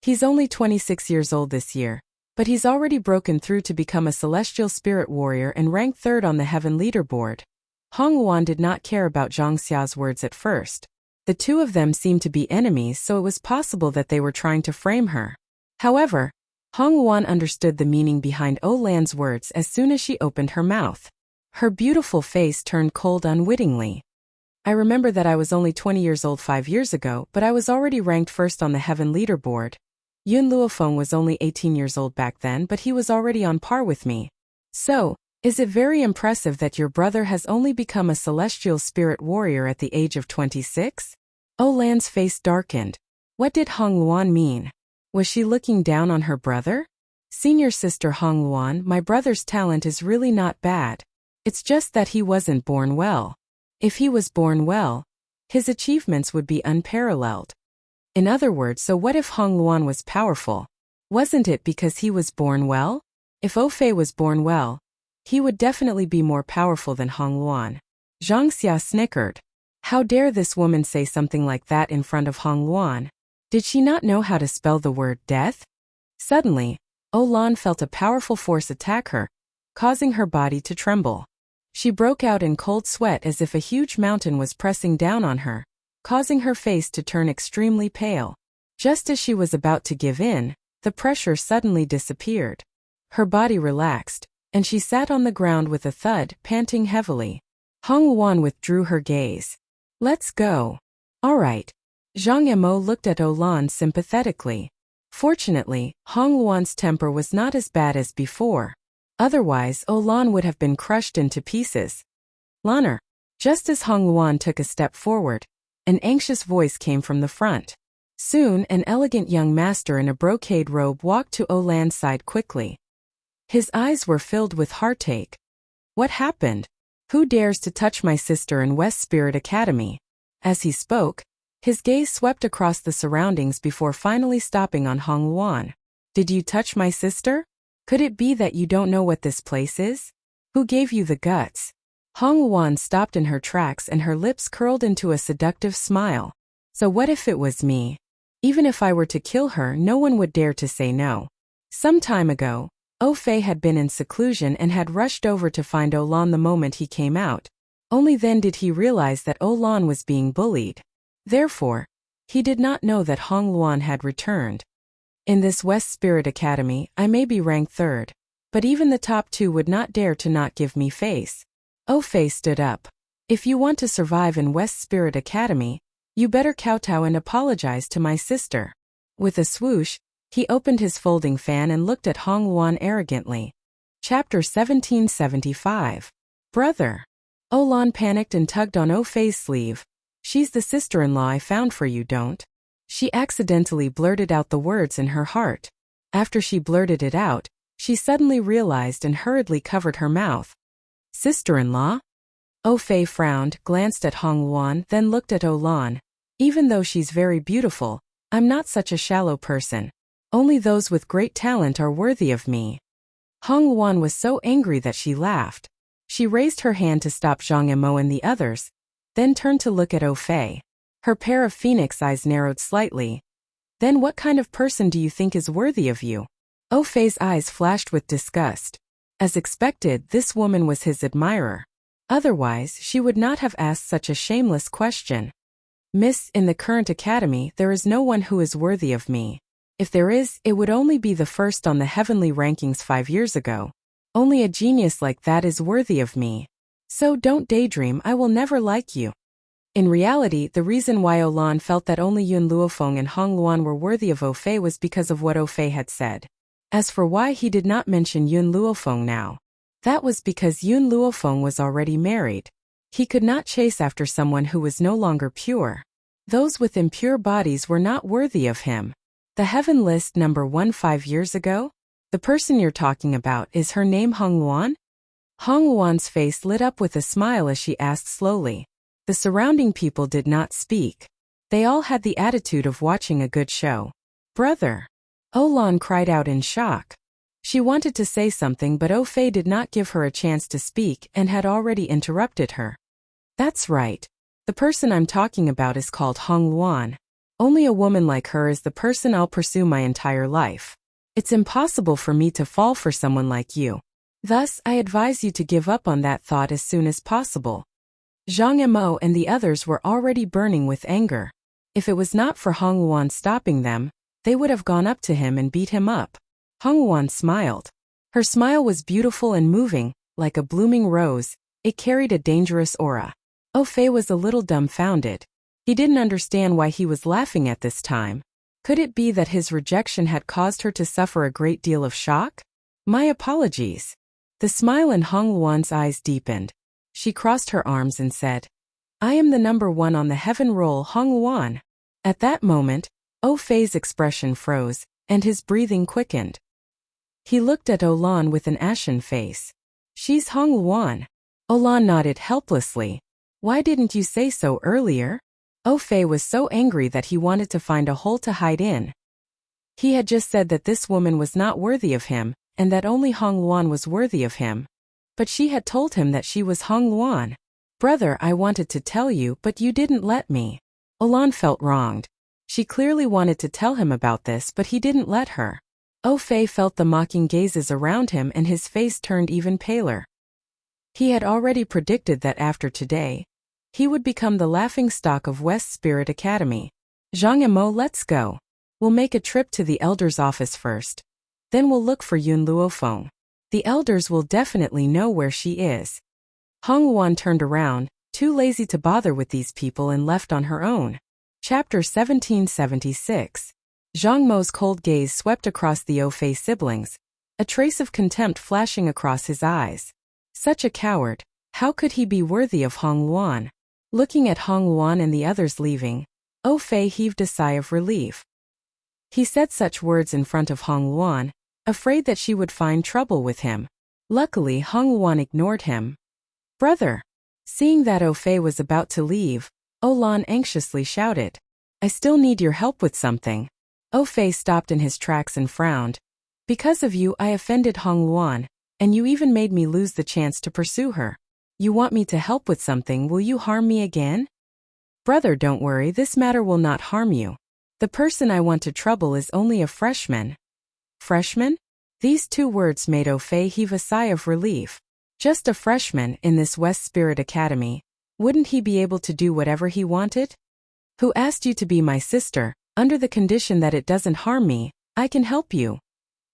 He's only 26 years old this year, but he's already broken through to become a celestial spirit warrior and ranked 3rd on the heaven leaderboard. Hong Luan did not care about Zhang Xia's words at first. The two of them seemed to be enemies, so it was possible that they were trying to frame her. However, Hong Luan understood the meaning behind Olan's words as soon as she opened her mouth. Her beautiful face turned cold unwittingly. I remember that I was only 20 years old 5 years ago, but I was already ranked 1st on the heaven leaderboard. Yun Luofeng was only 18 years old back then, but he was already on par with me. So, is it very impressive that your brother has only become a celestial spirit warrior at the age of 26? Olan's face darkened. What did Hong Luan mean? Was she looking down on her brother? Senior sister Hong Luan, my brother's talent is really not bad. It's just that he wasn't born well. If he was born well, his achievements would be unparalleled. In other words, so what if Hong Luan was powerful? Wasn't it because he was born well? If Fei was born well, he would definitely be more powerful than Hong Luan. Zhang Xia snickered. How dare this woman say something like that in front of Hong Luan? Did she not know how to spell the word death? Suddenly, Lan felt a powerful force attack her, causing her body to tremble. She broke out in cold sweat as if a huge mountain was pressing down on her, causing her face to turn extremely pale. Just as she was about to give in, the pressure suddenly disappeared. Her body relaxed, and she sat on the ground with a thud, panting heavily. Hong Luan withdrew her gaze. Let's go. All right. Zhang Emo looked at Lan sympathetically. Fortunately, Hong Luan's temper was not as bad as before. Otherwise, Lan would have been crushed into pieces. Lanner. Just as Hong Luan took a step forward, an anxious voice came from the front. Soon, an elegant young master in a brocade robe walked to Lan's side quickly. His eyes were filled with heartache. What happened? Who dares to touch my sister in West Spirit Academy? As he spoke, his gaze swept across the surroundings before finally stopping on Hong Luan. Did you touch my sister? Could it be that you don't know what this place is? Who gave you the guts? Hong Luan stopped in her tracks and her lips curled into a seductive smile. So what if it was me? Even if I were to kill her, no one would dare to say no. Some time ago, Fei had been in seclusion and had rushed over to find Lan the moment he came out. Only then did he realize that Lan was being bullied. Therefore, he did not know that Hong Luan had returned. In this West Spirit Academy, I may be ranked third, but even the top two would not dare to not give me face. Fei stood up. If you want to survive in West Spirit Academy, you better kowtow and apologize to my sister. With a swoosh, he opened his folding fan and looked at Hong Luan arrogantly. Chapter 1775. Brother. Lan panicked and tugged on Fei's sleeve. She's the sister-in-law I found for you, don't? She accidentally blurted out the words in her heart. After she blurted it out, she suddenly realized and hurriedly covered her mouth. Sister-in-law? Fei frowned, glanced at Hong Luan, then looked at Lan. Even though she's very beautiful, I'm not such a shallow person. Only those with great talent are worthy of me. Hong Luan was so angry that she laughed. She raised her hand to stop Zhang Emo and the others, then turned to look at Fei. Her pair of phoenix eyes narrowed slightly. Then what kind of person do you think is worthy of you? Fei's eyes flashed with disgust. As expected, this woman was his admirer. Otherwise, she would not have asked such a shameless question. Miss, in the current academy, there is no one who is worthy of me. If there is, it would only be the first on the heavenly rankings 5 years ago. Only a genius like that is worthy of me. So don't daydream, I will never like you. In reality, the reason why Lan felt that only Yun Luofeng and Hong Luan were worthy of Fei was because of what Fei had said. As for why he did not mention Yun Luofeng now, that was because Yun Luofeng was already married. He could not chase after someone who was no longer pure. Those with impure bodies were not worthy of him. The heaven list number 1 5 years ago? The person you're talking about, is her name Hong Luan? Hong Luan's face lit up with a smile as she asked slowly. The surrounding people did not speak. They all had the attitude of watching a good show. Brother! Lan cried out in shock. She wanted to say something, but Fei did not give her a chance to speak and had already interrupted her. That's right. The person I'm talking about is called Hong Luan. Only a woman like her is the person I'll pursue my entire life. It's impossible for me to fall for someone like you. Thus, I advise you to give up on that thought as soon as possible. Zhang Emo and the others were already burning with anger. If it was not for Hong Luan stopping them, they would have gone up to him and beat him up. Hong Luan smiled. Her smile was beautiful and moving, like a blooming rose. It carried a dangerous aura. Fei was a little dumbfounded. He didn't understand why he was laughing at this time. Could it be that his rejection had caused her to suffer a great deal of shock? My apologies. The smile in Hong Luan's eyes deepened. She crossed her arms and said, I am the number 1 on the heaven roll, Hong Luan. At that moment, Fei's expression froze, and his breathing quickened. He looked at Lan with an ashen face. She's Hong Luan. Olan nodded helplessly. Why didn't you say so earlier? Fei was so angry that he wanted to find a hole to hide in. He had just said that this woman was not worthy of him, and that only Hong Luan was worthy of him. But she had told him that she was Hong Luan. Brother, I wanted to tell you, but you didn't let me. Olan felt wronged. She clearly wanted to tell him about this, but he didn't let her. Fei felt the mocking gazes around him and his face turned even paler. He had already predicted that after today, he would become the laughingstock of West Spirit Academy. Zhang and Mo, let's go. We'll make a trip to the elder's office first. Then we'll look for Yun Luofeng. The elders will definitely know where she is. Hong Luan turned around, too lazy to bother with these people, and left on her own. Chapter 1776. Zhang Mo's cold gaze swept across the Fei siblings, a trace of contempt flashing across his eyes. Such a coward, how could he be worthy of Hong Luan? Looking at Hong Luan and the others leaving, Fei heaved a sigh of relief. He said such words in front of Hong Luan, afraid that she would find trouble with him. Luckily, Hong Luan ignored him. Brother! Seeing that Fei was about to leave, Olan anxiously shouted, I still need your help with something. Fei stopped in his tracks and frowned. Because of you I offended Hong Luan, and you even made me lose the chance to pursue her. You want me to help with something, will you harm me again? Brother, don't worry, this matter will not harm you. The person I want to trouble is only a freshman. Freshman? These two words made Fei heave a sigh of relief. Just a freshman in this West Spirit Academy. Wouldn't he be able to do whatever he wanted? Who asked you to be my sister? Under the condition that it doesn't harm me, I can help you.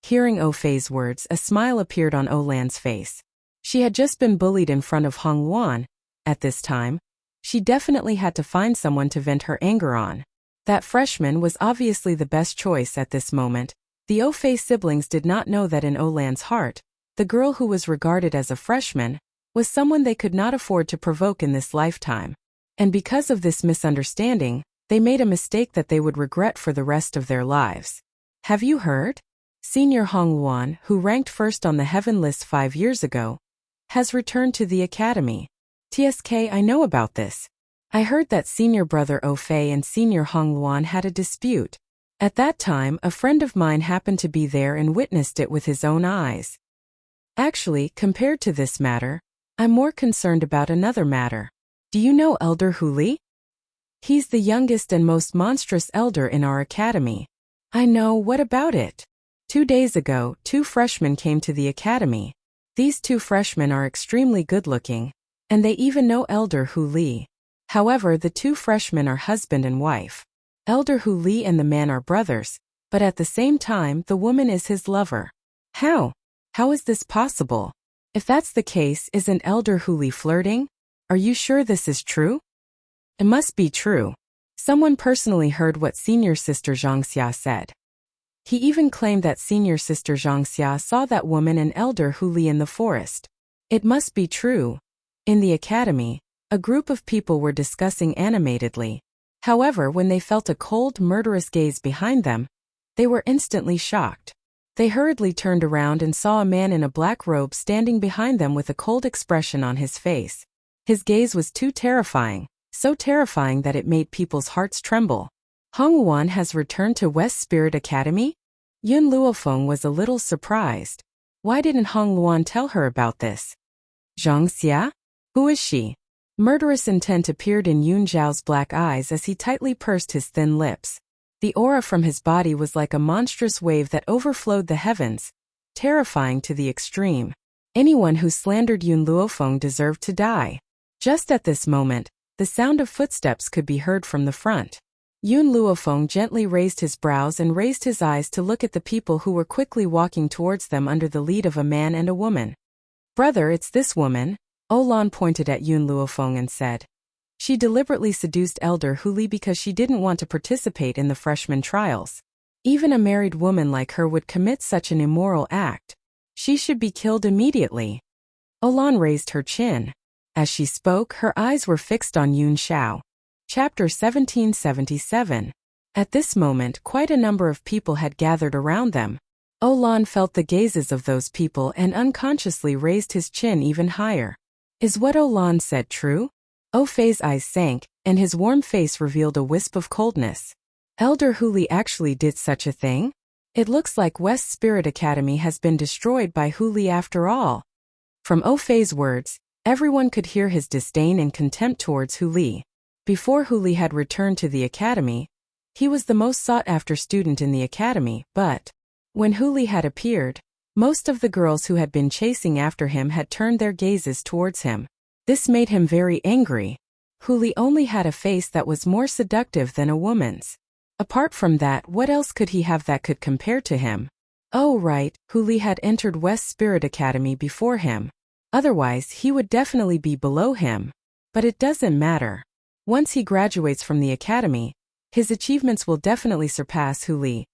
Hearing Fei's words, a smile appeared on Olan's face. She had just been bullied in front of Hong Luan. At this time, she definitely had to find someone to vent her anger on. That freshman was obviously the best choice at this moment. The Fei siblings did not know that in Olan's heart, the girl who was regarded as a freshman was someone they could not afford to provoke in this lifetime. And because of this misunderstanding, they made a mistake that they would regret for the rest of their lives. Have you heard? Senior Hong Luan, who ranked first on the heaven list 5 years ago, has returned to the academy. TSK, I know about this. I heard that senior brother Fei and senior Hong Luan had a dispute. At that time, a friend of mine happened to be there and witnessed it with his own eyes. Actually, compared to this matter, I'm more concerned about another matter. Do you know Elder Hu Li? He's the youngest and most monstrous elder in our academy. I know, what about it? 2 days ago, 2 freshmen came to the academy. These 2 freshmen are extremely good-looking, and they even know Elder Hu Li. However, the 2 freshmen are husband and wife. Elder Hu Li and the man are brothers, but at the same time, the woman is his lover. How? How is this possible? If that's the case, isn't Elder Hu Li flirting? Are you sure this is true? It must be true. Someone personally heard what senior sister Zhang Xia said. He even claimed that senior sister Zhang Xia saw that woman and Elder Hu Li in the forest. It must be true. In the academy, a group of people were discussing animatedly. However, when they felt a cold, murderous gaze behind them, they were instantly shocked. They hurriedly turned around and saw a man in a black robe standing behind them with a cold expression on his face. His gaze was too terrifying, so terrifying that it made people's hearts tremble. Hong Luan has returned to West Spirit Academy? Yun Luofeng was a little surprised. Why didn't Hong Luan tell her about this? Zhang Xia? Who is she? Murderous intent appeared in Yun Zhao's black eyes as he tightly pursed his thin lips. The aura from his body was like a monstrous wave that overflowed the heavens, terrifying to the extreme. Anyone who slandered Yun Luofeng deserved to die. Just at this moment, the sound of footsteps could be heard from the front. Yun Luofeng gently raised his brows and raised his eyes to look at the people who were quickly walking towards them under the lead of a man and a woman. Brother, it's this woman. Olan pointed at Yun Luofeng and said. She deliberately seduced Elder Hu Li because she didn't want to participate in the freshman trials. Even a married woman like her would commit such an immoral act. She should be killed immediately. Olan raised her chin. As she spoke, her eyes were fixed on Yun Xiao. Chapter 1777. At this moment, quite a number of people had gathered around them. Olan felt the gazes of those people and unconsciously raised his chin even higher. Is what Olan said true? Oh Fei's eyes sank, and his warm face revealed a wisp of coldness. Elder Huli actually did such a thing? It looks like West Spirit Academy has been destroyed by Huli after all. From Oh Fei's words, everyone could hear his disdain and contempt towards Huli. Before Huli had returned to the academy, he was the most sought-after student in the academy, but when Huli had appeared, most of the girls who had been chasing after him had turned their gazes towards him. This made him very angry. Huli only had a face that was more seductive than a woman's. Apart from that, what else could he have that could compare to him? Oh right, Huli had entered West Spirit Academy before him. Otherwise, he would definitely be below him. But it doesn't matter. Once he graduates from the academy, his achievements will definitely surpass Huli.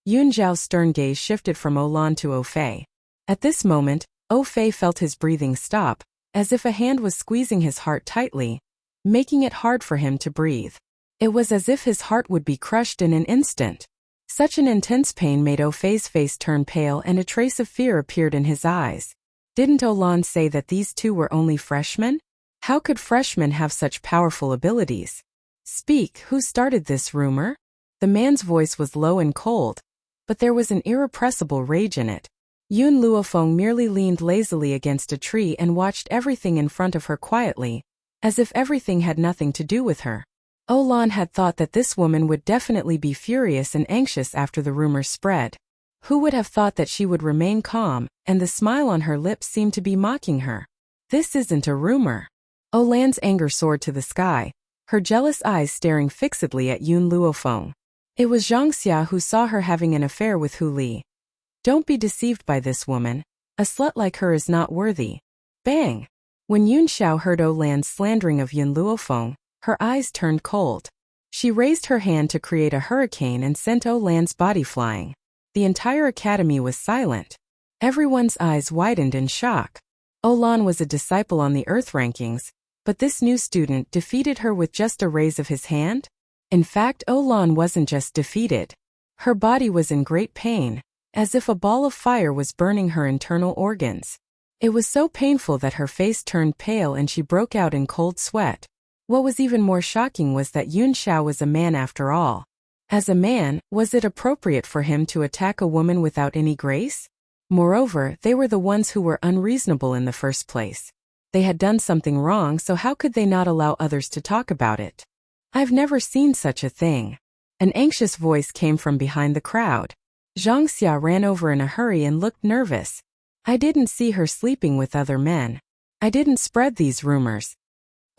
Yun Zhao's stern gaze shifted from Olan to Oh Fei. At this moment, Oh Fei felt his breathing stop, as if a hand was squeezing his heart tightly, making it hard for him to breathe. It was as if his heart would be crushed in an instant. Such an intense pain made Oh Fei's face turn pale and a trace of fear appeared in his eyes. Didn't Olan say that these two were only freshmen? How could freshmen have such powerful abilities? Speak, who started this rumor? The man's voice was low and cold, but there was an irrepressible rage in it. Yun Luofeng merely leaned lazily against a tree and watched everything in front of her quietly, as if everything had nothing to do with her. Olan had thought that this woman would definitely be furious and anxious after the rumor spread. Who would have thought that she would remain calm, and the smile on her lips seemed to be mocking her? This isn't a rumor. Olan's anger soared to the sky, her jealous eyes staring fixedly at Yun Luofeng. It was Zhang Xia who saw her having an affair with Huli. Don't be deceived by this woman. A slut like her is not worthy. Bang! When Yun Xiao heard Olan's slandering of Yun Luofeng, her eyes turned cold. She raised her hand to create a hurricane and sent Olan's body flying. The entire academy was silent. Everyone's eyes widened in shock. Olan was a disciple on the Earth rankings, but this new student defeated her with just a raise of his hand? In fact, Olan wasn't just defeated. Her body was in great pain, as if a ball of fire was burning her internal organs. It was so painful that her face turned pale and she broke out in cold sweat. What was even more shocking was that Yun Xiao was a man after all. As a man, was it appropriate for him to attack a woman without any grace? Moreover, they were the ones who were unreasonable in the first place. They had done something wrong, so how could they not allow others to talk about it? I've never seen such a thing. An anxious voice came from behind the crowd. Zhang Xia ran over in a hurry and looked nervous. I didn't see her sleeping with other men. I didn't spread these rumors.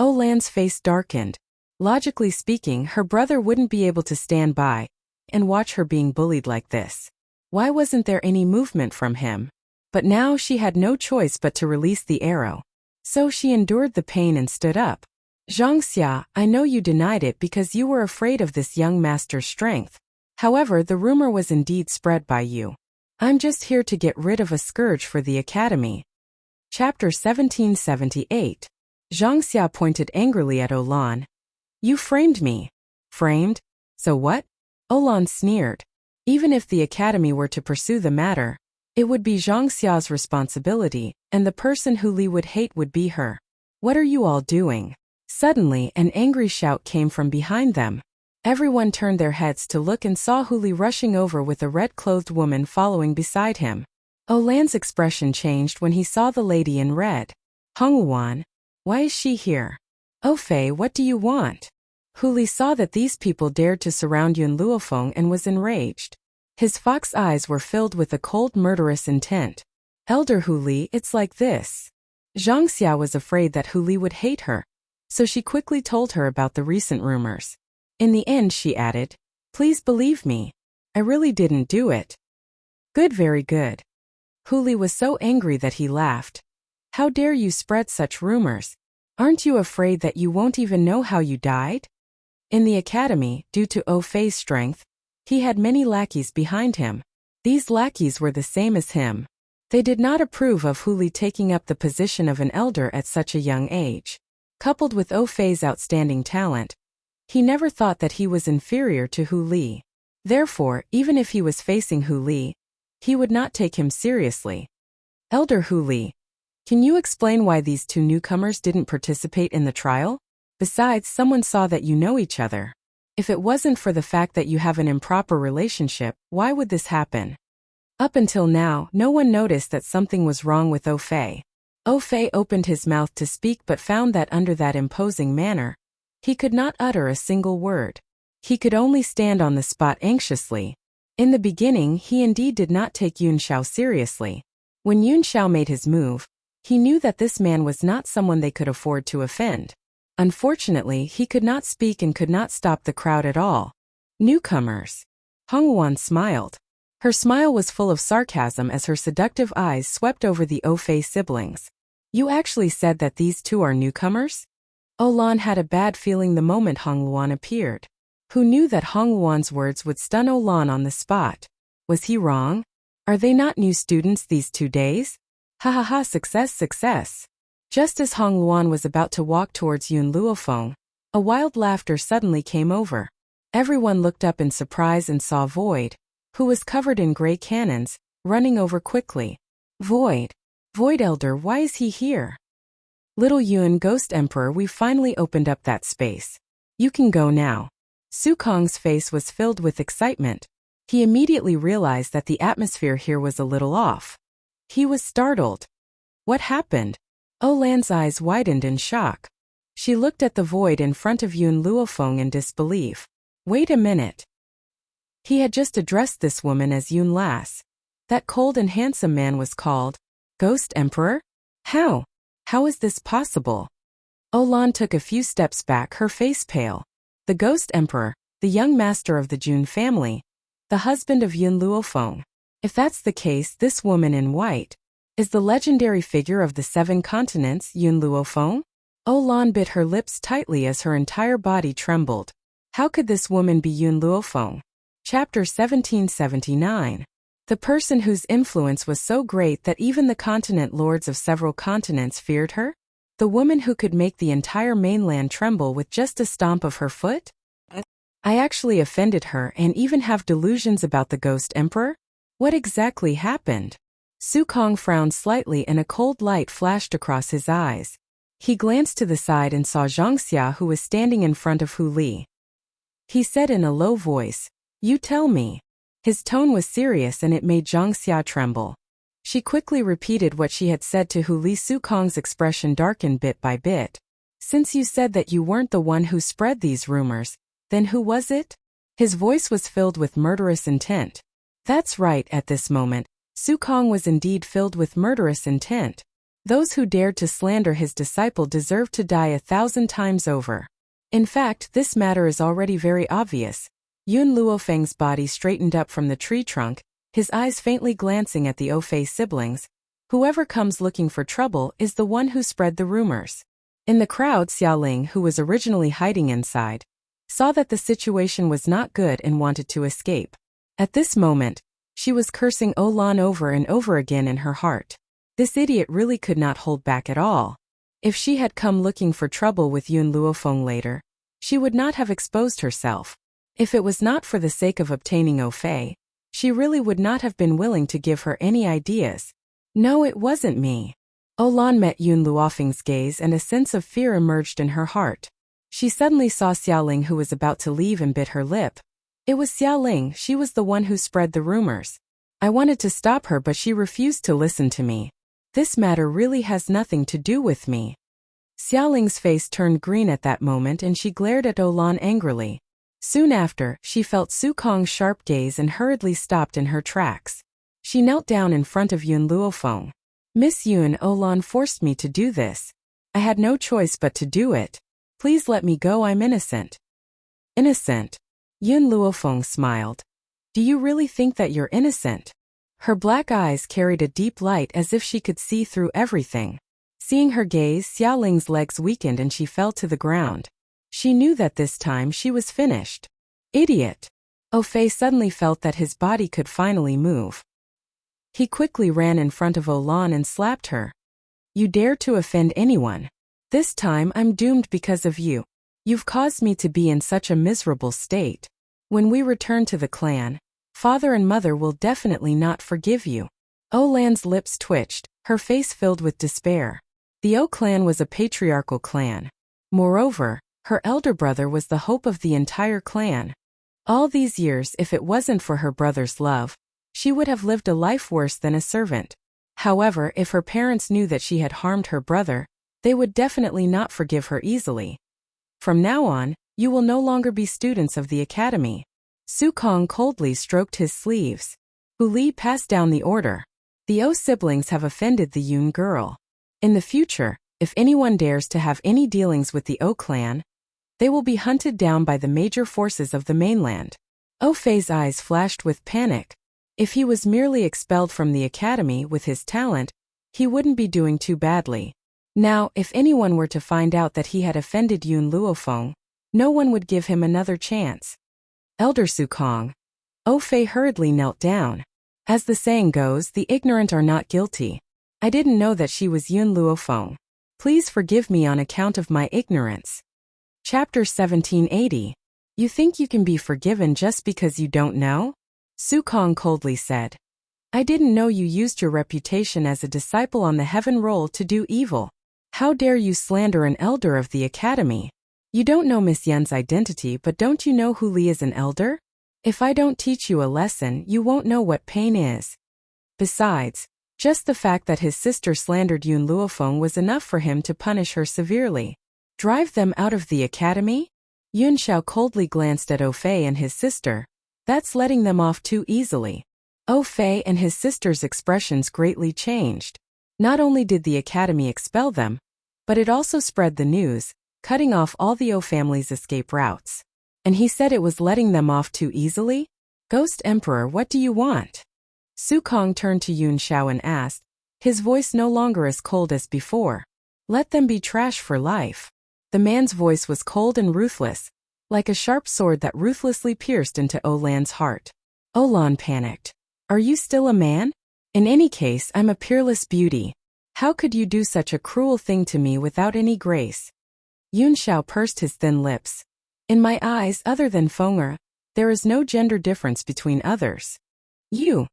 Olan's face darkened. Logically speaking, her brother wouldn't be able to stand by and watch her being bullied like this. Why wasn't there any movement from him? But now she had no choice but to release the arrow. So she endured the pain and stood up. Zhang Xia, I know you denied it because you were afraid of this young master's strength. However, the rumor was indeed spread by you. I'm just here to get rid of a scourge for the academy. Chapter 1778. Zhang Xia pointed angrily at Olan. You framed me. Framed? So what? Olan sneered. Even if the academy were to pursue the matter, it would be Zhang Xia's responsibility, and the person who Li would hate would be her. What are you all doing? Suddenly, an angry shout came from behind them. Everyone turned their heads to look and saw Huli rushing over with a red-clothed woman following beside him. Olan's expression changed when he saw the lady in red. Hongwan, why is she here? Oh Fei, what do you want? Huli saw that these people dared to surround Yun Luofeng and was enraged. His fox eyes were filled with a cold murderous intent. Elder Huli, it's like this. Zhang Xia was afraid that Huli would hate her, so she quickly told her about the recent rumors. In the end, she added, please believe me. I really didn't do it. Good, very good. Huli was so angry that he laughed. How dare you spread such rumors? Aren't you afraid that you won't even know how you died? In the academy, due to Oh Fei's strength, he had many lackeys behind him. These lackeys were the same as him. They did not approve of Huli taking up the position of an elder at such a young age. Coupled with Oh Fei's outstanding talent, he never thought that he was inferior to Huli. Therefore, even if he was facing Huli, he would not take him seriously. Elder Huli, Can you explain why these two newcomers didn't participate in the trial? Besides, someone saw that you know each other. If it wasn't for the fact that you have an improper relationship, why would this happen? Up until now, no one noticed that something was wrong with Au Fei. Au Fei opened his mouth to speak but found that under that imposing manner, he could not utter a single word. He could only stand on the spot anxiously. In the beginning, he indeed did not take Yun Xiao seriously. When Yun Xiao made his move, he knew that this man was not someone they could afford to offend. Unfortunately, he could not speak and could not stop the crowd at all. Newcomers. Hong Wan smiled. Her smile was full of sarcasm as her seductive eyes swept over the Au Fei siblings. You actually said that these two are newcomers? Olan had a bad feeling the moment Hong Luan appeared. Who knew that Hong Luan's words would stun Olan on the spot? Was he wrong? Are they not new students these 2 days? Ha ha ha, success, success. Just as Hong Luan was about to walk towards Yun Luofeng, a wild laughter suddenly came over. Everyone looked up in surprise and saw Void, who was covered in gray cannons, running over quickly. Void. Void Elder, why is he here? Little Yun, Ghost Emperor, we finally opened up that space. You can go now. Su Kong's face was filled with excitement. He immediately realized that the atmosphere here was a little off. He was startled. What happened? Olan's eyes widened in shock. She looked at the void in front of Yun Luofeng in disbelief. Wait a minute. He had just addressed this woman as Yun Lass. That cold and handsome man was called Ghost Emperor? How? How is this possible? Olan took a few steps back, her face pale. The Ghost Emperor, the young master of the Jun family, the husband of Yun Luofeng. If that's the case, this woman in white is the legendary figure of the 7 continents, Yun Luofeng? Olan bit her lips tightly as her entire body trembled. How could this woman be Yun Luofeng? Chapter 1779. The person whose influence was so great that even the continent lords of several continents feared her? The woman who could make the entire mainland tremble with just a stomp of her foot? I actually offended her and even have delusions about the Ghost Emperor? What exactly happened? Su Kong frowned slightly and a cold light flashed across his eyes. He glanced to the side and saw Zhang Xia, who was standing in front of Hu Li. He said in a low voice, "You tell me." His tone was serious and it made Zhang Xia tremble. She quickly repeated what she had said to Hu Li. Su Kong's expression darkened bit by bit. Since you said that you weren't the one who spread these rumors, then who was it? His voice was filled with murderous intent. That's right, at this moment, Su Kong was indeed filled with murderous intent. Those who dared to slander his disciple deserved to die 1,000 times over. In fact, this matter is already very obvious. Yun Luofeng's body straightened up from the tree trunk, his eyes faintly glancing at the Au Fei siblings. Whoever comes looking for trouble is the one who spread the rumors. In the crowd, Xiaoling, who was originally hiding inside, saw that the situation was not good and wanted to escape. At this moment, she was cursing Olan over and over again in her heart. This idiot really could not hold back at all. If she had come looking for trouble with Yun Luofeng later, she would not have exposed herself. If it was not for the sake of obtaining Au Fei, she really would not have been willing to give her any ideas. No, it wasn't me. Olan met Yun Luofeng's gaze and a sense of fear emerged in her heart. She suddenly saw Xiaoling, who was about to leave, and bit her lip. It was Xiaoling, she was the one who spread the rumors. I wanted to stop her but she refused to listen to me. This matter really has nothing to do with me. Xiaoling's face turned green at that moment and she glared at Olan angrily. Soon after, she felt Su Kong's sharp gaze and hurriedly stopped in her tracks. She knelt down in front of Yun Luofeng. Miss Yun, Olan forced me to do this. I had no choice but to do it. Please let me go, I'm innocent. Innocent? Yun Luofeng smiled. Do you really think that you're innocent? Her black eyes carried a deep light as if she could see through everything. Seeing her gaze, Xiaoling's legs weakened and she fell to the ground. She knew that this time she was finished. Idiot! Au Fei suddenly felt that his body could finally move. He quickly ran in front of Olan and slapped her. You dare to offend anyone. This time I'm doomed because of you. You've caused me to be in such a miserable state. When we return to the clan, father and mother will definitely not forgive you. Olan's lips twitched, her face filled with despair. The O clan was a patriarchal clan. Moreover, her elder brother was the hope of the entire clan. All these years, if it wasn't for her brother's love, she would have lived a life worse than a servant. However, if her parents knew that she had harmed her brother, they would definitely not forgive her easily. From now on, you will no longer be students of the academy. Su Kong coldly stroked his sleeves. Hu Li passed down the order. The O siblings have offended the Yun girl. In the future, if anyone dares to have any dealings with the O clan, they will be hunted down by the major forces of the mainland. O Fei's eyes flashed with panic. If he was merely expelled from the academy with his talent, he wouldn't be doing too badly. Now, if anyone were to find out that he had offended Yun Luofeng, no one would give him another chance. Elder Su Kong. O Fei hurriedly knelt down. As the saying goes, the ignorant are not guilty. I didn't know that she was Yun Luofeng. Please forgive me on account of my ignorance. Chapter 1780. You think you can be forgiven just because you don't know? Su Kong coldly said. I didn't know you used your reputation as a disciple on the heaven roll to do evil. How dare you slander an elder of the academy? You don't know Miss Yun's identity, but don't you know Hu Li is an elder? If I don't teach you a lesson, you won't know what pain is. Besides, just the fact that his sister slandered Yun Luofeng was enough for him to punish her severely. Drive them out of the academy? Yun Xiao coldly glanced at O Fei and his sister. That's letting them off too easily. O Fei and his sister's expressions greatly changed. Not only did the academy expel them, but it also spread the news, cutting off all the O family's escape routes. And he said it was letting them off too easily? Ghost Emperor, what do you want? Su Kong turned to Yun Xiao and asked, his voice no longer as cold as before. Let them be trash for life. The man's voice was cold and ruthless, like a sharp sword that ruthlessly pierced into Olan's heart. Olan panicked. Are you still a man? In any case, I'm a peerless beauty. How could you do such a cruel thing to me without any grace? Yun Xiao pursed his thin lips. In my eyes, other than Fenger, there is no gender difference between others. You.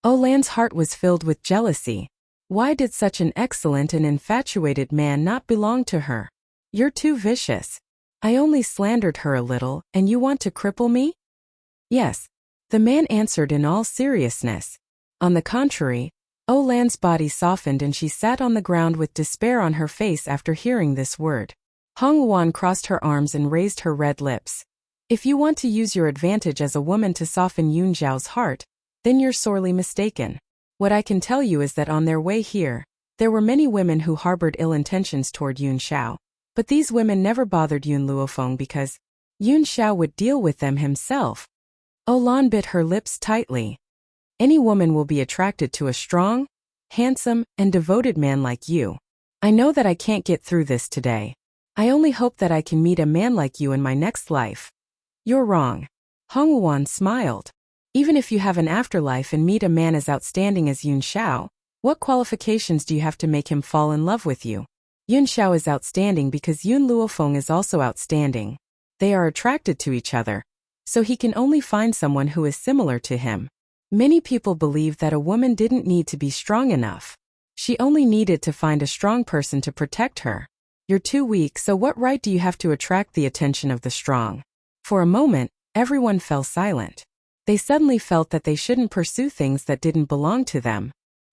Olan's heart was filled with jealousy. Why did such an excellent and infatuated man not belong to her? You're too vicious. I only slandered her a little, and you want to cripple me? Yes. The man answered in all seriousness. On the contrary, Olan's body softened and she sat on the ground with despair on her face after hearing this word. Hong Wan crossed her arms and raised her red lips. If you want to use your advantage as a woman to soften Yun Zhao's heart, then you're sorely mistaken. What I can tell you is that on their way here, there were many women who harbored ill intentions toward Yun Xiao. But these women never bothered Yun Luofeng because Yun Xiao would deal with them himself. Olan bit her lips tightly. Any woman will be attracted to a strong, handsome, and devoted man like you. I know that I can't get through this today. I only hope that I can meet a man like you in my next life. You're wrong. Hong Wan smiled. Even if you have an afterlife and meet a man as outstanding as Yun Xiao, what qualifications do you have to make him fall in love with you? Yun Xiao is outstanding because Yun Luofeng is also outstanding. They are attracted to each other, so he can only find someone who is similar to him. Many people believe that a woman didn't need to be strong enough. She only needed to find a strong person to protect her. You're too weak, so what right do you have to attract the attention of the strong? For a moment, everyone fell silent. They suddenly felt that they shouldn't pursue things that didn't belong to them.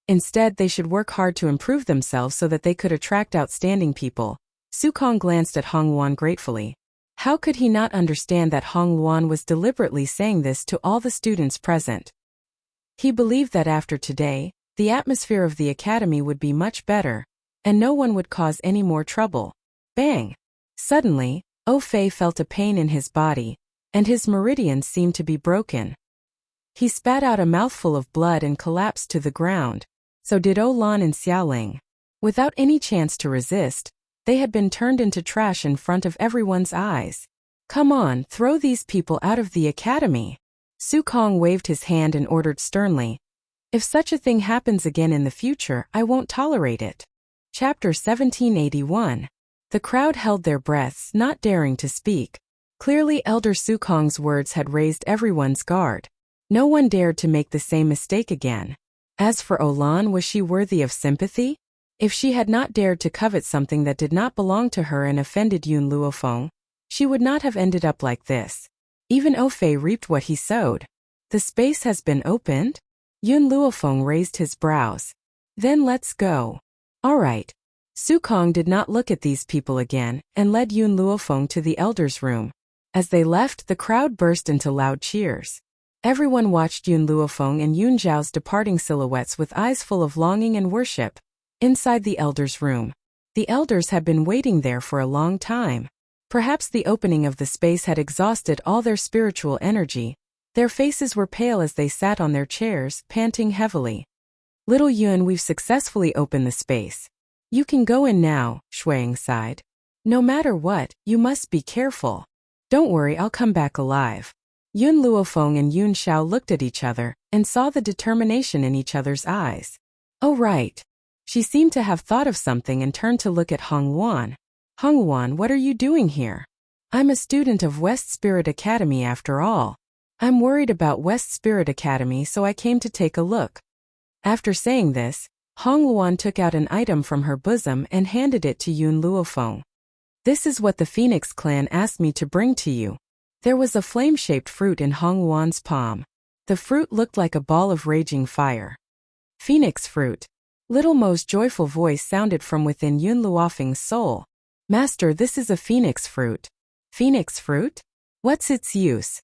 Instead, they should work hard to improve themselves so that they could attract outstanding people. Su Kong glanced at Hong Luan gratefully. How could he not understand that Hong Luan was deliberately saying this to all the students present? He believed that after today, the atmosphere of the academy would be much better, and no one would cause any more trouble. Bang! Suddenly, O Fei felt a pain in his body, and his meridians seemed to be broken. He spat out a mouthful of blood and collapsed to the ground. So did Olan and Xiaoling. Without any chance to resist, they had been turned into trash in front of everyone's eyes. Come on, throw these people out of the academy. Su Kong waved his hand and ordered sternly. If such a thing happens again in the future, I won't tolerate it. Chapter 1781. The crowd held their breaths, not daring to speak. Clearly, Elder Su Kong's words had raised everyone's guard. No one dared to make the same mistake again. As for Olan, was she worthy of sympathy? If she had not dared to covet something that did not belong to her and offended Yun Luofeng, she would not have ended up like this. Even Ofei reaped what he sowed. The space has been opened? Yun Luofeng raised his brows. Then let's go. All right. Su Kong did not look at these people again and led Yun Luofeng to the elders' room. As they left, the crowd burst into loud cheers. Everyone watched Yun Luofeng and Yun Zhao's departing silhouettes with eyes full of longing and worship. Inside the elders' room, the elders had been waiting there for a long time. Perhaps the opening of the space had exhausted all their spiritual energy. Their faces were pale as they sat on their chairs, panting heavily. Little Yun, we've successfully opened the space. You can go in now, Shuang sighed. No matter what, you must be careful. Don't worry, I'll come back alive. Yun Luofeng and Yun Xiao looked at each other and saw the determination in each other's eyes. Oh right. She seemed to have thought of something and turned to look at Hong Wan. Hong Wan, what are you doing here? I'm a student of West Spirit Academy after all. I'm worried about West Spirit Academy, so I came to take a look. After saying this, Hong Luan took out an item from her bosom and handed it to Yun Luofeng. This is what the Phoenix clan asked me to bring to you. There was a flame-shaped fruit in Hong Luan's palm. The fruit looked like a ball of raging fire. Phoenix fruit. Little Mo's joyful voice sounded from within Yun Luofeng's soul. Master, this is a phoenix fruit. Phoenix fruit? What's its use?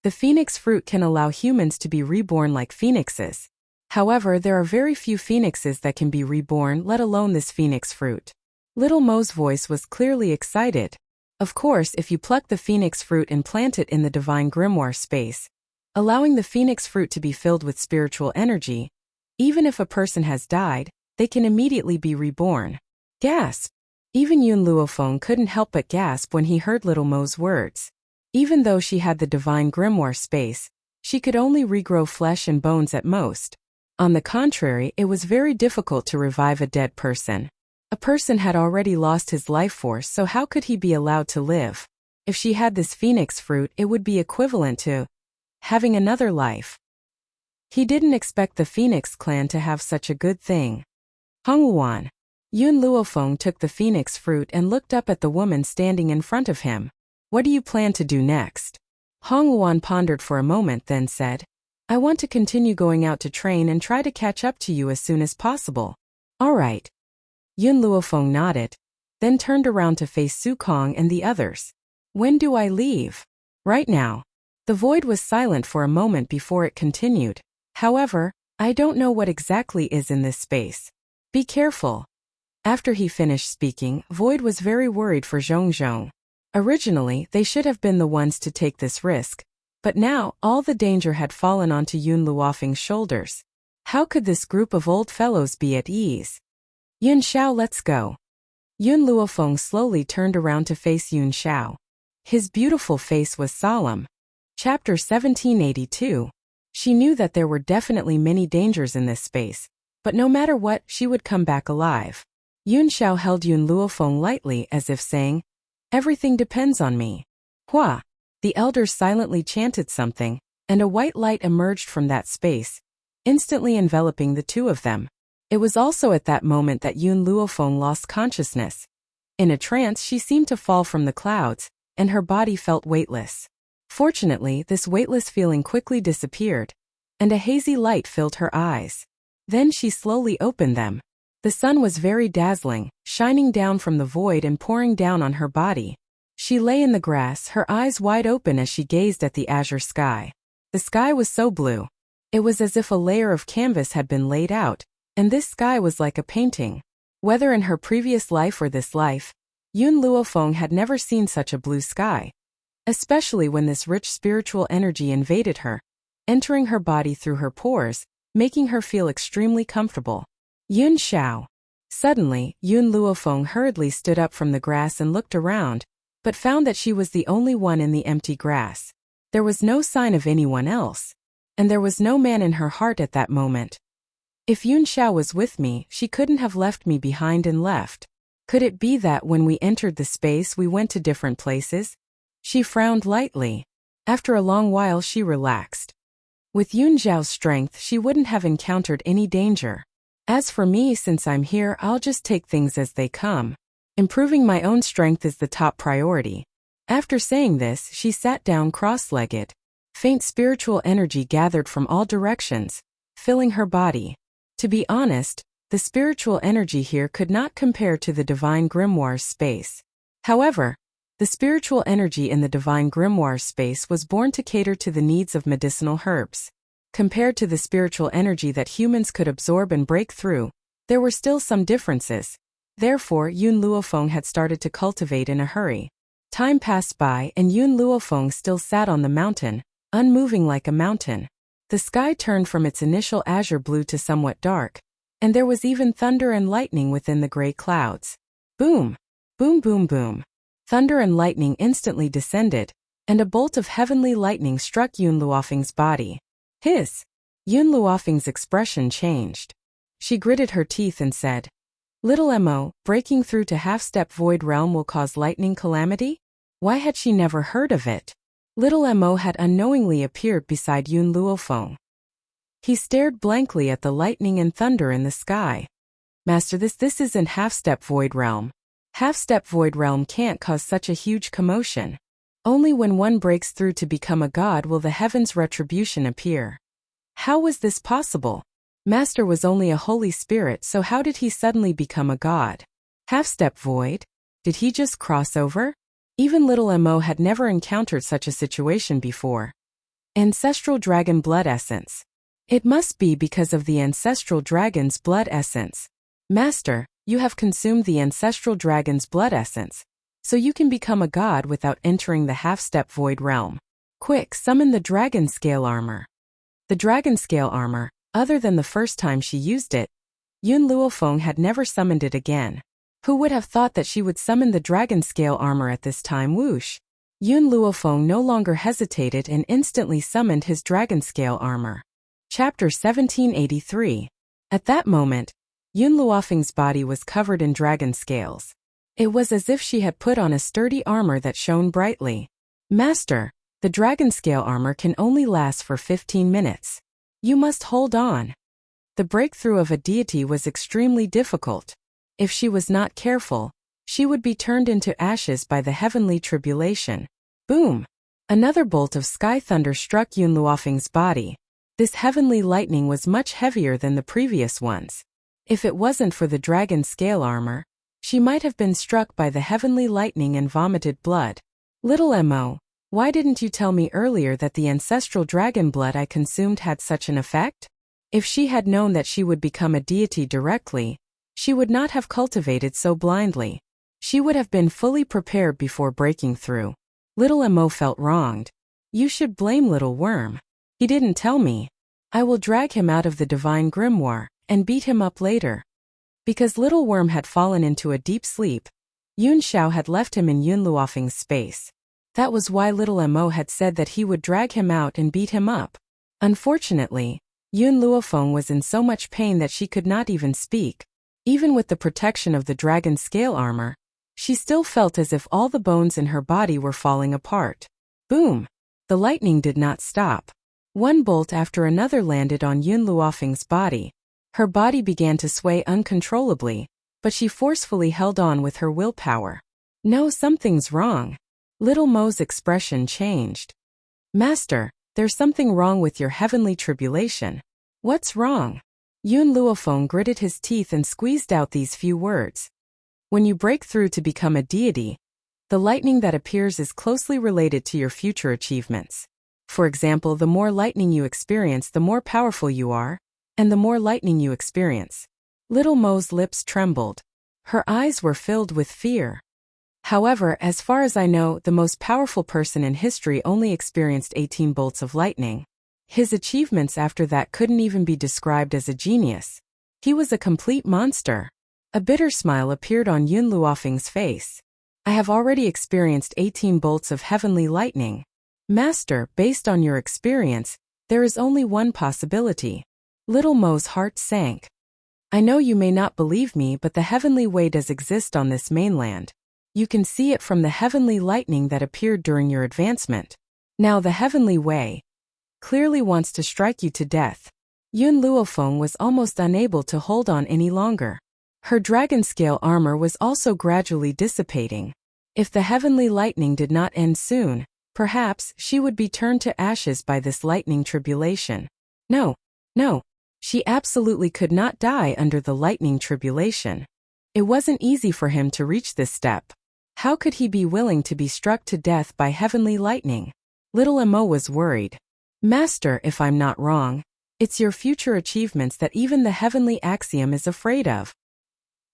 The phoenix fruit can allow humans to be reborn like phoenixes. However, there are very few phoenixes that can be reborn, let alone this phoenix fruit. Little Mo's voice was clearly excited. Of course, if you pluck the phoenix fruit and plant it in the divine grimoire space, allowing the phoenix fruit to be filled with spiritual energy, even if a person has died, they can immediately be reborn. Gasp! Even Yun Luofeng couldn't help but gasp when he heard Little Mo's words. Even though she had the divine grimoire space, she could only regrow flesh and bones at most. On the contrary, it was very difficult to revive a dead person. A person had already lost his life force, so how could he be allowed to live? If she had this phoenix fruit, it would be equivalent to having another life. He didn't expect the Phoenix clan to have such a good thing. Hong Wan. Yun Luofeng took the phoenix fruit and looked up at the woman standing in front of him. What do you plan to do next? Hong Wan pondered for a moment, then said, I want to continue going out to train and try to catch up to you as soon as possible. All right. Yun Luofeng nodded, then turned around to face Su Kong and the others. When do I leave? Right now. The void was silent for a moment before it continued. However, I don't know what exactly is in this space. Be careful. After he finished speaking, Void was very worried for Zhongzhong. Originally, they should have been the ones to take this risk, but now all the danger had fallen onto Yun Luofeng's shoulders. How could this group of old fellows be at ease? Yun Xiao, let's go. Yun Luofeng slowly turned around to face Yun Xiao. His beautiful face was solemn. Chapter 1782. She knew that there were definitely many dangers in this space, but no matter what, she would come back alive. Yun Xiao held Yun Luofeng lightly as if saying, everything depends on me. Hua! The elders silently chanted something, and a white light emerged from that space, instantly enveloping the two of them. It was also at that moment that Yun Luofeng lost consciousness. In a trance, she seemed to fall from the clouds, and her body felt weightless. Fortunately, this weightless feeling quickly disappeared, and a hazy light filled her eyes. Then she slowly opened them. The sun was very dazzling, shining down from the void and pouring down on her body. She lay in the grass, her eyes wide open as she gazed at the azure sky. The sky was so blue. It was as if a layer of canvas had been laid out, and this sky was like a painting. Whether in her previous life or this life, Yun Luofeng had never seen such a blue sky. Especially when this rich spiritual energy invaded her, entering her body through her pores, making her feel extremely comfortable. Yun Xiao. Suddenly, Yun Luofeng hurriedly stood up from the grass and looked around, but found that she was the only one in the empty grass. There was no sign of anyone else, and there was no man in her heart at that moment. If Yun Xiao was with me, she couldn't have left me behind and left. Could it be that when we entered the space we went to different places? She frowned lightly. After a long while she relaxed. With Yun Zhao's strength, she wouldn't have encountered any danger. As for me, since I'm here, I'll just take things as they come. Improving my own strength is the top priority. After saying this, she sat down cross-legged. Faint spiritual energy gathered from all directions, filling her body. To be honest, the spiritual energy here could not compare to the Divine Grimoire's space. However, the spiritual energy in the Divine Grimoire's space was born to cater to the needs of medicinal herbs. Compared to the spiritual energy that humans could absorb and break through, there were still some differences. Therefore, Yun Luofeng had started to cultivate in a hurry. Time passed by and Yun Luofeng still sat on the mountain, unmoving like a mountain. The sky turned from its initial azure blue to somewhat dark, and there was even thunder and lightning within the gray clouds. Boom! Boom boom boom. Thunder and lightning instantly descended, and a bolt of heavenly lightning struck Yun Luofeng's body. Hiss! Yun Luofeng's expression changed. She gritted her teeth and said, "Little Mo, breaking through to half-step void realm will cause lightning calamity?" Why had she never heard of it? Little Mo had unknowingly appeared beside Yun Luofeng. He stared blankly at the lightning and thunder in the sky. "Master, this isn't half-step void realm. Half-step void realm can't cause such a huge commotion. Only when one breaks through to become a god will the heaven's retribution appear." How was this possible? Master was only a holy spirit, so how did he suddenly become a god? Half-step void? Did he just cross over? Even little Mo had never encountered such a situation before. Ancestral dragon blood essence. It must be because of the ancestral dragon's blood essence. Master, you have consumed the ancestral dragon's blood essence, so you can become a god without entering the half-step void realm. Quick, summon the dragon scale armor. The dragon scale armor, other than the first time she used it, Yun Luofeng had never summoned it again. Who would have thought that she would summon the dragon scale armor at this time? Whoosh! Yun Luofeng no longer hesitated and instantly summoned his dragon scale armor. Chapter 1783. At that moment, Yun Luofeng's body was covered in dragon scales. It was as if she had put on a sturdy armor that shone brightly. Master, the dragon scale armor can only last for 15 minutes. You must hold on. The breakthrough of a deity was extremely difficult. If she was not careful, she would be turned into ashes by the heavenly tribulation. Boom! Another bolt of sky thunder struck Yun Luofeng's body. This heavenly lightning was much heavier than the previous ones. If it wasn't for the dragon scale armor, she might have been struck by the heavenly lightning and vomited blood. Little Mo, why didn't you tell me earlier that the ancestral dragon blood I consumed had such an effect? If she had known that she would become a deity directly, she would not have cultivated so blindly. She would have been fully prepared before breaking through. Little Mo felt wronged. You should blame Little Worm. He didn't tell me. I will drag him out of the Divine Grimoire and beat him up later. Because Little Worm had fallen into a deep sleep, Yun Xiao had left him in Yun Luofeng's space. That was why Little Mo had said that he would drag him out and beat him up. Unfortunately, Yun Luofeng was in so much pain that she could not even speak. Even with the protection of the dragon scale armor, she still felt as if all the bones in her body were falling apart. Boom! The lightning did not stop. One bolt after another landed on Yun Luofeng's body. Her body began to sway uncontrollably, but she forcefully held on with her willpower. No, something's wrong. Little Mo's expression changed. Master, there's something wrong with your heavenly tribulation. What's wrong? Yun Luofeng gritted his teeth and squeezed out these few words. When you break through to become a deity, the lightning that appears is closely related to your future achievements. For example, the more lightning you experience, the more powerful you are, and the more lightning you experience. Little Mo's lips trembled. Her eyes were filled with fear. However, as far as I know, the most powerful person in history only experienced 18 bolts of lightning. His achievements after that couldn't even be described as a genius. He was a complete monster. A bitter smile appeared on Yun Luofeng's face. I have already experienced 18 bolts of heavenly lightning. Master, based on your experience, there is only one possibility. Little Mo's heart sank. I know you may not believe me, but the heavenly way does exist on this mainland. You can see it from the heavenly lightning that appeared during your advancement. Now the heavenly way. Clearly wants to strike you to death. Yun Luofeng was almost unable to hold on any longer. Her dragon scale armor was also gradually dissipating. If the heavenly lightning did not end soon, perhaps she would be turned to ashes by this lightning tribulation. No, no. She absolutely could not die under the lightning tribulation. It wasn't easy for him to reach this step. How could he be willing to be struck to death by heavenly lightning? Little Emo was worried. Master, if I'm not wrong, it's your future achievements that even the heavenly axiom is afraid of.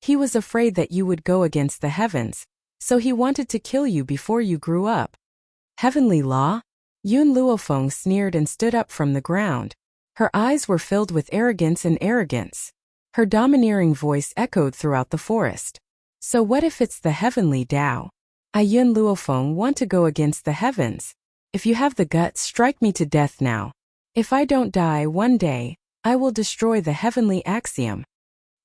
He was afraid that you would go against the heavens, so he wanted to kill you before you grew up. Heavenly law? Yun Luofeng sneered and stood up from the ground. Her eyes were filled with arrogance and arrogance. Her domineering voice echoed throughout the forest. So what if it's the heavenly Tao? I, Yun Luofeng, want to go against the heavens. If you have the guts, strike me to death now. If I don't die one day, I will destroy the heavenly axiom.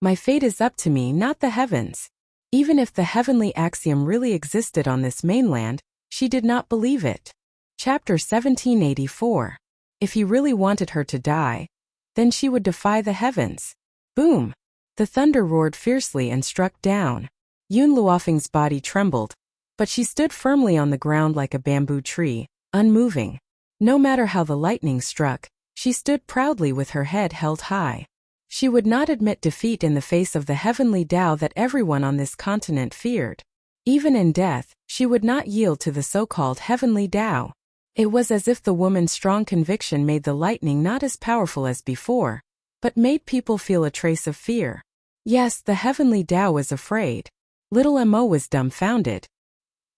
My fate is up to me, not the heavens. Even if the heavenly axiom really existed on this mainland, she did not believe it. Chapter 1784. If he really wanted her to die, then she would defy the heavens. Boom! The thunder roared fiercely and struck down. Yun Luofeng's body trembled, but she stood firmly on the ground like a bamboo tree, unmoving. No matter how the lightning struck, she stood proudly with her head held high. She would not admit defeat in the face of the heavenly Tao that everyone on this continent feared. Even in death, she would not yield to the so-called heavenly Tao. It was as if the woman's strong conviction made the lightning not as powerful as before, but made people feel a trace of fear. Yes, the heavenly Tao was afraid. Little Emo was dumbfounded.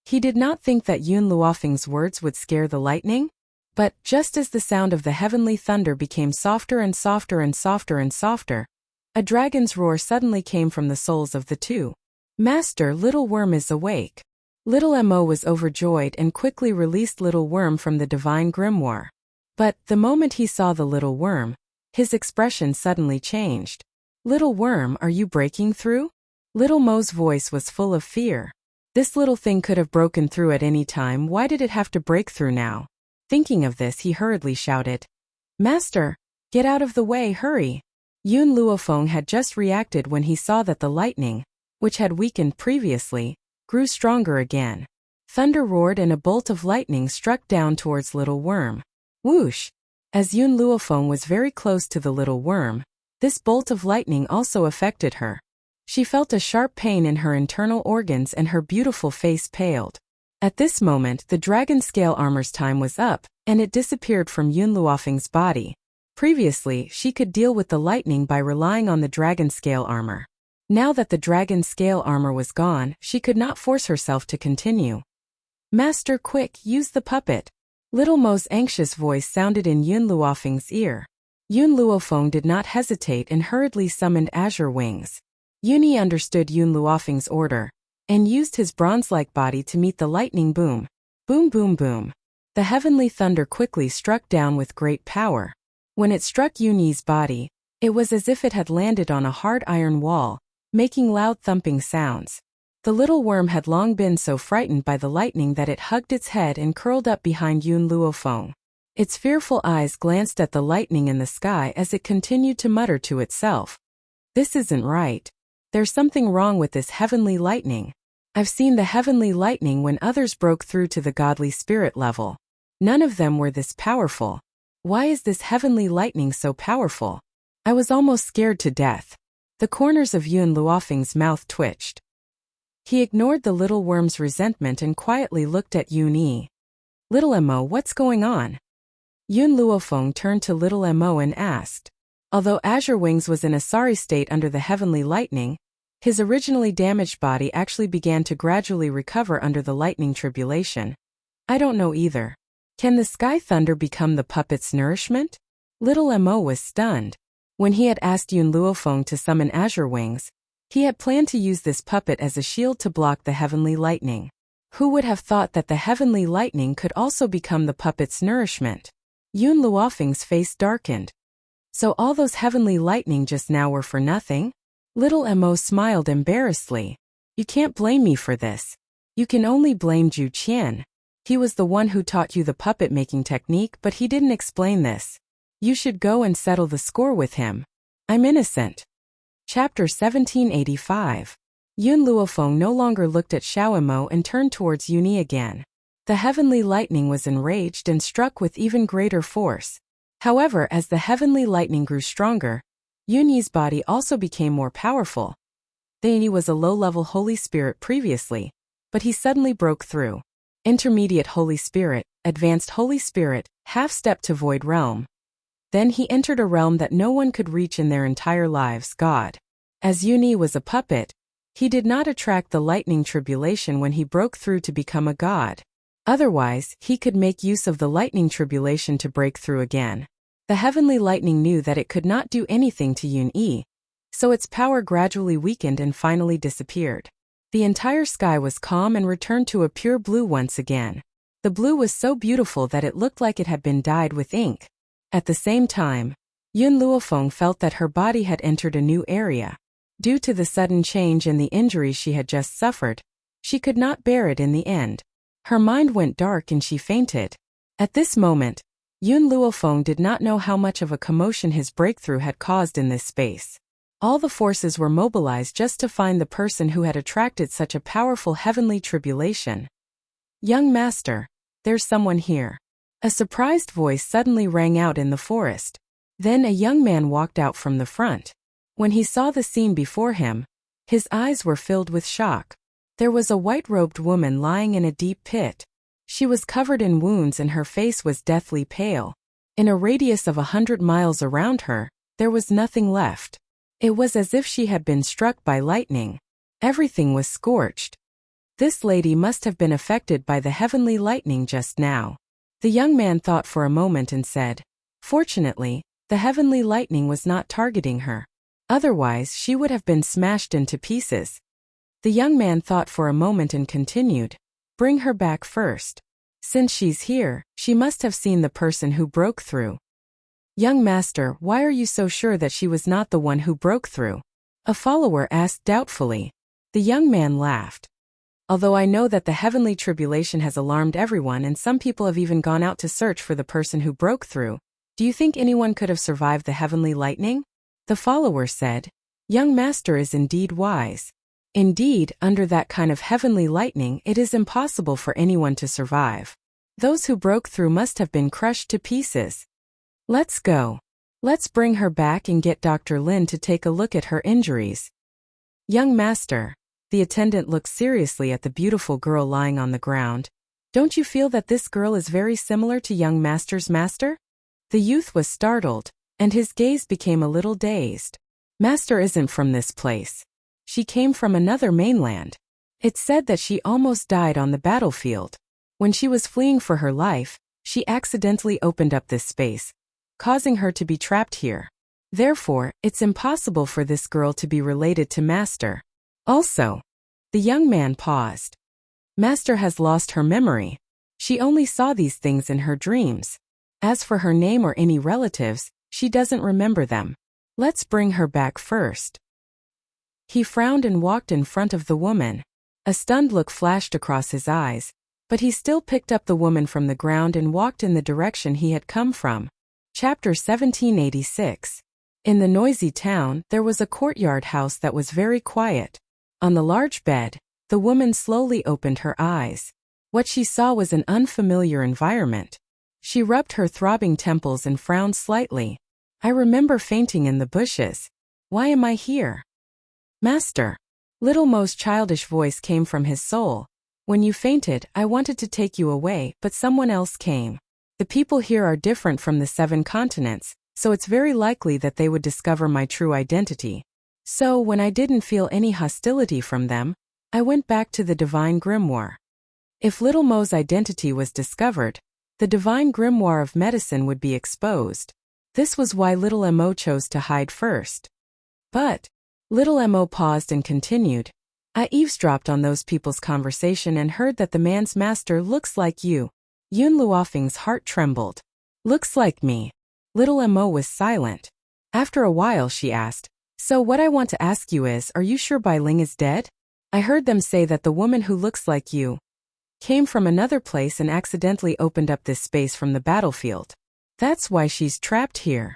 He did not think that Yun Luofeng's words would scare the lightning. But, just as the sound of the heavenly thunder became softer and softer and softer and softer, a dragon's roar suddenly came from the souls of the two. Master, Little Worm is awake. Little Emo was overjoyed and quickly released Little Worm from the divine grimoire. But, the moment he saw the little worm, his expression suddenly changed. Little Worm, are you breaking through? Little Mo's voice was full of fear. This little thing could have broken through at any time, why did it have to break through now? Thinking of this, he hurriedly shouted, Master, get out of the way, hurry! Yun Luofeng had just reacted when he saw that the lightning, which had weakened previously, grew stronger again. Thunder roared and a bolt of lightning struck down towards Little Worm. Whoosh! As Yun Luofeng was very close to the little worm, this bolt of lightning also affected her. She felt a sharp pain in her internal organs and her beautiful face paled. At this moment, the dragon scale armor's time was up, and it disappeared from Yun Luofeng's body. Previously, she could deal with the lightning by relying on the dragon scale armor. Now that the dragon scale armor was gone, she could not force herself to continue. Master, quick, use the puppet. Little Mo's anxious voice sounded in Yun Luofeng's ear. Yun Luofeng did not hesitate and hurriedly summoned azure wings. Yuni understood Yun Luofeng's order, and used his bronze-like body to meet the lightning boom. Boom boom boom. The heavenly thunder quickly struck down with great power. When it struck Yuni's body, it was as if it had landed on a hard iron wall, making loud thumping sounds. The little worm had long been so frightened by the lightning that it hugged its head and curled up behind Yun Luofeng. Its fearful eyes glanced at the lightning in the sky as it continued to mutter to itself. This isn't right. There's something wrong with this heavenly lightning. I've seen the heavenly lightning when others broke through to the godly spirit level. None of them were this powerful. Why is this heavenly lightning so powerful? I was almost scared to death. The corners of Yun Luofeng's mouth twitched. He ignored the little worm's resentment and quietly looked at Yun. Little Emo, what's going on? Yun Luofeng turned to Little Emo and asked. Although Azure Wings was in a sorry state under the heavenly lightning, his originally damaged body actually began to gradually recover under the lightning tribulation. I don't know either. Can the sky thunder become the puppet's nourishment? Little Emo was stunned. When he had asked Yun Luofeng to summon Azure Wings, he had planned to use this puppet as a shield to block the heavenly lightning. Who would have thought that the heavenly lightning could also become the puppet's nourishment? Yun Luofeng's face darkened. So all those heavenly lightning just now were for nothing? Little Emo smiled embarrassedly. You can't blame me for this. You can only blame Ju Qian. He was the one who taught you the puppet-making technique, but he didn't explain this. You should go and settle the score with him. I'm innocent. Chapter 1785. Yun Luofeng no longer looked at Xiaomo and turned towards Yuni again. The heavenly lightning was enraged and struck with even greater force. However, as the heavenly lightning grew stronger, Yunyi's body also became more powerful. Yunyi was a low-level Holy Spirit previously, but he suddenly broke through. Intermediate Holy Spirit, Advanced Holy Spirit, half-step to Void Realm. Then he entered a realm that no one could reach in their entire lives, God. As Yunyi was a puppet, he did not attract the lightning tribulation when he broke through to become a god. Otherwise, he could make use of the lightning tribulation to break through again. The heavenly lightning knew that it could not do anything to Yun-Yi, so its power gradually weakened and finally disappeared. The entire sky was calm and returned to a pure blue once again. The blue was so beautiful that it looked like it had been dyed with ink. At the same time, Yun Luofeng felt that her body had entered a new area. Due to the sudden change and the injuries she had just suffered, she could not bear it in the end. Her mind went dark and she fainted. At this moment, Yun Luofeng did not know how much of a commotion his breakthrough had caused in this space. All the forces were mobilized just to find the person who had attracted such a powerful heavenly tribulation. Young master, there's someone here. A surprised voice suddenly rang out in the forest. Then a young man walked out from the front. When he saw the scene before him, his eyes were filled with shock. There was a white-robed woman lying in a deep pit. She was covered in wounds and her face was deathly pale. In a radius of 100 miles around her, there was nothing left. It was as if she had been struck by lightning. Everything was scorched. This lady must have been affected by the heavenly lightning just now. The young man thought for a moment and said, "Fortunately, the heavenly lightning was not targeting her. Otherwise, she would have been smashed into pieces." The young man thought for a moment and continued, "Bring her back first. Since she's here, she must have seen the person who broke through." "Young master, why are you so sure that she was not the one who broke through?" a follower asked doubtfully. The young man laughed. "Although I know that the heavenly tribulation has alarmed everyone and some people have even gone out to search for the person who broke through, do you think anyone could have survived the heavenly lightning?" The follower said, "Young master is indeed wise. Indeed, under that kind of heavenly lightning, it is impossible for anyone to survive. Those who broke through must have been crushed to pieces. Let's go. Let's bring her back and get Dr. Lin to take a look at her injuries." "Young master," the attendant looked seriously at the beautiful girl lying on the ground. "Don't you feel that this girl is very similar to young master's master?" The youth was startled, and his gaze became a little dazed. "Master isn't from this place. She came from another mainland. It's said that she almost died on the battlefield. When she was fleeing for her life, she accidentally opened up this space, causing her to be trapped here. Therefore, it's impossible for this girl to be related to Master. Also," the young man paused. "Master has lost her memory. She only saw these things in her dreams. As for her name or any relatives, she doesn't remember them. Let's bring her back first." He frowned and walked in front of the woman. A stunned look flashed across his eyes, but he still picked up the woman from the ground and walked in the direction he had come from. Chapter 1786. In the noisy town, there was a courtyard house that was very quiet. On the large bed, the woman slowly opened her eyes. What she saw was an unfamiliar environment. She rubbed her throbbing temples and frowned slightly. "I remember fainting in the bushes. Why am I here?" "Master." Little Mo's childish voice came from his soul. "When you fainted, I wanted to take you away, but someone else came. The people here are different from the 7 continents, so it's very likely that they would discover my true identity. So, when I didn't feel any hostility from them, I went back to the Divine Grimoire. If Little Mo's identity was discovered, the Divine Grimoire of Medicine would be exposed. This was why Little Mo chose to hide first." "But," Little Mo paused and continued, "I eavesdropped on those people's conversation and heard that the man's master looks like you." Yun Luofeng's heart trembled. "Looks like me." Little Mo was silent. After a while she asked, "So what I want to ask you is, are you sure Bai Ling is dead? I heard them say that the woman who looks like you." came from another place and accidentally opened up this space from the battlefield. That's why she's trapped here.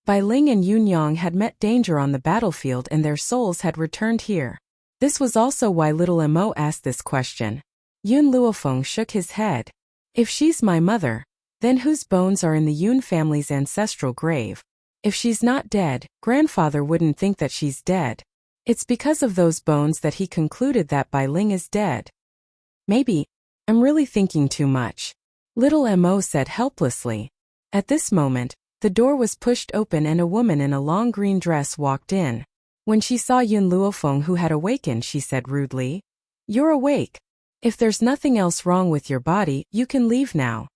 Bai Ling and Yun Yang had met danger on the battlefield and their souls had returned here. This was also why little Mo asked this question. Yun Luofeng shook his head. If she's my mother, then whose bones are in the Yun family's ancestral grave? If she's not dead, grandfather wouldn't think that she's dead. It's because of those bones that he concluded that Bai Ling is dead. Maybe. I'm really thinking too much. Little Mo said helplessly. At this moment, the door was pushed open and a woman in a long green dress walked in. When she saw Yun Luofeng who had awakened, she said rudely, "You're awake. If there's nothing else wrong with your body, you can leave now."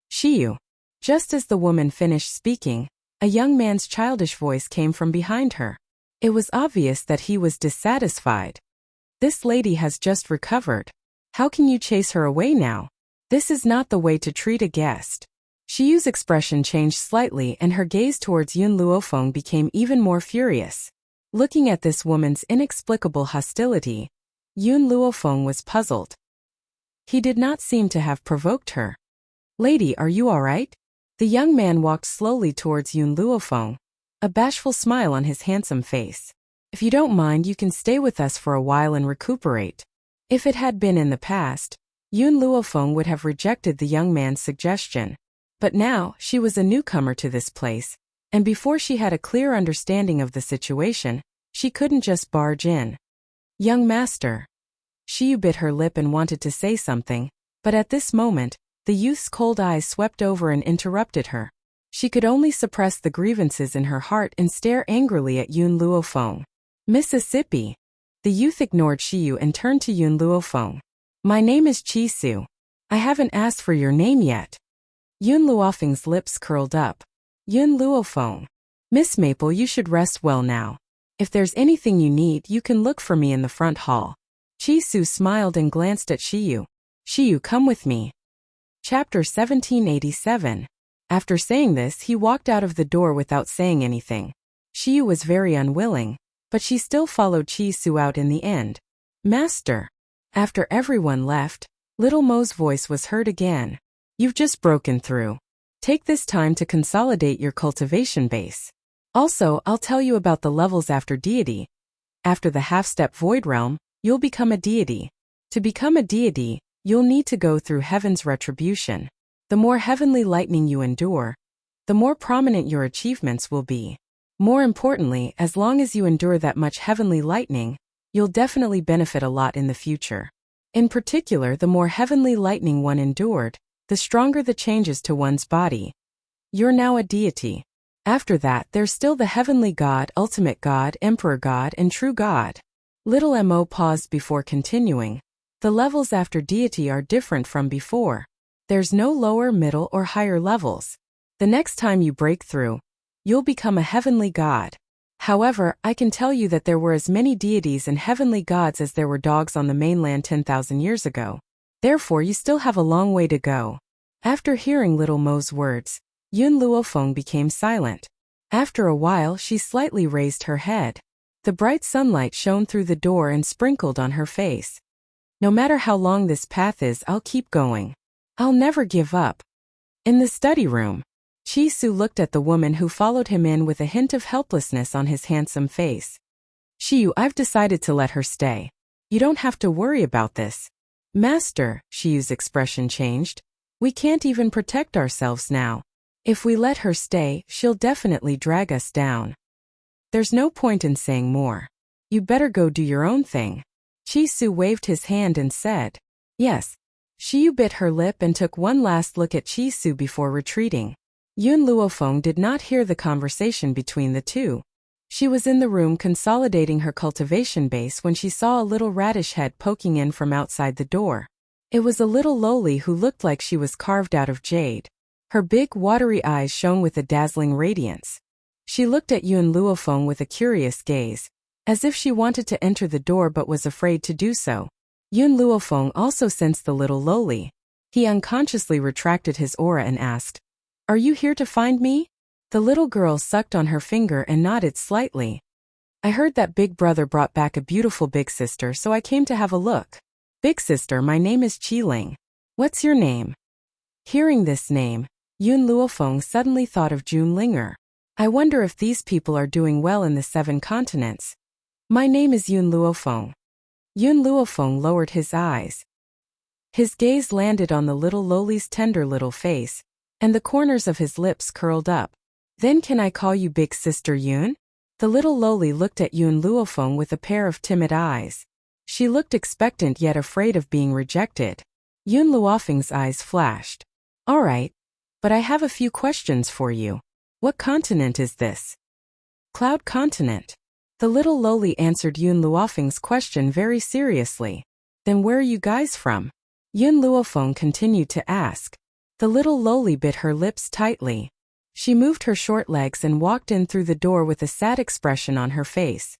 Shiyu. Just as the woman finished speaking, a young man's childish voice came from behind her. It was obvious that he was dissatisfied. This lady has just recovered. How can you chase her away now? This is not the way to treat a guest. Shiyu's expression changed slightly and her gaze towards Yun Luofeng became even more furious. Looking at this woman's inexplicable hostility, Yun Luofeng was puzzled. He did not seem to have provoked her. "Lady, are you all right?" The young man walked slowly towards Yun Luofeng, a bashful smile on his handsome face. "If you don't mind, you can stay with us for a while and recuperate." If it had been in the past, Yun Luofeng would have rejected the young man's suggestion. But now, she was a newcomer to this place, and before she had a clear understanding of the situation, she couldn't just barge in. "Young master." Shiyu bit her lip and wanted to say something, but at this moment, the youth's cold eyes swept over and interrupted her. She could only suppress the grievances in her heart and stare angrily at Yun Luofeng. "Mississippi." The youth ignored Shiyu and turned to Yun Luofeng. "My name is Chisu. I haven't asked for your name yet." Yun Luofeng's lips curled up. "Yun Luofeng. Miss Maple, you should rest well now. If there's anything you need, you can look for me in the front hall." Chisu smiled and glanced at Shiyu. "Shiyu, come with me." Chapter 1787. After saying this, he walked out of the door without saying anything. Shiyu was very unwilling, but she still followed Chisu out in the end. "Master." After everyone left, little Mo's voice was heard again. "You've just broken through. Take this time to consolidate your cultivation base. Also, I'll tell you about the levels after deity. After the half-step void realm, you'll become a deity. To become a deity, you'll need to go through heaven's retribution. The more heavenly lightning you endure, the more prominent your achievements will be. More importantly, as long as you endure that much heavenly lightning, you'll definitely benefit a lot in the future. In particular, the more heavenly lightning one endured, the stronger the changes to one's body. You're now a deity. After that, there's still the heavenly God, ultimate God, emperor God, and true God." Little Mo paused before continuing. "The levels after deity are different from before. There's no lower, middle, or higher levels. The next time you break through, you'll become a heavenly god. However, I can tell you that there were as many deities and heavenly gods as there were dogs on the mainland 10,000 years ago. Therefore, you still have a long way to go." After hearing little Mo's words, Yun Luofeng became silent. After a while, she slightly raised her head. The bright sunlight shone through the door and sprinkled on her face. "No matter how long this path is, I'll keep going. I'll never give up." In the study room, Chisu looked at the woman who followed him in with a hint of helplessness on his handsome face. "Shiyu, I've decided to let her stay. You don't have to worry about this." "Master," Shiyu's expression changed. "We can't even protect ourselves now. If we let her stay, she'll definitely drag us down. There's no point in saying more. You better go do your own thing." Chisu waved his hand and said, "Yes." Shiyu bit her lip and took one last look at Chisu before retreating. Yun Luofeng did not hear the conversation between the two. She was in the room consolidating her cultivation base when she saw a little radish head poking in from outside the door. It was a little lowly who looked like she was carved out of jade. Her big, watery eyes shone with a dazzling radiance. She looked at Yun Luofeng with a curious gaze, as if she wanted to enter the door but was afraid to do so. Yun Luofeng also sensed the little lowly. He unconsciously retracted his aura and asked, "Are you here to find me?" The little girl sucked on her finger and nodded slightly. "I heard that Big Brother brought back a beautiful big sister, so I came to have a look." Big sister, my name is Qiling. What's your name? Hearing this name, Yun Luofeng suddenly thought of June Linger. I wonder if these people are doing well in the 7 continents. My name is Yun Luofeng. Yun Luofeng lowered his eyes. His gaze landed on the little lowly's tender little face, and the corners of his lips curled up. Then can I call you Big Sister Yun? The little lowly looked at Yun Luofeng with a pair of timid eyes. She looked expectant yet afraid of being rejected. Yun Luofeng's eyes flashed. All right, but I have a few questions for you. What continent is this? Cloud Continent. The little lowly answered Yun Luofeng's question very seriously. Then where are you guys from? Yun Luofeng continued to ask. The little lowly bit her lips tightly. She moved her short legs and walked in through the door with a sad expression on her face.